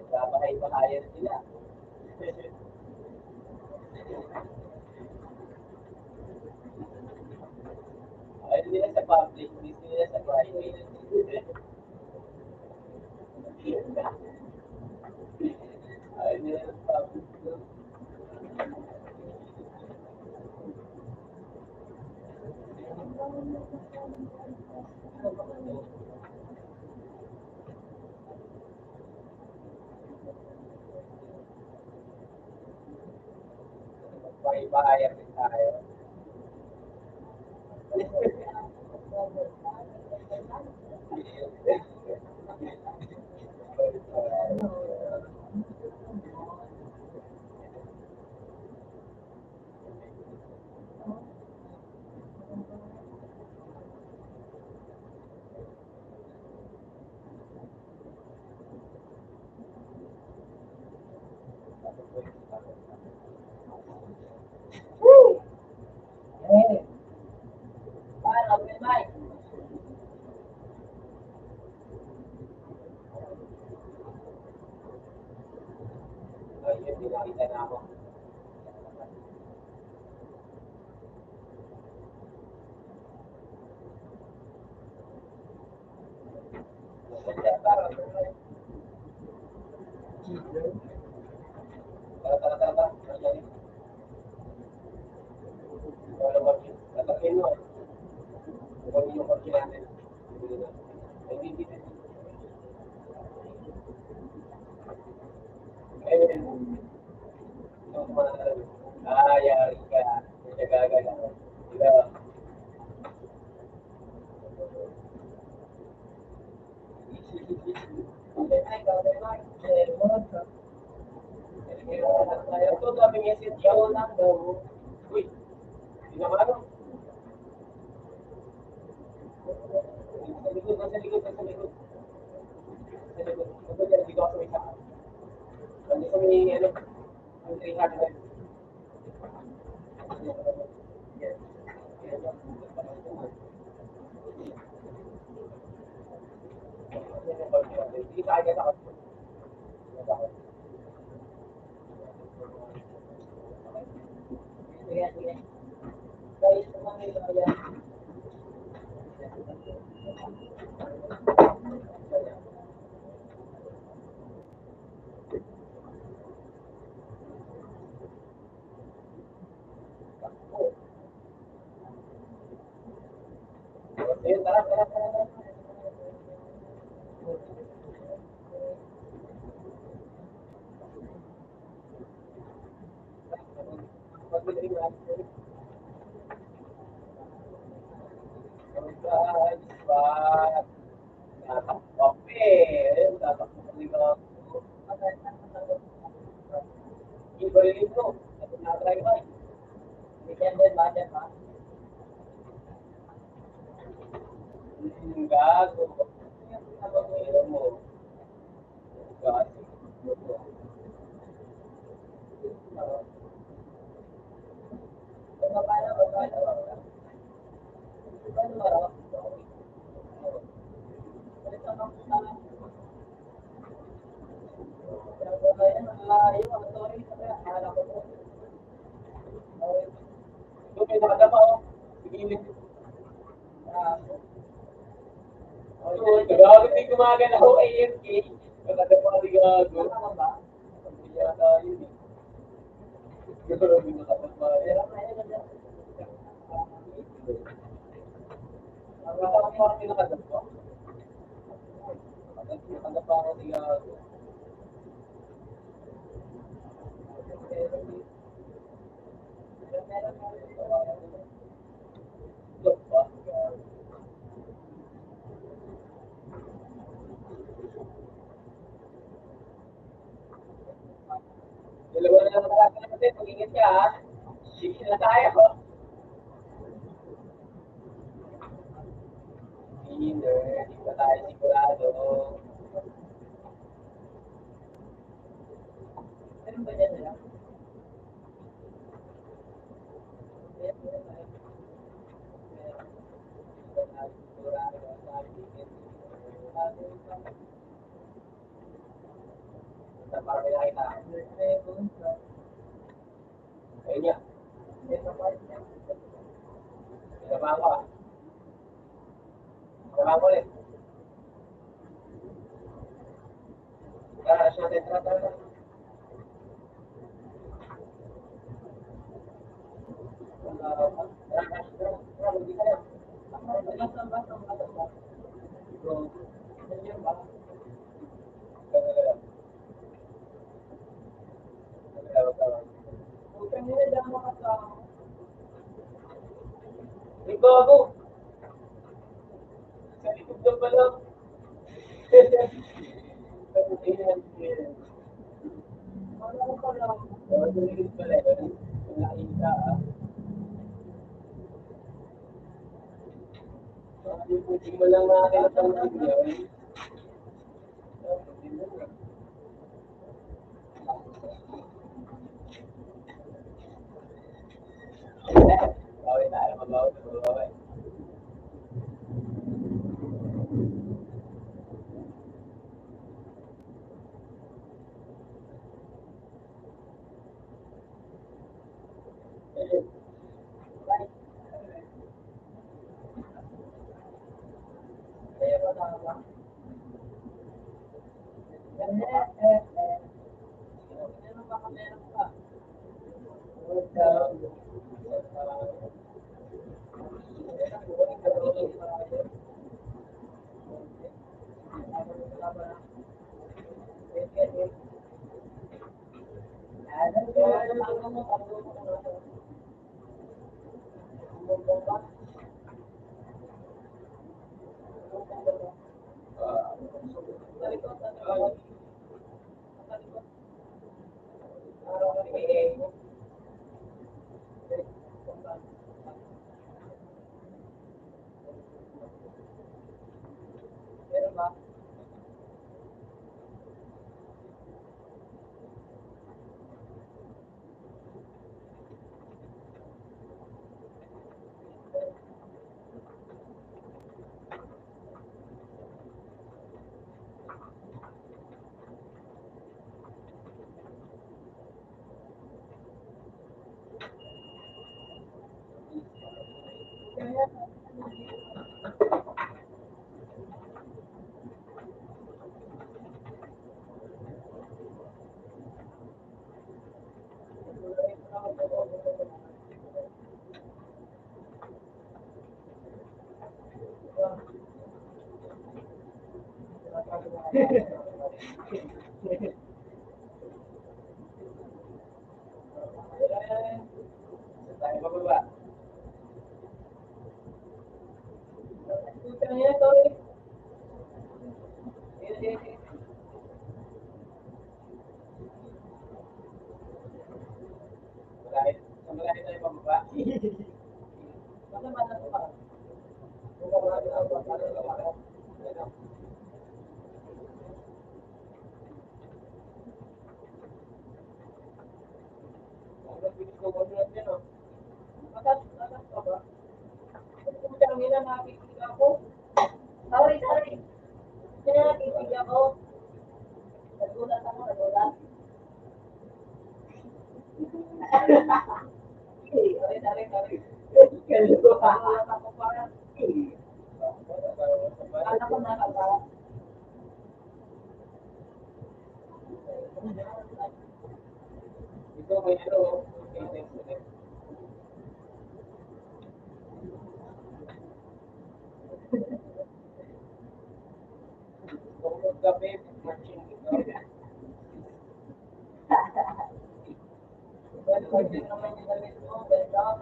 Bahay-bahayan sila. Ay, nila sa public, hindi nila sa private. Ay, nila sa public. Bahay-bahayan din tayo. Paano, Mike? Ayun, pinakita na ako. Tara, tara, tara, tara. Wala ba? Tatakin mo. Huwag yung kotse na natin. Ayun. Yari ka. Nagagala. Diba? Ito sabi niya si Tiago lang daw. Uy, pinamano? Sa likod, sa likod, sa likod. Sa likod. Ito dyan, dito ako sa isa. Ano sa may, ano, ang 300. Hindi tayo ako. Guys, mga kailangan. Ayun, tara, tara, tara, tara. Pag-ibig natin. Guys, bye. Natakpap eh. Ayun, natakpap din ako. Ibarilin mo. At natry ba? Weekend din ba dyan, ha? Gago. Ano mo? Gago. Ito may nakadapa oh. Sige, gago din gumagalaw AFK. Nakadapa ka din gago. Hindi yata yun eh. Gago din nakadapa. Ang parang pinakadapa. Nakadapa ka din gago. Dalawa na lang natin natin. Mag-ingat ka ha. Sige na tayo. Winner. Di ba tayo sigurado? Ano ba yan nila? Para may nakita. Ayun niya. Pinamahan ko ah. Pinamahan ko ulit. Tara, rush natin. Tara, tara, tara. Gago! Sa likod na pala. Wala ko pala. Sa likod pala. Nakita ah. Hindi mo lang nakakita ng video. Bawi tayo, mabawi, mabawi. Tayo bababa. Ito niya, sorry. Malaki tayo bababa. Basta mana ito ba? Kung bababa tayo, bababa. Sorry, sorry. Kaya nakikinig ako. Nagulat ako, nagulat. Nagulat ako parang. Alam ko nakatawa. Ito may ano. Kung gabi, matching ito. Pwede naman yung damit mo, ganda.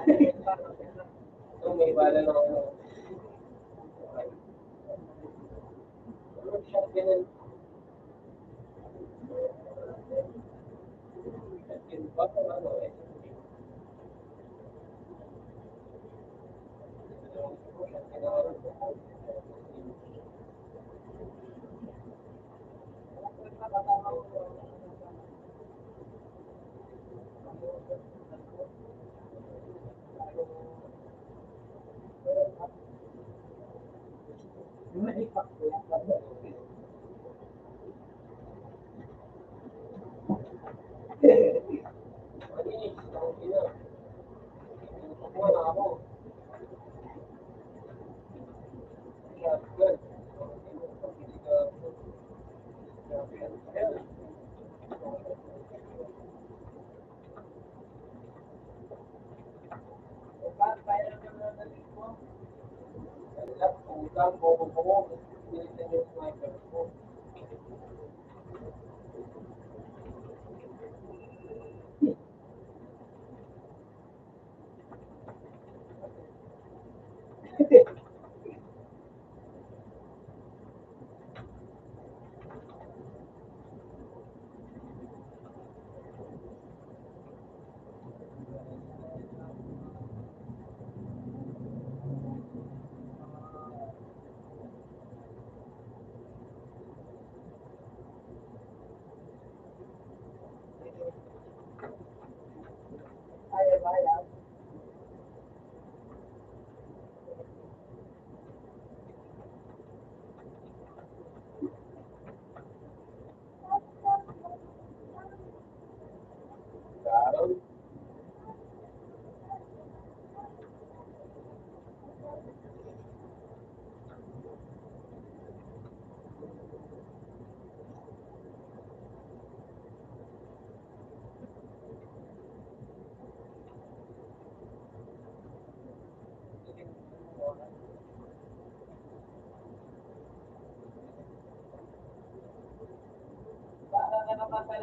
Ito may bala na ako. Ano siya ganun? Ba kung ano eh?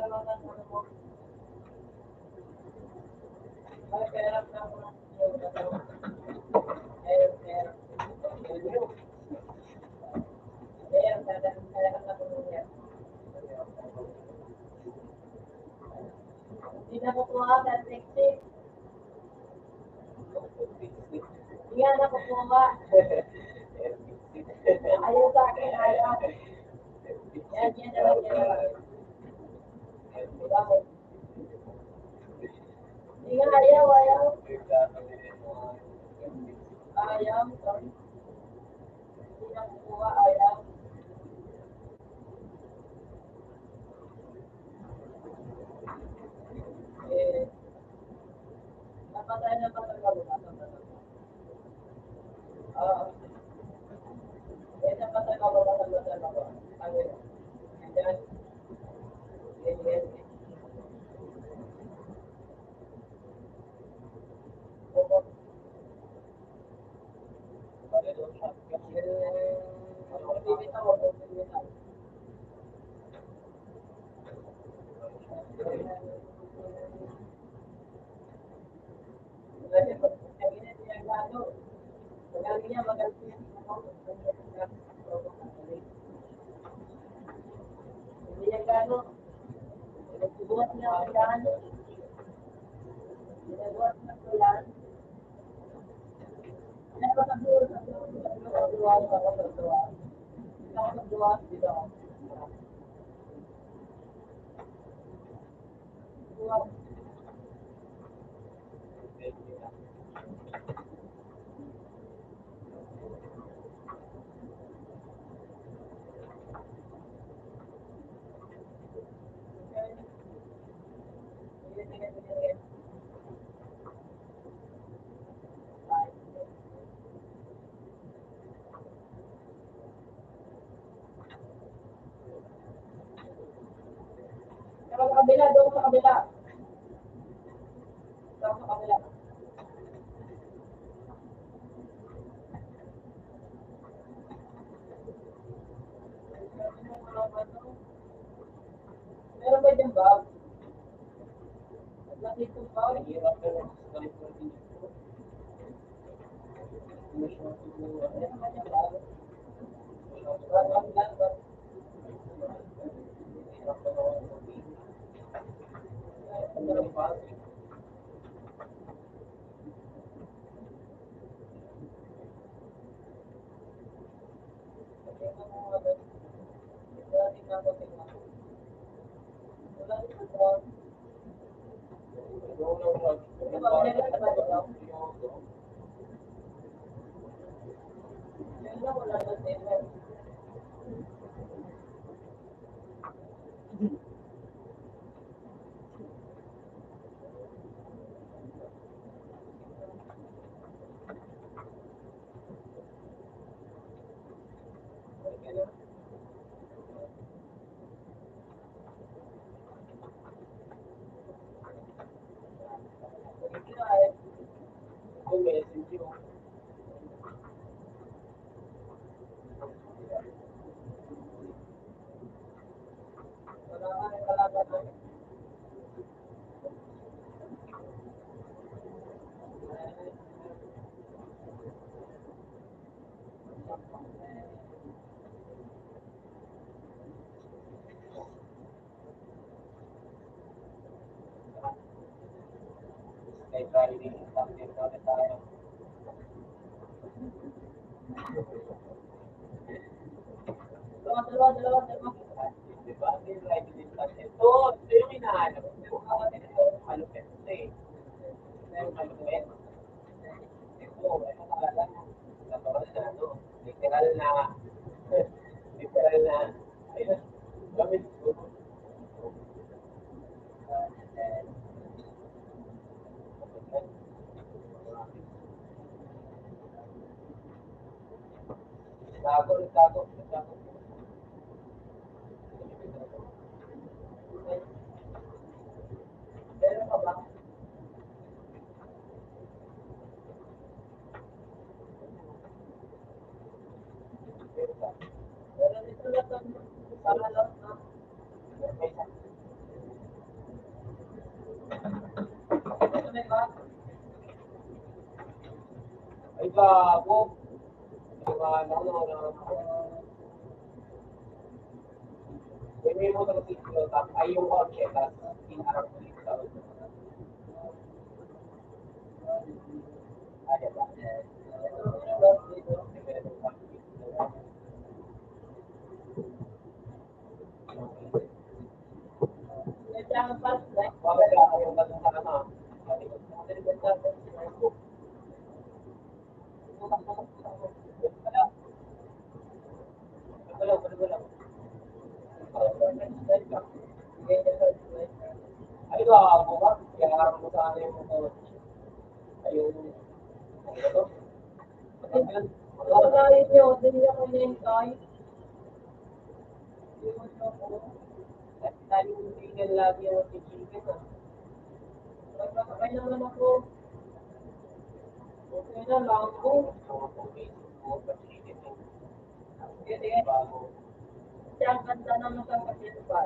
lang ng ano mo. Ay, pera na mo. Hindi na kukuha ka, sexy. Hindi nga na kukuha. Ayaw sa akin, ayaw. Yan, yan naman, yan naman. Bakit? Hindi nga ayaw, ayaw. Ayaw, sorry. Hindi na kukuha, ayaw. Eh, napatay na ba talaga? Eh, napatay ka ba talaga? Ano yun? Andyan? Yes, yes. Opo. Bibitaw ako, bibitaw. Kasi pag sabihin niya gano, magaling niya, magaling niya. Hindi niya gano. Nagbubuhat niya ako yan. Ginagawa niya ako yan. Sa kabila, doon sa kabila. Doon sa kabila. Meron ba dyan ba? Nandito ba? Hirap na lang sa California. Meron ba dyan ba? Wag lang ba? Kung message yun, kay Friday, Saturday, Saturday tayo. Dalawa. Di ba? Hindi like this time. Ito yung hinahanap. Ano pwede eh. Ano pwede. Ito, ano kala mo? Natural na ano. Literal na. Literal na. Ayun. Gamit ko. Tago. Meron pa ba? Meron dito na ito. Para lang na. Ay, gago. Iwala ko na. Hindi mo sa picture, ay yung object, tapos in-arm mo dito. Ay, ba? Kailangan pa, like, Bakit ka kayo ba sa ano? Ay, gago ba? Kaya mo sa ano yung mga ayun. Ano to? Pagkakalit niyo, hindi ako na-enjoy. At tayo yung tingin lagi yung chicken ah. Pagkakabay naman ako. Okay na lang ako. Sige. Kasi ang ganda naman sa kapit pa.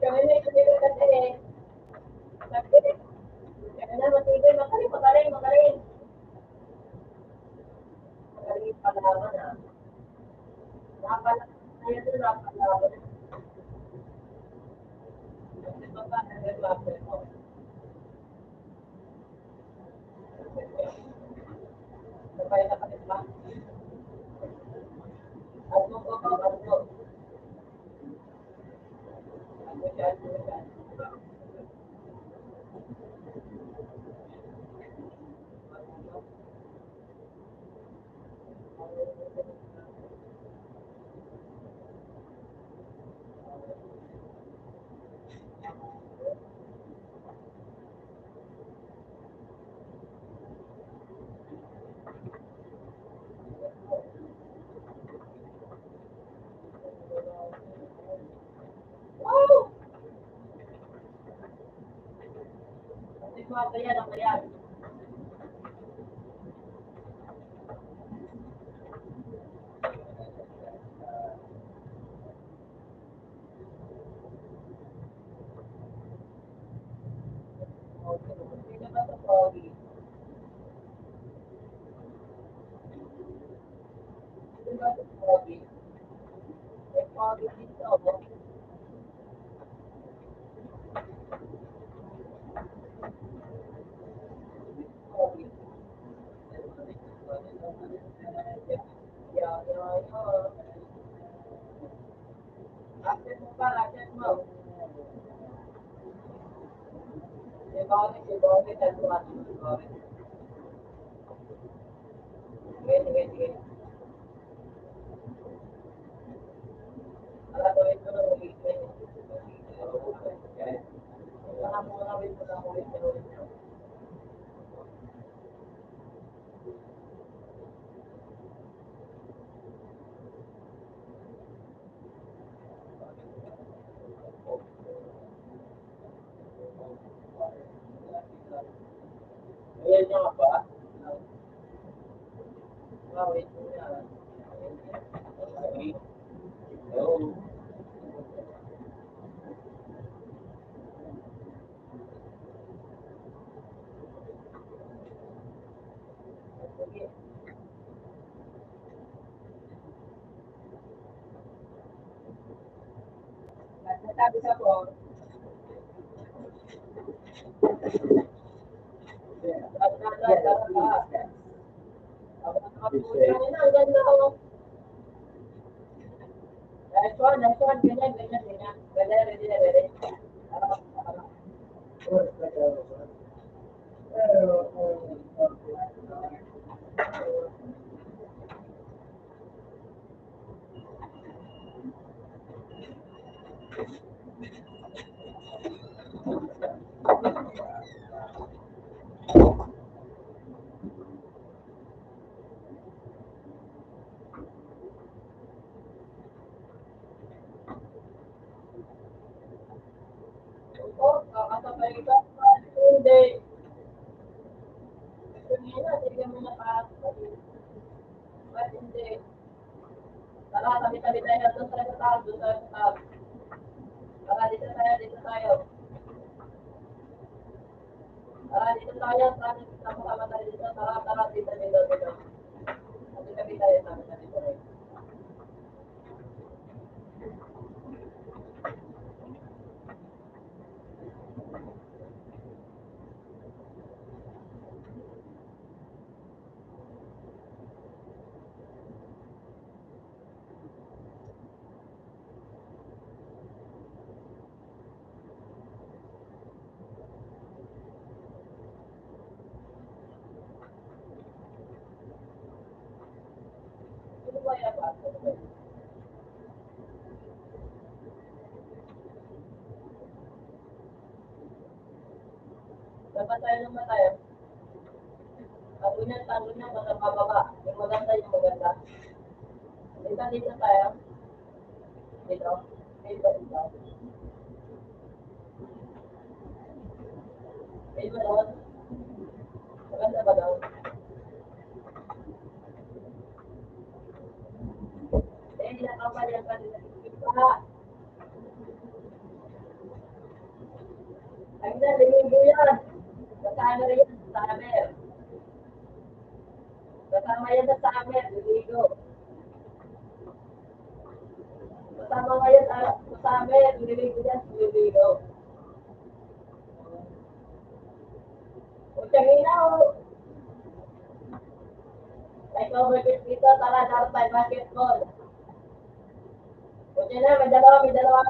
Kami na ito kasi eh. Kami na matigil. Magaling. Magaling palaban ah. Ayun na napalaban. Kasi baka nag-reklamo ko. Sabay na kasi ba? Ano ko. Ano siya. Wow! Hindi ko ako yan. Ako yan. Hindi na ba ito pogi? Hindi ba ito pogi? May pogi dito ako. Pogi. Yeah. Akit mo pa, akit mo. Ibawin, tatuan. Sige. Ala, tuloy ko na ulit. Wala mo na ulit mo na ulit. Ayan nga ba? Wait mo na. Hello. Sige. Nagsasabi sa ko, ang ganda ko. Nice one, ganyan. Ready. Tara, dito tayo. Tara, sama-sama tayo dito. Tara, tara, dito, dito, dito. Tabi-tabi tayo, tabi-tabi tayo. Sino ba yan, ba? Sino ba yan? Dapat tayo naman tayo. Tago niya, basta pababa. Yung maganda, yung maganda. Dito, dito tayo. Dito. Dito, dito. Dito ba doon? Maganda ba doon? Eh, nakapal yan pa rin. Iba. Ay na, liligo yan. Kasama rin yan sa summer. Kasama yan sa summer, liligo. Kasama ngayon sa summer, liligo yan, liligo. O, tiyangina o. May coverage dito, tara, tara tayo, basketball. O, tiyan na, may dalawa, may dalawa.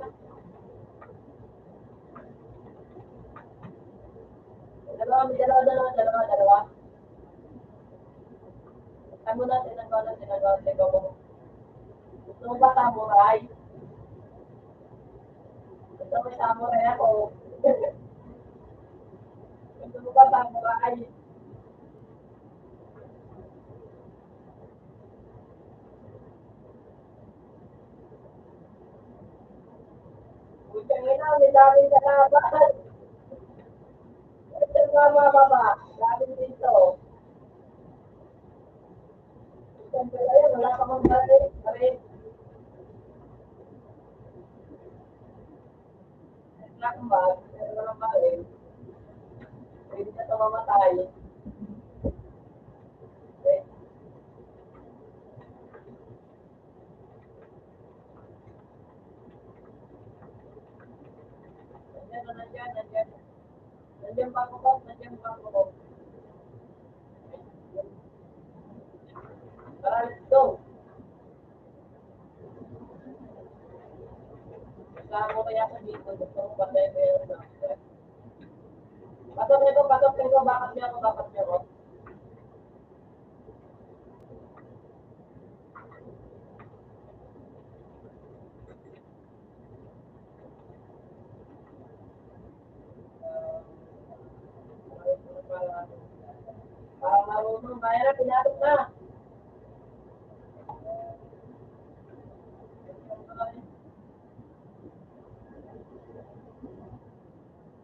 May dalawa, dalawa. Tamo na, tinagawa mo. Gusto mo ba samurai? Gusto mo samurai ako? Gusto mo ba samurai? Butang ina, may daming kalaban. Ito ba baba? Daming dito. Siyempre yan, wala ka mong galit. Aray, wala kang bag. Wala kang galit. Pwede ka ito mamatay. Eh, nandiyan. Nandiyan pa ako. Tara, let's go. Kasama ko kaya sa dito. Gusto mo patay ko yung doctor. Patok nito. Bakit niya ako? Parang marunong. Kaya na, pinatok na.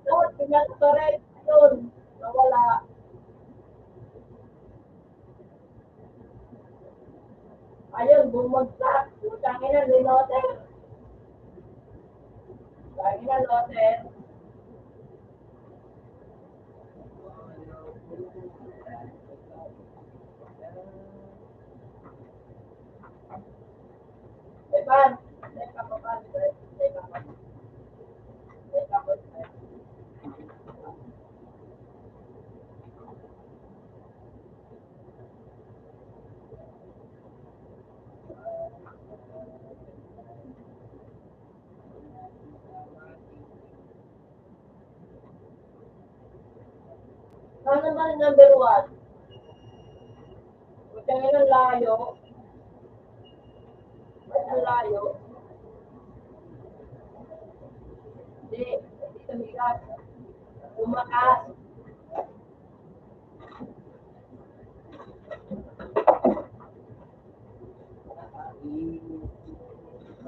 Doon, pinatok ka rin. Doon. Nawala. Ayun, bumagsak. Butangin na, linote. Butangin na, lote. Depan. Teka pa. Ano naman number 1? Butangin ang layo. Ba't ang layo? Hindi tumigas. Umakas.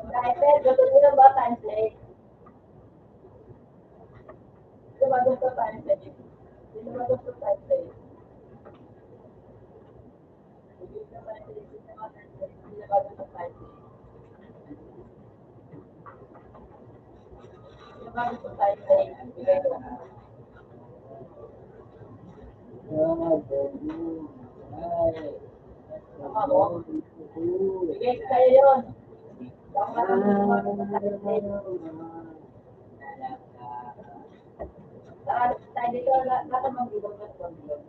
Kahit gusto nyo ba times 8? Hindi ba gusto times 8? Hindi ba gusto times 8? Hindi ba gusto times 8? Hindi ba gusto times 8? Bigay ko. ako. Sige, sa'yo yun. Tara, tayo dito. Lahat ng bilog na bilog.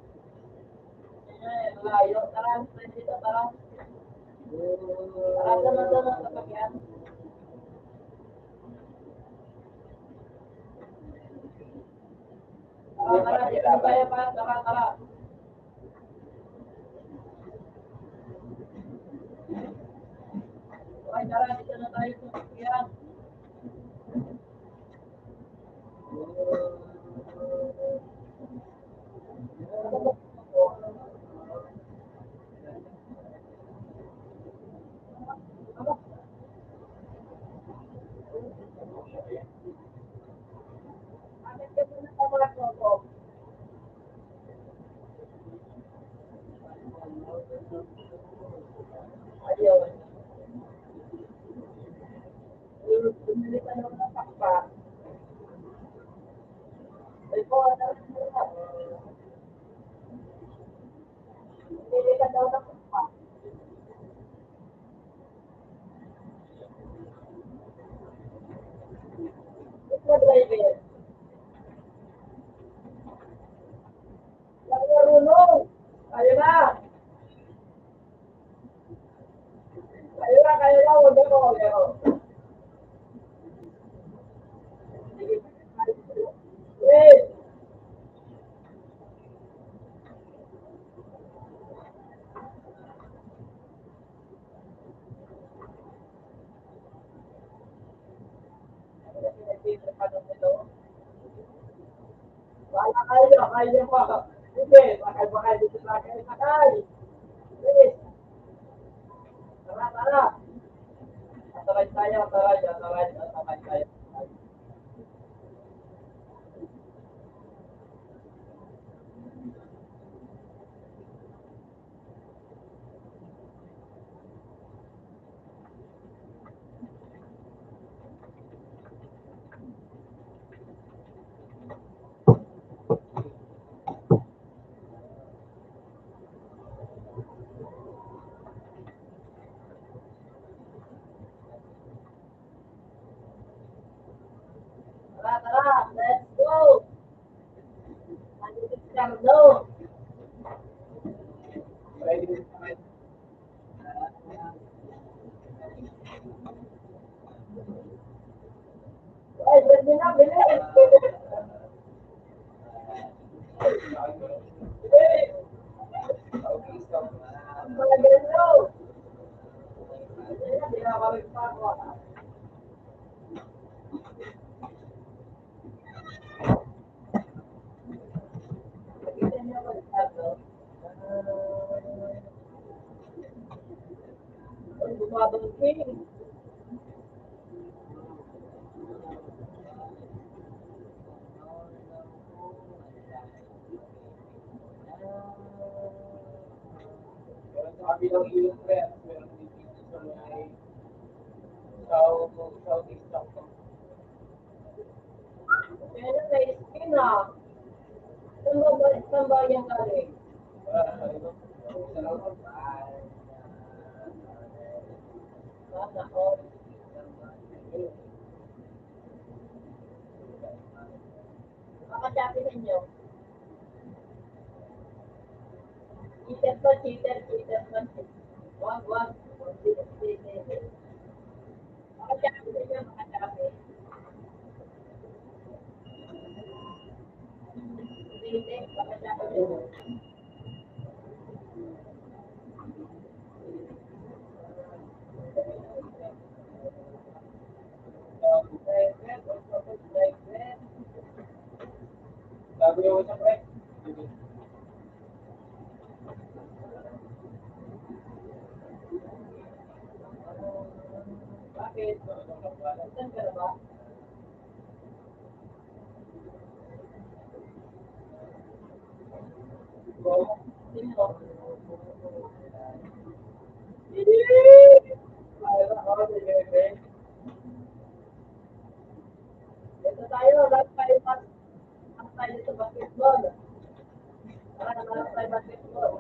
Malayo. Tara, tayo dito. Tara. Tara, doon sa pagyan. Tara, dito tayo pa. Tara. Okay, tara, dito na tayo sa pagyan. Ayun. Bumili ka naman ng pakpak. Ay po, bumili ka daw ng pakpak. Ito driver. Lang marunong. Kaya na. Huwag ako. Wait. Wala kayo pa. Sige, bakal dito sa akin. Sakay. Wait. Tara. Sakay tayo. Tara. Let's go. Nandito si Carlo. Ay, pwede na, bilis. Ang mga gano. Binabalik pa ako. Nakita niyo ba si Carlo? Ay, bumadong king. Sa kabilang ilong ko yan, meron dito sa may Southeast Stockholm. Kaya may skin ah. Saan ba yan galing? Sana all. Makakasabi sa inyo. Cheater pa. Wag. Makakasabi sa inyo, makakasabi. Hindi, makakasabi sa inyo. Bago yung isang pre. Bakit? Saan ka na ba? Sino? Ito tayo, lahat tayo sa basketball. Lahat tayo basketball.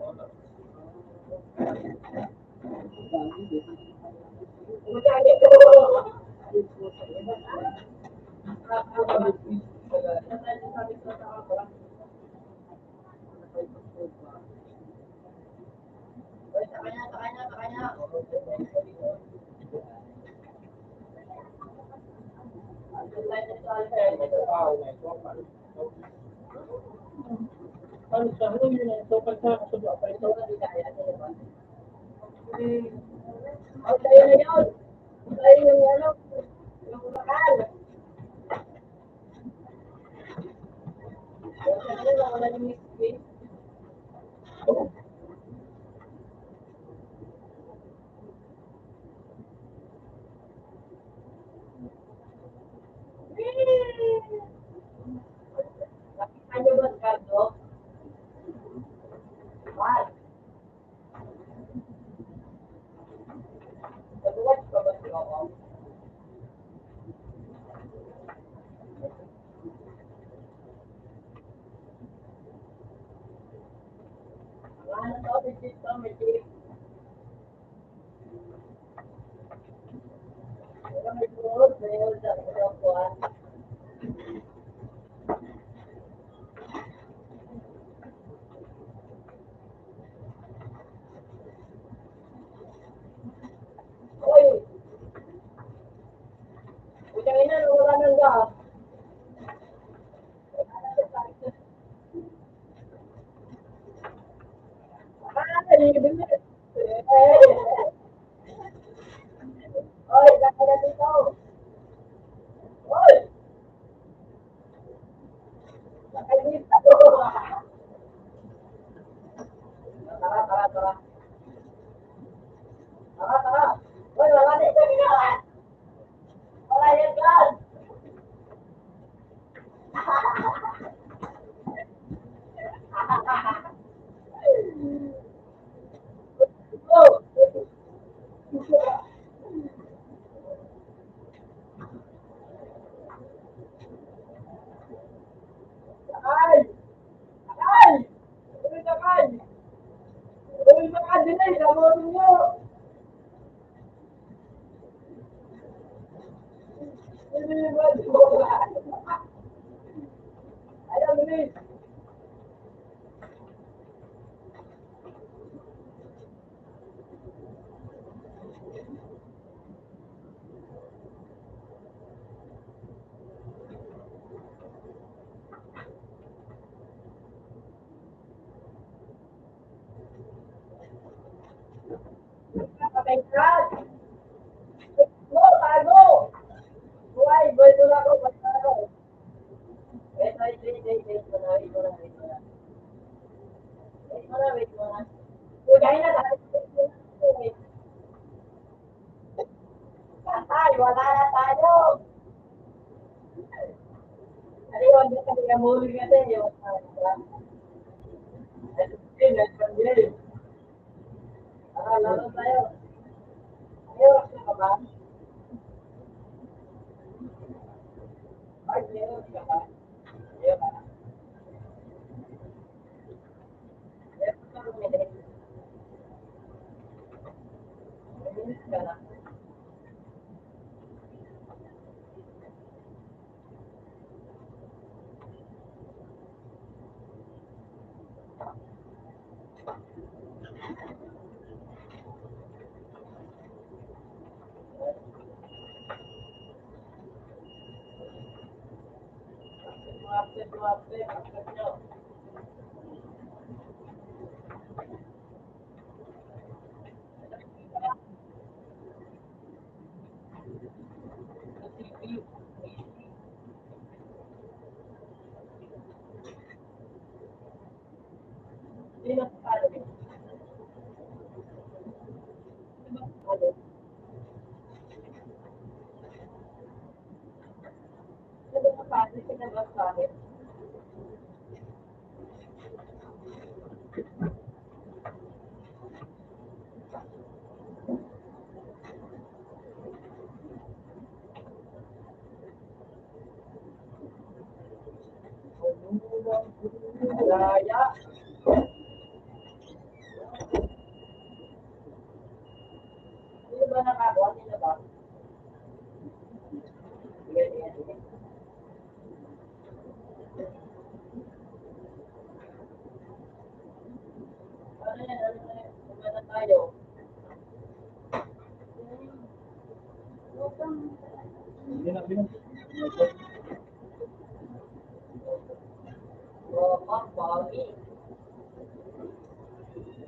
Ano siya? Ano yun? So, pagka kasubla pa ito.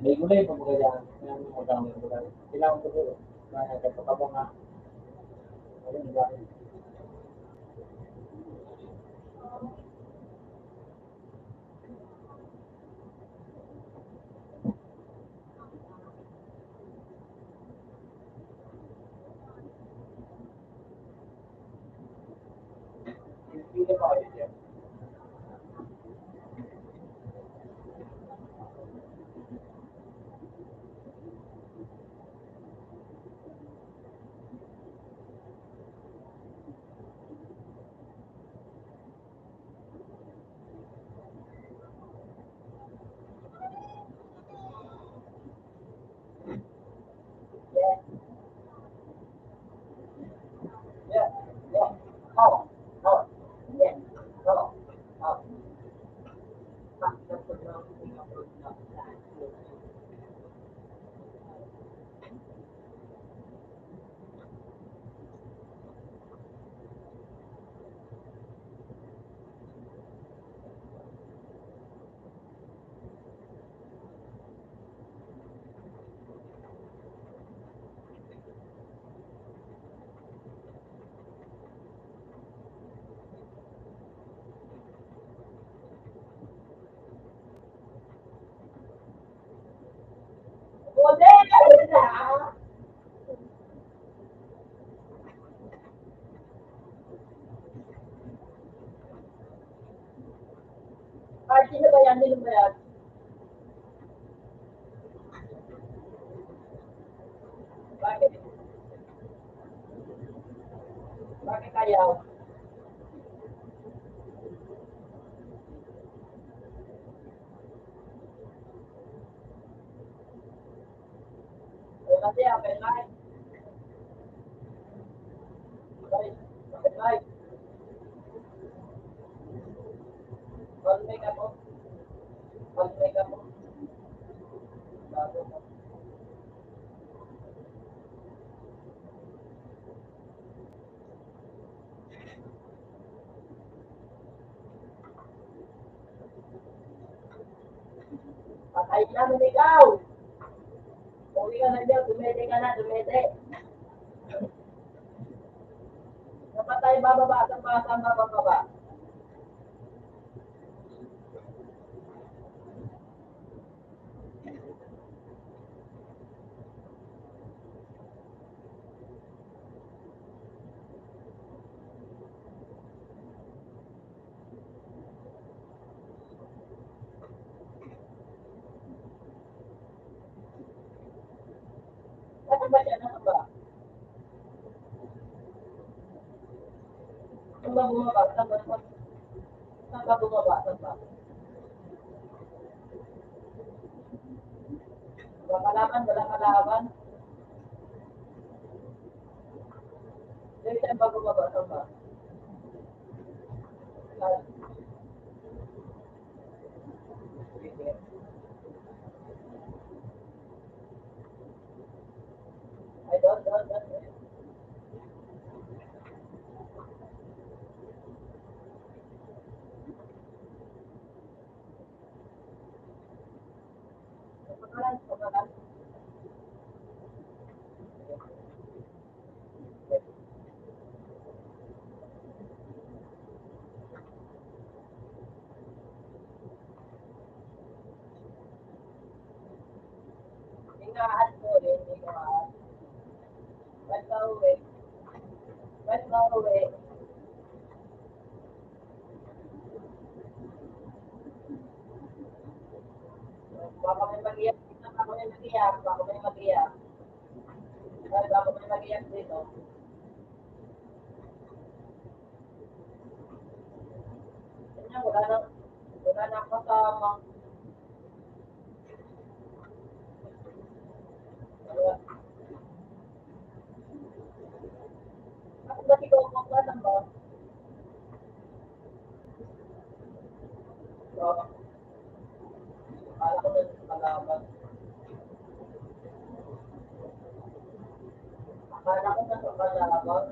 May gulay pa mga yan. Yan ang magkano ng gulay. Kailangan ko dito. Kaya kapag nga. Ayun, diba? Hindi pa kayo dyan. Yeah, yeah. Oh, oh, yeah. Oh, oh. Archie na ba yan? Nilong ba yan? Bakit? Bakit ayaw? O kasi open mic. Sorry, open mic. Open mic ako. Open mic ako. Bago ko. Patay na, lumigaw! Uwi ka na dyan, dumede ka na, dumede. Napatay, bababa, saan bababa. Ano ba yan? Ano ba? Saan ba bumaba? Saan ba bumaba? Saan ba? Wala kalaban, wala kalaban. Saan ba bumaba? Saan ba? Saan? Ay, doon. Pagkalan. Ingaan mo rin, ingaan. Ba't ka uwi? Ba't ka uwi? Baka may mag-iyak. Baka may mag-iyak. Baka may mag-iyak. Baka may mag-iyak dito. Kanya, wala nang kasama. Wala. Ako ba si Coco ba? Saan ba? So, akala ko na sa kalaban. Akala ko na sa kalaban.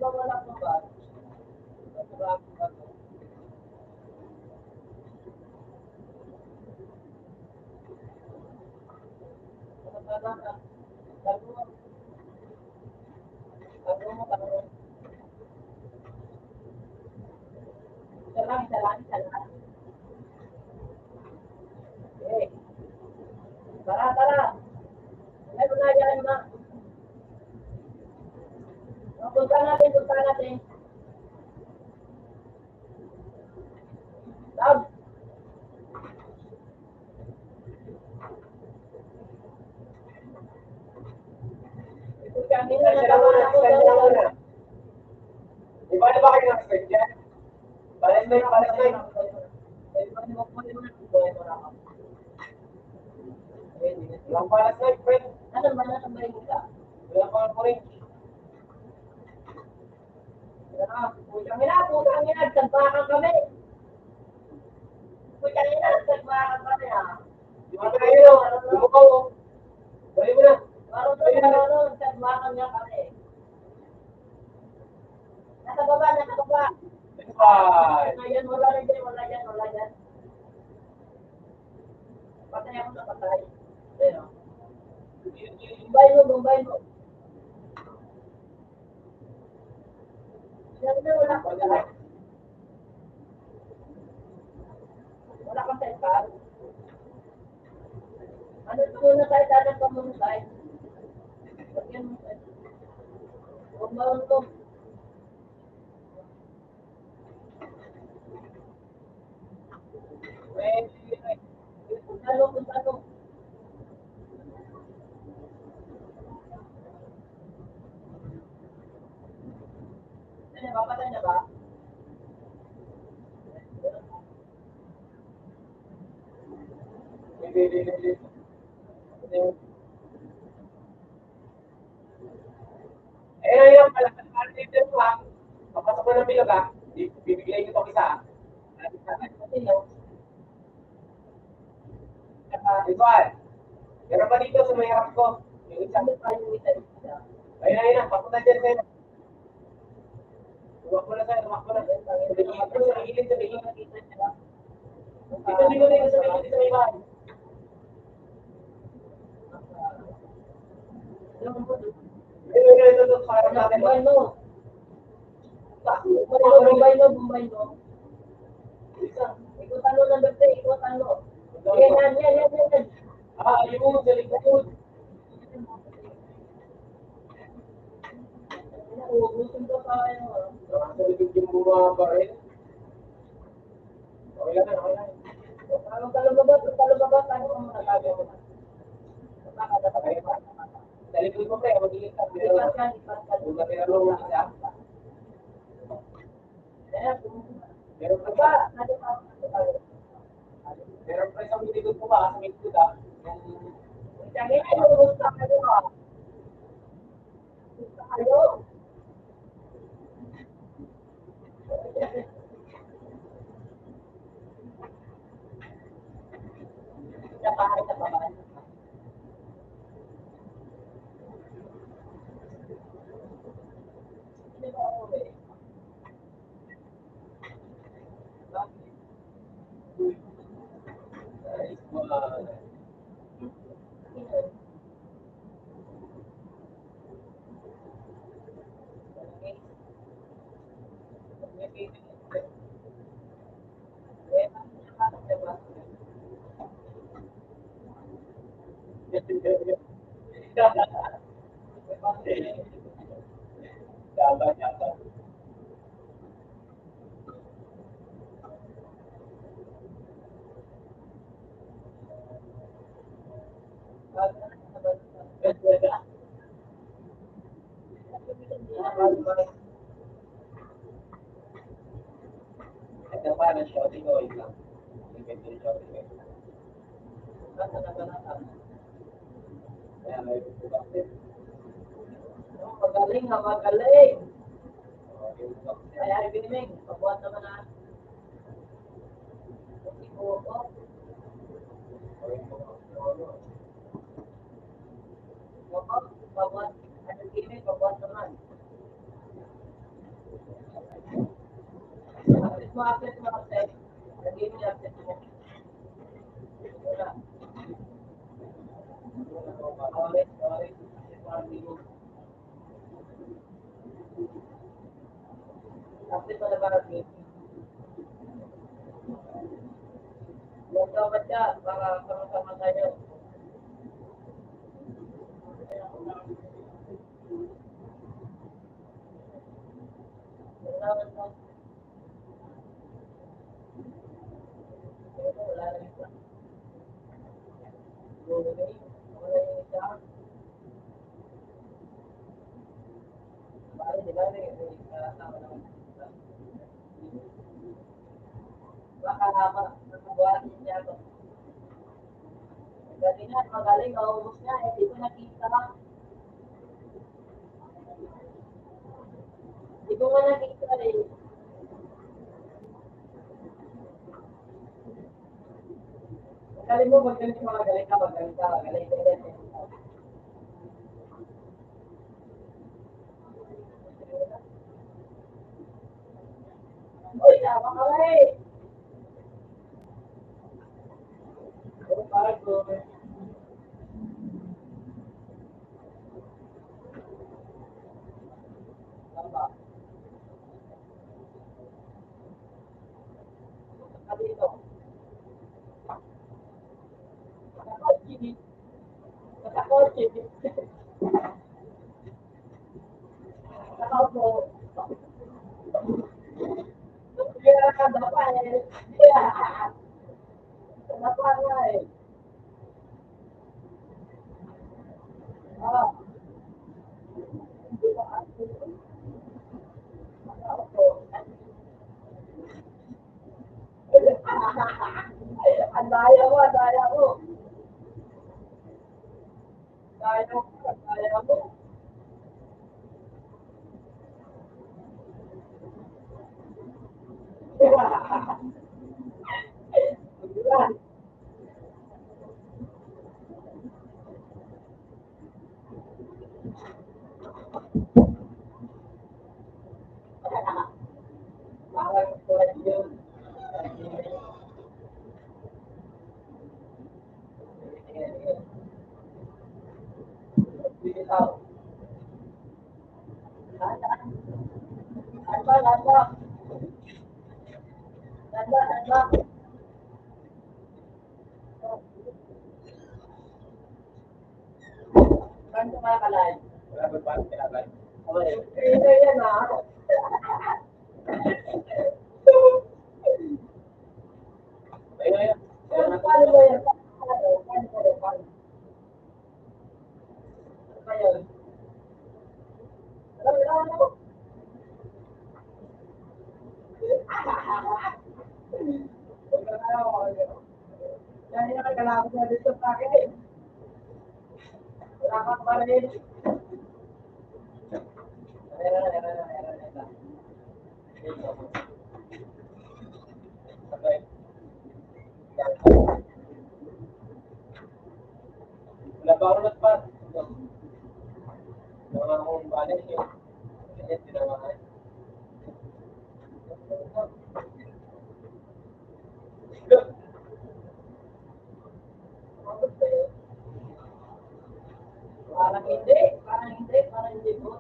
ba wala pa ba? Isa lang. Okay. Tara. Meron na yan, ma. Punta natin. Love. Kami na nagawa ako sa Di ba kayo nag-expect yan? Balas na. Ilang balas na, friend. Ano ba na tambay mo ka? Ilang balas mo rin. Putang ina, tagbakan kami. Tagbakan kami ha. Di ba kayo? Lumukaw, oh. Balik mo na. Tagbakan niya kami. Nasa baba. Bye. Ngayon, wala yan. Patay ako na patay. Ayun. Bumbay mo. Siyempre, wala kang cellphone. Ano ito muna tayo, dapat pa muna tayo. Lagyan mo tayo. Huwag marunong. Punta. Papatay na ba? Ayun, dito mo ha. Papasok mo ng bilog ha. Bibigyan nyo itong isa ha. Igual. Meron pa dito sa may harap ko. Yung isa. Ayun. Papunta dyan sa'yo. Tumakbo na sa'yo. Sa gilid. Dito sa may bahay. Ito, sa harap natin. Bumbay mo. Ikutan mo ng birthday, ikutan mo. Yan. Ayun, sa likod. Uubusin ko pa kayo. Sa likod yung mga baril. Okay lang. Ang talubaba, tayo kung matatago. Sa likod mo pre, magiging ka. Kung natinanong mo isa. Meron pa ba? Meron pa sa likod mo ba? Sa likod ha? Ito pa ng shouting o lang. Invento ng shouting o Kaya may pagkakit. Magaling. Kaya ibinig, pabuhat naman na. Pabuhat naman. ma-upset mo kasi, lagay mo yung upset mo. Wala. Orange, orange. Upset mo na ba rin? Huwag ka ba siya, para sama-sama tayo. Wala na. Wala na isa. Wala yung isa. Bale, di ba? May kasama naman. Baka nakabuhatin niya ako. Galing nga, magaling, maubos na. Hindi ko nakita. Hindi ko nga nakita eh. Galing mo, magaling ka, magaling ka, magaling ka, magaling ka. Uy, tama ka eh. Parang ko. Tama. Dito. Nakakotse. Nakaupo. Kaya ka dapa eh. Dapa nga eh. Ah. Nakaupo. Ang daya mo, ang daya mo. Daya mo, ang daya mo. Parang tulad yun. Bitaw. Landa, landa. Landa, landa. Saan ka makakalay? Wala ba paano kinabay? Okay. Ito yan ah. Ayun, ayun. Paano mo yan? Paano? Ano ba yun? Ano? Yan yung nagkalapit na dito sa akin eh. Wala kang parin. Meron. Sabay. Wala ba ako nagpas? Mga akong balik yun. Ganyan, tinawakan. Parang hindi po.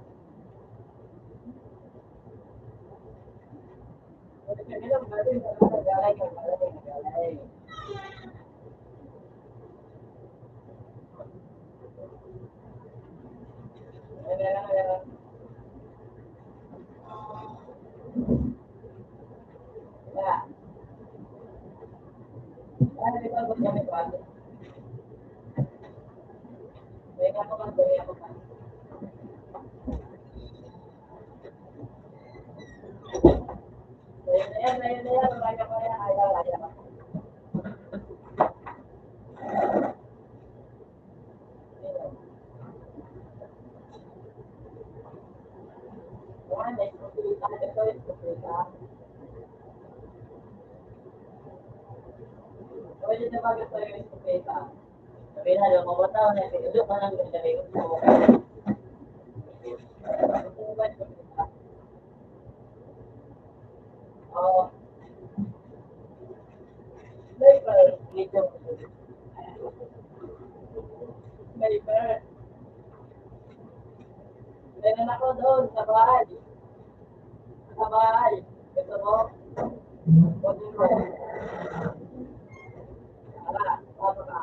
Galay. Ya. Ano dito ang gamit ko? Kaya ako pa. Ayan, kaya ko yan, ayaw. Kuhan, ito is kukulita. Kaya dito ba gusto yung kukulita? Sabihin na, yung mga tao na, ito ka lang yung sabi ko. Oo. Sniper. Sniper. Meron ako doon sa bahay. Sa bahay. Gusto mo? Kunin mo. Tara, tama ka.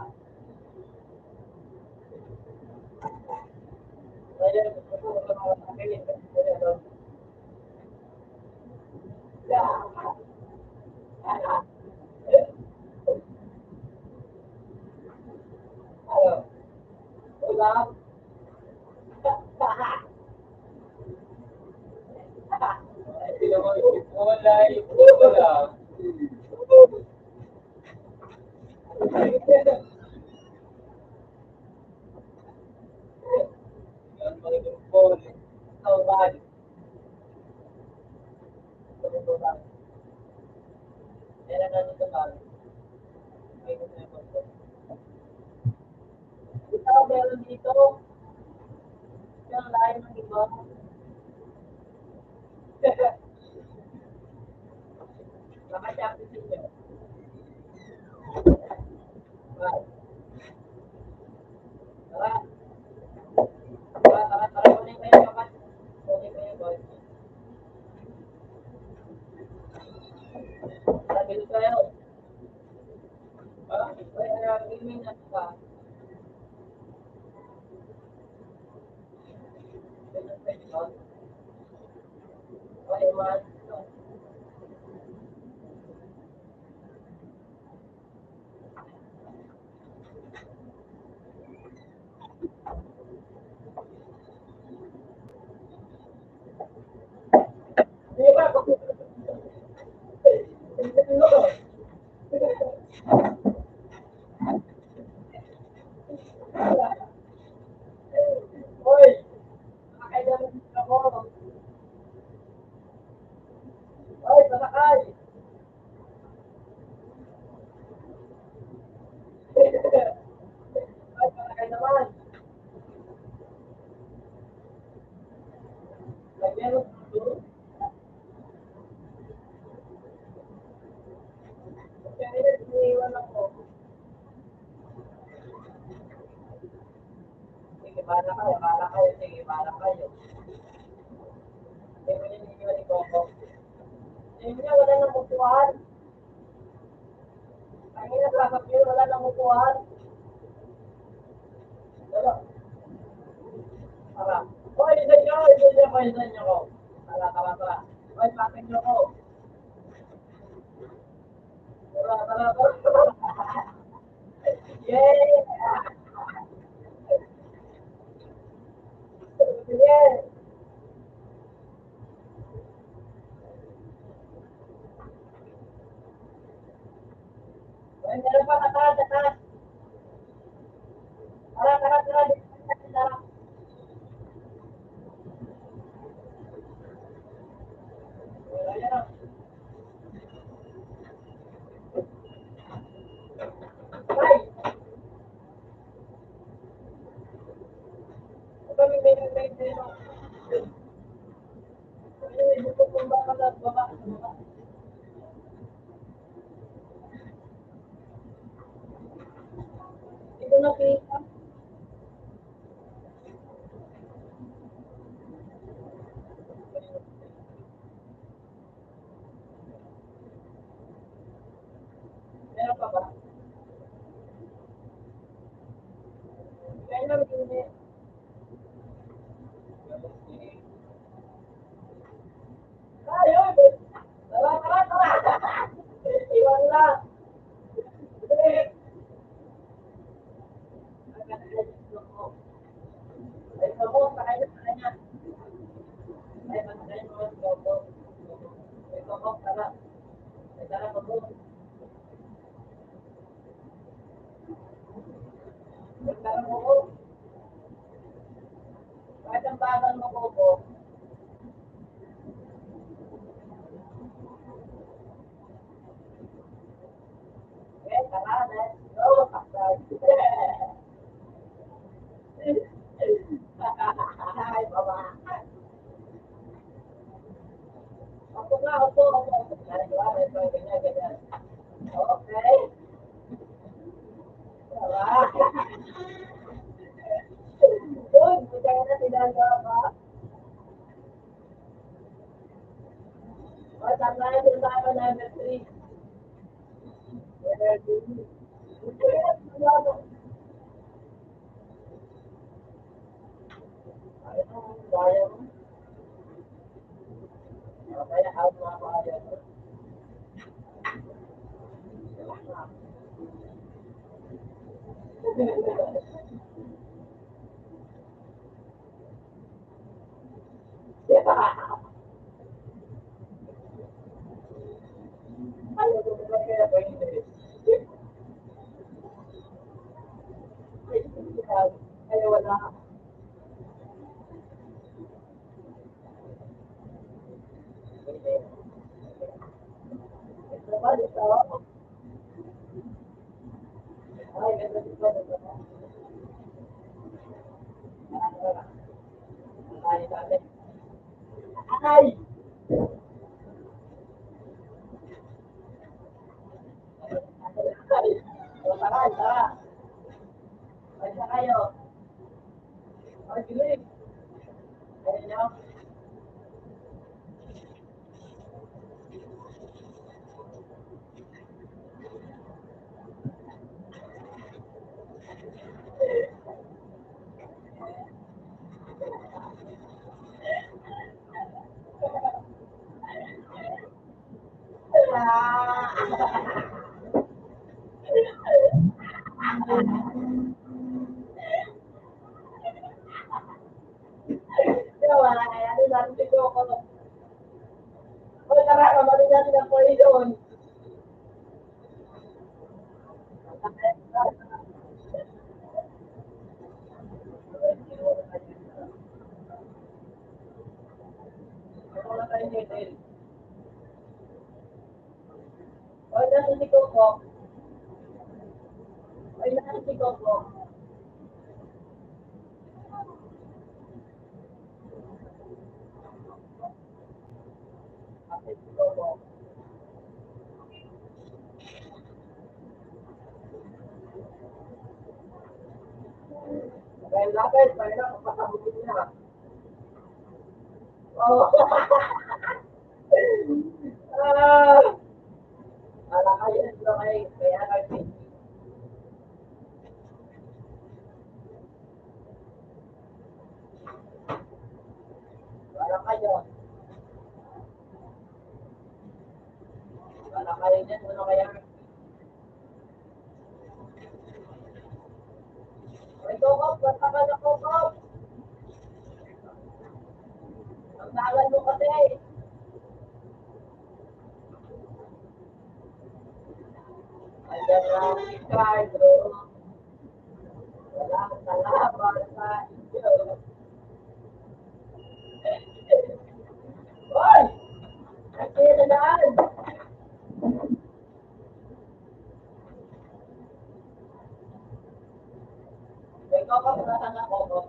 Ayun, gusto ko sa mga sakitin. Ayun. Ayun. Ulam. Wala, wala. Yan, mag-phone. So bad. So bad. Meron na dito bad. May gusto na gusto. Ito, meron dito. Yung lain ng iba. Nakachapit ninyo. Bye. Tara. Tara, tara, tara. Kunin kayo, kapat. Kunin kayo, boy. Sabi ko kayo. Ah, boy, gaming na pa. Okay, man. Di ba? Hoy, nakakailan ako. Hoy, pasakay. Hoy, pasakay naman. Lagyan mo dito. Kaya iniwan ako. Sige, bahala kayo, bahala kayo. Sige, bahala kayo. Hindi mo iniwan ni Coco. Hindi niya, wala nang upuan. Ang inasasap yun, wala nang upuan. Wala. Tara. Hoy, isa niyo ko, isa niyo ko, isa niyo ko. Tara, tara, tara. Hoy, pakin niyo ko. Tara, tara, tara. Yay! Sige. Hoy, meron pa, tatas, tatas. Tara, tara, tara. Tara. Ayan. Hoy! Ito, may. May bumaba ka sa baba. Ito na, kita. Meron pa ba? Kaya lang, hindi. Ayun! Tara, tara, tara! Iwan lang! Ay, ako, sakay na sa kanya. Ay, masakay mo ang gogo. Ay, ako, tara. Ay, tara, gogo. Ay, tara, gogo. Kahit ang bagal mo, gogo. Eh, tara, let's go. Sakay. Ay, baba. Ako nga, ako. Ganyan, ganyan. Okay. Uy, buta ka na sinagawa ka. O, tama na sinasabi number 3. Ay, wala. Ito ba, ito? Ay, ganda dito, ito. Ay, dami. Ay! Ay! O, tara, tara. Ay, sa kayo. Ay, sige. Ayun nyo. Yawa, ano natin si Coco. O, tara, kamarin natin ang poison. Ito na tayo dito. O, natin si Coco. O, natin si Coco. Natin si Coco. Dahil lapit, mahirap magpasabutin niya. Oo. Ah, wala kayo, ito kayo, kaya kayo. Wala kayo. Wala kayo dyan, ano kaya? Ay, Coco, basta ka na, Coco. Ang dalan mo kasi. Andiyan lang si Carlo. Wala kang kalaban sa inyo. Hoy! Kasi na daan. May Coco, wala na, Coco.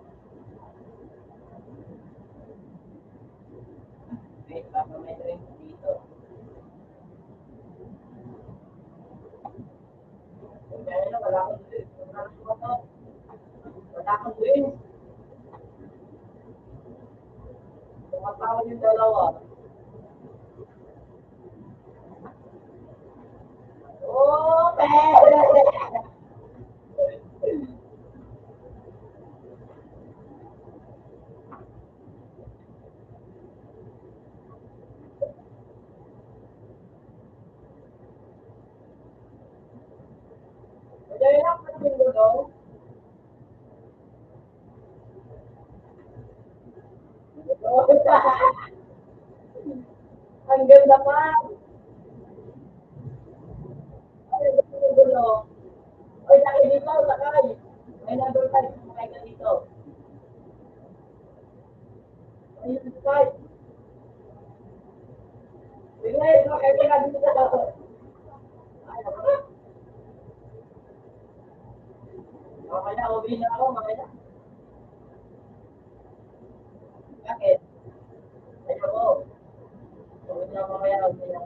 Wait, baka may drink dito. Kaya na, wala akong drink. Wala akong drink. Tumatawan yung dalawa. Oh, pera! Kaya na, pati mo daw. Ang ganda pa. Ay, ang ganda ng gulo. Ay, sakay dito, sakay. May number 5, sakay ka dito. Ayun, sakay. Sige, sakay ka dito. Ay, ako. Okay na, uwi na ako, okay na. Bakit? Ay, ako. Uwi na ako kaya, uwi na.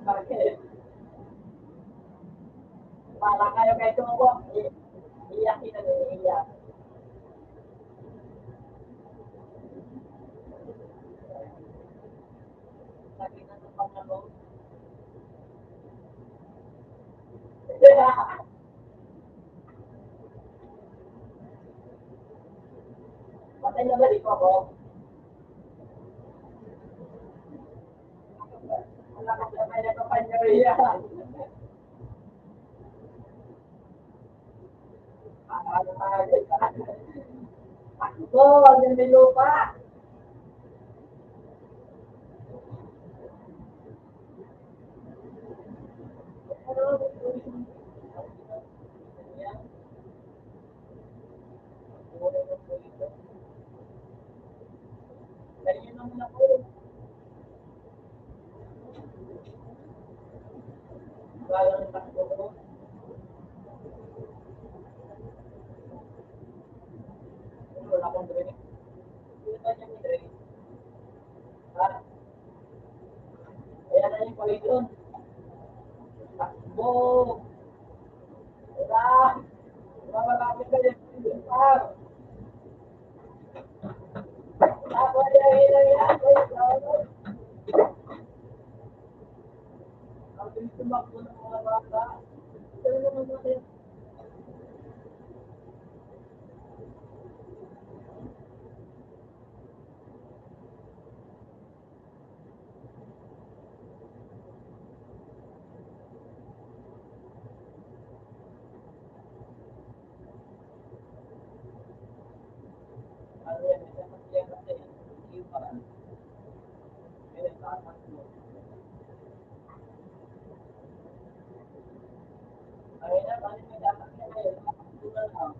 Bakit? ko. Iyak kita na iyak. Lagi na sa pangalaw. Patay na balik ako. Wala ka sa may nakapanyariya. Ako, yung may lupa. Ganyan naman ako. Wala nang takbo ko. Wala akong drink. Hindi ba niya may drink? Ha? Kaya na yung paliton. Takbo! Wala! Wala malapit ka yan. Par! Ako yan yan. Ang bilis tumakbo ng mga bata. Ito naman natin. Ano yan? May sasakyan kasi. Hindi pa. May nagtatakbo. Ayun na, ano may sasakyan ngayon? Nakakatunan lang.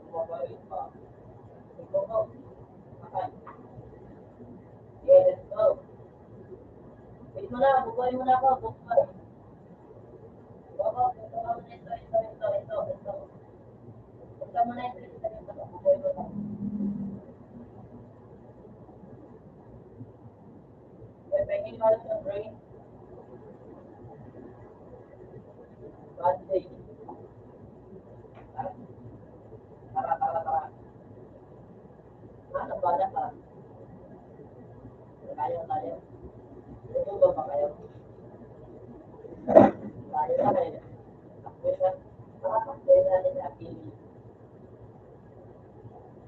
Bumabalit pa. Ikaw ko. Akan. Yeah, let's go. Wait mo na, bukuhin mo na ako. Bukuhin. Baba, ito mo na ito. Punta mo na ito. Bukuhin mo na. May pahingin mo sa brain. Bad day. Tara. Ano ba na ka? Layo. Ito ba kayo? Layo na kayo. Tumatakbo na rin sa pili.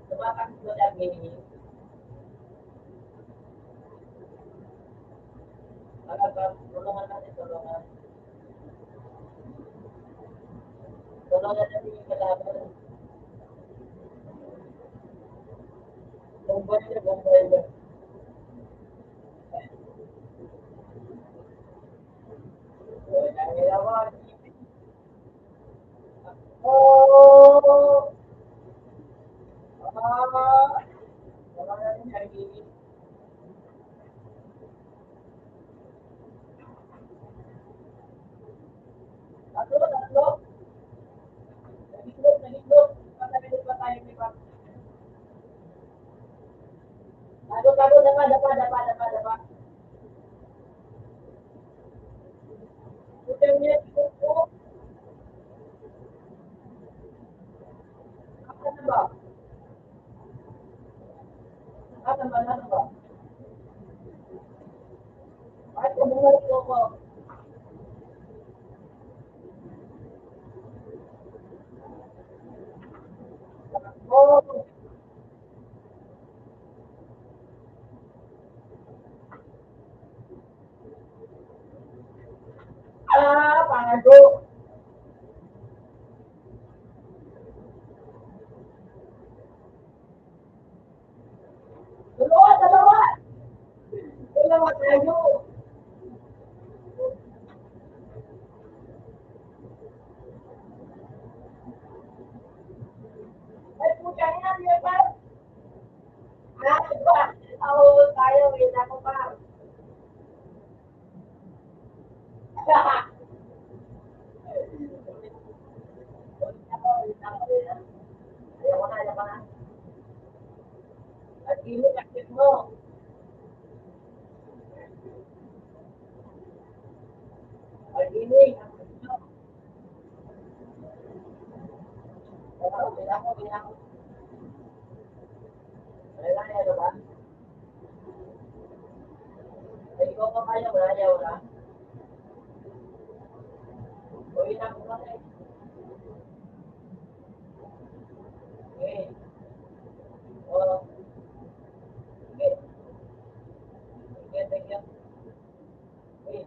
Tumatakbo na pili. Tulungan natin. Tulungan natin yung kalaban. Bumbay. Oh! Wala na rin nagiging. Tatlo. Nagitlog. Patabilis pa tayo ni Pap. Tago, dapa. Putin niya, ito. Ano ba? Ano ba? Bakit ka bumalik ko? Oh! Panago! Dalawa! Dalawa tayo! Ay, puta yan, di ba? Diba? Ako tayo, wait ako pa. Ayaw ka na. At init mo. At init. Bilang mo, bilang mo. Wala na yan, ba? Ay, ikaw pa kaya, wala niya, wala. Uwi na ako pa rin. Okay. Oo. Sige. Sige, thank you. Okay.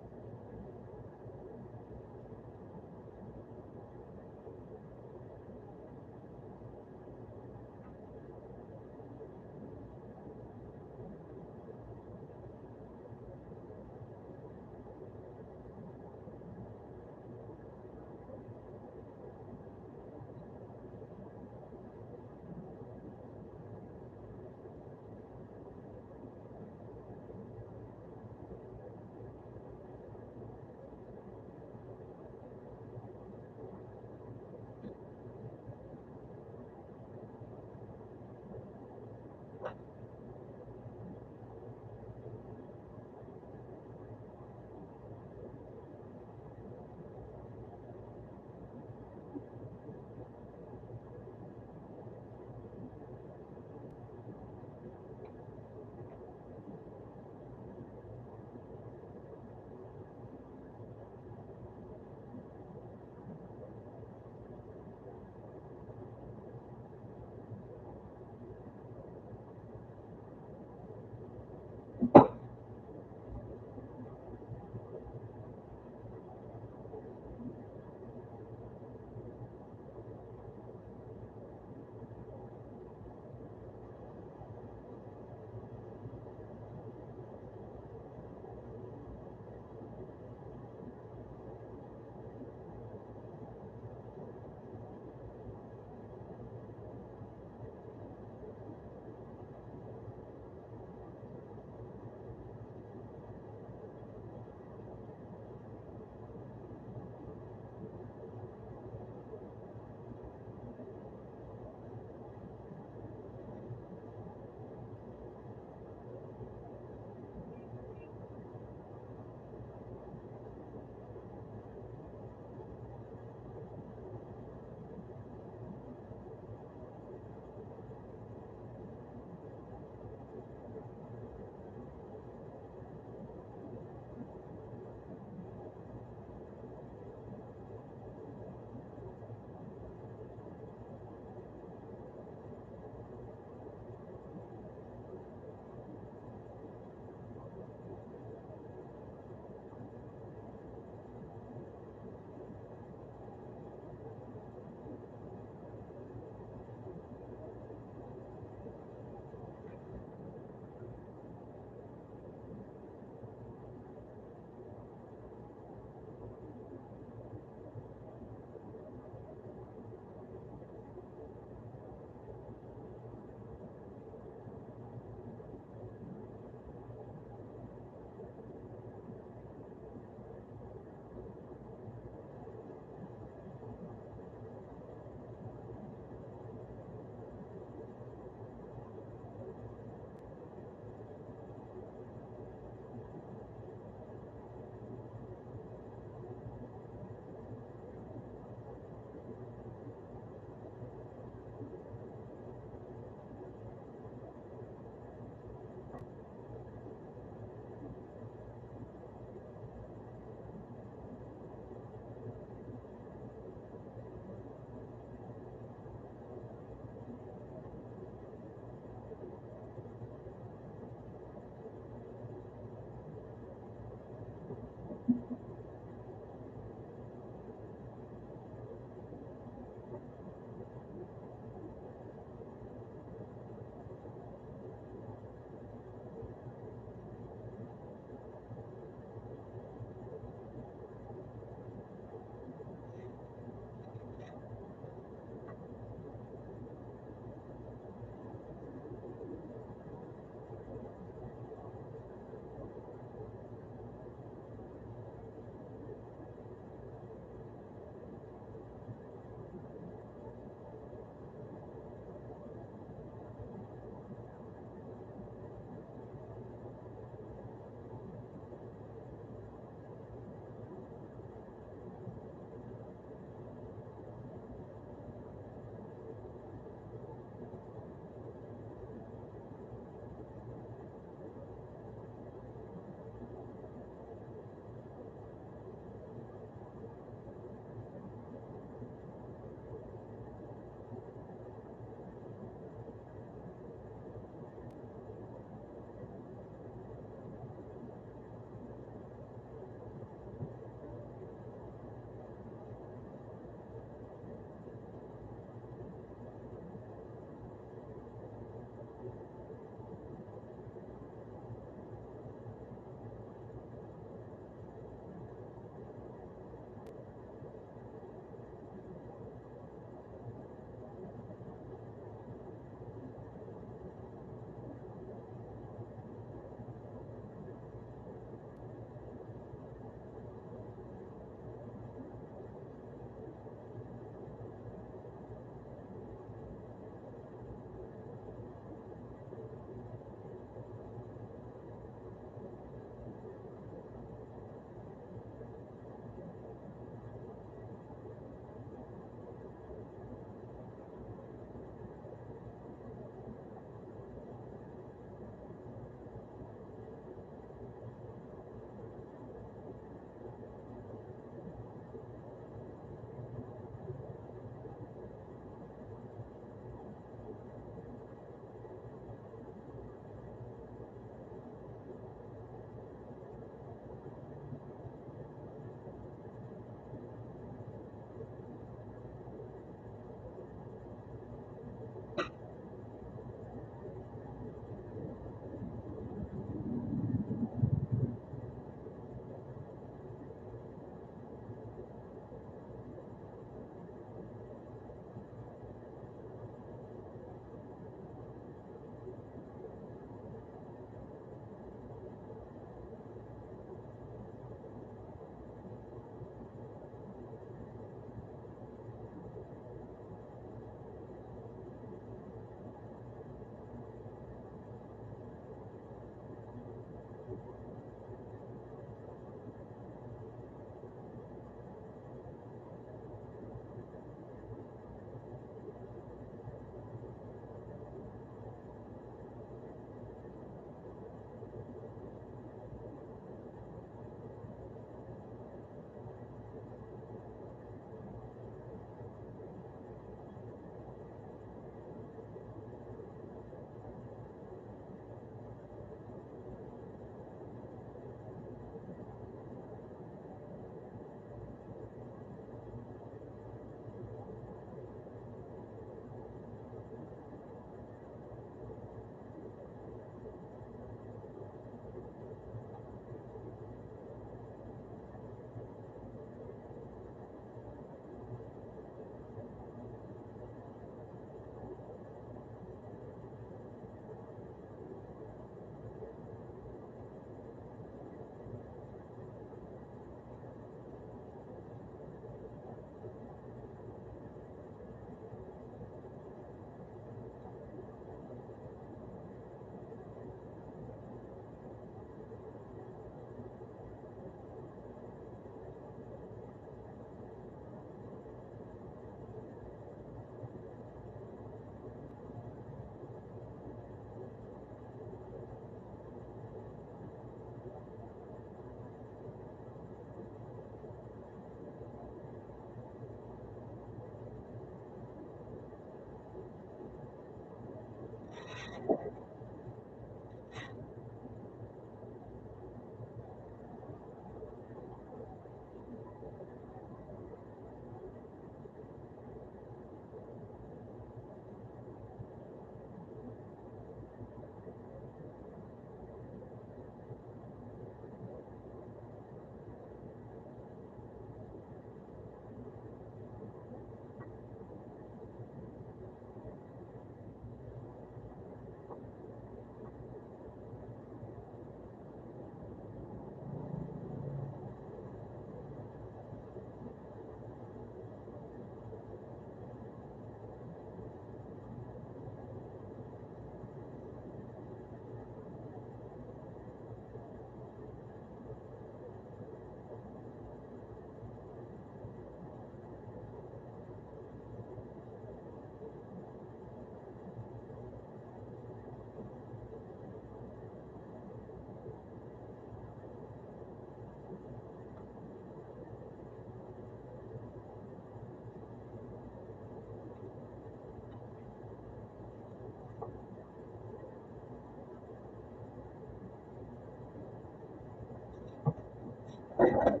Thank you.